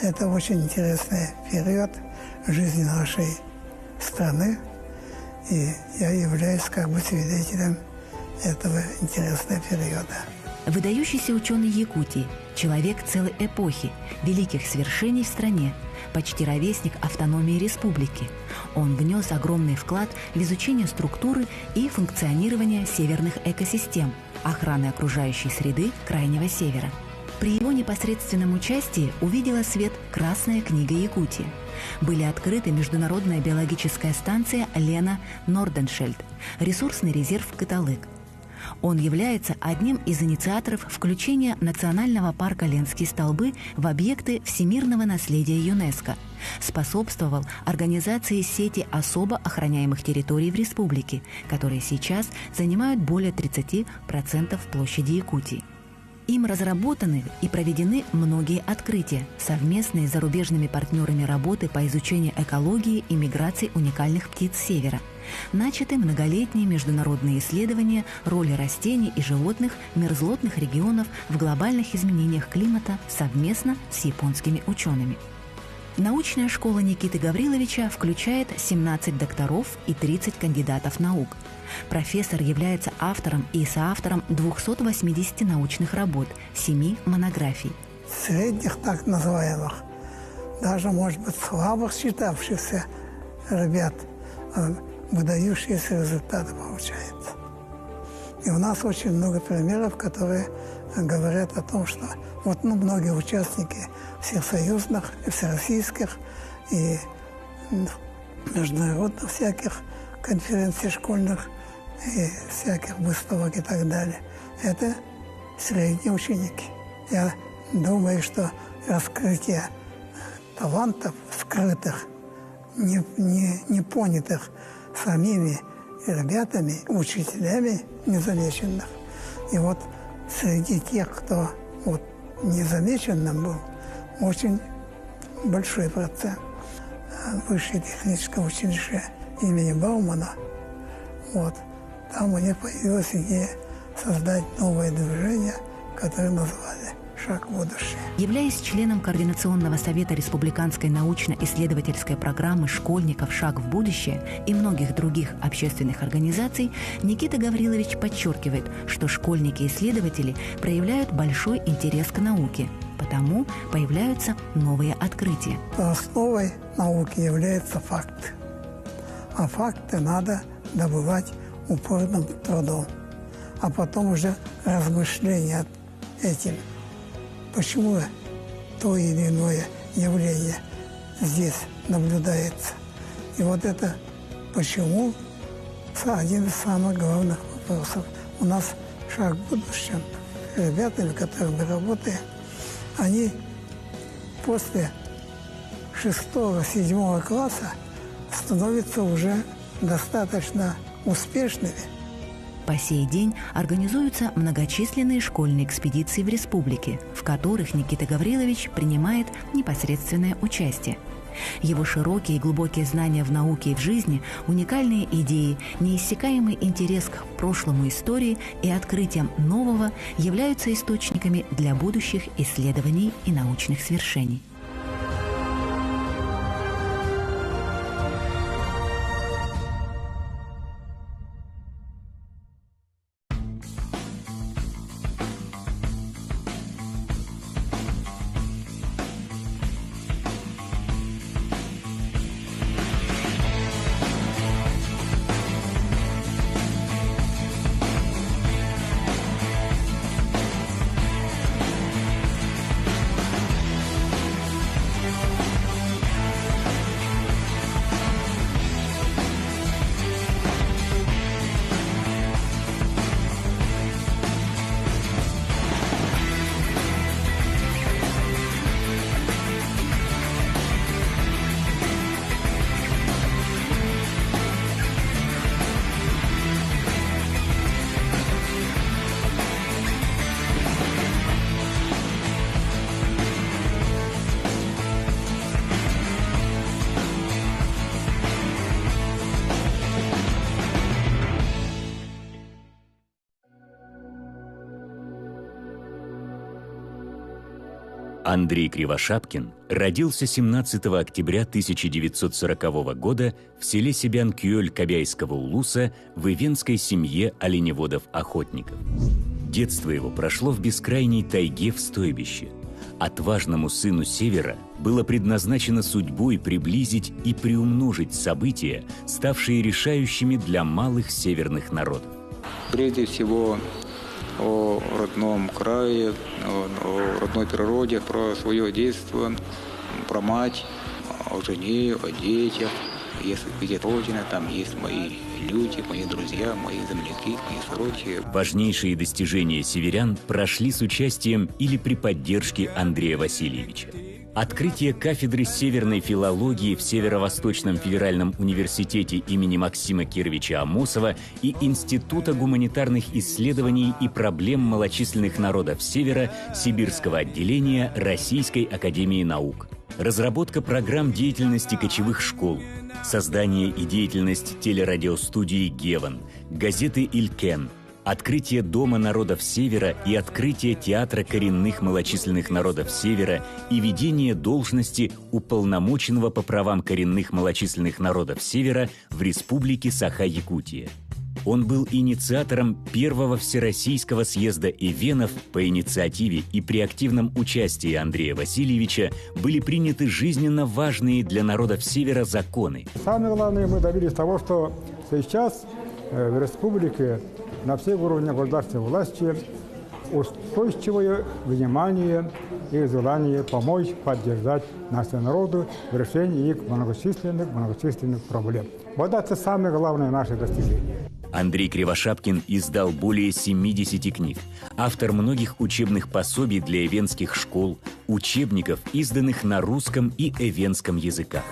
Это очень интересный период жизни нашей страны, и я являюсь как бы свидетелем этого интересного периода. Выдающийся ученый Якутии, человек целой эпохи, великих свершений в стране, почти ровесник автономии республики. Он внес огромный вклад в изучение структуры и функционирования северных экосистем, охраны окружающей среды Крайнего Севера. При его непосредственном участии увидела свет «Красная книга Якутии». Были открыты Международная биологическая станция Лена Норденшельд, ресурсный резерв Кыталык. Он является одним из инициаторов включения Национального парка Ленские столбы в объекты всемирного наследия ЮНЕСКО, способствовал организации сети особо охраняемых территорий в республике, которые сейчас занимают более 30% площади Якутии. Им разработаны и проведены многие открытия, совместные с зарубежными партнерами работы по изучению экологии и миграции уникальных птиц Севера. Начаты многолетние международные исследования роли растений и животных мерзлотных регионов в глобальных изменениях климата совместно с японскими учеными. Научная школа Никиты Гавриловича включает 17 докторов и 30 кандидатов наук. Профессор является автором и соавтором 280 научных работ, 7 монографий. Средних так называемых, даже, может быть, слабых считавшихся ребят, выдающиеся результаты получаются. И у нас очень много примеров, которые говорят о том, что вот многие участники всесоюзных, и всероссийских и международных всяких конференций школьных и всяких выставок и так далее, это средние ученики. Я думаю, что раскрытие талантов скрытых, не понятых самими ребятами, учителями незамеченных. И вот среди тех, кто вот незамеченным был, очень большой процент. Высшее техническое училище имени Баумана, вот, там у них появилась идея создать новое движение, которое назвали «Шаг в будущее». Являясь членом Координационного совета Республиканской научно-исследовательской программы школьников «Шаг в будущее» и многих других общественных организаций, Никита Гаврилович подчеркивает, что школьники-исследователи проявляют большой интерес к науке, потому появляются новые открытия. Основой науки является факт. А факты надо добывать упорным трудом. А потом уже размышления этим. Почему то или иное явление здесь наблюдается. И вот это почему один из самых главных вопросов. У нас «Шаг в будущем», ребятами, которыми мы работаем, они после 6-7 класса становятся уже достаточно успешными. По сей день организуются многочисленные школьные экспедиции в республике, в которых Никита Гаврилович принимает непосредственное участие. Его широкие и глубокие знания в науке и в жизни, уникальные идеи, неиссякаемый интерес к прошлому истории и открытиям нового являются источниками для будущих исследований и научных свершений. Андрей Кривошапкин родился 17 октября 1940 года в селе Себян-Кюэль Кобяйского улуса в ивенской семье оленеводов-охотников. Детство его прошло в бескрайней тайге в стойбище. Отважному сыну Севера было предназначено судьбой приблизить и приумножить события, ставшие решающими для малых северных народов. Прежде всего, о родном крае, о родной природе, про свое детство, про мать, о жене, о детях. Если где родина, там есть мои люди, мои друзья, мои земляки, мои сородичи. Важнейшие достижения северян прошли с участием или при поддержке Андрея Васильевича. Открытие кафедры северной филологии в Северо-Восточном федеральном университете имени Максима Кировича Амосова и Института гуманитарных исследований и проблем малочисленных народов Севера Сибирского отделения Российской академии наук. Разработка программ деятельности кочевых школ, создание и деятельность телерадиостудии «Геван», газеты «Илькен», открытие Дома народов Севера и открытие Театра коренных малочисленных народов Севера и ведение должности уполномоченного по правам коренных малочисленных народов Севера в Республике Саха-Якутия. Он был инициатором первого Всероссийского съезда эвенов. По инициативе и при активном участии Андрея Васильевича были приняты жизненно важные для народов Севера законы. Самое главное, мы добились того, что сейчас в республике на всех уровнях государственной власти устойчивое внимание и желание помочь, поддержать наши народы в решении их многочисленных проблем. Вот это самое главное наше достижение. Андрей Кривошапкин издал более 70 книг, автор многих учебных пособий для эвенских школ, учебников, изданных на русском и эвенском языках.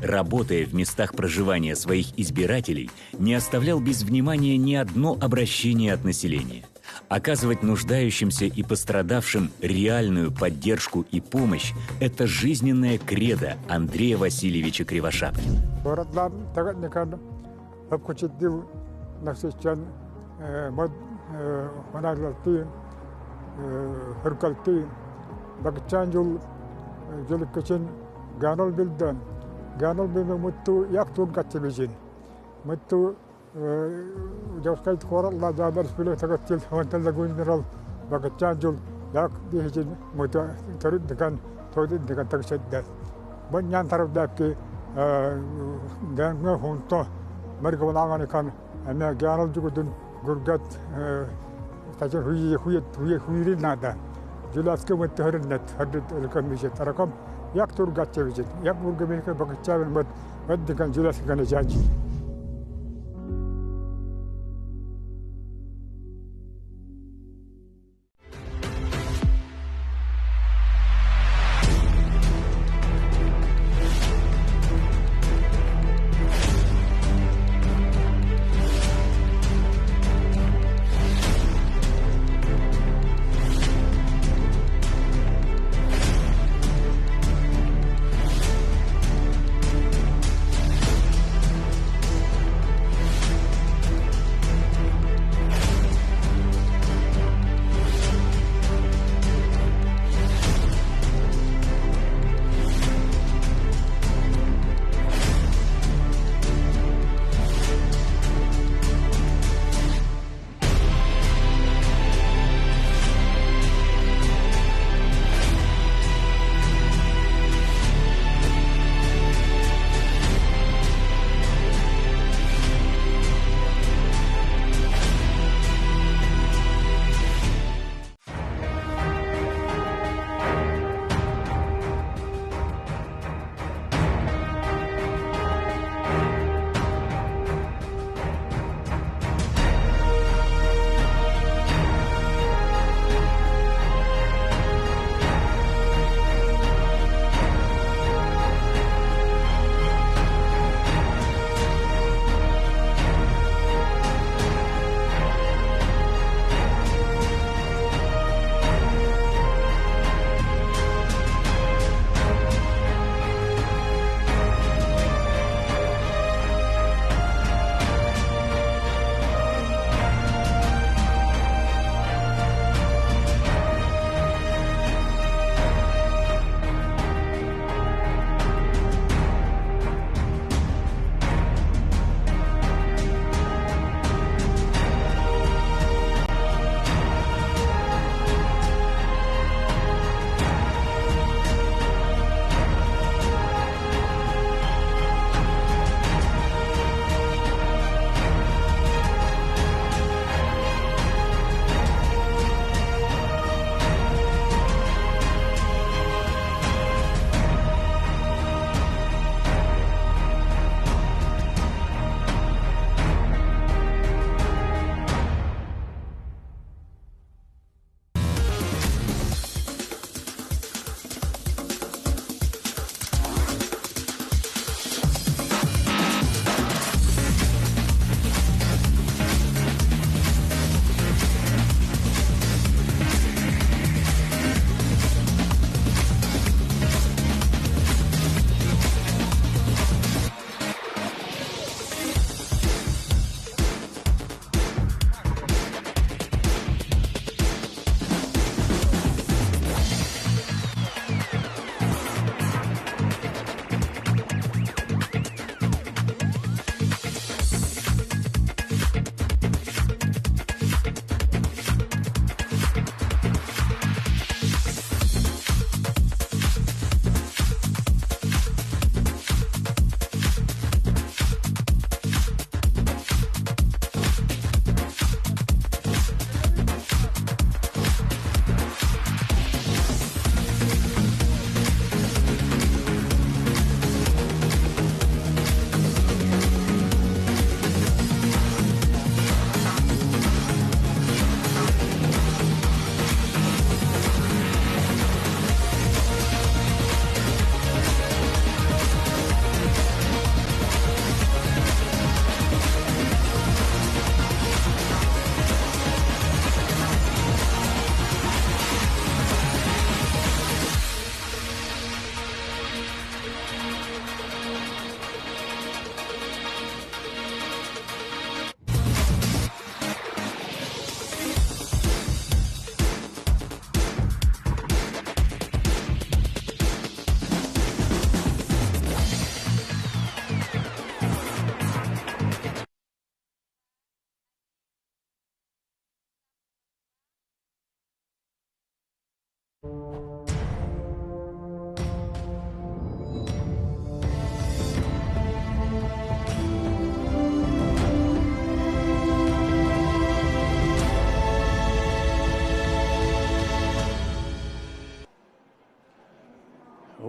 Работая в местах проживания своих избирателей, не оставлял без внимания ни одно обращение от населения. Оказывать нуждающимся и пострадавшим реальную поддержку и помощь – это жизненное кредо Андрея Васильевича Кривошапкина. Ганал беме мутту яктун каттебежин. Мутту жавскайт хоралла жабар спиле тагаттил хаванталда гундирал багачанжул як дихижин мутту тарид декан тодид декан тагшадда. Баньян тарабдакки ганга хунто маргавалангани кан аме ганал жугудун гургат тажир хуйрин нада. Жуласки мутту хариннат хадид элкамишет таракам як тургатча вижет, як бургамейка багачавен мат декан жуласки кана жаджи.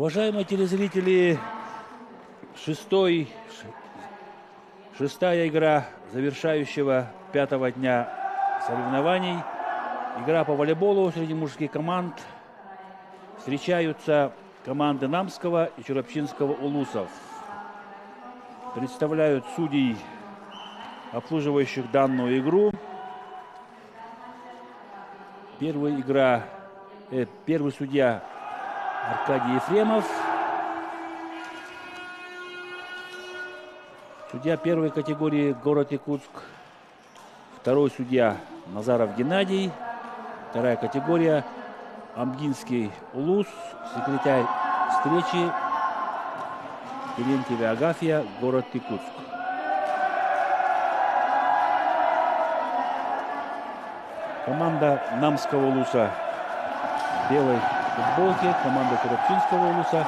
Уважаемые телезрители, шестая игра завершающего 5-го дня соревнований. Игра по волейболу среди мужских команд. Встречаются команды Намского и Чурапчинского улусов. Представляют судей, обслуживающих данную игру. Первый судья Аркадий Ефремов. Судья первой категории город Якутск. Второй судья Назаров Геннадий. Вторая категория Амгинский улус. Секретарь встречи Терентьева Агафья, город Якутск. Команда Намского улуса в белой футболке, команда Чурапчинского улуса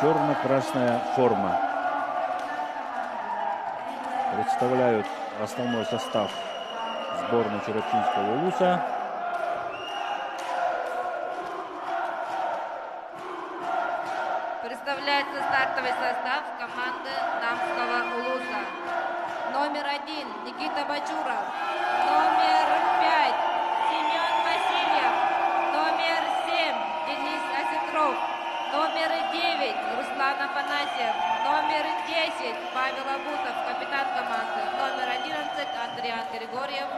черно-красная форма. Представляют основной состав сборной Чурапчинского улуса. Представляется стартовый состав команды Намского улуса. Номер 1 Никита Бачуров. Номер 5 Семен Васильев. Номер 7 Денис Осетров. Номер 9 Руслан Афанасьев. Номер 10 Павел Абутов, капитан команды. Номер 11 Андриан Григорьев.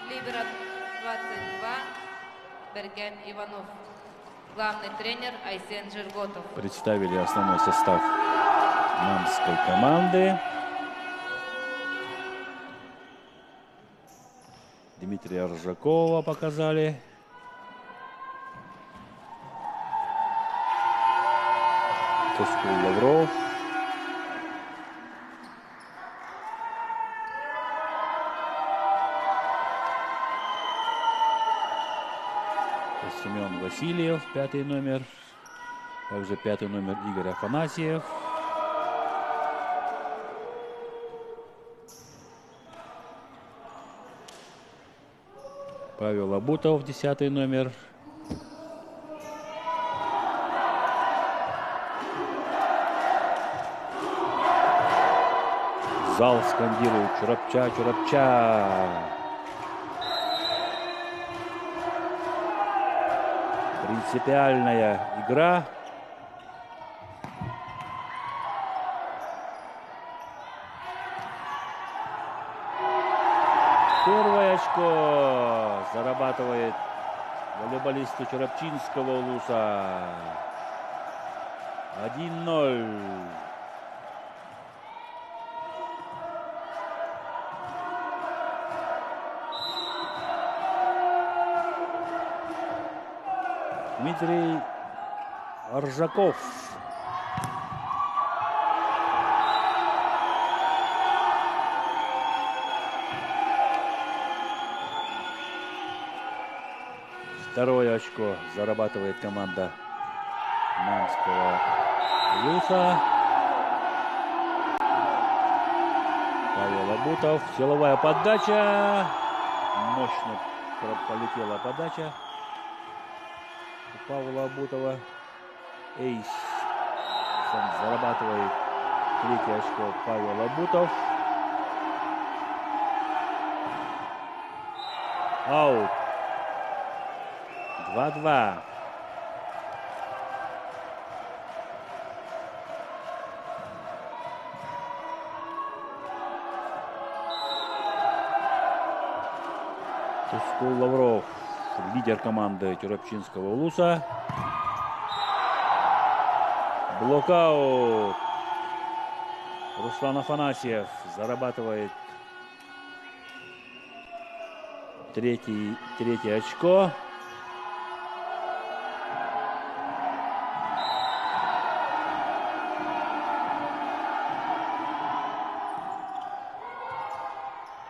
Либеро 22 Берген Иванов. Главный тренер Айсен Жирготов. Представили основной состав Намской команды. Дмитрия Ржакова показали. Тоскул Лавров. Семен Васильев, 5-й номер. Также 5-й номер Игорь Афанасьев. Павел Абутов, 10-й номер. Зал скандирует «Чурапча, Чурапча». Принципиальная игра. Первое очко зарабатывает волейболисты Чурапчинского улуса. 1-0. Дмитрий Ржаков. Второе очко зарабатывает команда Намского улуса. Павел Абутов. Силовая подача. Мощно полетела подача Павла Абутова. Эйс зарабатывает третье очко Павел Абутов. Аут. 2-2. Тоскул Лавров, лидер команды Чурапчинского улуса. Блокаут. Руслан Афанасьев зарабатывает третье очко.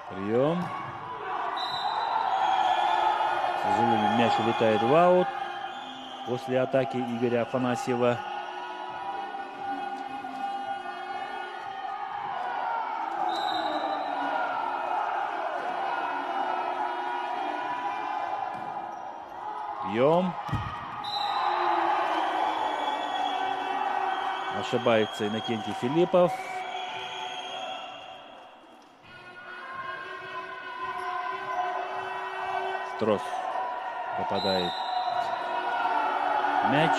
Прием. К сожалению, мяч улетает в аут после атаки Игоря Афанасьева. Прием. Ошибается Иннокентий Филиппов. Строс попадает мяч.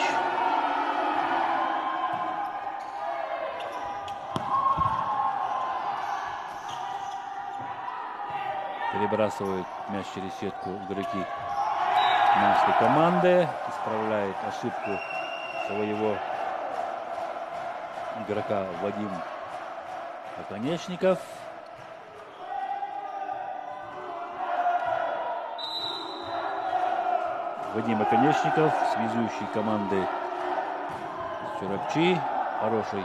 Перебрасывают мяч через сетку игроки Намской команды. Исправляет ошибку своего игрока Вадим Оконечников. Вадим Оконечников, связующий команды Чурапчи. Хорошая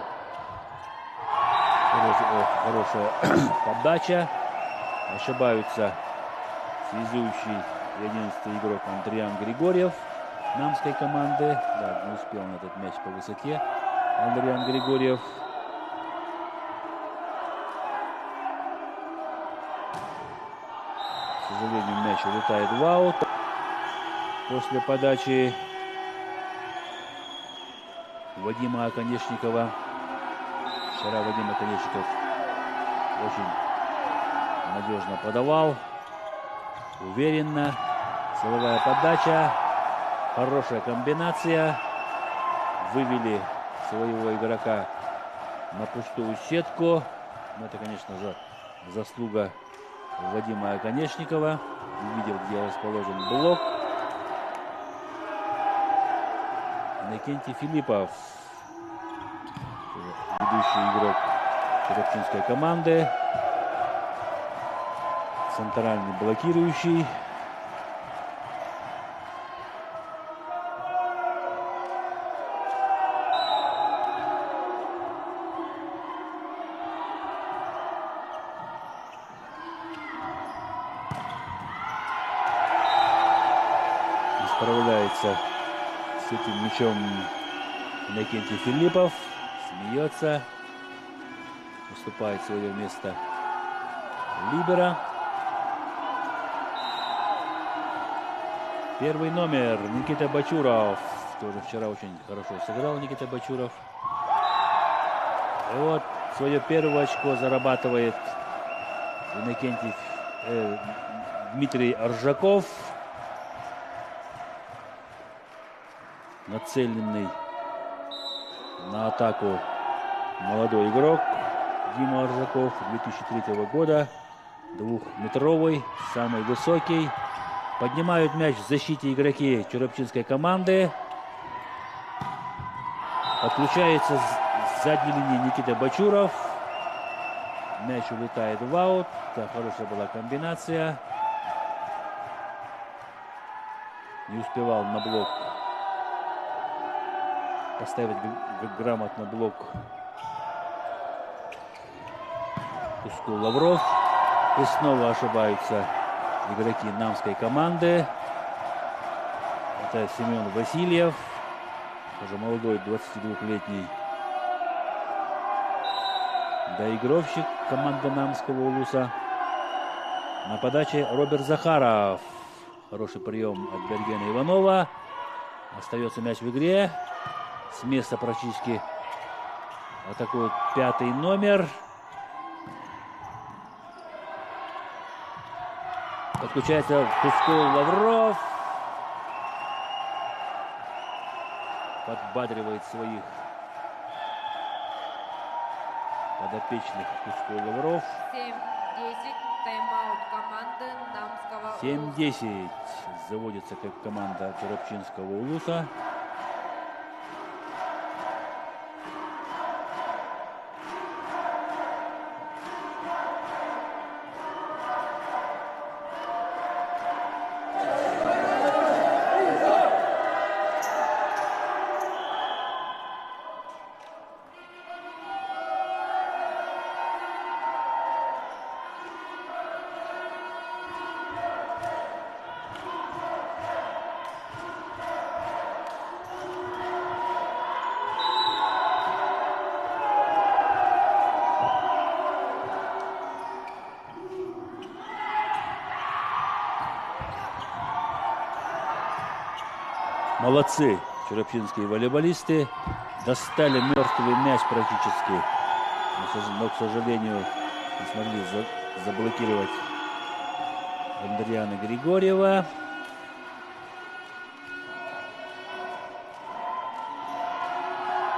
подача. Ошибаются связующий и 11-й игрок Андриан Григорьев Намской команды. Да, не успел на этот мяч по высоте Андриан Григорьев. К сожалению, мяч улетает в аут. После подачи Вадима Оконечникова. Вчера Вадим Оконечников очень надежно подавал. Уверенно. Силовая подача. Хорошая комбинация. Вывели своего игрока на пустую сетку. Это, конечно же, заслуга Вадима Оконечникова. Увидел, где расположен блок. Иннокентий Филиппов, ведущий игрок Чурапчинской команды, центральный блокирующий. Справляется с этим мячом Иннокентий Филиппов. Смеется. Уступает свое место либеро. Первый номер Никита Бачуров. Тоже вчера очень хорошо сыграл Никита Бачуров. И вот свое первое очко зарабатывает Дмитрий Ржаков. Нацеленный на атаку молодой игрок Дима Ржаков, 2003 года, 2-метровый, самый высокий. Поднимают мяч в защите игроки Чурапчинской команды. Подключается с задней линии Никита Бачуров. Мяч улетает в аут. Да, хорошая была комбинация. Не успевал на блок поставить грамотно блок Кускул Лавров. И снова ошибаются игроки Намской команды. Это Семен Васильев, уже молодой 22-летний доигровщик команды Намского Улуса. На подаче Роберт Захаров. Хороший прием от Бергена Иванова. Остается мяч в игре. С места практически атакует 5-й номер. Подключается Кускул Лавров. Подбадривает своих подопечных Кускул Лавров. 7-10. Тайм-аут команды Намского 7-10. Заводится как команда Чурапчинского Улуса. Молодцы черепчинские волейболисты. Достали мертвый мяч практически. Но, к сожалению, не смогли заблокировать Андриана Григорьева.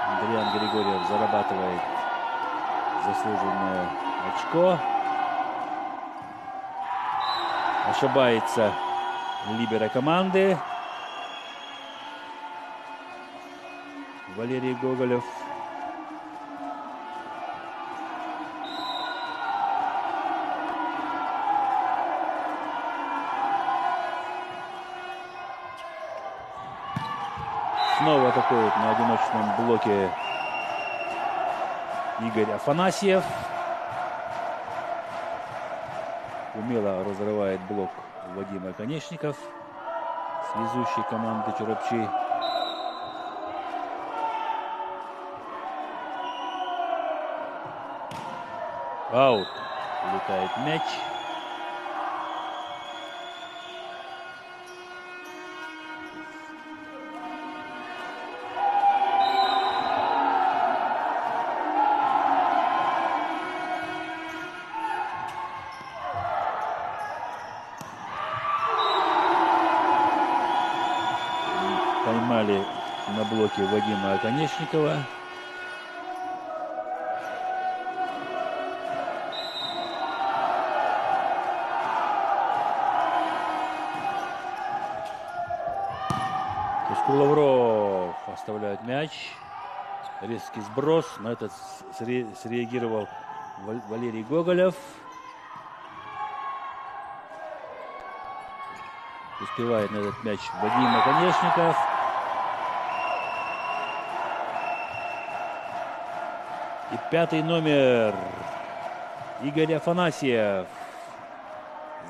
Андриан Григорьев зарабатывает заслуженное очко. Ошибается либеро команды Валерий Гоголев. Снова атакует на одиночном блоке Игорь Афанасьев. Умело разрывает блок Вадим Оконечников с везущей команды Чурапчи. Аут. Улетает мяч. Поймали на блоке Вадима Оконечникова. Лавров оставляет мяч. Резкий сброс. На этот среагировал Валерий Гоголев. Успевает на этот мяч Вадим Оконечников. И пятый номер Игорь Афанасьев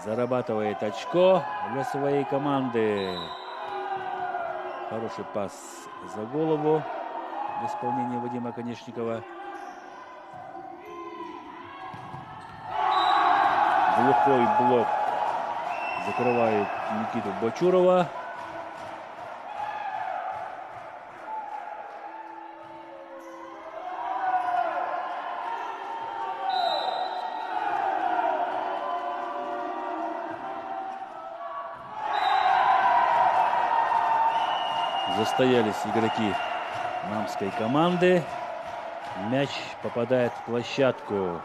зарабатывает очко для своей команды. Хороший пас за голову в исполнении Вадима Оконечникова. Глухой блок закрывает Никиту Бочурова. Застоялись игроки намской команды. Мяч попадает в площадку.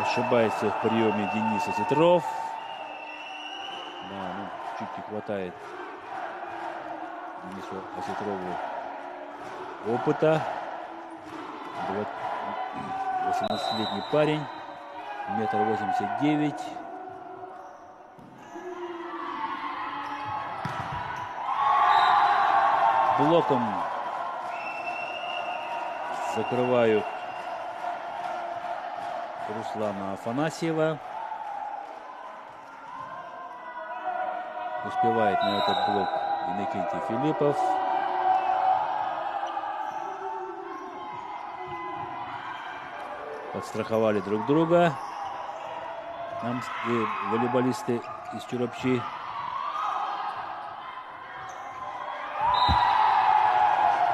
Ошибается в приеме Денис Осетров. Да, чуть не хватает Денису Осетрову опыта. 18-летний парень, 1,89 м. Блоком закрывают Руслана Афанасьева. Успевает на этот блок Иннокентий Филиппов. Подстраховали друг друга намские волейболисты из Чурапчи.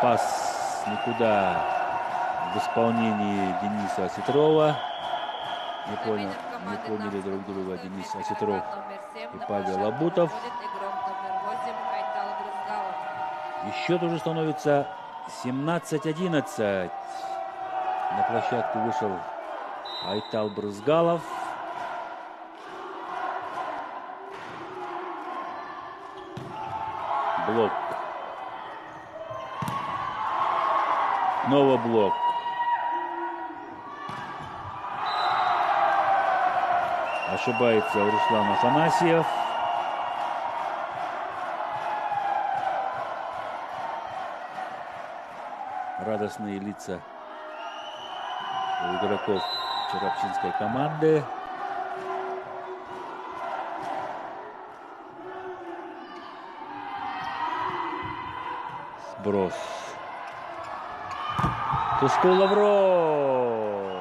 Пас никуда в исполнении Дениса Осетрова. Не поняли друг друга Денис Осетров и Павел Абутов. И счет уже становится 17-11. На площадку вышел Айтал Брызгалов. Блок. Снова блок. Ошибается Руслан Афанасьев. Радостные лица у игроков чурапчинской команды. Сброс. Тускул Лавров.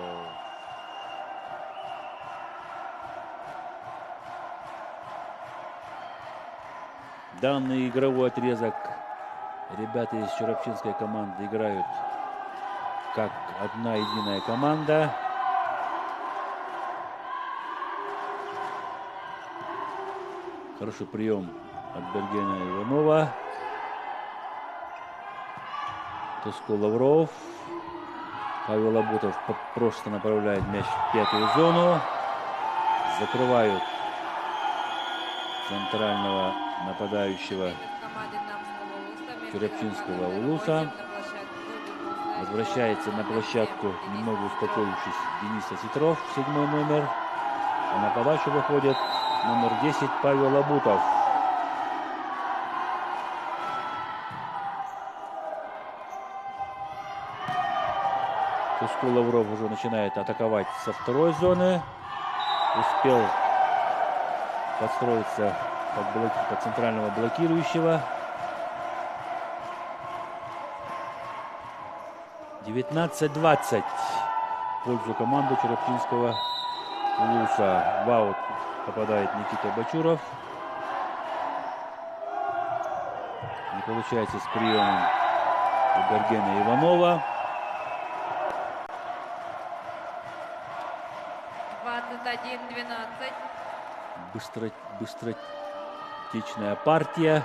Данный игровой отрезок ребята из Чурапчинской команды играют как одна единая команда. Хороший прием от Бергена Иванова. Тускул Лавров. Павел Лабутов просто направляет мяч в пятую зону. Закрывают центрального нападающего Чурапчинского Улуса. Возвращается на площадку, немного успокоившись, Денис Осетров, 7-й номер. А на подачу выходит номер 10 Павел Лабутов. Тускул Лавров уже начинает атаковать со второй зоны. Успел подстроиться под центрального блокирующего. 19-20 в пользу команды Чурапчинского Улуса. В аут попадает Никита Бачуров. Не получается с приемом у Бергена Иванова. 21-12. Быстротечная партия.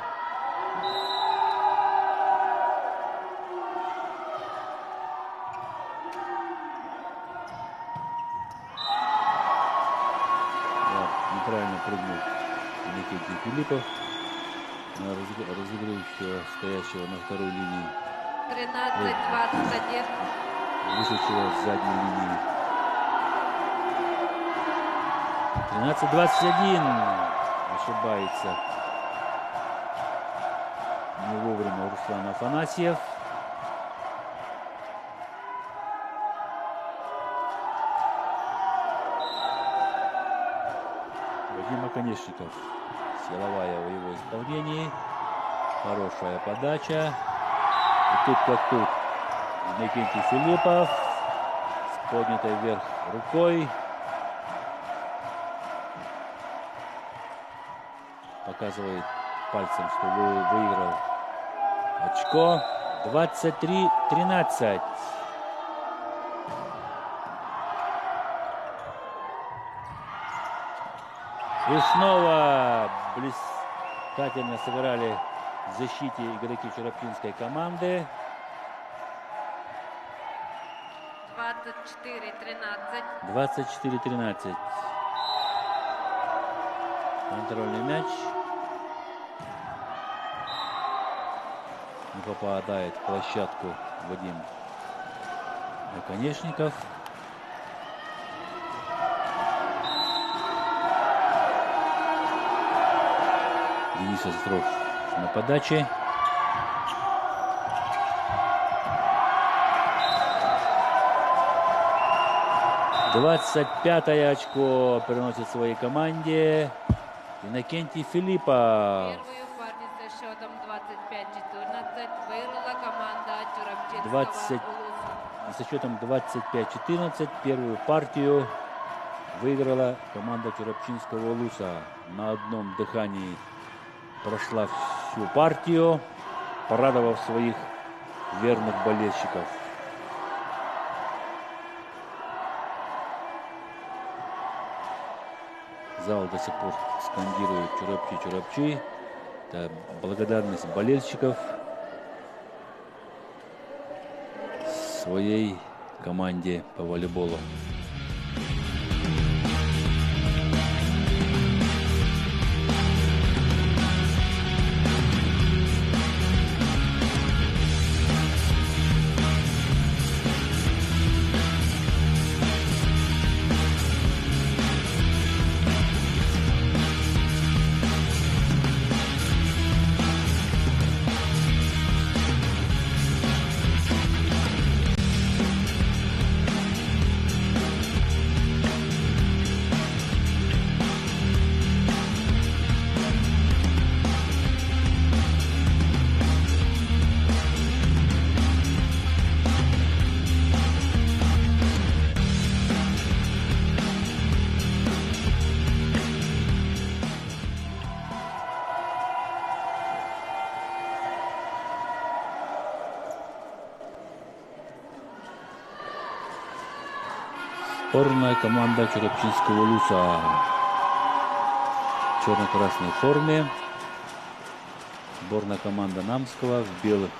Неправильно прыгнул Никита Филиппов на разыгрывающего, стоящего на второй линии. 13-21. Вышедшего с задней линии. 13-21. Ошибается не вовремя Руслан Афанасьев. Вадим Оконечников. Силовая в его исполнении. Хорошая подача. И тут как тут Иннокентий Филиппов с поднятой вверх рукой. Показывает пальцем, что выиграл очко. 23-13. И снова блистательно сыграли в защите игроки Чурапчинской команды. 24-13. 24-13. Контрольный мяч. Не попадает в площадку Вадим Оконечников. Денис Осетров на подаче. Двадцать 25-е очко приносит своей команде Иннокентий Филиппов. Первую партию со счетом 25-14 выиграла команда Чурапчинского Улуса. Со счетом 25-14 первую партию выиграла команда Чурапчинского Улуса. На одном дыхании прошла всю партию, порадовав своих верных болельщиков. Зал до сих пор скандирует «Чурапчи, Чурапчи». Это благодарность болельщиков своей команде по волейболу. Сборная команда Черепчинского Улуса в черно-красной форме. Сборная команда Намского в белых.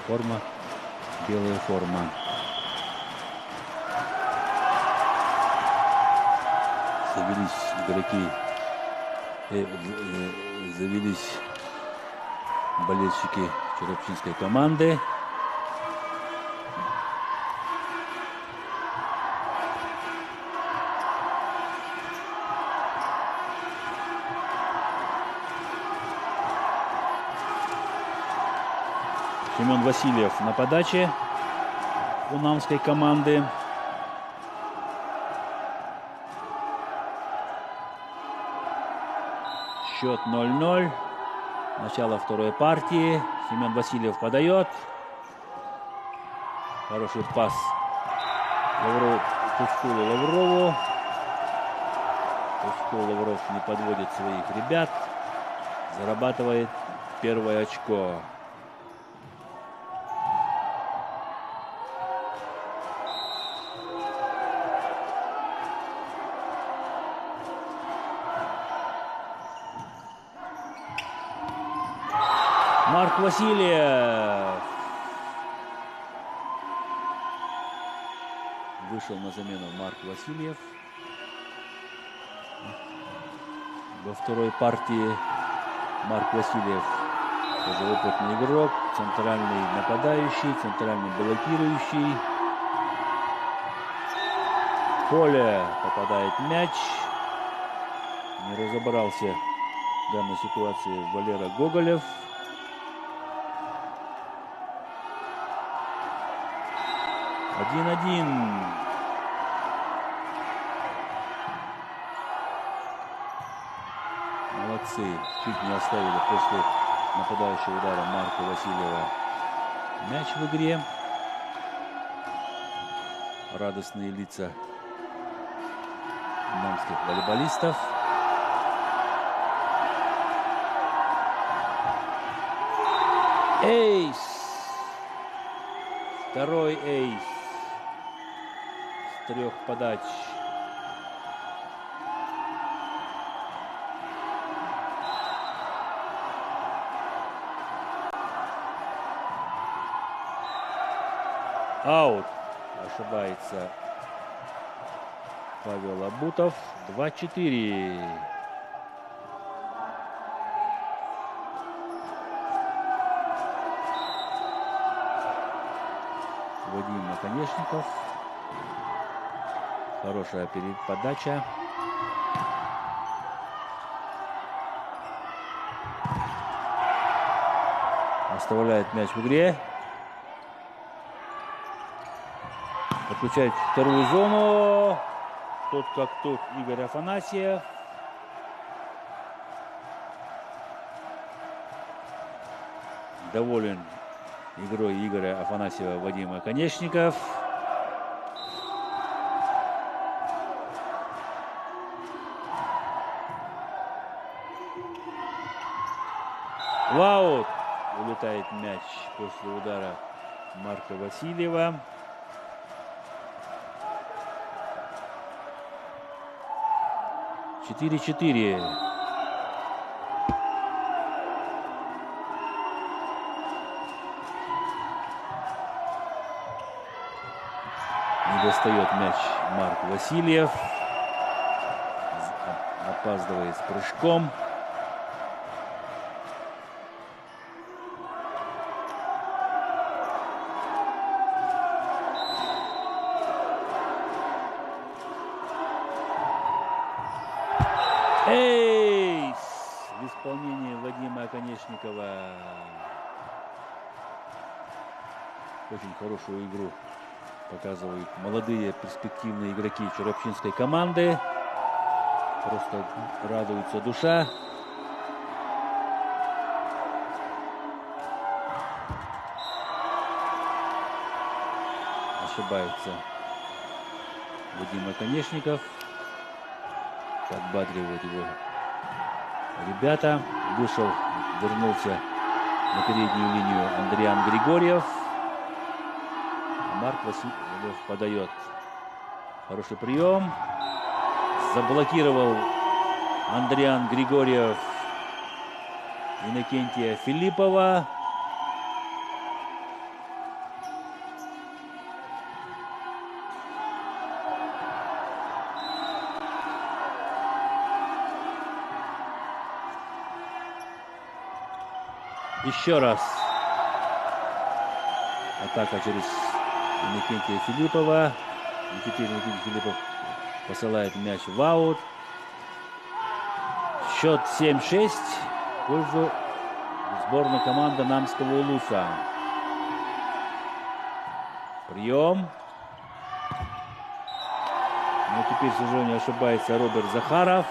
Форма, белая форма. Завелись игроки, завелись болельщики Черепчинской команды. Семен Васильев на подаче у намской команды. Счет 0-0. Начало второй партии. Семен Васильев подает. Хороший пас Пускулу Лаврову. Пускул Лавров не подводит своих ребят. Зарабатывает первое очко. Марк Васильев вышел на замену. Марк Васильев во второй партии. Марк Васильев тоже опытный игрок, центральный нападающий, центральный блокирующий. В поле попадает мяч. Не разобрался в данной ситуации Валера Гоголев. 1-1. Молодцы. Чуть не оставили после нападающего удара Марка Васильева мяч в игре. Радостные лица намских волейболистов. Эйс. Второй эйс. 3 подач. Аут. Ошибается Павел Абутов. 2-4. Вадим Наконечников. Хорошая передача. Оставляет мяч в игре. Подключает вторую зону. Тут как тут Игорь Афанасьев. Доволен игрой Игоря Афанасьева Вадим Наконечников. В аут улетает мяч после удара Марка Васильева. Четыре. Не достает мяч Марк Васильев. Опаздывает с прыжком. Эйс! В исполнении Вадима Наконечникова. Очень хорошую игру показывают молодые перспективные игроки черепчинской команды. Просто радуется душа. Ошибается Вадим Наконечников. Подбадривают его ребята. Вернулся на переднюю линию Андриан Григорьев. Марк Васильев подает. Хороший прием. Заблокировал Андриан Григорьев Иннокентия Филиппова. Еще раз. Атака через Иннокентия Филиппова. И теперь Иннокентий Филиппов посылает мяч в аут. Счет 7-6 в пользу сборной команды Намского Улуса. Прием. Но теперь, к сожалению, ошибается Роберт Захаров.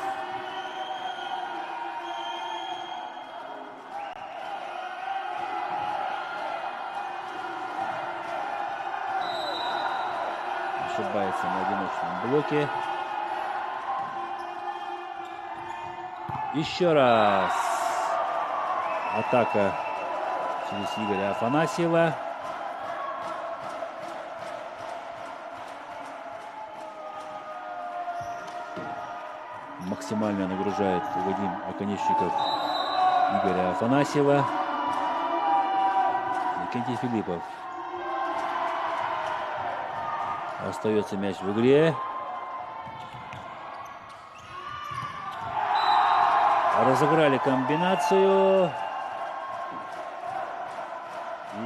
Ошибается на одиночном блоке. Еще раз. Атака через Игоря Афанасьева. Максимально нагружает Вадим Оконечников Игоря Афанасьева. Иннокентий Филиппов. Остается мяч в игре. Разыграли комбинацию.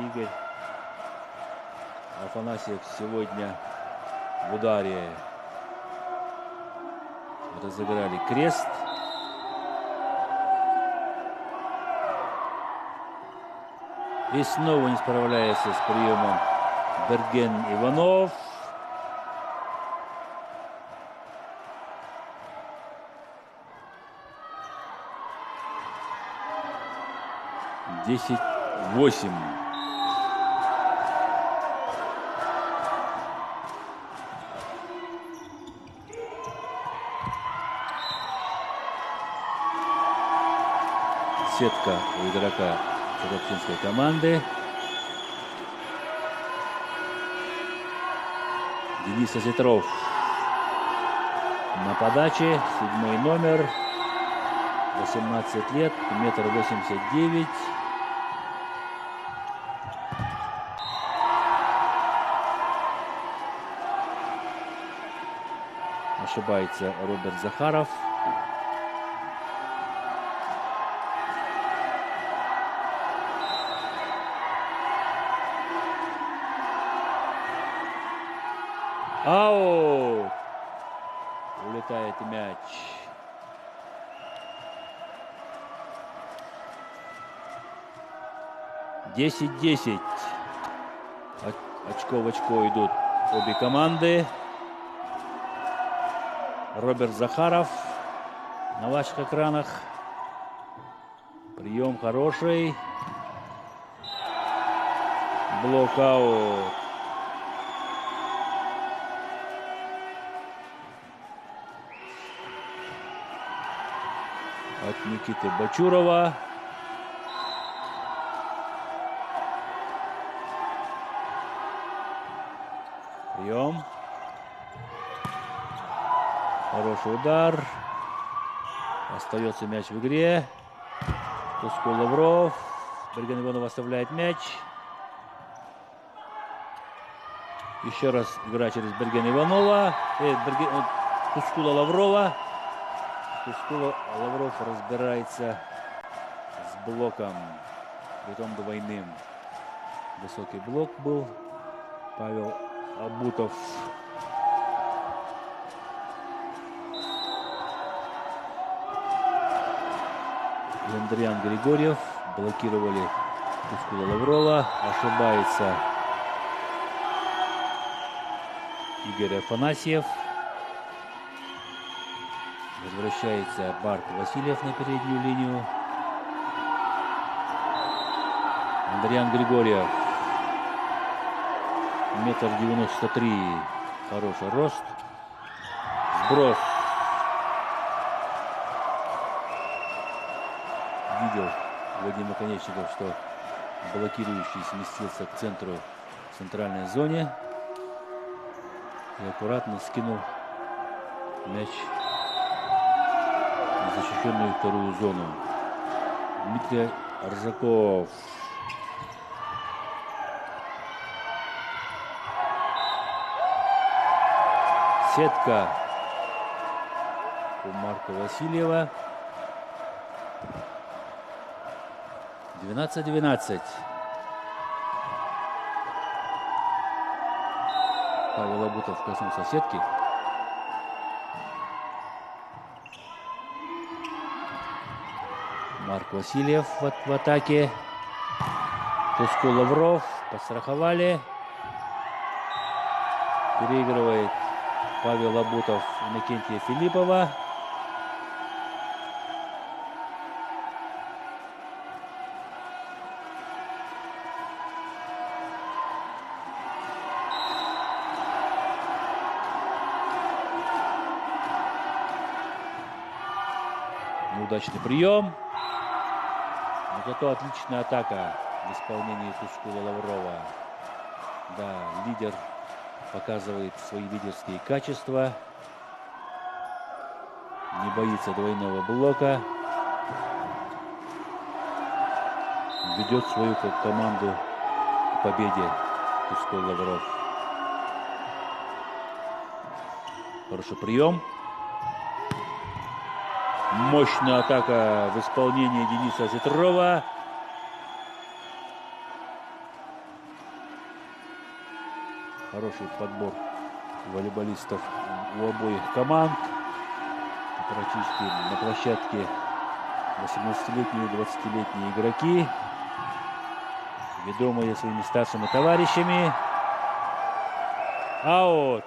Игорь Афанасьев сегодня в ударе. Разыграли крест. И снова не справляется с приемом Берген Иванов. Десять 8. Сетка у игрока Чудовчинской команды. Денис Осетров на подаче. 7-й номер. 18 лет. 1,89 м. Ошибается Роберт Захаров. Аут! Улетает мяч. Десять. Очко в очко идут обе команды. Роберт Захаров на ваших экранах. Прием хороший. Блокаут. От Никиты Бачурова. Прием. Хороший удар. Остается мяч в игре. Туску Лавров. Берген Иванов оставляет мяч. Еще раз игра через Берген Иванова. Тускула Лаврова. Тускула Лавров разбирается с блоком. Притом двойным. Высокий блок был. Павел Абутов. И Андриан Григорьев блокировали Тускула Лаврова. Ошибается Игорь Афанасьев. Возвращается Марк Васильев на переднюю линию. Андриан Григорьев. 1,93 м. Хороший рост. Сброс. Видел Владимир Оконечников, что блокирующий сместился к центру, в центральной зоне. и аккуратно скинул мяч в защищенную вторую зону. Дмитрий Ржаков. Сетка у Марка Васильева. 12-12. Павел Абутов коснулся сетки. Марк Васильев в атаке. Туску Лавров. Подстраховали. Переигрывает Павел Абутов Иннокентия Филиппова. Неудачный прием. Но зато отличная атака в исполнении Тускула Лаврова. Да, лидер показывает свои лидерские качества. Не боится двойного блока. Ведет свою команду к победе Тускул Лавров. Хороший прием. Мощная атака в исполнении Дениса Осетрова. Хороший подбор волейболистов у обоих команд. Практически на площадке 18-летние и 20-летние игроки, ведомые своими старшими товарищами. Аут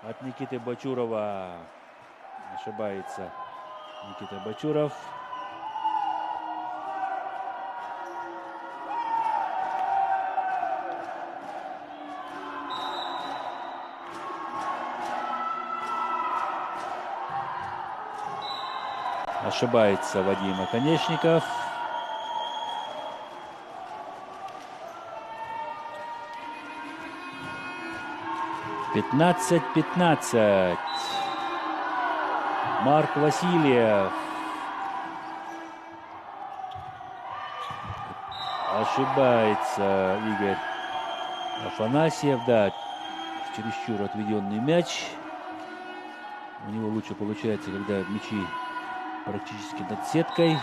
от Никиты Бачурова. Ошибается Никита Бачуров. Ошибается Вадим Оконечников. «15-15». Марк Васильев. Ошибается Игорь Афанасьев. Да, чересчур отведенный мяч. У него лучше получается, когда мячи практически над сеткой.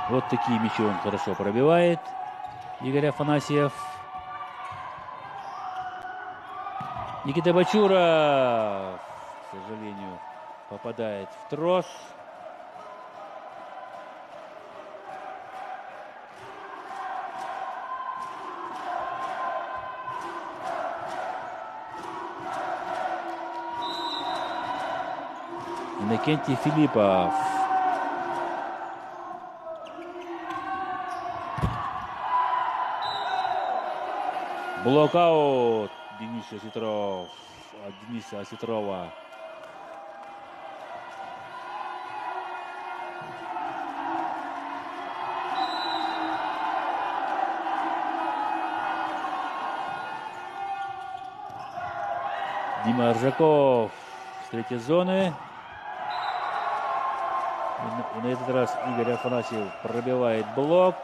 Вот такие мячи он хорошо пробивает, Игорь Афанасьев. Никита Бачуров, к сожалению, попадает в трос. Иннокентий Филиппов. Блокаут Дениса Осетрова. Дениса Осетрова. Дима Ржаков с третьей зоны. И на этот раз Игорь Афанасьев пробивает блок.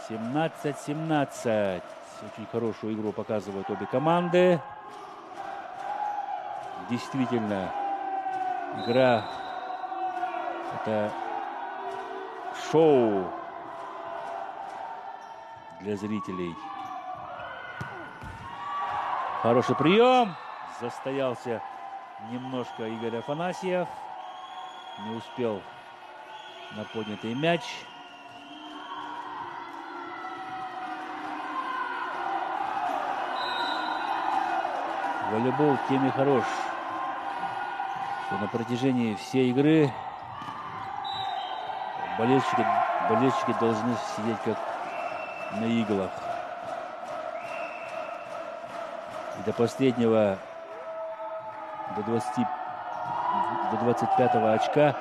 17-17. Очень хорошую игру показывают обе команды. Действительно, игра — это шоу для зрителей. Хороший прием. Застоялся немножко Игорь Афанасьев. Не успел на поднятый мяч. Волейбол тем и хорош, что на протяжении всей игры болельщики должны сидеть как на иглах. И до последнего, до 25-го очка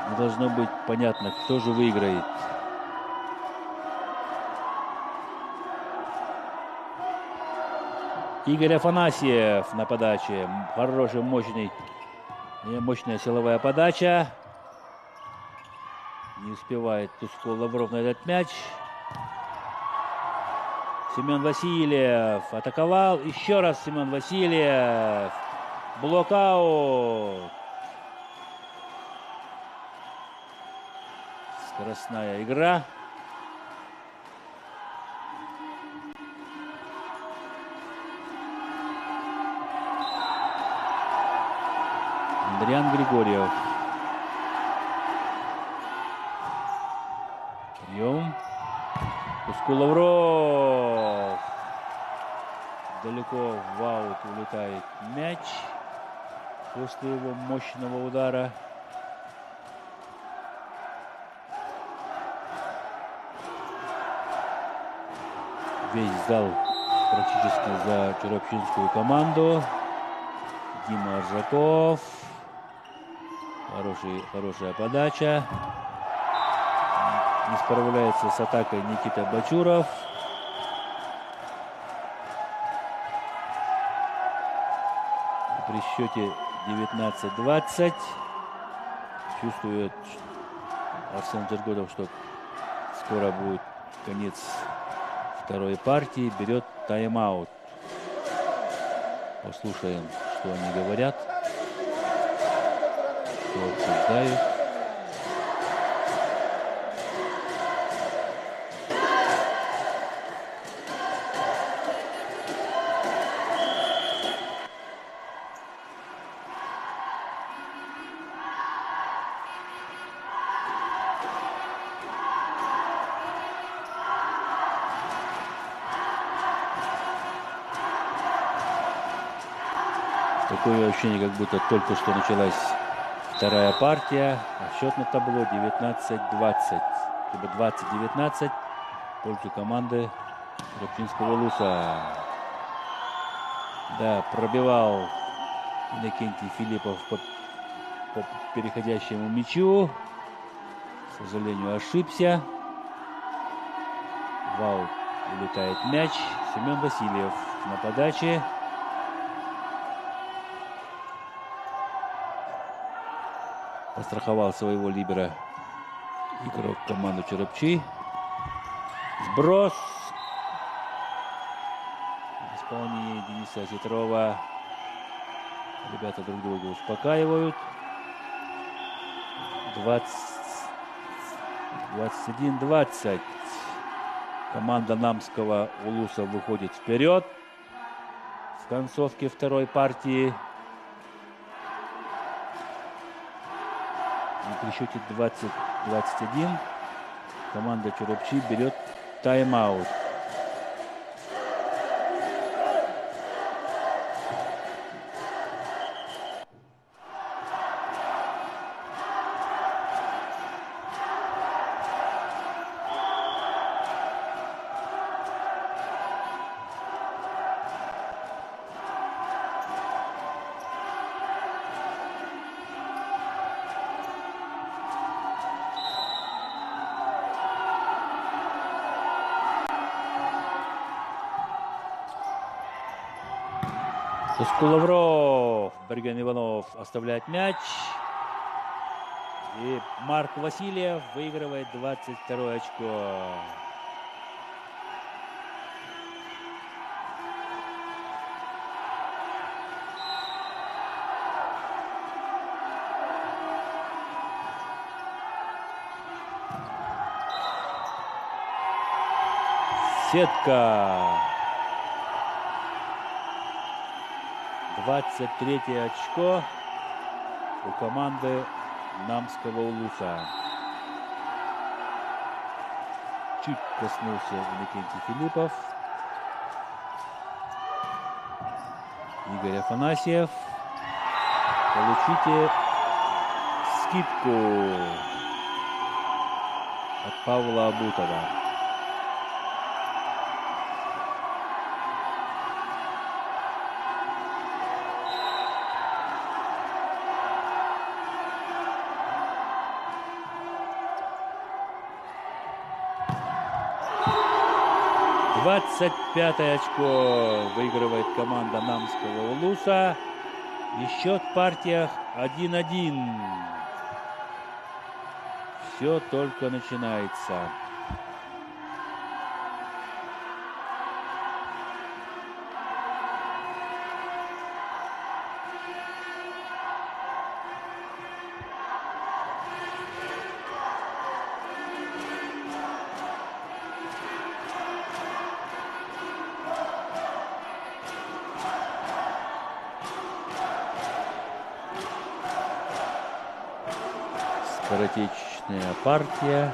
Не должно быть понятно, кто же выиграет. Игорь Афанасьев на подаче. Хороший, мощная силовая подача. Не успевает Туско Лавров на этот мяч. Семен Васильев атаковал. Еще раз Семен Васильев. Блокаут. Скоростная игра. Андриан Григорьев. Прием. Туско Лавров. Далеко в аут улетает мяч после его мощного удара. Весь зал практически за черепчинскую команду. Дима Арзаков. Хорошая подача. Не справляется с атакой Никита Бачуров. При счете 19-20 чувствует Арсен Джергодов, что скоро будет конец второй партии. Берет тайм-аут. Послушаем, что они говорят, что обсуждают. Такое ощущение, как будто только что началась вторая партия. А счет на табло 19-20. Либо 20-19 в пользу команды Черепчинского Улуса. Да, пробивал Иннокентий Филиппов по переходящему мячу. К сожалению, ошибся. В аут улетает мяч. Семен Васильев на подаче. Постраховал своего либера игрок команды Черепчи. Сброс. В исполнении Дениса Сетрова. Ребята друг друга успокаивают. 21-20. Команда Намского Улуса выходит вперед в концовке второй партии. При счете 20-21 команда Черепчи берет тайм-аут. Туско Лавров. Берген Иванов оставляет мяч. И Марк Васильев выигрывает 22 очко. Сетка. 23 очко у команды Намского Улуса. Чуть коснулся Иннокентий Филиппов. Игорь Афанасьев. Получите скидку от Павла Абутова. 25-е очко выигрывает команда Намского Улуса. И счет в партиях 1-1. Все только начинается. Скоротечная партия.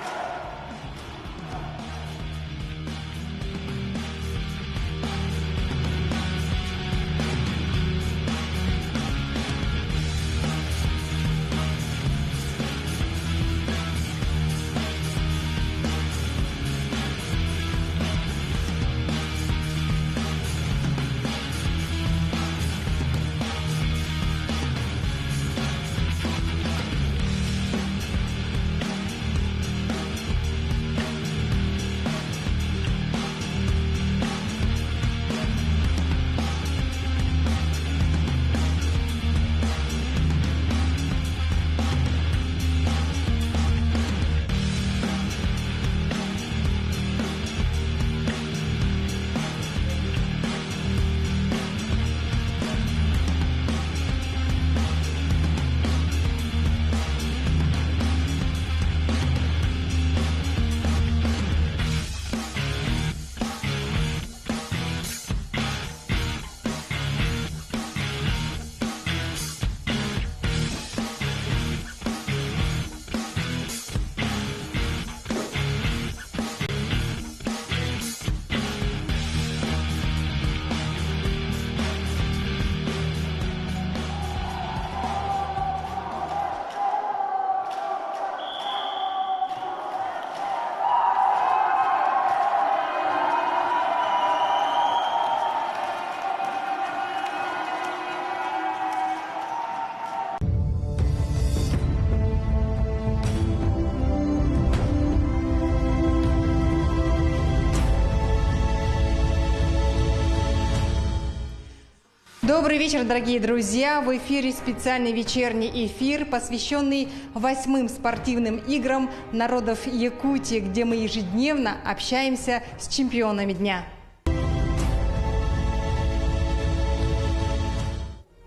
Добрый вечер, дорогие друзья! В эфире специальный вечерний эфир, посвященный 8-м спортивным играм народов Якутии, где мы ежедневно общаемся с чемпионами дня.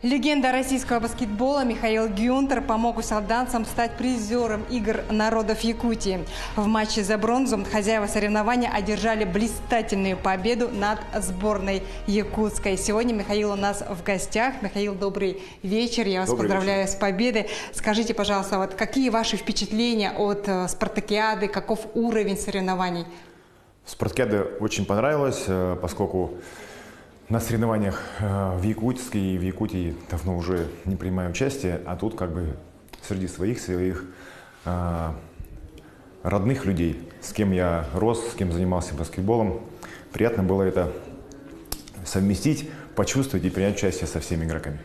Легенда российского баскетбола Михаил Гюнтер помог усалданцам стать призером игр народов Якутии. В матче за бронзу хозяева соревнования одержали блистательную победу над сборной якутской. Сегодня Михаил у нас в гостях. Михаил, добрый вечер. Я вас поздравляю с победой. Скажите, пожалуйста, вот какие ваши впечатления от спартакиады, каков уровень соревнований? Спартакиада очень понравилась, поскольку на соревнованиях в Якутске и в Якутии давно уже не принимаем участие, а тут как бы среди своих родных людей, с кем я рос, с кем занимался баскетболом. Приятно было это совместить, почувствовать и принять участие со всеми игроками.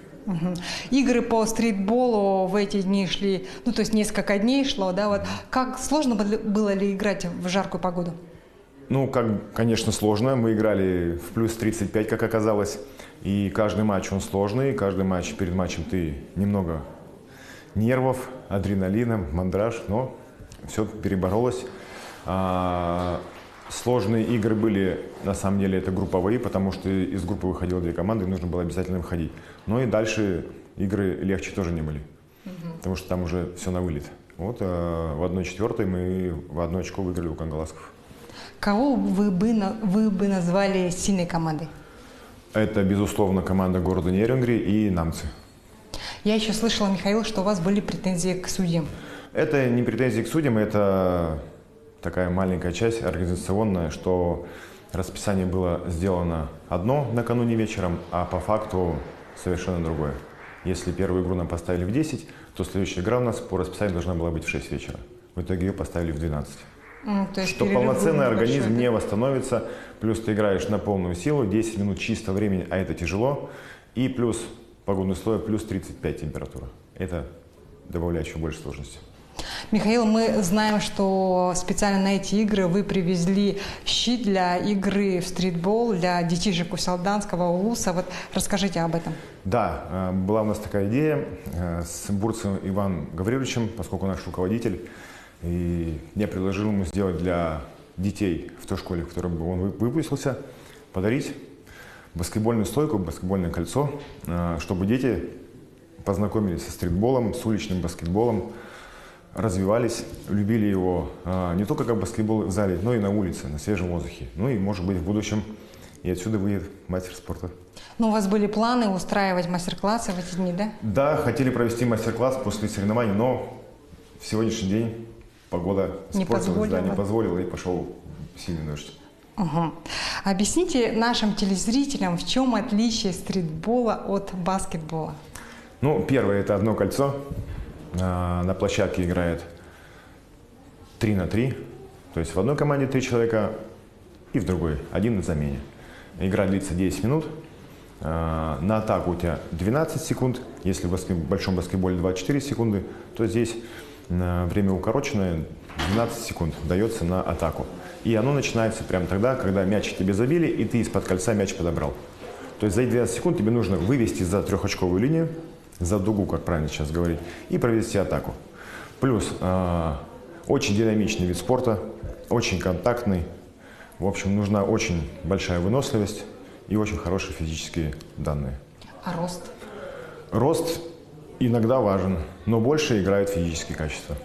Игры по стритболу в эти дни шли, ну то есть несколько дней шло, да? Вот как сложно было ли играть в жаркую погоду? Ну, конечно, сложно. Мы играли в плюс 35, как оказалось. И каждый матч, он сложный. Каждый матч, перед матчем ты немного нервов, адреналина, мандраж. Но все переборолось. Сложные игры были, на самом деле, это групповые, потому что из группы выходило 2 команды, и нужно было обязательно выходить. Но и дальше игры легче тоже не были. Потому что там уже все на вылет. Вот в 1/4 мы в 1 очко выиграли у кангаласков. Кого вы бы назвали сильной командой? Это, безусловно, команда города Нерюнгри и намцы. Я еще слышала, Михаил, что у вас были претензии к судьям. Это не претензии к судьям, это такая маленькая часть организационная, что расписание было сделано одно накануне вечером, а по факту совершенно другое. Если первую игру нам поставили в 10, то следующая игра у нас по расписанию должна была быть в 6 вечера. В итоге ее поставили в 12. То есть что полноценный организм не восстановится, плюс ты играешь на полную силу, 10 минут чистого времени, а это тяжело, и плюс погодные условия, плюс 35 температура. Это добавляет еще больше сложности. Михаил, мы знаем, что специально на эти игры вы привезли щит для игры в стритбол для детишек Усалданского улуса. Вот расскажите об этом. Да, была у нас такая идея с Бурцевым Иваном Гавриловичем, поскольку наш руководитель, и я предложил ему сделать для детей в той школе, в которой он выпустился, подарить баскетбольную стойку, баскетбольное кольцо, чтобы дети познакомились со стритболом, с уличным баскетболом, развивались, любили его не только как баскетбол в зале, но и на улице, на свежем воздухе. Ну и, может быть, в будущем и отсюда выйдет мастер спорта. Ну, у вас были планы устраивать мастер-классы в эти дни, да? Да, хотели провести мастер-класс после соревнований, но в сегодняшний день погода не позволила, и пошел сильный дождь. Угу. Объясните нашим телезрителям, в чем отличие стритбола от баскетбола? Ну, первое – это одно кольцо. На площадке играет 3 на 3, то есть в одной команде 3 человека и в другой 1 на замене. Игра длится 10 минут, на атаку у тебя 12 секунд, если в большом баскетболе 24 секунды, то здесь время укороченное, 12 секунд дается на атаку. И оно начинается прямо тогда, когда мяч тебе забили, и ты из-под кольца мяч подобрал. То есть за 12 секунд тебе нужно вывести за трехочковую линию, за дугу, как правильно сейчас говорить, и провести атаку. Плюс очень динамичный вид спорта, очень контактный. В общем, нужна очень большая выносливость и очень хорошие физические данные. А рост? Рост иногда важен, но больше играют физические качества.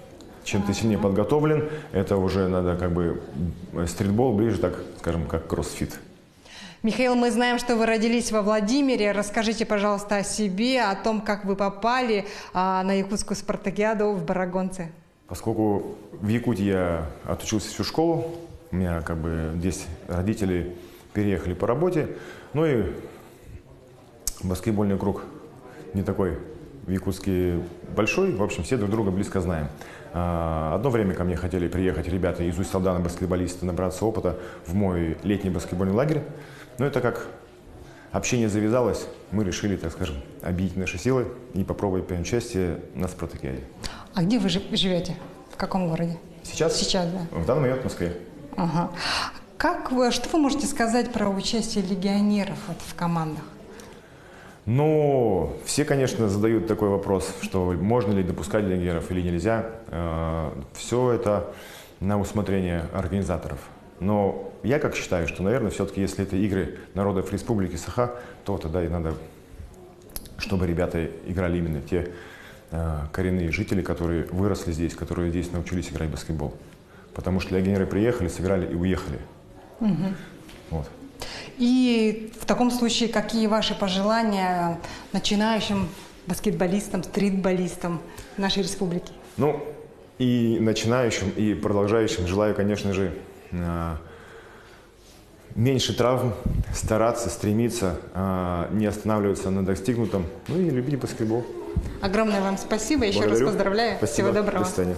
Чем ты сильнее подготовлен, это уже надо как бы стритбол ближе, так скажем, как кроссфит. Михаил, мы знаем, что вы родились во Владимире. Расскажите, пожалуйста, о себе, о том, как вы попали на якутскую спартакиаду в Барагонце. Поскольку в Якутии я отучился всю школу, у меня как бы здесь родители переехали по работе, ну и баскетбольный круг не такой в Якутске большой, в общем, все друг друга близко знаем. Одно время ко мне хотели приехать ребята из Усть-Салдана, баскетболисты, набраться опыта в мой летний баскетбольный лагерь. Но это как общение завязалось, мы решили, так скажем, объединить наши силы и попробовать принять участие на спартакиаде. А где вы живете? В каком городе? Сейчас? Сейчас, да. В данный момент в Москве. Ага. Что вы можете сказать про участие легионеров в командах? Ну, все, конечно, задают такой вопрос, что можно ли допускать легионеров или нельзя. Все это на усмотрение организаторов. Но я как считаю, что, наверное, все-таки, если это игры народов Республики Саха, то тогда и надо, чтобы ребята играли именно те коренные жители, которые выросли здесь, которые здесь научились играть в баскетбол. Потому что легионеры приехали, сыграли и уехали. Угу. Вот. И в таком случае, какие ваши пожелания начинающим баскетболистам, стритболистам нашей республики? Ну, и начинающим, и продолжающим желаю, конечно же, меньше травм, стараться, стремиться, не останавливаться на достигнутом, ну и любить баскетбол. Огромное вам спасибо, еще Благодарю. раз поздравляю. Спасибо. Всего доброго. До свидания.